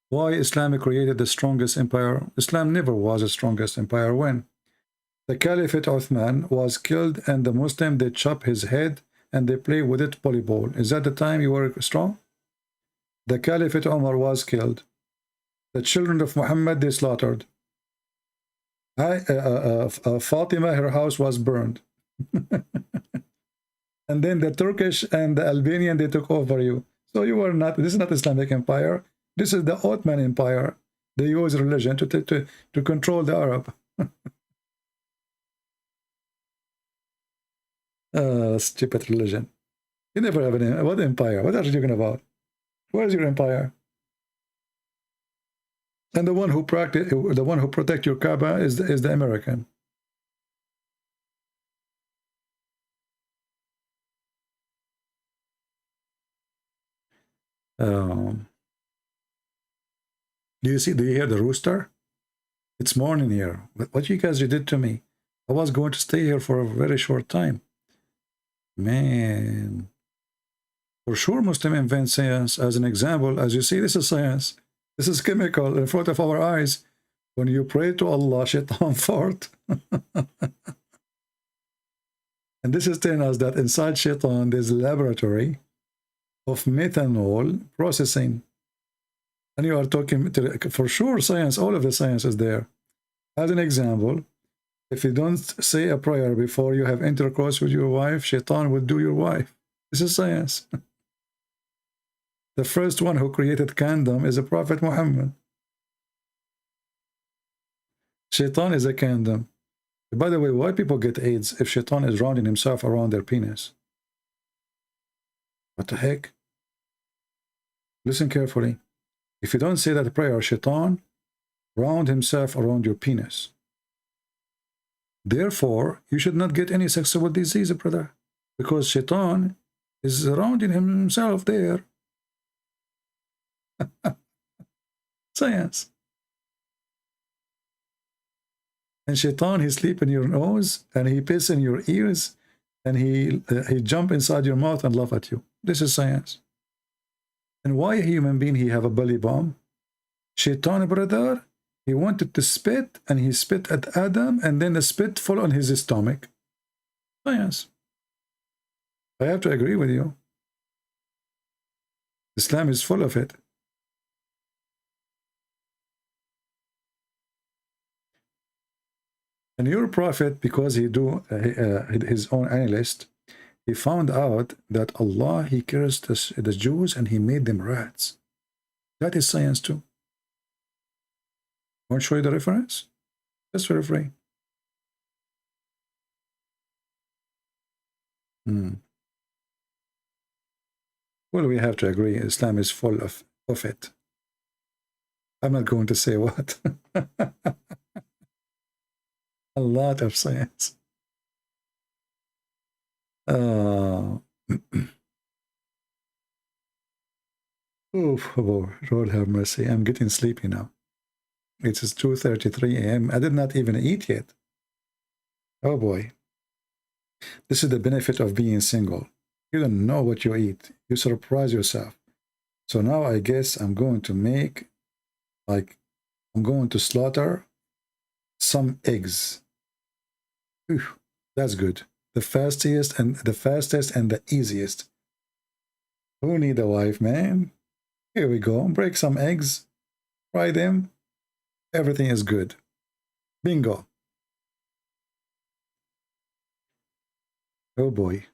Why Islam created the strongest empire? Islam never was the strongest empire. When the Caliphate Uthman was killed and the Muslim, they chop his head and they play with it volleyball. Is that the time you were strong? The Caliphate Umar was killed. The children of Muhammad, they slaughtered. Fatima, her house was burned. And then the Turkish and the Albanian, they took over you. So you were not, this is not Islamic empire. This is the Ottoman Empire. They use religion to control the Arab. Stupid religion. You never have an what empire? What are you talking about? Where is your empire? And the one who protect your Kaaba is the American. Do you hear the rooster? It's morning here. What you guys did to me? I was going to stay here for a very short time. Man. For sure, Muslim invent science. As an example, as you see, this is science. This is chemical in front of our eyes. When you pray to Allah, shaitan fart. And this is telling us that inside shaitan, there's a laboratory of methanol processing. And you are talking to, for sure, science, all of the science is there. As an example, if you don't say a prayer before you have intercourse with your wife, shaitan will do your wife. This is science. The first one who created condom is the Prophet Muhammad. Shaitan is a condom. By the way, why people get AIDS if shaitan is rounding himself around their penis? What the heck? Listen carefully. If you don't say that prayer, shaitan round himself around your penis. Therefore, you should not get any sexual disease, brother, because shaitan is surrounding himself there. Science. And shaitan, he sleep in your nose, and he piss in your ears, and he jump inside your mouth and laugh at you. This is science. And why a human being he have a belly bomb? Shaitan, brother, He wanted to spit, and he spit at Adam, and then the spit fell on his stomach. Science. I have to agree with you. Islam is full of it. And your prophet, because he do his own analyst, he found out that Allah, he cursed the Jews and he made them rats. That is science too. Want to show you the reference? Just for free. Well, we have to agree, Islam is full of it. I'm not going to say what. A lot of science. Oof, oh, Lord have mercy. I'm getting sleepy now. It's 2:33 a.m. I did not even eat yet. Oh boy. This is the benefit of being single. You don't know what you eat. You surprise yourself. So now I guess I'm going to make, like, I'm going to slaughter some eggs. Whew, that's good. The fastest and the easiest. Who need a wife, man? Here we go. Break some eggs, fry them. Everything is good. Bingo. Oh boy.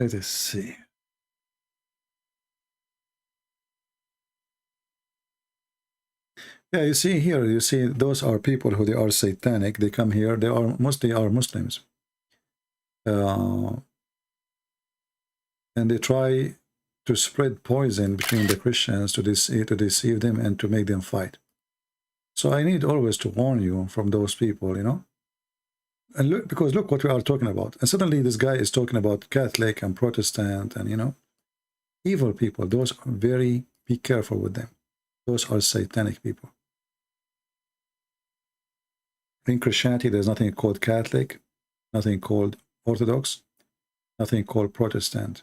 Let us see. Yeah, you see here, you see those are people who they are satanic. They come here, they are mostly Muslims. And they try to spread poison between the Christians to deceive them and to make them fight. So I need always to warn you from those people, you know. And look, because look what we are talking about. And suddenly this guy is talking about Catholic and Protestant and, you know, evil people. Those are very, be careful with them. Those are satanic people. In Christianity, there's nothing called Catholic, nothing called Orthodox, nothing called Protestant.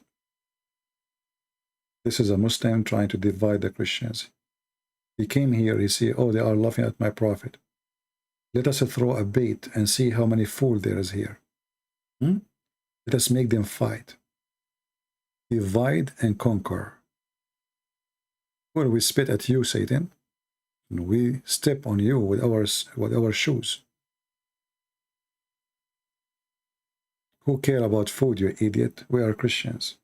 This is a Muslim trying to divide the Christians. He came here, he see, oh, they are laughing at my prophet. Let us throw a bait and see how many fools there is here. Let us make them fight. Divide and conquer. Well, we spit at you, Satan, and we step on you with our shoes. Who care about food, you idiot? We are Christians.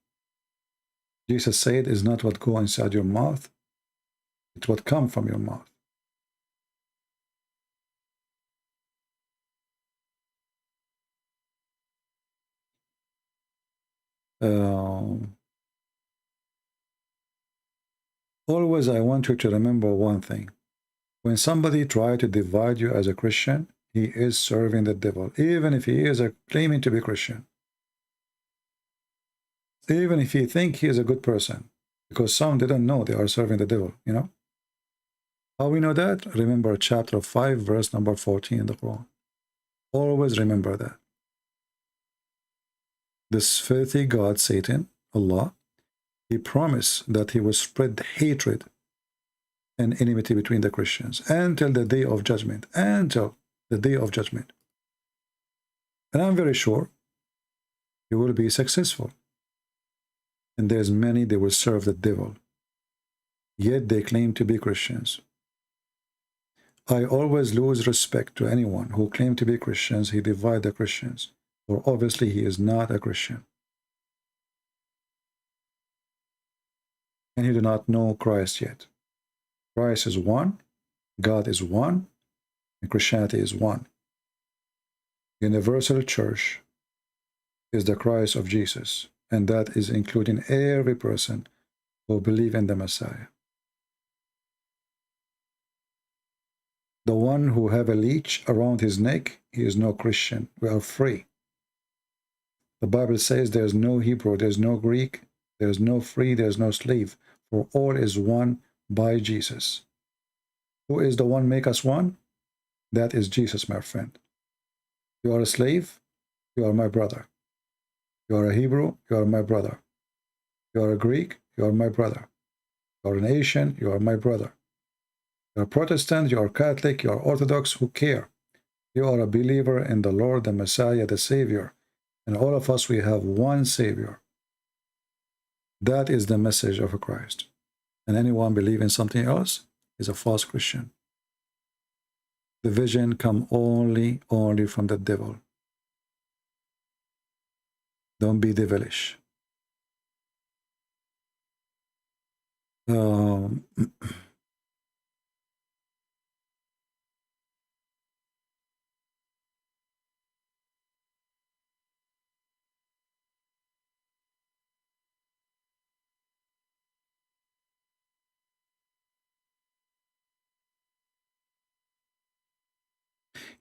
Jesus said, "Is not what go inside your mouth, it's what come from your mouth." Always I want you to remember one thing. When somebody tries to divide you as a Christian, he is serving the devil, even if he is claiming to be Christian. Even if he think he is a good person, because some didn't know they are serving the devil, you know. How we know that? Remember chapter 5, verse number 14 in the Quran. Always remember that. This filthy God, Satan, Allah, he promised that he will spread hatred and enmity between the Christians until the day of judgment, until the day of judgment. And I'm very sure he will be successful. And there's many, they will serve the devil, yet they claim to be Christians. I always lose respect to anyone who claim to be Christians. He divide the Christians, or obviously he is not a Christian. And he do not know Christ yet. Christ is one, God is one, and Christianity is one. Universal Church is the Christ of Jesus, and that is including every person who believes in the Messiah. The one who have a leech around his neck, he is no Christian. We are free. The Bible says there's no Hebrew, there's no Greek, there's no free, there's no slave, for all is one by Jesus. Who is the one make us one? That is Jesus, my friend. You are a slave, you are my brother. You are a Hebrew, you are my brother. You are a Greek, you are my brother. You are an Asian, you are my brother. You are Protestant, you are Catholic, you are Orthodox, who care? You are a believer in the Lord, the Messiah, the Savior. And all of us, we have one Savior. That is the message of Christ. And anyone believe in something else is a false Christian. The vision come only from the devil. Don't be devilish.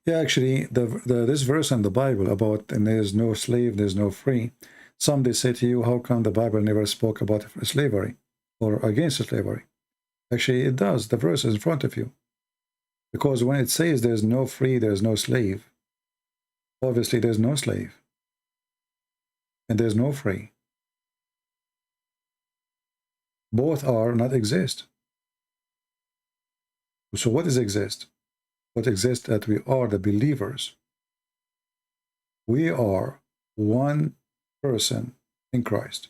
Yeah, actually, this verse in the Bible about and there's no slave, there's no free. Some they say to you, how come the Bible never spoke about slavery or against slavery? Actually, it does. The verse is in front of you. Because when it says there's no free, there's no slave, obviously there's no slave. And there's no free. Both are not exist. So what does exist? What exists that we are the believers. We are one person in Christ.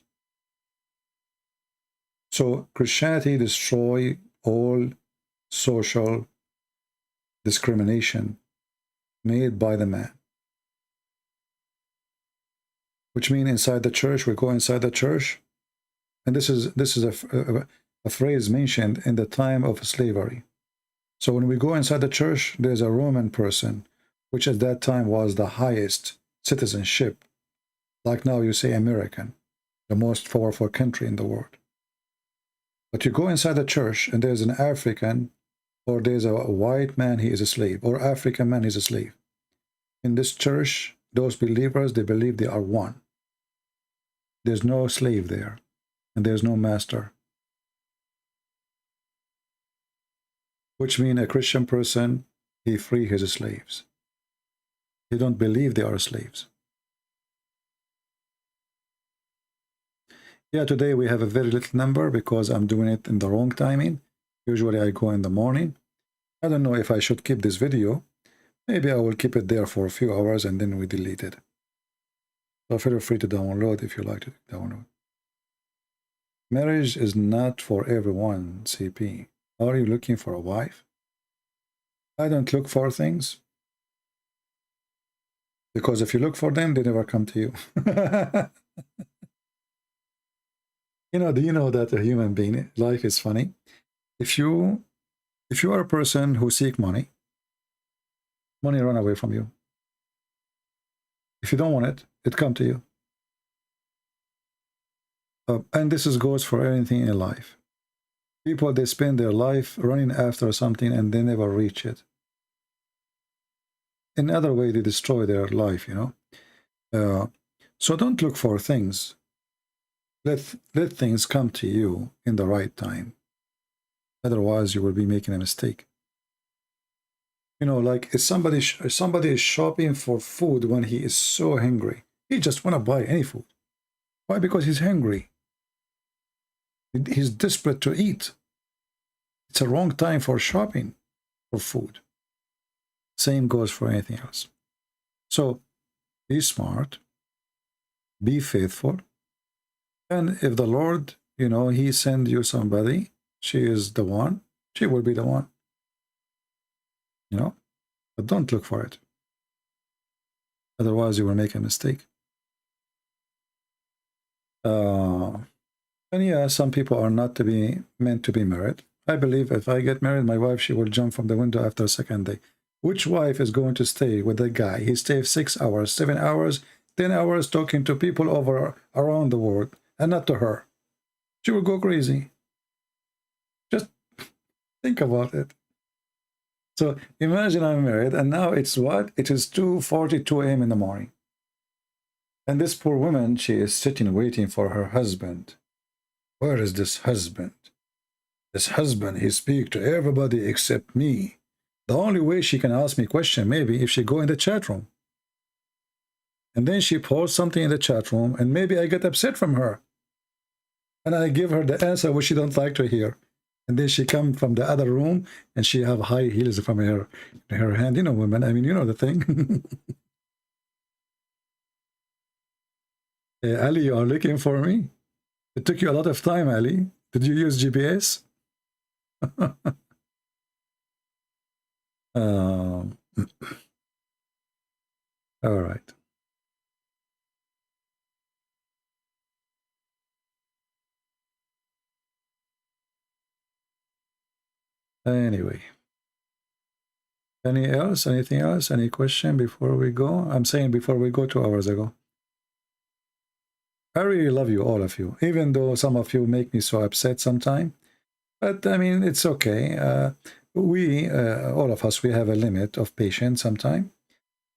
So Christianity destroys all social discrimination made by the man. Which means inside the church, we go inside the church, and this is a phrase mentioned in the time of slavery. So when we go inside the church, there's a Roman person, which at that time was the highest citizenship. Like now you say American, the most powerful country in the world. But you go inside the church and there's an African, or there's a white man, he is a slave, or African man, he's a slave. In this church, those believers, they believe they are one. There's no slave there, and there's no master. Which means a Christian person, he free his slaves. He don't believe they are slaves. Yeah, today we have a very little number because I'm doing it in the wrong timing. Usually I go in the morning. I don't know if I should keep this video. Maybe I will keep it there for a few hours and then we delete it. So feel free to download if you like to download. Marriage is not for everyone, CP. Are you looking for a wife? I don't look for things. Because if you look for them, they never come to you. Do you know that a human being, life is funny? If you are a person who seek money, money run away from you. If you don't want it, it come to you. And this goes for anything in life. People, they spend their life running after something and they never reach it. In other way, they destroy their life, So don't look for things. Let things come to you in the right time. Otherwise, you will be making a mistake. Like if somebody is shopping for food when he is so hungry, he just want to buy any food. Why? Because he's hungry. He's desperate to eat. It's a wrong time for shopping for food. Same goes for anything else. So be smart, be faithful, and if the Lord, he send you somebody, she is the one, she will be the one. But don't look for it. Otherwise you will make a mistake. And yeah, some people are not meant to be married. I believe if I get married, my wife, she will jump from the window after a second day. Which wife is going to stay with a guy? He stays 6 hours, 7 hours, 10 hours talking to people around the world, and not to her. She will go crazy. Just think about it. So imagine I'm married, and now it's what? It is 2:42 a.m. in the morning. And this poor woman, she is sitting waiting for her husband. Where is this husband? This husband, he speak to everybody except me. The only way she can ask me a question, maybe if she go in the chat room. And then she posts something in the chat room, and maybe I get upset from her. And I give her the answer which she don't like to hear. And then she come from the other room, and she have high heels from her hand. You know, women, I mean, you know the thing. Hey, Ali, you are looking for me? It took you a lot of time, Ali. Did you use GPS? All right. Anyway. Anything else? Any question before we go? I'm saying before we go 2 hours ago. I really love you, all of you, even though some of you make me so upset sometimes. But I mean, it's okay. All of us, we have a limit of patience sometimes.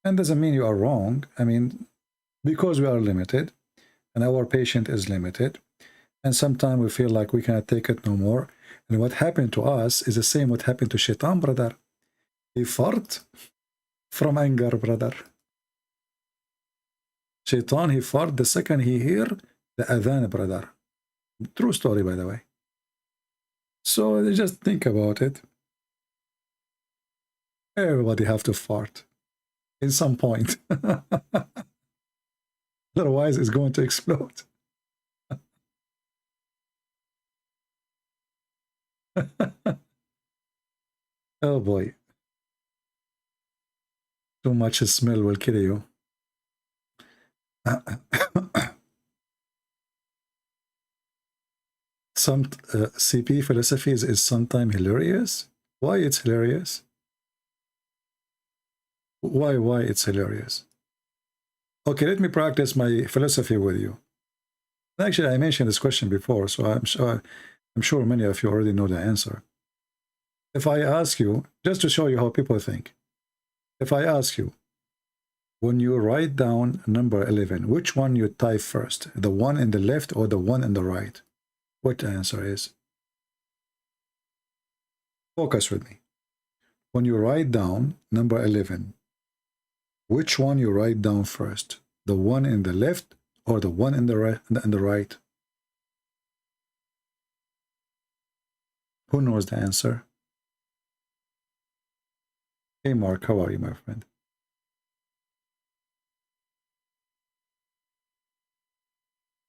And doesn't mean you are wrong. I mean, because we are limited and our patience is limited. And sometimes we feel like we cannot take it no more. And what happened to us is the same what happened to Shaitan, brother. He fart from anger, brother. Shaitan, he fart the second he hear the adhan, brother. True story, by the way. So just think about it. Everybody have to fart in some point. Otherwise, it's going to explode. Oh boy. Too much smell will kill you. Some CP philosophies is sometimes hilarious. Why it's hilarious? Why it's hilarious? Okay, let me practice my philosophy with you. Actually, I mentioned this question before, so I'm sure many of you already know the answer. If I ask you, just to show you how people think, if I ask you, when you write down number 11, which one you type first, the one in the left or the one in the right? What the answer is? Focus with me. When you write down number 11, which one you write down first, the one in the left or the one in the right? Who knows the answer? Hey Mark, how are you, my friend?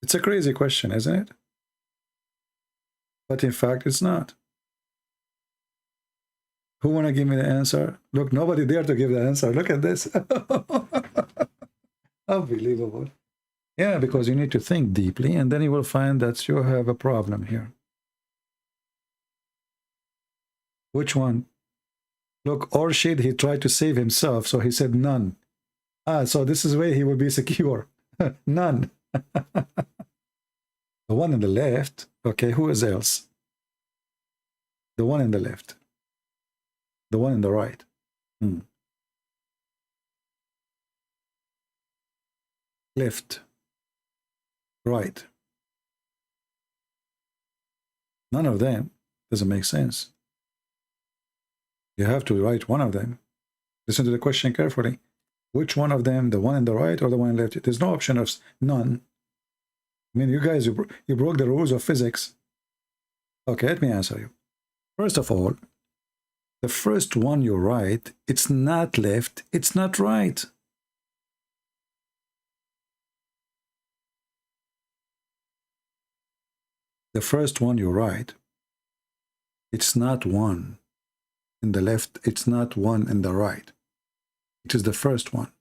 It's a crazy question, isn't it? But in fact, it's not. Who want to give me the answer? Look, nobody dare to give the answer. Look at this. Unbelievable. Yeah, because you need to think deeply, and then you will find that you have a problem here. Which one? Look, Orshid, he tried to save himself, so he said none. So this is where he will be secure. None. The one on the left. Okay, who is else? The one in the left. The one in the right. Left. Right. None of them. Doesn't make sense. You have to write one of them. Listen to the question carefully. Which one of them, the one in the right or the one in the left? There's no option of none. I mean, you guys, you broke the rules of physics. Okay, let me answer you. First of all, the first one you write, it's not left, it's not right. The first one you write, it's not one in the left, it's not one in the right. It is the first one.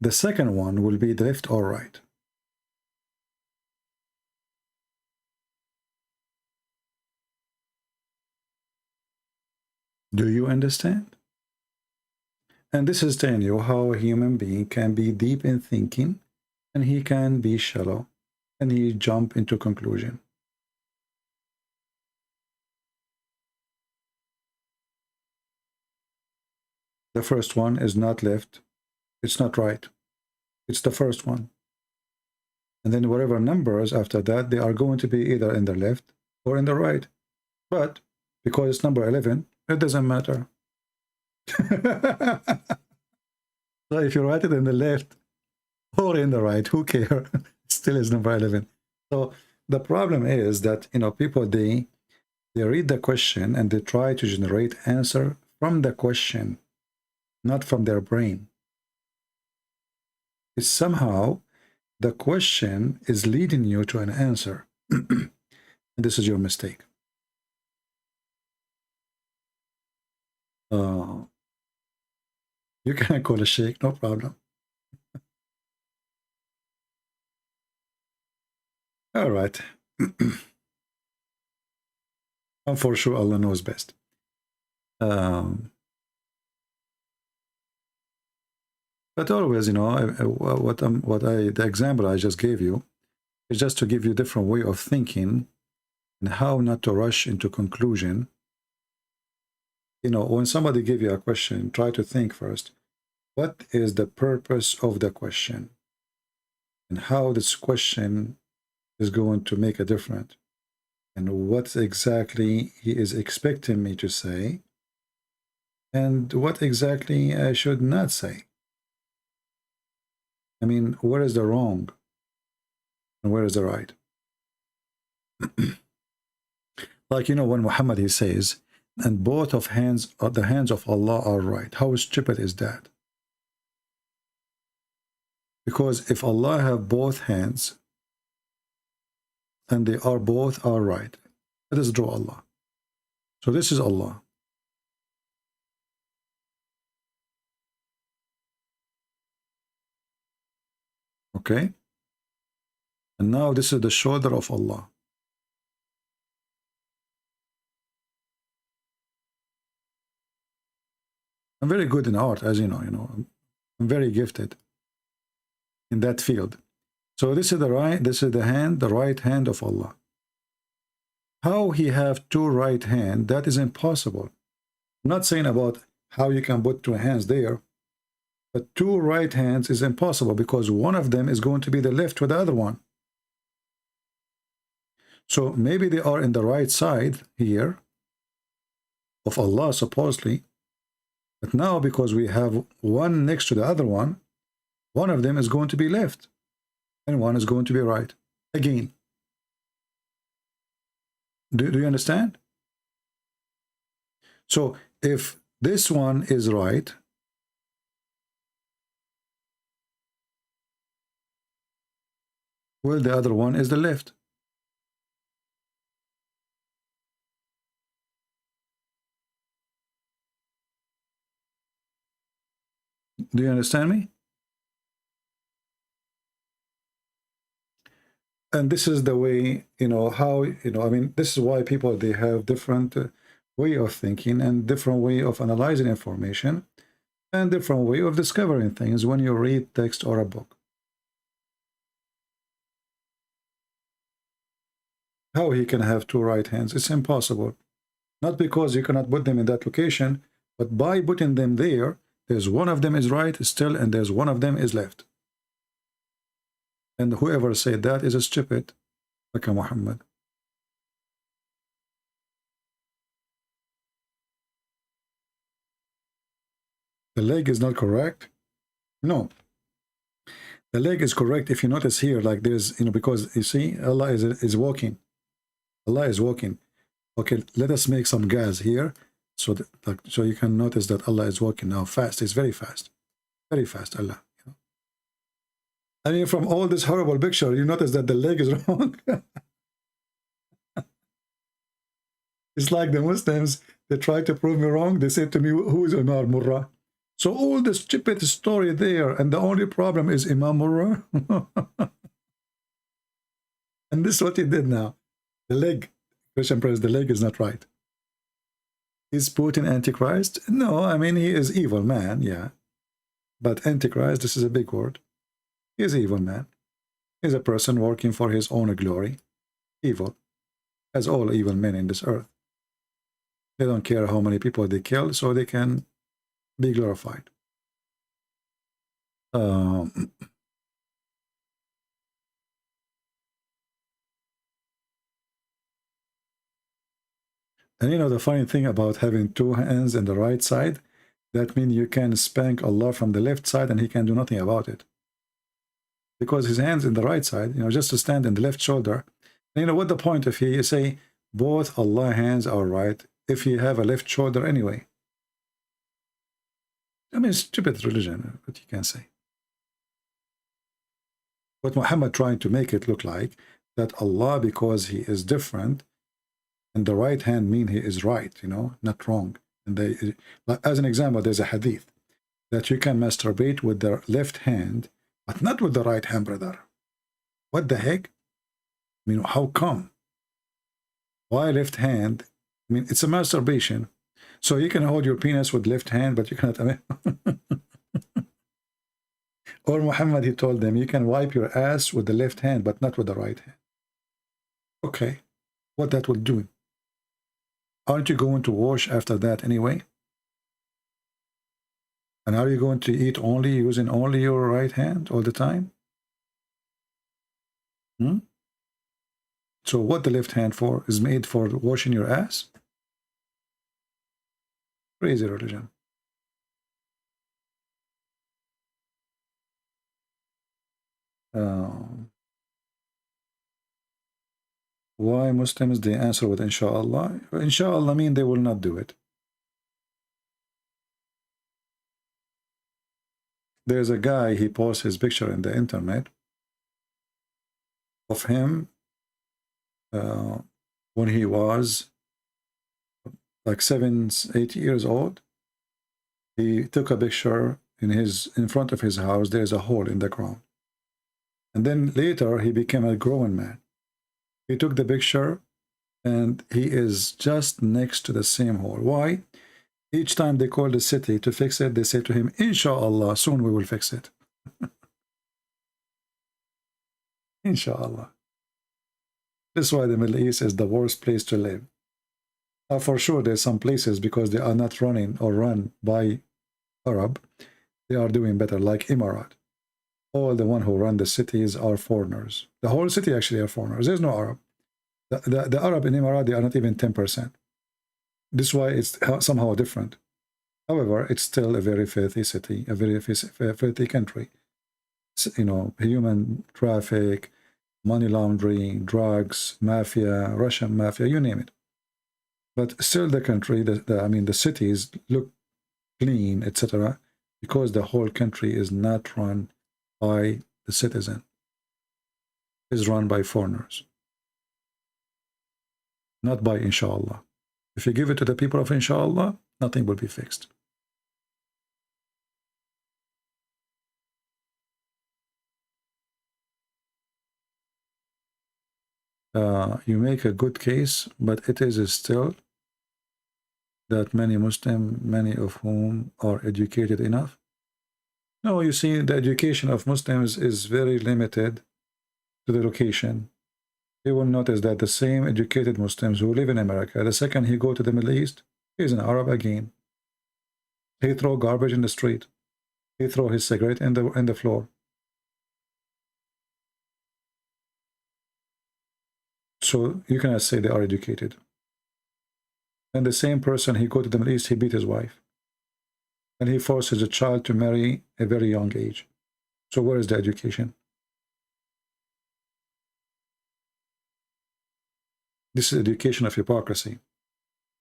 The second one will be the left or right. Do you understand? And this is telling you how a human being can be deep in thinking, and he can be shallow, and he jump into conclusion. The first one is not left, it's not right. It's the first one. And then whatever numbers after that, they are going to be either in the left or in the right. But because it's number 11, it doesn't matter. So if you write it in the left or in the right, who cares? Still is number 11. So the problem is that, you know, people, they read the question and they try to generate answer from the question, not from their brain. It's somehow the question is leading you to an answer. And this is your mistake. You can call a sheikh, no problem. All right. And for sure, Allah knows best. But always, you know, the example I just gave you is just to give you a different way of thinking and how not to rush into conclusion. You know, when somebody give you a question, try to think first, what is the purpose of the question? And how this question is going to make a difference? And what exactly he is expecting me to say? And what exactly I should not say? I mean, where is the wrong? And where is the right? Like, you know, when Muhammad, he says, and both of the hands of Allah are right. How stupid is that? Because if Allah have both hands and they are both are right, let us draw Allah. So this is Allah. Okay? And now this is the shoulder of Allah. I'm very good in art, as you know, I'm very gifted in that field. So this is the right hand of Allah. How he have two right hand, that is impossible. I'm not saying about how you can put two hands there, but two right hands is impossible because one of them is going to be the left with the other one. So maybe they are in the right side here of Allah, supposedly. But now, because we have one next to the other one of them is going to be left and one is going to be right again. Do you understand? So if this one is right, well, the other one is the left. Do you understand me? And this is the way, how, I mean, this is why people, they have different way of thinking and different way of analyzing information and different way of discovering things when you read text or a book. How he can have two right hands? It's impossible. Not because you cannot put them in that location, but by putting them there, there's one of them is right still, and there's one of them is left. And whoever said that is a stupid, like Muhammad. The leg is not correct? No. The leg is correct if you notice here, like there's, because you see, Allah is walking. Allah is walking. Okay, let us make some gas here so that, so you can notice that Allah is walking now fast. It's very fast. Very fast, Allah. I mean, from all this horrible picture, you notice that the leg is wrong. It's like the Muslims, they try to prove me wrong. They say to me, who is Imam Murrah? So all the stupid story there, and the only problem is Imam Murrah. And this is what he did now. The leg, Christian praise, the leg is not right. Is Putin Antichrist? No, I mean, he is evil man, yeah. But Antichrist, this is a big word. He is evil man. He is a person working for his own glory. Evil. As all evil men in this earth. They don't care how many people they kill, so they can be glorified. And you know the funny thing about having two hands in the right side, that means you can spank Allah from the left side and he can do nothing about it. Because his hands in the right side, you know, just to stand in the left shoulder. And you know what the point if you say both Allah hands are right if you have a left shoulder anyway? I mean, stupid religion, what you can say. But Muhammad trying to make it look like that Allah, because he is different, and the right hand mean he is right, you know, not wrong. And they, as an example, there's a hadith that you can masturbate with the left hand, but not with the right hand, brother. What the heck? I mean, how come? Why left hand? I mean, it's a masturbation. So you can hold your penis with left hand, but you cannot. I mean, or Muhammad, he told them, you can wipe your ass with the left hand, but not with the right hand. Okay, what that will do? Aren't you going to wash after that anyway? And are you going to eat only using only your right hand all the time? So what the left hand for is made for washing your ass? Crazy religion. Why Muslims, they answer with inshallah. Inshallah mean they will not do it. There's a guy, he posts his picture in the internet of him when he was like 7, 8 years old. He took a picture in front of his house. There's a hole in the ground. And then later he became a grown man. He took the picture and he is just next to the same hole. Why? Each time they call the city to fix it, they say to him, inshallah, soon we will fix it. Inshallah. This is why the Middle East is the worst place to live. For sure, there's some places, because they are not running or run by Arab, they are doing better, like Emirat. All the one who run the cities are foreigners. The whole city actually are foreigners. There's no Arab. The Arab in Emirat, they are not even 10%. This is why it's somehow different. However, it's still a very filthy city, a very filthy country. You know, human traffic, money laundering, drugs, mafia, Russian mafia, you name it. But still the country, I mean, the cities look clean, etc., because the whole country is not run by the citizen. It's run by foreigners. Not by inshallah. If you give it to the people of inshallah, nothing will be fixed. You make a good case, but it is still that many Muslims, many of whom are educated enough. No, you see, the education of Muslims is very limited to the location. You will notice that the same educated Muslims who live in America, the second he go to the Middle East, he's an Arab again. He throw garbage in the street. He throw his cigarette in the floor. So you cannot say they are educated. And the same person, he go to the Middle East, he beat his wife. And he forces a child to marry a very young age. So where is the education? This is education of hypocrisy.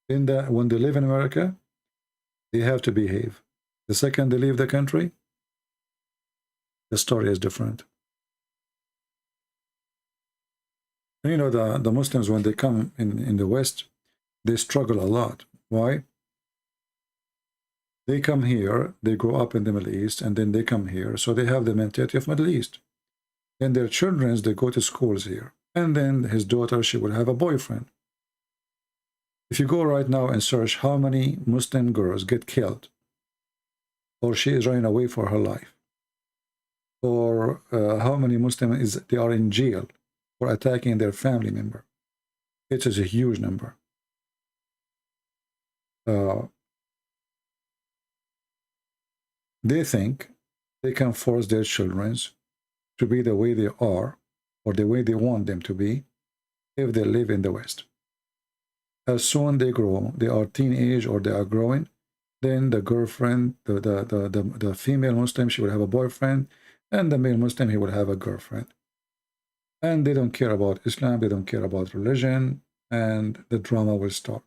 When they live in America, they have to behave. The second they leave the country, the story is different. And you know, the Muslims, when they come in the West, they struggle a lot. Why? They come here, they grow up in the Middle East, and then they come here, so they have the mentality of Middle East. And their children, they go to schools here. And then his daughter, she will have a boyfriend. If you go right now and search how many Muslim girls get killed, or she is running away for her life, or how many Muslims they are in jail for attacking their family member, it is a huge number. They think they can force their children to be the way they are, or the way they want them to be, if they live in the West. as soon they grow, they are teenage or they are growing, then the girlfriend, the female Muslim, she will have a boyfriend, and the male Muslim, he will have a girlfriend. And they don't care about Islam, they don't care about religion, and the drama will start.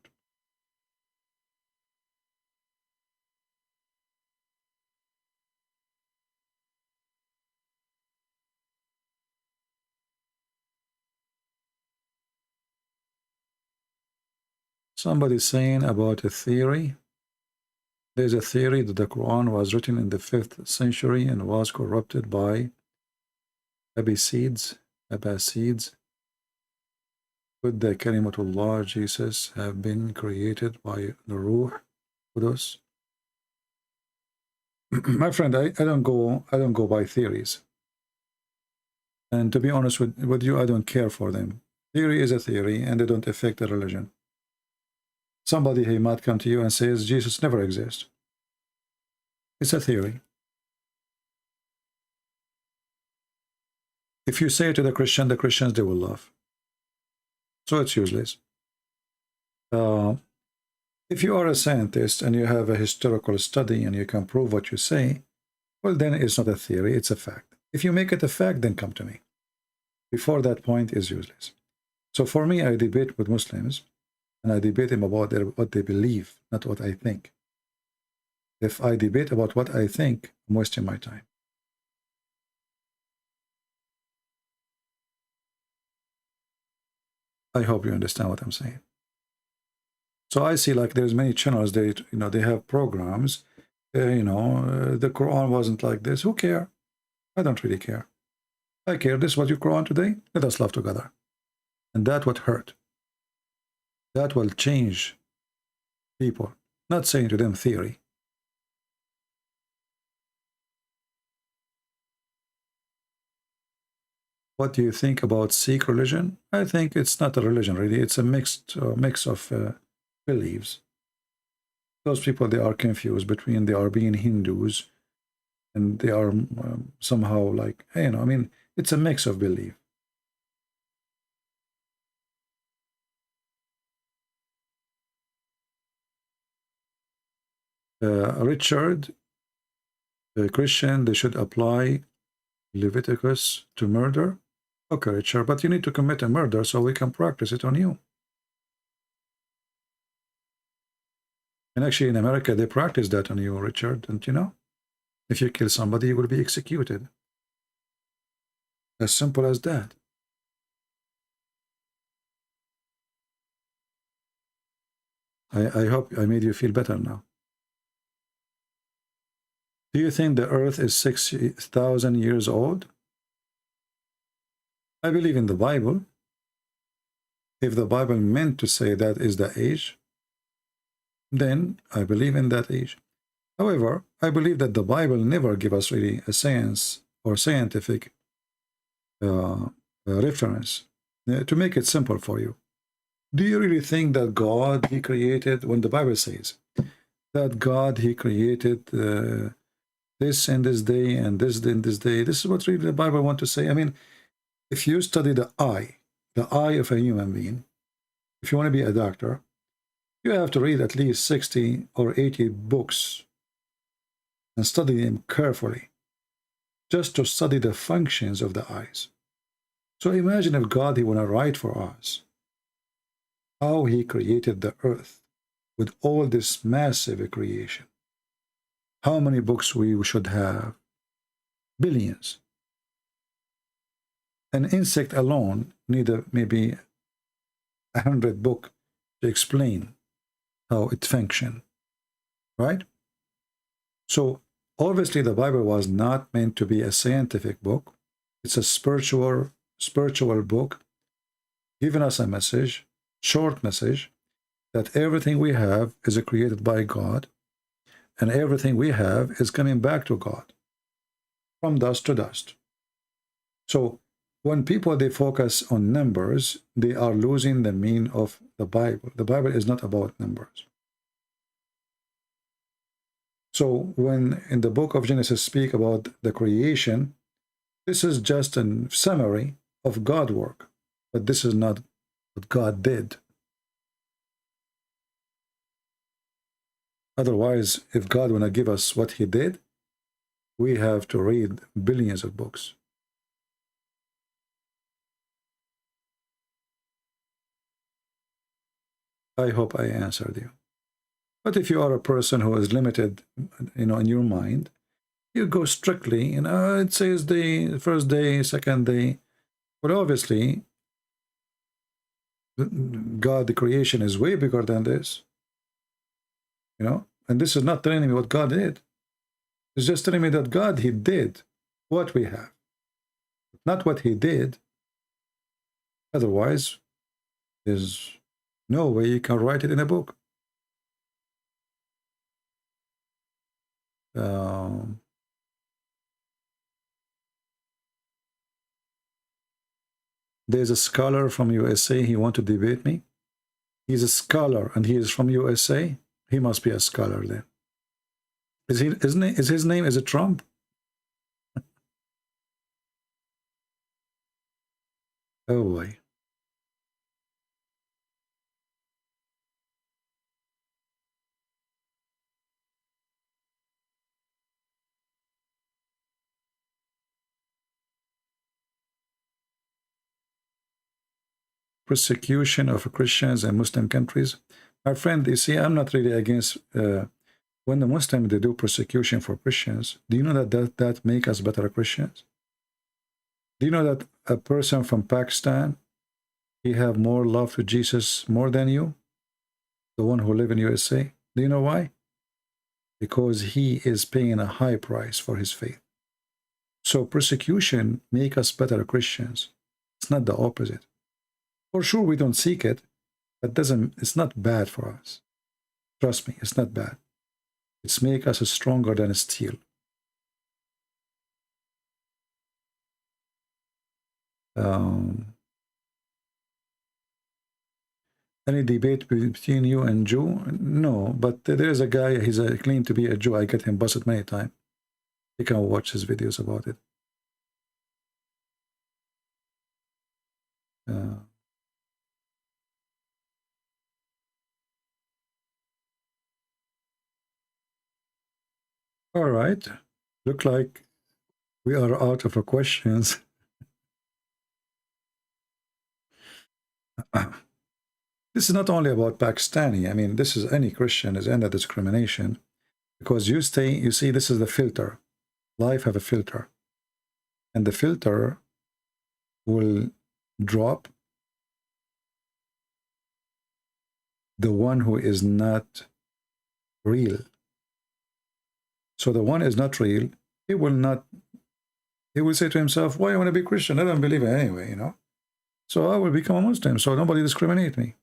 Somebody saying about a theory. There's a theory that the Quran was written in the 5th century and was corrupted by Abbasids. Could the Kalimatullah, Jesus, have been created by the Ruh Qudus? My friend, I don't go by theories. And to be honest with you, I don't care for them. Theory is a theory, and they don't affect the religion. Somebody, he might come to you and says Jesus never exists. It's a theory. If you say it to the Christians, they will laugh. So it's useless. If you are a scientist and you have a historical study and you can prove what you say, well, then it's not a theory, it's a fact. If you make it a fact, then come to me. Before that point is useless. So for me, I debate with Muslims, and I debate them about what they believe, not what I think. If I debate about what I think, I'm wasting my time. I hope you understand what I'm saying. So I see, like, there's many channels, they have programs, the Quran wasn't like this. Who care? I don't really care. I care. This was your Quran today. Let us love together. And that what hurt. That will change people. Not saying to them theory. What do you think about Sikh religion? I think it's not a religion, really. It's a mix of beliefs. Those people, they are confused between they are being Hindus and they are somehow like, I mean, it's a mix of belief. Richard, Christian, they should apply Leviticus to murder. Okay, Richard, but you need to commit a murder so we can practice it on you. And actually in America, they practice that on you, Richard, don't you know? If you kill somebody, you will be executed. As simple as that. I hope I made you feel better now. Do you think the earth is 6,000 years old? I believe in the Bible. If the Bible meant to say that is the age, then I believe in that age. However, I believe that the Bible never give us really a science or scientific reference. To make it simple for you, do you really think that God, he created, when the Bible says that God, he created this in this day and this in this day, this is what really the Bible want to say? I mean, if you study the eye of a human being, if you want to be a doctor, you have to read at least 60 or 80 books and study them carefully, just to study the functions of the eyes. So imagine if God, he want to write for us how he created the earth with all this massive creation. How many books we should have? Billions. An insect alone need maybe 100 books to explain how it functions, right? So obviously the Bible was not meant to be a scientific book. It's a spiritual book, giving us a message, short message, that everything we have is created by God, and everything we have is coming back to God, from dust to dust. So when people, they focus on numbers, they are losing the meaning of the Bible. The Bible is not about numbers. So when in the book of Genesis speak about the creation, this is just a summary of God's work, but this is not what God did. Otherwise, if God want to give us what he did, we have to read billions of books. I hope I answered you. But if you are a person who is limited, in your mind, you go strictly, it says the first day, second day. But obviously, God, the creation is way bigger than this. And this is not telling me what God did. It's just telling me that God, he did what we have, not what he did. Otherwise, there's no way you can write it in a book. There's a scholar from USA. He wants to debate me. He's a scholar and he is from USA. He must be a scholar then. Is his name is it Trump? Oh boy. Persecution of Christians in Muslim countries. My friend, you see, I'm not really against when the Muslims they do persecution for Christians. Do you know that make us better Christians? Do you know that a person from Pakistan, he have more love to Jesus more than you, the one who live in USA? Do you know why? Because he is paying a high price for his faith. So persecution make us better Christians. It's not the opposite. For sure, we don't seek it, but it's not bad for us. Trust me, it's not bad. It's make us stronger than steel. Any debate between you and Jew? No, but there is a guy, he's claimed to be a Jew. I get him busted many times. You can watch his videos about it. All right. Look like we are out of questions. This is not only about Pakistani. I mean, this is any Christian is under discrimination because you see, this is the filter. Life have a filter. And the filter will drop the one who is not real. So the one is not real. He will say to himself, why I want to be Christian? I don't believe it anyway, So I will become a Muslim, so nobody discriminate me.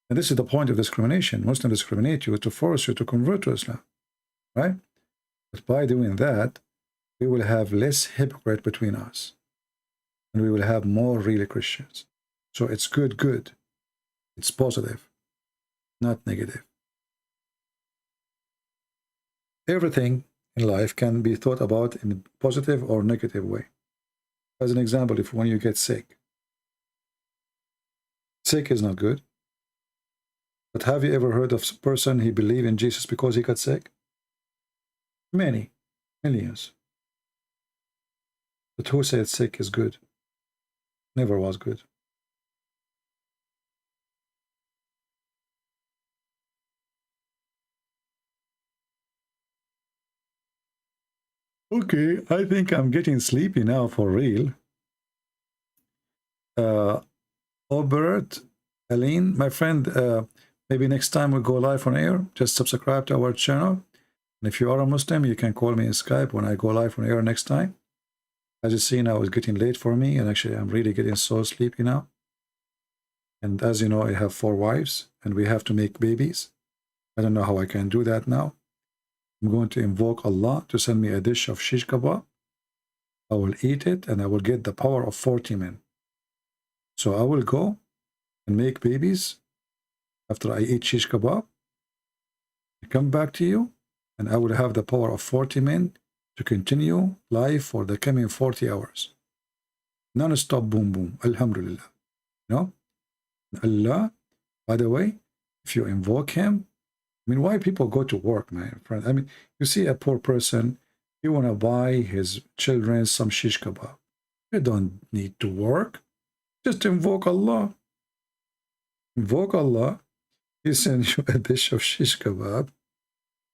And this is the point of discrimination. Muslims discriminate you to force you to convert to Islam, right? But by doing that, we will have less hypocrite between us. And we will have more real Christians. So it's good. It's positive, not negative. Everything in life can be thought about in a positive or negative way. As an example, when you get sick. Sick is not good. But have you ever heard of a person he believed in Jesus because he got sick? Many, millions. But who said sick is good? Never was good. Okay, I think I'm getting sleepy now for real. Obert, Aline, my friend, maybe next time we go live on air, just subscribe to our channel. And if you are a Muslim, you can call me in Skype when I go live on air next time. As you see now, it's getting late for me, and actually I'm really getting so sleepy now. And as you know, I have 4 wives, and we have to make babies. I don't know how I can do that now. I'm going to invoke Allah to send me a dish of shish kebab. I will eat it, and I will get the power of 40 men. So I will go and make babies after I eat shish kebab. I come back to you, and I will have the power of 40 men to continue life for the coming 40 hours. Non-stop boom boom. Alhamdulillah. Allah, by the way, if you invoke him, I mean, why people go to work, my friend? I mean, you see a poor person, you want to buy his children some shish kebab. You don't need to work. Just invoke Allah. Invoke Allah. He sends you a dish of shish kebab,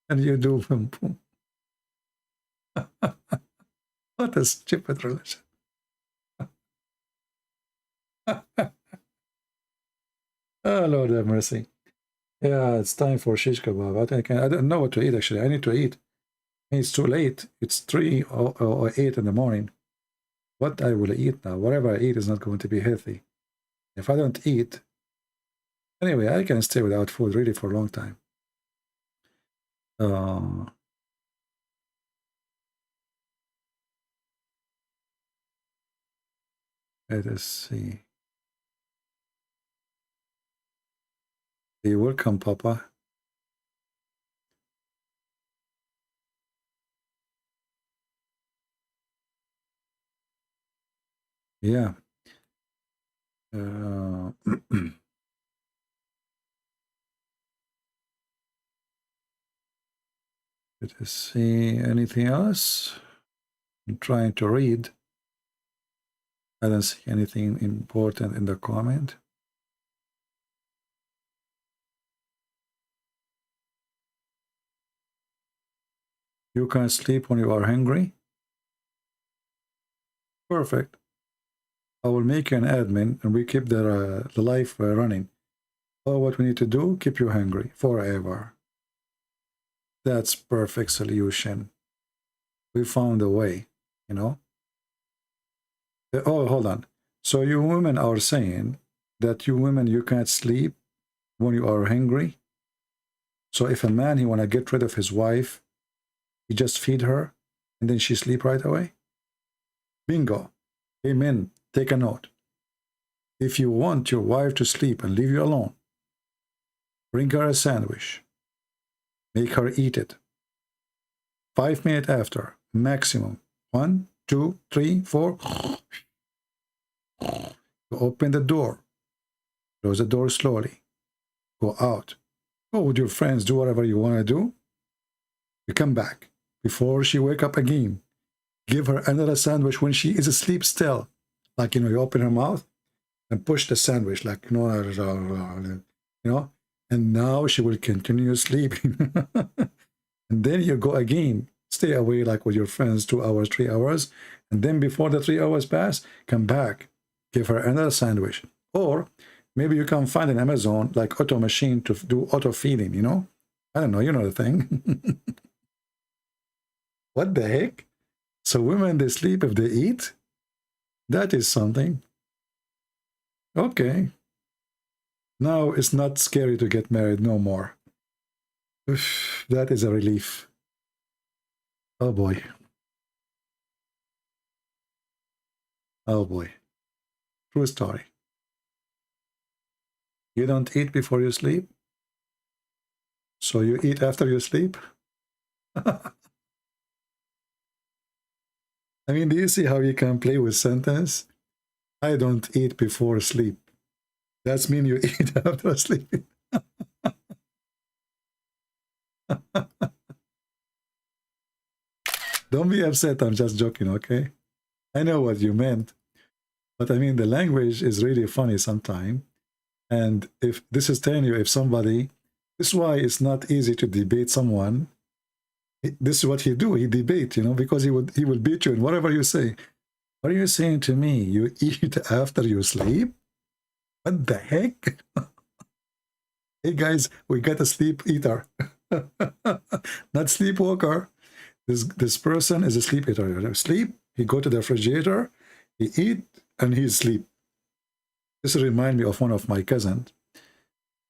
and you do boom boom. What a stupid religion. Oh, Lord have mercy. Yeah, it's time for shish kebab. I don't know what to eat, actually. I need to eat. It's too late. It's 3 or 8 in the morning. What I will eat now, whatever I eat is not going to be healthy. If I don't eat, anyway, I can stay without food really for a long time. Let us see. You're welcome, Papa. Yeah. Let us see anything else. I'm trying to read. I don't see anything important in the comment. You can't sleep when you are hungry? Perfect. I will make you an admin and we keep the life running. All what we need to do, keep you hungry forever. That's perfect solution. We found a way, you know. Oh, hold on. So you women are saying that you women, you can't sleep when you are hungry? So if a man, he want to get rid of his wife, he just feed her and then she sleep right away? Bingo. Amen. Take a note. If you want your wife to sleep and leave you alone, bring her a sandwich. Make her eat it. 5 minutes after, maximum. 1, 2, 3, 4. You open the door. Close the door slowly. Go out. Go with your friends. Do whatever you want to do. You come back. Before she wake up again, give her another sandwich when she is asleep still. Like, you know, you open her mouth and push the sandwich, like, you know, and now she will continue sleeping. And then you go again, stay away like with your friends 2 hours, 3 hours, and then before the 3 hours pass, come back, give her another sandwich. Or maybe you can find an Amazon like auto machine to do auto feeding, you know? I don't know, you know the thing. What the heck? So women, they sleep if they eat? That is something. Okay. Now it's not scary to get married no more. Oof, that is a relief. Oh boy. Oh boy. True story. You don't eat before you sleep? So you eat after you sleep? I mean, do you see how you can play with sentence? I don't eat before sleep. That's mean you eat after sleeping. Don't be upset, I'm just joking, okay? I know what you meant. But I mean, the language is really funny sometimes. And if this is telling you, if somebody, this is why it's not easy to debate someone. This is what he do, he debate, you know, because he will beat you in whatever you say. What are you saying to me? You eat after you sleep? What the heck? Hey guys, we got a sleep eater. Not sleepwalker. This person is a sleep eater. Sleep, he go to the refrigerator, he eat, and he sleep. This reminds me of one of my cousins.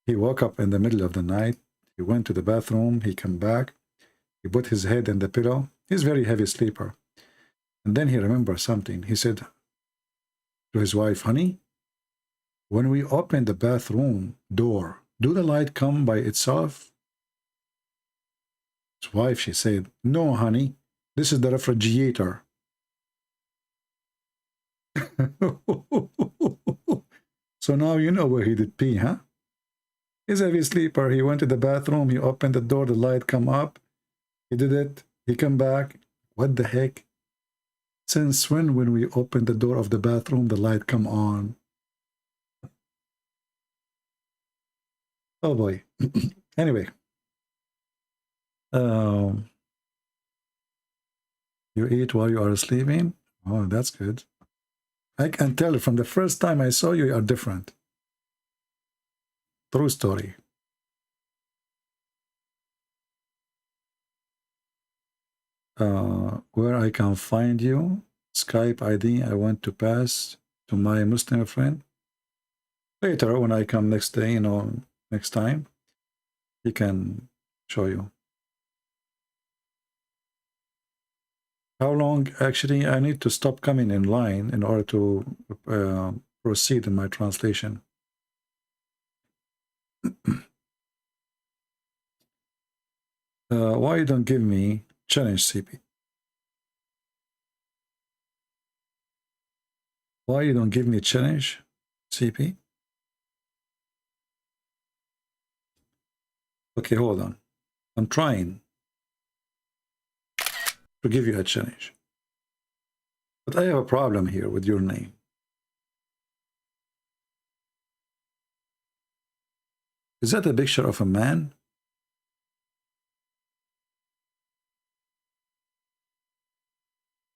He woke up in the middle of the night. He went to the bathroom. He came back. He put his head in the pillow. He's a very heavy sleeper. And then he remembered something. He said to his wife, honey, when we open the bathroom door, do the light come by itself? His wife, she said, no, honey, this is the refrigerator. So now you know where he did pee, huh? He's a heavy sleeper. He went to the bathroom. He opened the door. The light come up. He did it. He come back. What the heck? Since when we open the door of the bathroom, the light come on? Oh boy. Anyway. You eat while you are sleeping? Oh, that's good. I can tell from the first time I saw you, you are different. True story. Where I can find you? Skype ID. I want to pass to my Muslim friend. Later, when I come next day, next time, he can show you. How long? Actually, I need to stop coming in line in order to proceed in my translation. Why you don't give me challenge, CP? Why you don't give me challenge, CP? Okay, hold on. I'm trying to give you a challenge. But I have a problem here with your name. Is that a picture of a man?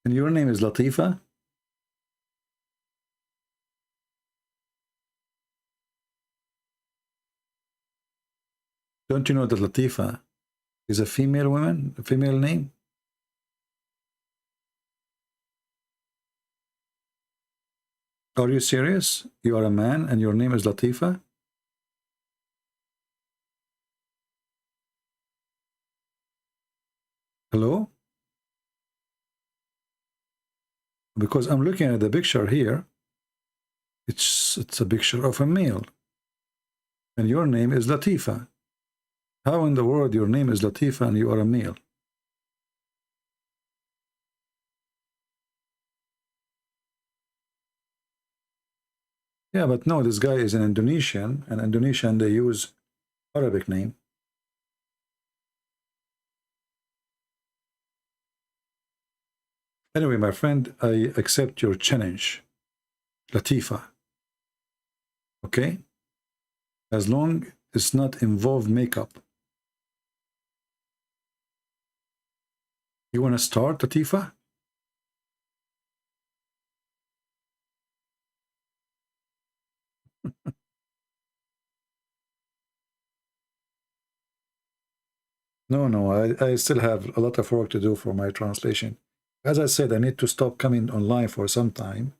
And your name is Latifa? Don't you know that Latifa is a female woman, a female name? Are you serious? You are a man and your name is Latifa? Hello? Because I'm looking at the picture here. It's a picture of a male. And your name is Latifa. How in the world your name is Latifa and you are a male? Yeah, but no, this guy is an Indonesian, and Indonesian, they use Arabic name. Anyway, my friend, I accept your challenge, Latifa. Okay? As long as it's not involve makeup. You want to start, Latifa? No, I still have a lot of work to do for my translation. As I said, I need to stop coming online for some time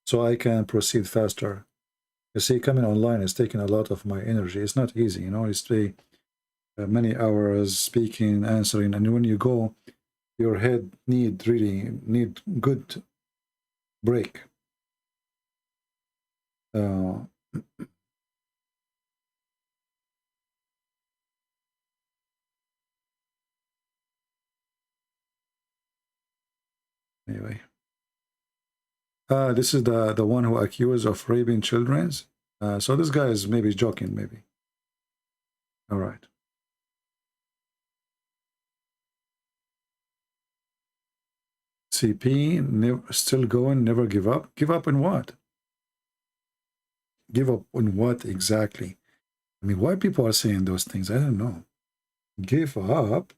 so I can proceed faster. You see, coming online is taking a lot of my energy. It's not easy, it's many hours speaking, answering, and when you go, your head really need good break. Anyway, this is the one who accused of raping children. So this guy is maybe joking, maybe. All right. CP, still going, never give up. Give up in what? Give up on what exactly? I mean, why people are saying those things? I don't know. Give up.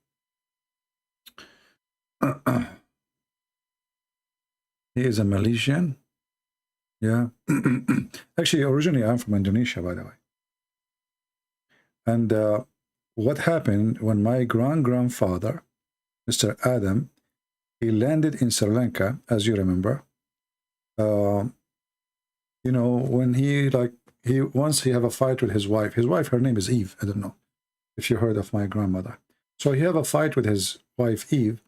He is a Malaysian. Yeah. Actually, originally, I'm from Indonesia, by the way. And what happened when my grandfather, Mr. Adam, he landed in Sri Lanka, as you remember. When he once he have a fight with his wife. His wife, her name is Eve. I don't know if you heard of my grandmother. So he have a fight with his wife, Eve,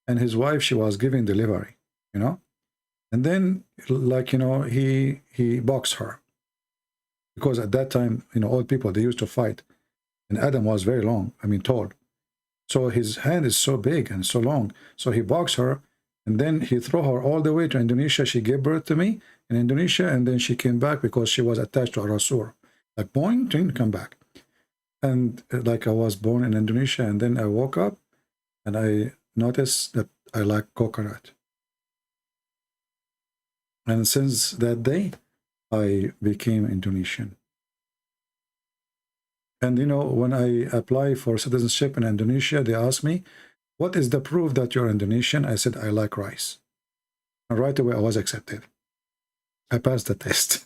and his wife, she was giving delivery, And then, he boxed her. Because at that time, old people, they used to fight. And Adam was very long, tall. So his hand is so big and so long. So he boxed her, and then he threw her all the way to Indonesia. She gave birth to me in Indonesia, and then she came back because she was attached to a Rasul. Like, boing, come back. And like I was born in Indonesia, and then I woke up and I noticed that I like coconut. And since that day, I became Indonesian. And you know, when I apply for citizenship in Indonesia, they ask me, what is the proof that you're Indonesian? I said, I like rice. And right away, I was accepted. I passed the test.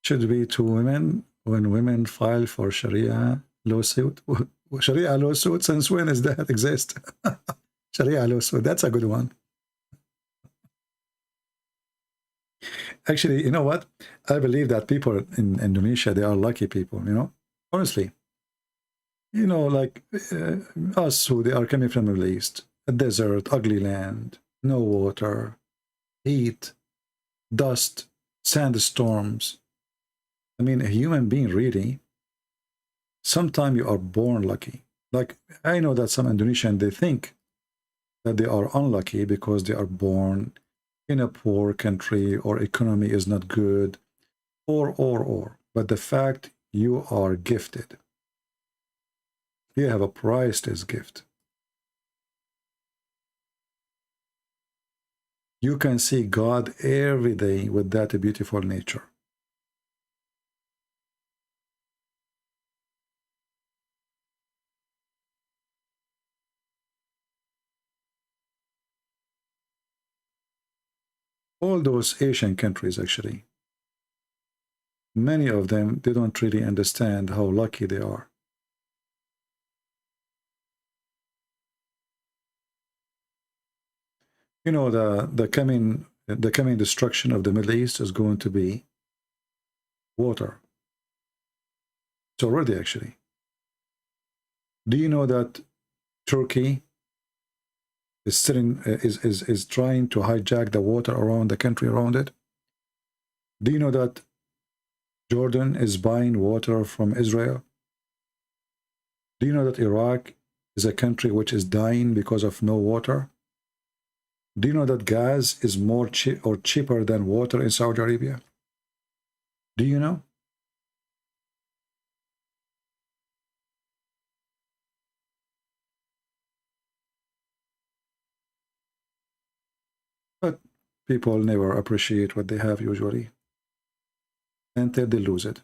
Should be to women when women file for Sharia lawsuit. Sharia lawsuit, since when does that exist? Sharia lawsuit, that's a good one. Actually, you know what? I believe that people in Indonesia, they are lucky people, you know? Honestly. You know, like us who they are coming from the Middle East, a desert, ugly land, no water, heat, dust, sandstorms. I mean, a human being really, sometimes you are born lucky. Like, I know that some Indonesians, they think that they are unlucky because they are born in a poor country or economy is not good, or. But the fact you are gifted, you have a priceless gift. You can see God every day with that beautiful nature. All those Asian countries, actually, many of them, they don't really understand how lucky they are. You know, the coming destruction of the Middle East is going to be water. It's already, actually. Do you know that Turkey is sitting is trying to hijack the water around the country around it? Do you know that Jordan is buying water from Israel? Do you know that Iraq is a country which is dying because of no water? Do you know that gas is more cheaper than water in Saudi Arabia? Do you know? But people never appreciate what they have usually until they lose it.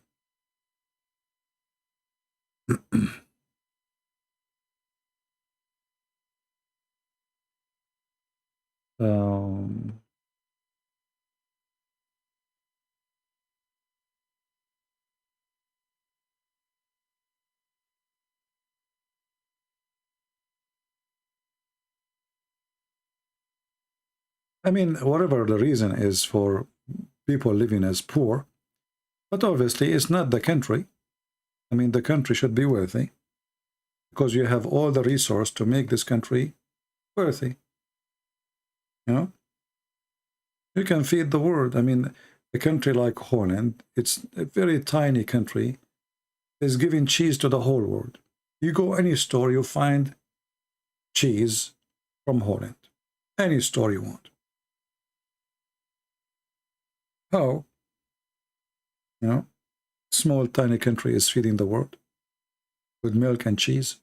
I mean, whatever the reason is for people living as poor, but obviously it's not the country. I mean, the country should be worthy because you have all the resource to make this country worthy. You know, you can feed the world. I mean, a country like Holland, it's a very tiny country, is giving cheese to the whole world. You go any store, you find cheese from Holland. Any store you want. How? You know, small tiny country is feeding the world with milk and cheese.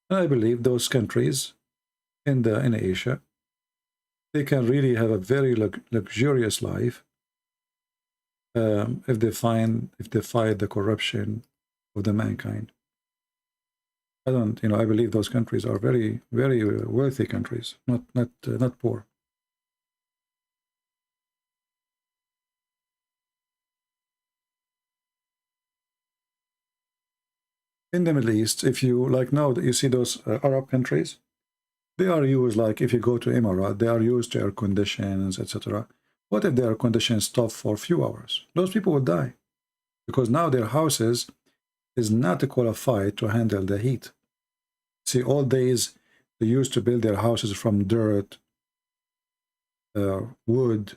And I believe those countries in Asia, they can really have a very luxurious life if they fight the corruption of the mankind. I believe those countries are very, very wealthy countries, not poor. In the Middle East, if you like now that you see those Arab countries, they are used, like if you go to Emirates, they are used to air conditions, etc. What if the air conditions stop for a few hours? Those people would die because now their houses is not qualified to handle the heat. See, all days they used to build their houses from dirt, wood,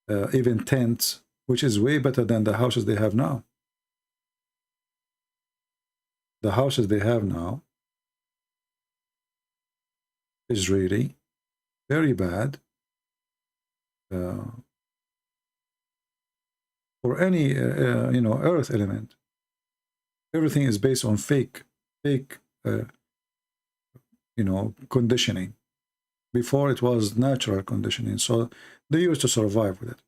even tents, which is way better than the houses they have now. The houses they have now, is really very bad for any you know, earth element. Everything is based on fake you know, conditioning. Before it was natural conditioning, so they used to survive with it,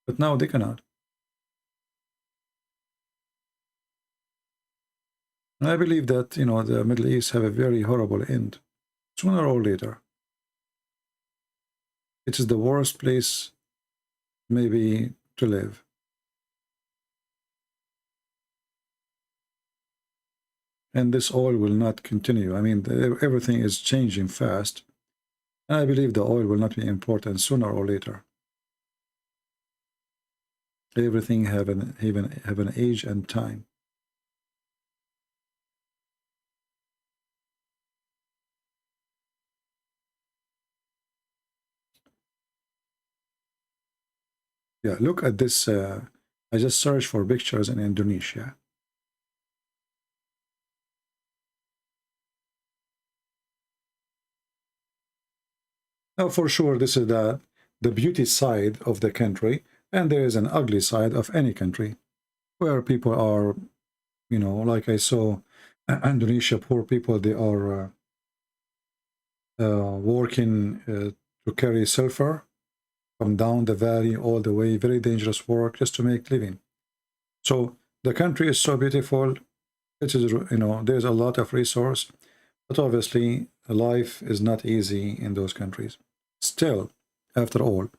but now they cannot. And I believe that, you know, the Middle East have a very horrible end, sooner or later. It is the worst place maybe to live. And this oil will not continue. I mean, everything is changing fast. And I believe the oil will not be important sooner or later. Everything have an age and time. Yeah, look at this. I just searched for pictures in Indonesia. Now, for sure, this is the beauty side of the country, and there is an ugly side of any country, where people are, you know, like I saw Indonesia, poor people, they are working to carry sulfur from down the valley all the way, very dangerous work just to make living. So the country is so beautiful. It is, you know, there's a lot of resource, but obviously life is not easy in those countries. Still, after all,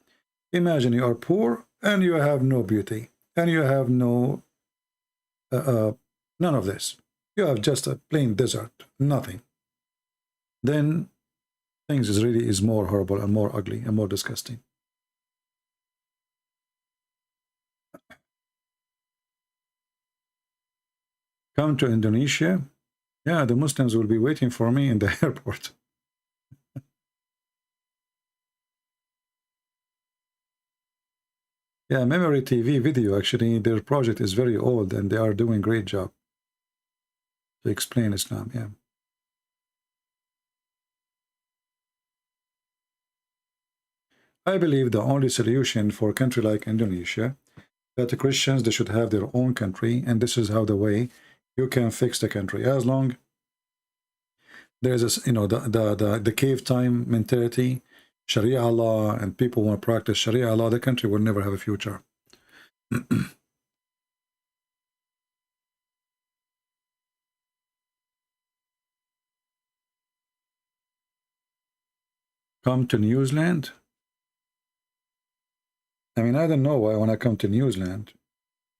imagine you are poor and you have no beauty and you have no none of this. You have just a plain desert, nothing. Then things is more horrible and more ugly and more disgusting. Come to Indonesia, yeah, the Muslims will be waiting for me in the airport. Yeah, Memory TV video, actually, their project is very old and they are doing a great job to explain Islam, yeah. I believe the only solution for a country like Indonesia, that the Christians, they should have their own country, and this is how the way you can fix the country. As long there's a, you know, the cave time mentality, Sharia law, and people want to practice Sharia law, the country will never have a future. Come to New Zealand. I mean, I don't know why when I come to New Zealand.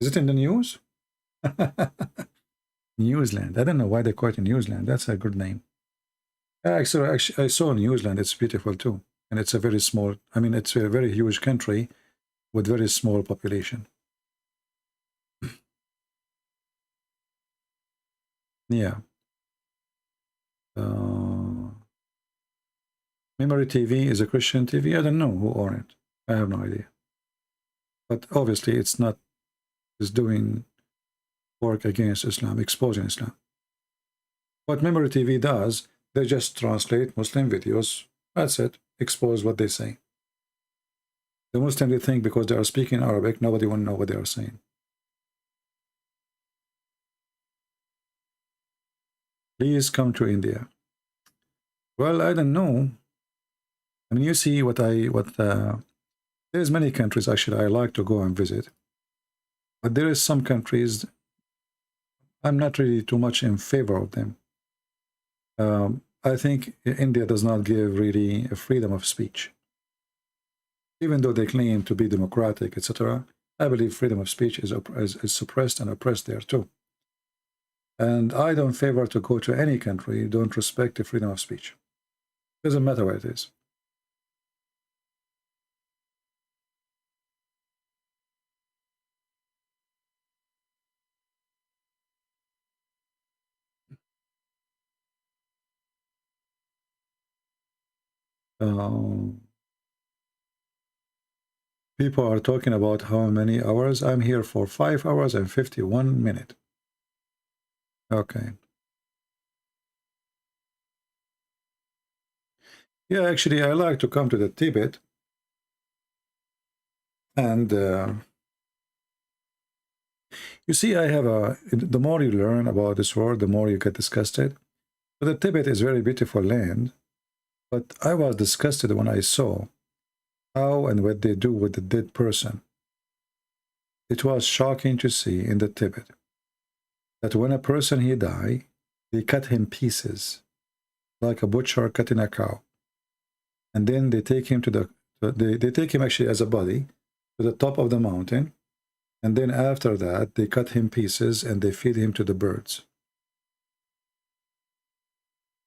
Is it in the news? New Zealand. I don't know why they call it New Zealand. That's a good name. Actually, I saw New Zealand. It's beautiful too. And it's a very small, I mean, it's a very huge country with very small population. Yeah. Memory TV is a Christian TV. I don't know who owns it. I have no idea. But obviously it's not, it's doing work against Islam, exposing Islam. What Memory TV does, they just translate Muslim videos. That's it. Expose what they say. The Muslims, they think because they are speaking Arabic, nobody will know what they are saying. Please come to India. Well, I don't know. I mean, you see there's many countries actually I like to go and visit. But there is some countries I'm not really too much in favor of them. I think India does not give really a freedom of speech. Even though they claim to be democratic, etc., I believe freedom of speech is suppressed and oppressed there too. And I don't favor to go to any country who don't respect the freedom of speech. Doesn't matter where it is. People are talking about how many hours. I'm here for 5 hours and 51 minutes. Okay. Yeah, actually, I like to come to the Tibet, and you see, I have the more you learn about this world, the more you get disgusted. But the Tibet is very beautiful land, but I was disgusted when I saw how and what they do with the dead person. It was shocking to see in the Tibet that when a person he die, they cut him pieces, like a butcher cutting a cow, and then they take him to they take him actually as a body to the top of the mountain, and then after that they cut him pieces and they feed him to the birds.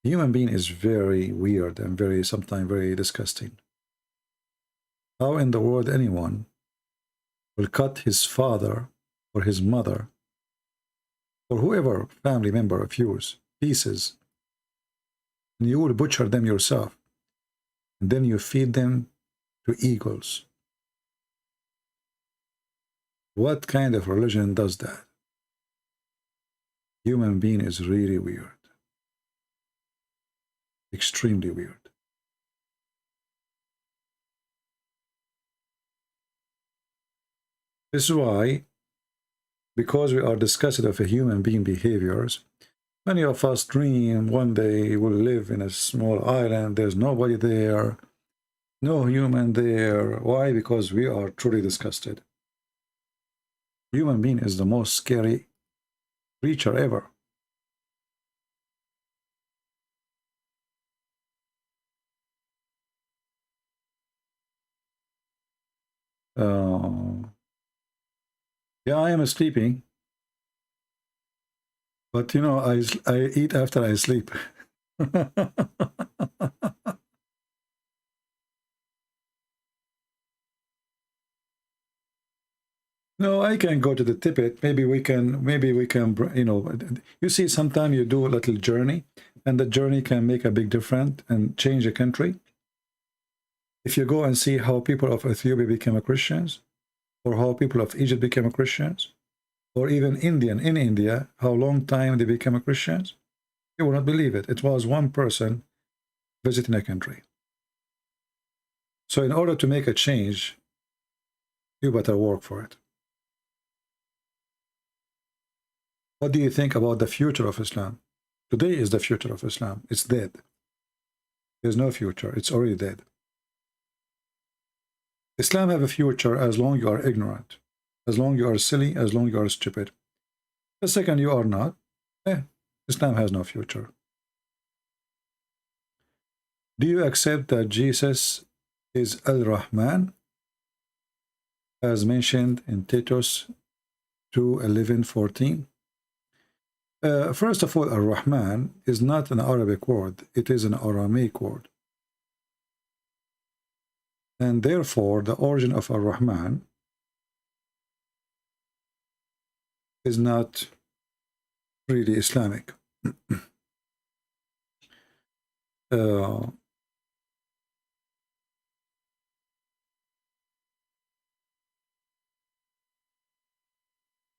Human being is very weird and sometimes very disgusting. How in the world anyone will cut his father or his mother or whoever family member of yours pieces, and you will butcher them yourself, and then you feed them to eagles? What kind of religion does that? Human being is really weird. Extremely weird. This is why, because we are discussing of a human being behaviors, many of us dream one day we'll live in a small island, there's nobody there, no human there. Why? Because we are truly disgusted. Human being is the most scary creature ever. Yeah, I am sleeping, but you know, I eat after I sleep. No, I can go to the Tibet. Maybe we can, you know, you see, sometimes you do a little journey, and the journey can make a big difference and change a country. If you go and see how people of Ethiopia became Christians, or how people of Egypt became Christians, or even Indian in India, how long time they became Christians, you will not believe it. It was one person visiting a country. So in order to make a change, you better work for it. What do you think about the future of Islam? Today is the future of Islam. It's dead. There's no future. It's already dead. Islam have a future as long you are ignorant, as long you are silly, as long you are stupid. The second you are not, Islam has no future. Do you accept that Jesus is Al-Rahman, as mentioned in Titus 2:11-14? First of all, Ar-Rahman is not an Arabic word. It is an Aramaic word. And therefore, the origin of Ar-Rahman is not really Islamic. The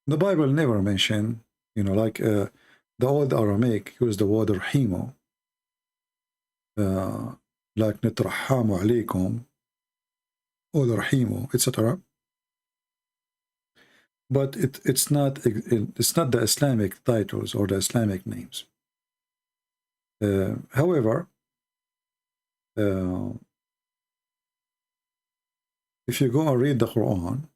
Bible never mentioned, you know, like the old Aramaic used the word Rahimo, like Nitrahamu alaykum, or Rahimo, etc. But it's not the Islamic titles or the Islamic names. However, if you go and read the Quran,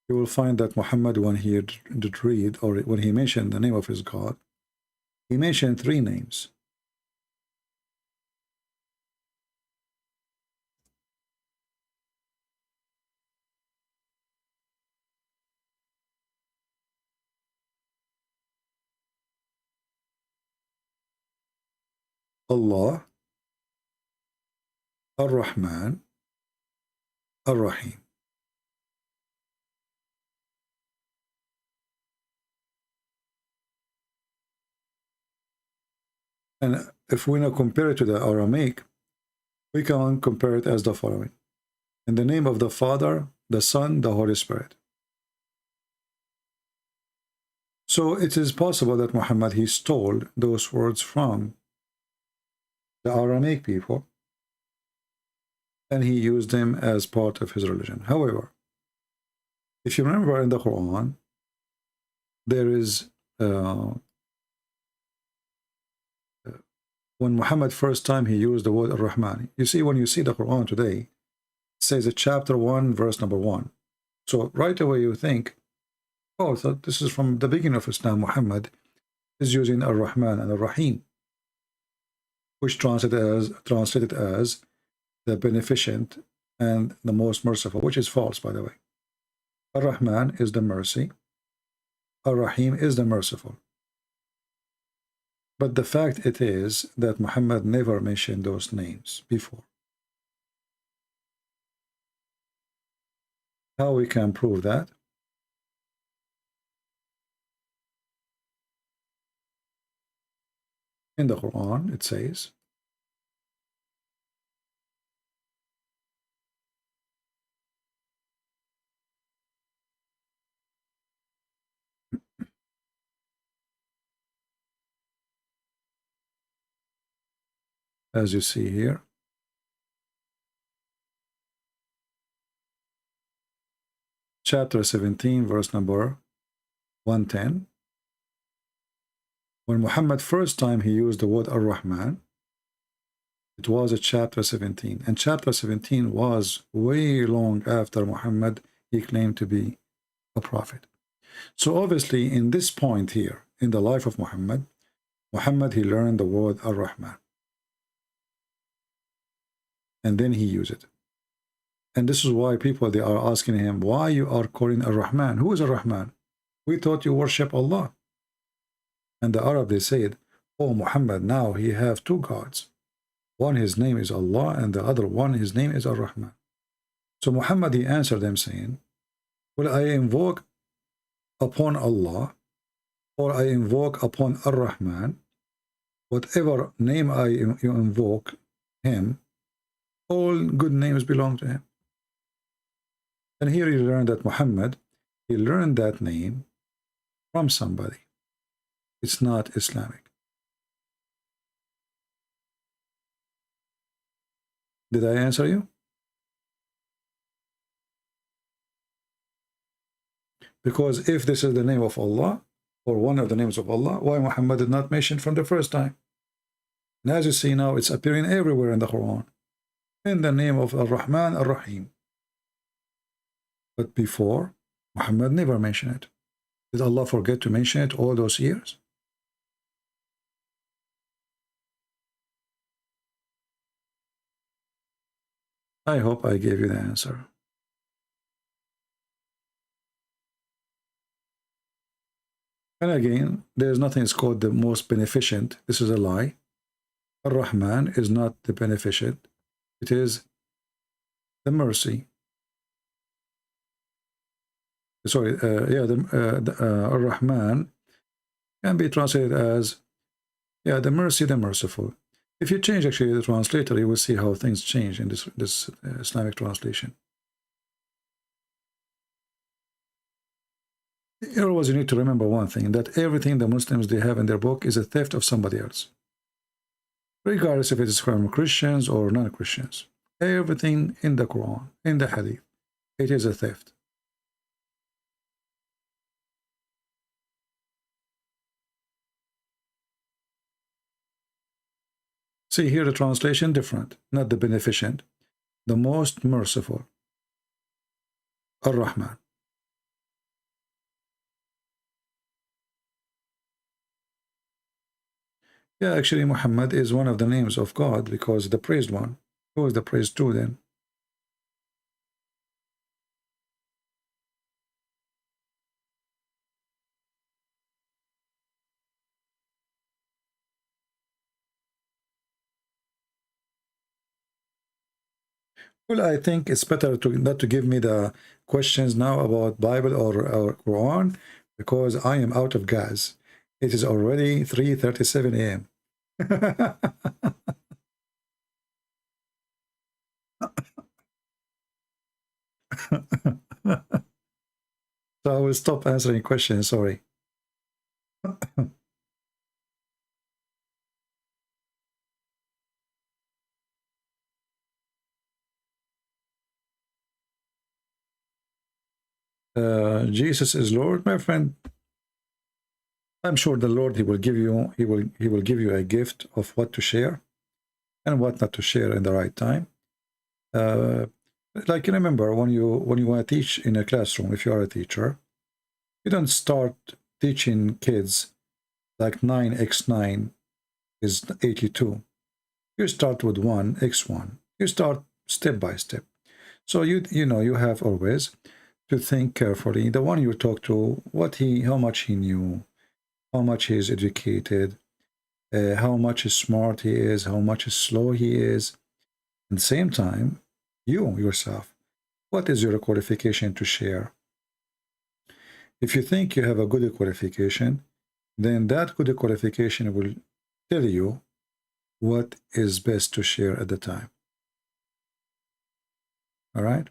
you will find that Muhammad, when he did read, or when he mentioned the name of his God, he mentioned 3 names. Allah, Ar-Rahman, Ar-Rahim. And if we now compare it to the Aramaic, we can compare it as the following: in the name of the Father, the Son, the Holy Spirit. So it is possible that Muhammad, he stole those words from the Aramaic people, and he used them as part of his religion. However, if you remember in the Quran, there is when Muhammad first time he used the word Ar-Rahman. You see, when you see the Quran today, it says it chapter 1, verse number 1. So right away you think, oh, so this is from the beginning of Islam. Muhammad is using Ar-Rahman and Ar-Rahim, which translated as the beneficent and the most merciful, which is false, by the way. Ar-Rahman is the mercy. Ar-Rahim is the merciful. But the fact it is that Muhammad never mentioned those names before. How we can prove that? In the Quran, it says, as you see here, chapter 17, verse number 110. When Muhammad first time he used the word Ar-Rahman, it was at chapter 17. And chapter 17 was way long after Muhammad he claimed to be a prophet. So obviously in this point here, in the life of Muhammad, he learned the word Ar-Rahman. And then he used it. And this is why people, they are asking him, why you are calling Ar-Rahman? Who is Ar-Rahman? We thought you worship Allah. And the Arab, they said, oh, Muhammad, now he have two gods. One, his name is Allah, and the other one, his name is Ar-Rahman. So Muhammad, he answered them saying, well, I invoke upon Allah, or I invoke upon Ar-Rahman, whatever name you invoke him, all good names belong to him. And here you learn that Muhammad, he learned that name from somebody. It's not Islamic. Did I answer you? Because if this is the name of Allah, or one of the names of Allah, why Muhammad did not mention from the first time? And as you see now, it's appearing everywhere in the Quran, in the name of Ar-Rahman, Ar-Rahim. But before, Muhammad never mentioned it. Did Allah forget to mention it all those years? I hope I gave you the answer. And again, there's nothing is called the most beneficent. This is a lie. Ar-Rahman is not the beneficent. It is the mercy. Sorry, Ar-Rahman can be translated as, the mercy, the merciful. If you change actually the translator, you will see how things change in this Islamic translation. Always you need to remember one thing, that everything the Muslims they have in their book is a theft of somebody else. Regardless if it is from Christians or non-Christians. Everything in the Quran, in the Hadith, it is a theft. See here the translation different, not the beneficent, the most merciful, Ar-Rahman. Yeah, actually Muhammad is one of the names of God because the praised one. Who is the praised two then? Well, I think it's better not to give me the questions now about Bible or Quran because I am out of gas. It is already 3:37 a.m. So I will stop answering questions, sorry. Jesus is Lord, my friend. I'm sure the Lord, he will give you a gift of what to share and what not to share in the right time. Like, remember, when you want to teach in a classroom, if you are a teacher, you don't start teaching kids like 9x9 is 82. You start with 1x1. You start step by step. So you know, you have always to think carefully. The one you talk to, how much he knew, how much he is educated, how much smart he is, how much slow he is. At the same time, you yourself, what is your qualification to share? If you think you have a good qualification, then that good qualification will tell you what is best to share at the time. All right?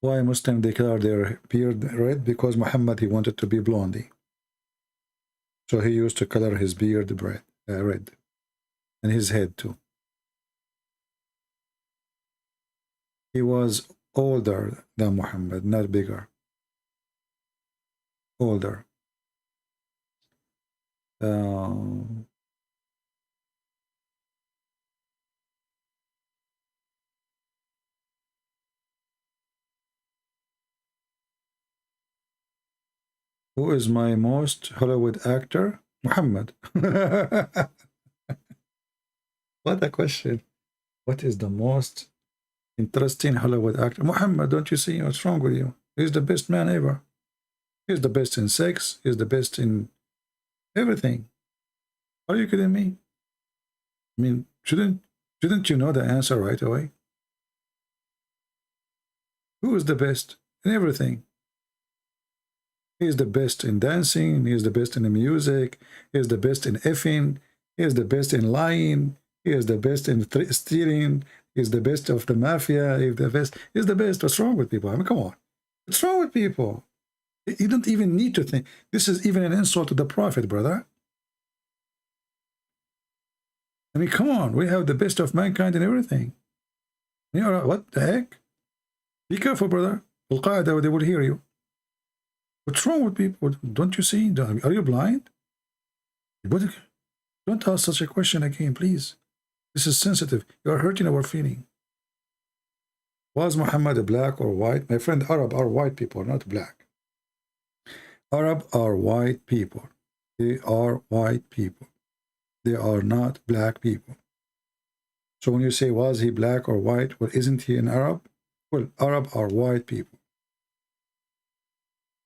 Why Muslims declare their beard red? Because Muhammad, he wanted to be blondie. So he used to color his beard red. And his head too. He was older than Muhammad, not bigger. Older. Who is my most Hollywood actor? Muhammad. What a question. What is the most interesting Hollywood actor? Muhammad, don't you see what's wrong with you? He's the best man ever. He's the best in sex. He's the best in everything. Are you kidding me? I mean, shouldn't you know the answer right away? Who is the best in everything? He is the best in dancing. He is the best in the music. He is the best in effing. He is the best in lying. He is the best in stealing. He is the best of the mafia. He is the best. He is the best. What's wrong with people? I mean, come on. What's wrong with people? You don't even need to think. This is even an insult to the Prophet, brother. I mean, come on. We have the best of mankind in everything. You know, what the heck? Be careful, brother. Al-Qaeda, they will hear you. What's wrong with people? Don't you see? Are you blind? Don't ask such a question again, please. This is sensitive. You are hurting our feeling. Was Muhammad black or white? My friend, Arab are white people, not black. Arab are white people. They are white people. They are not black people. So when you say, was he black or white? Well, isn't he an Arab? Well, Arab are white people.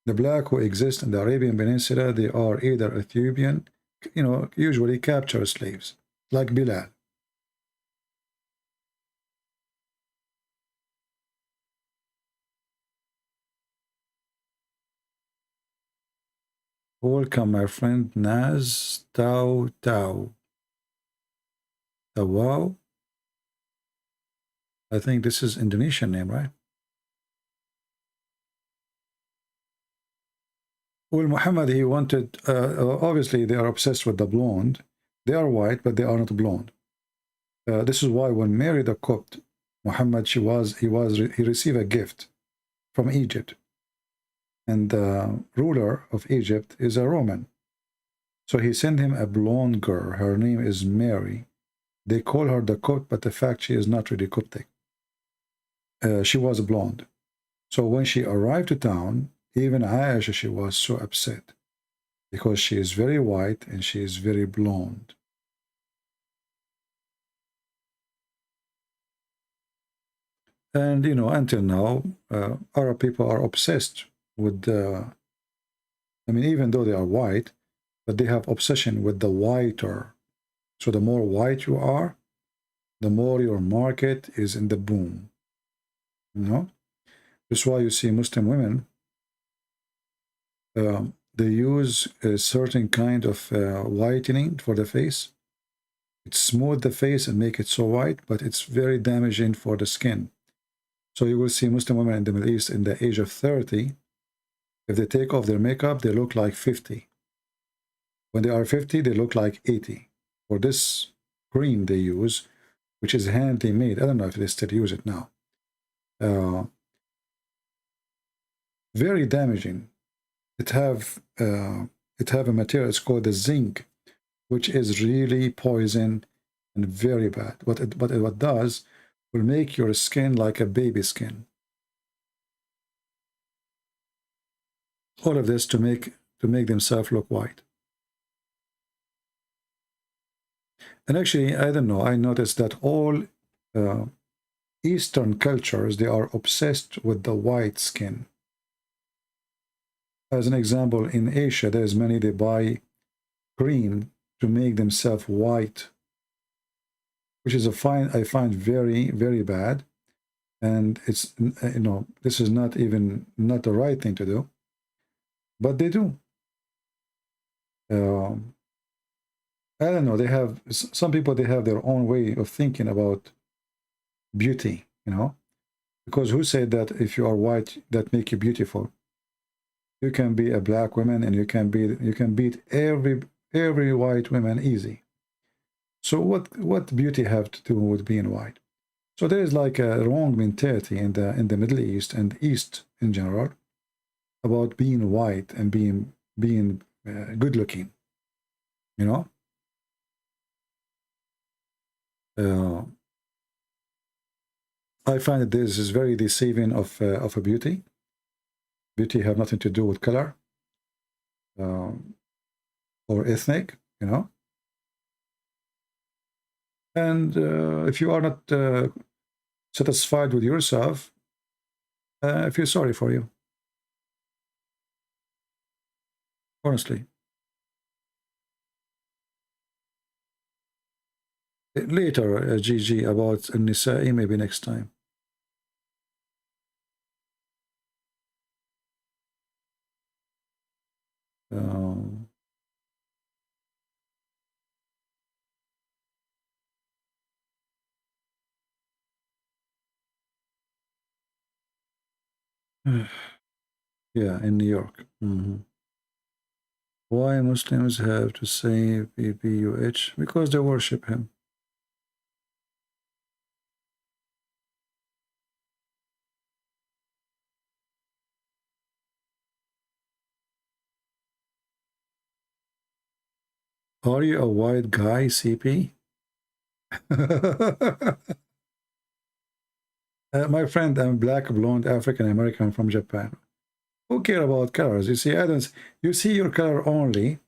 The black who exist in the Arabian Peninsula, they are either Ethiopian, you know, usually captured slaves, like Bilal. Welcome, my friend Naz Tau. Wow. I think this is Indonesian name, right? Well, Muhammad, he wanted, obviously they are obsessed with the blonde. They are white, but they are not blonde. This is why when Mary the Copt, Muhammad, he received a gift from Egypt. And the ruler of Egypt is a Roman. So he sent him a blonde girl. Her name is Mary. They call her the Copt, but the fact she is not really Coptic. She was blonde. So when she arrived to town, even Aisha, she was so upset because she is very white and she is very blonde. And, you know, until now, Arab people are obsessed with I mean, even though they are white, but they have obsession with the whiter. So the more white you are, the more your market is in the boom. You know? That's why you see Muslim women, they use a certain kind of whitening for the face. It smooths the face and make it so white, but it's very damaging for the skin. So you will see Muslim women in the Middle East in the age of 30, if they take off their makeup, they look like 50. When they are 50, they look like 80 for this cream they use, which is handmade made. I don't know if they still use it now. Very damaging. It have a material, it's called the zinc, which is really poison and very bad. What it does will make your skin like a baby skin. All of this to make themselves look white. And actually, I don't know, I noticed that all Eastern cultures, they are obsessed with the white skin. As an example, in Asia, there's many, they buy cream to make themselves white, which is I find very, very bad. And it's, you know, this is not the right thing to do, but they do. I don't know, they have, some people, they have their own way of thinking about beauty, you know, because who said that if you are white, that make you beautiful? You can be a black woman and you can beat every white woman easy. So what beauty have to do with being white? So there is like a wrong mentality in the Middle East and East in general about being white and being good looking, you know. I find that this is very deceiving of a beauty. Beauty have nothing to do with color or ethnic, you know. And if you are not satisfied with yourself, I feel sorry for you. Honestly. Later, GG, about Nisa'i, maybe next time. Yeah, in New York. Why Muslims have to say BBUH? Because they worship him. Are you a white guy, CP? My friend, I'm black, blonde, African American from Japan. Who care about colors? You see, you see your color only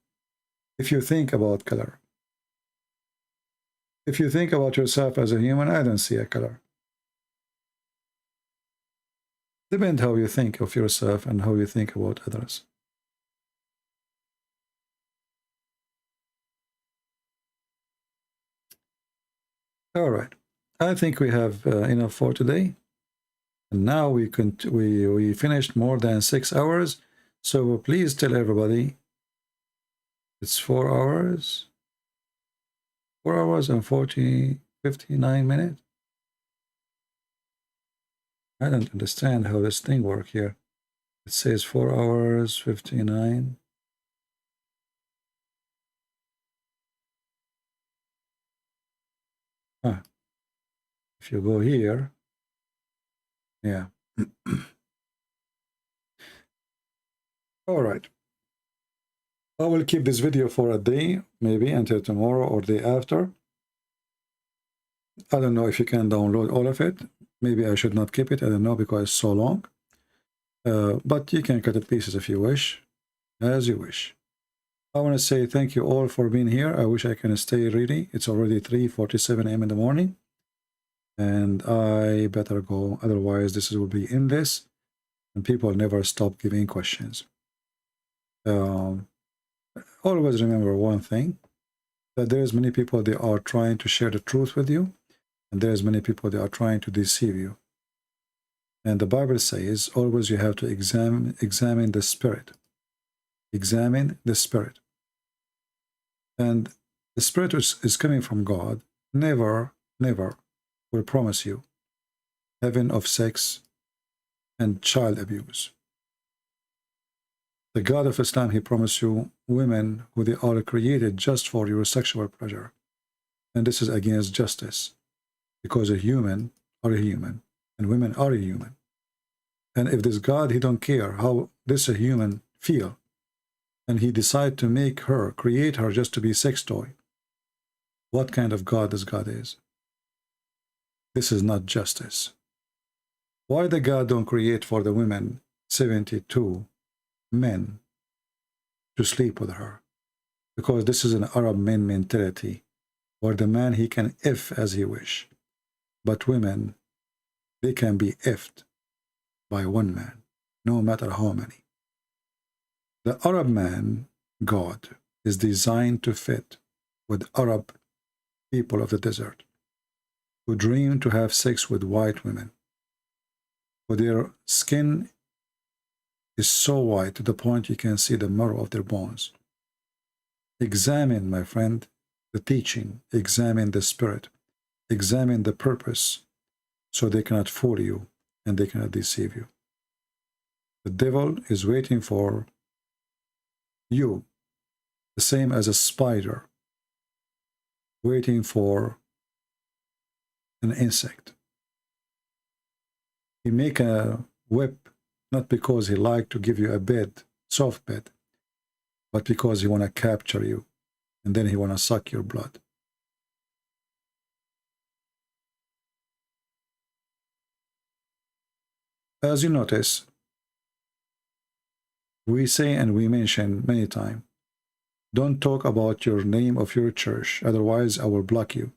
if you think about color. If you think about yourself as a human, I don't see a color. Depends how you think of yourself and how you think about others. All right, I think we have enough for today. And now we finished more than 6 hours. So please tell everybody it's 4 hours. 4 hours and 59 minutes. I don't understand how this thing works here. It says 4 hours, 59. Huh. If you go here, yeah. All right. I will keep this video for a day, maybe until tomorrow or day after. I don't know if you can download all of it. Maybe I should not keep it. I don't know because it's so long. But you can cut it pieces if you wish, as you wish. I want to say thank you all for being here. I wish I can stay ready. It's already 3:47 a.m. in the morning. And I better go. Otherwise, this will be endless. And people never stop giving questions. Always remember one thing. That there's many people, they are trying to share the truth with you. And there's many people, they are trying to deceive you. And the Bible says, always you have to examine the spirit. Examine the spirit. And the spirit which is coming from God never will promise you heaven of sex and child abuse. The God of Islam, he promised you women who they are created just for your sexual pleasure. And this is against justice, because a human are a human, and women are a human. And if this God, he don't care how this a human feel, and he decide to make her, create her just to be sex toy, what kind of God this God is? This is not justice. Why the God don't create for the women 72 men to sleep with her? Because this is an Arab men mentality, where the man, he can F as he wish, but women, they can be F'd by one man, no matter how many. The Arab man, God, is designed to fit with Arab people of the desert, who dream to have sex with white women, for their skin is so white to the point you can see the marrow of their bones. Examine, my friend, the teaching, examine the spirit, examine the purpose, so they cannot fool you and they cannot deceive you. The devil is waiting for you, the same as a spider waiting for an insect. He make a web not because he like to give you a bed, soft bed, but because he want to capture you, and then he want to suck your blood. As you notice, we say and we mention many times, don't talk about your name of your church, otherwise I will block you.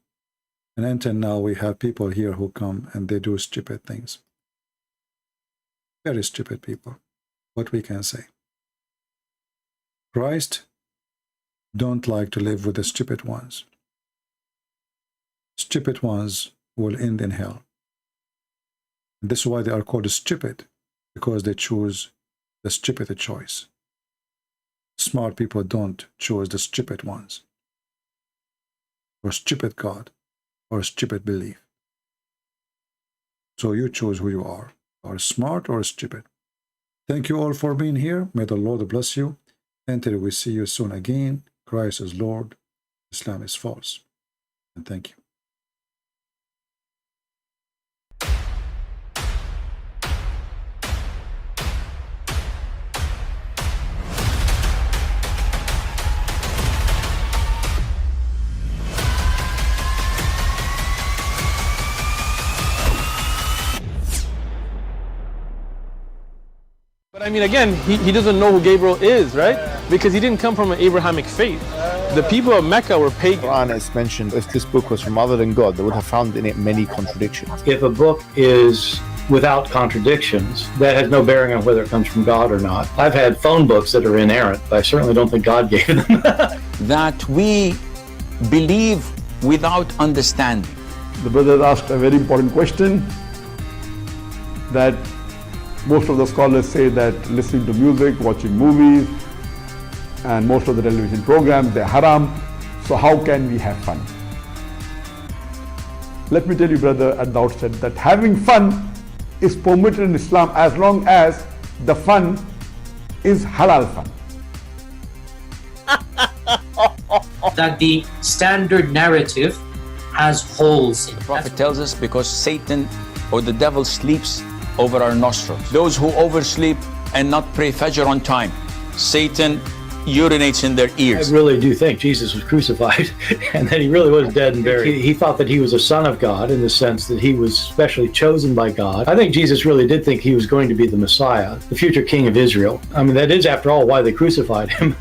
And until now, we have people here who come and they do stupid things. Very stupid people. What we can say. Christ don't like to live with the stupid ones. Stupid ones will end in hell. And this is why they are called stupid, because they choose the stupid choice. Smart people don't choose the stupid ones, or stupid God, or stupid belief. So you choose who you are smart or stupid. Thank you all for being here. May the Lord bless you. Until we see you soon again. Christ is Lord, Islam is false. And thank you. But I mean, again, he doesn't know who Gabriel is, right? Because he didn't come from an Abrahamic faith. The people of Mecca were pagan. The Quran is mentioned, if this book was from other than God, they would have found in it many contradictions. If a book is without contradictions, that has no bearing on whether it comes from God or not. I've had phone books that are inerrant, but I certainly don't think God gave them. That we believe without understanding. The brother asked a very important question, that most of the scholars say that listening to music, watching movies, and most of the television programs, they're haram. So how can we have fun? Let me tell you, brother, at the outset, that having fun is permitted in Islam as long as the fun is halal fun. That the standard narrative has holes in it. The Prophet tells us because Satan or the devil sleeps over our nostrils. Those who oversleep and not pray Fajr on time, Satan urinates in their ears. I really do think Jesus was crucified and that he really was dead and buried. He thought that he was a son of God in the sense that he was specially chosen by God. I think Jesus really did think he was going to be the Messiah, the future king of Israel. I mean, that is, after all, why they crucified him.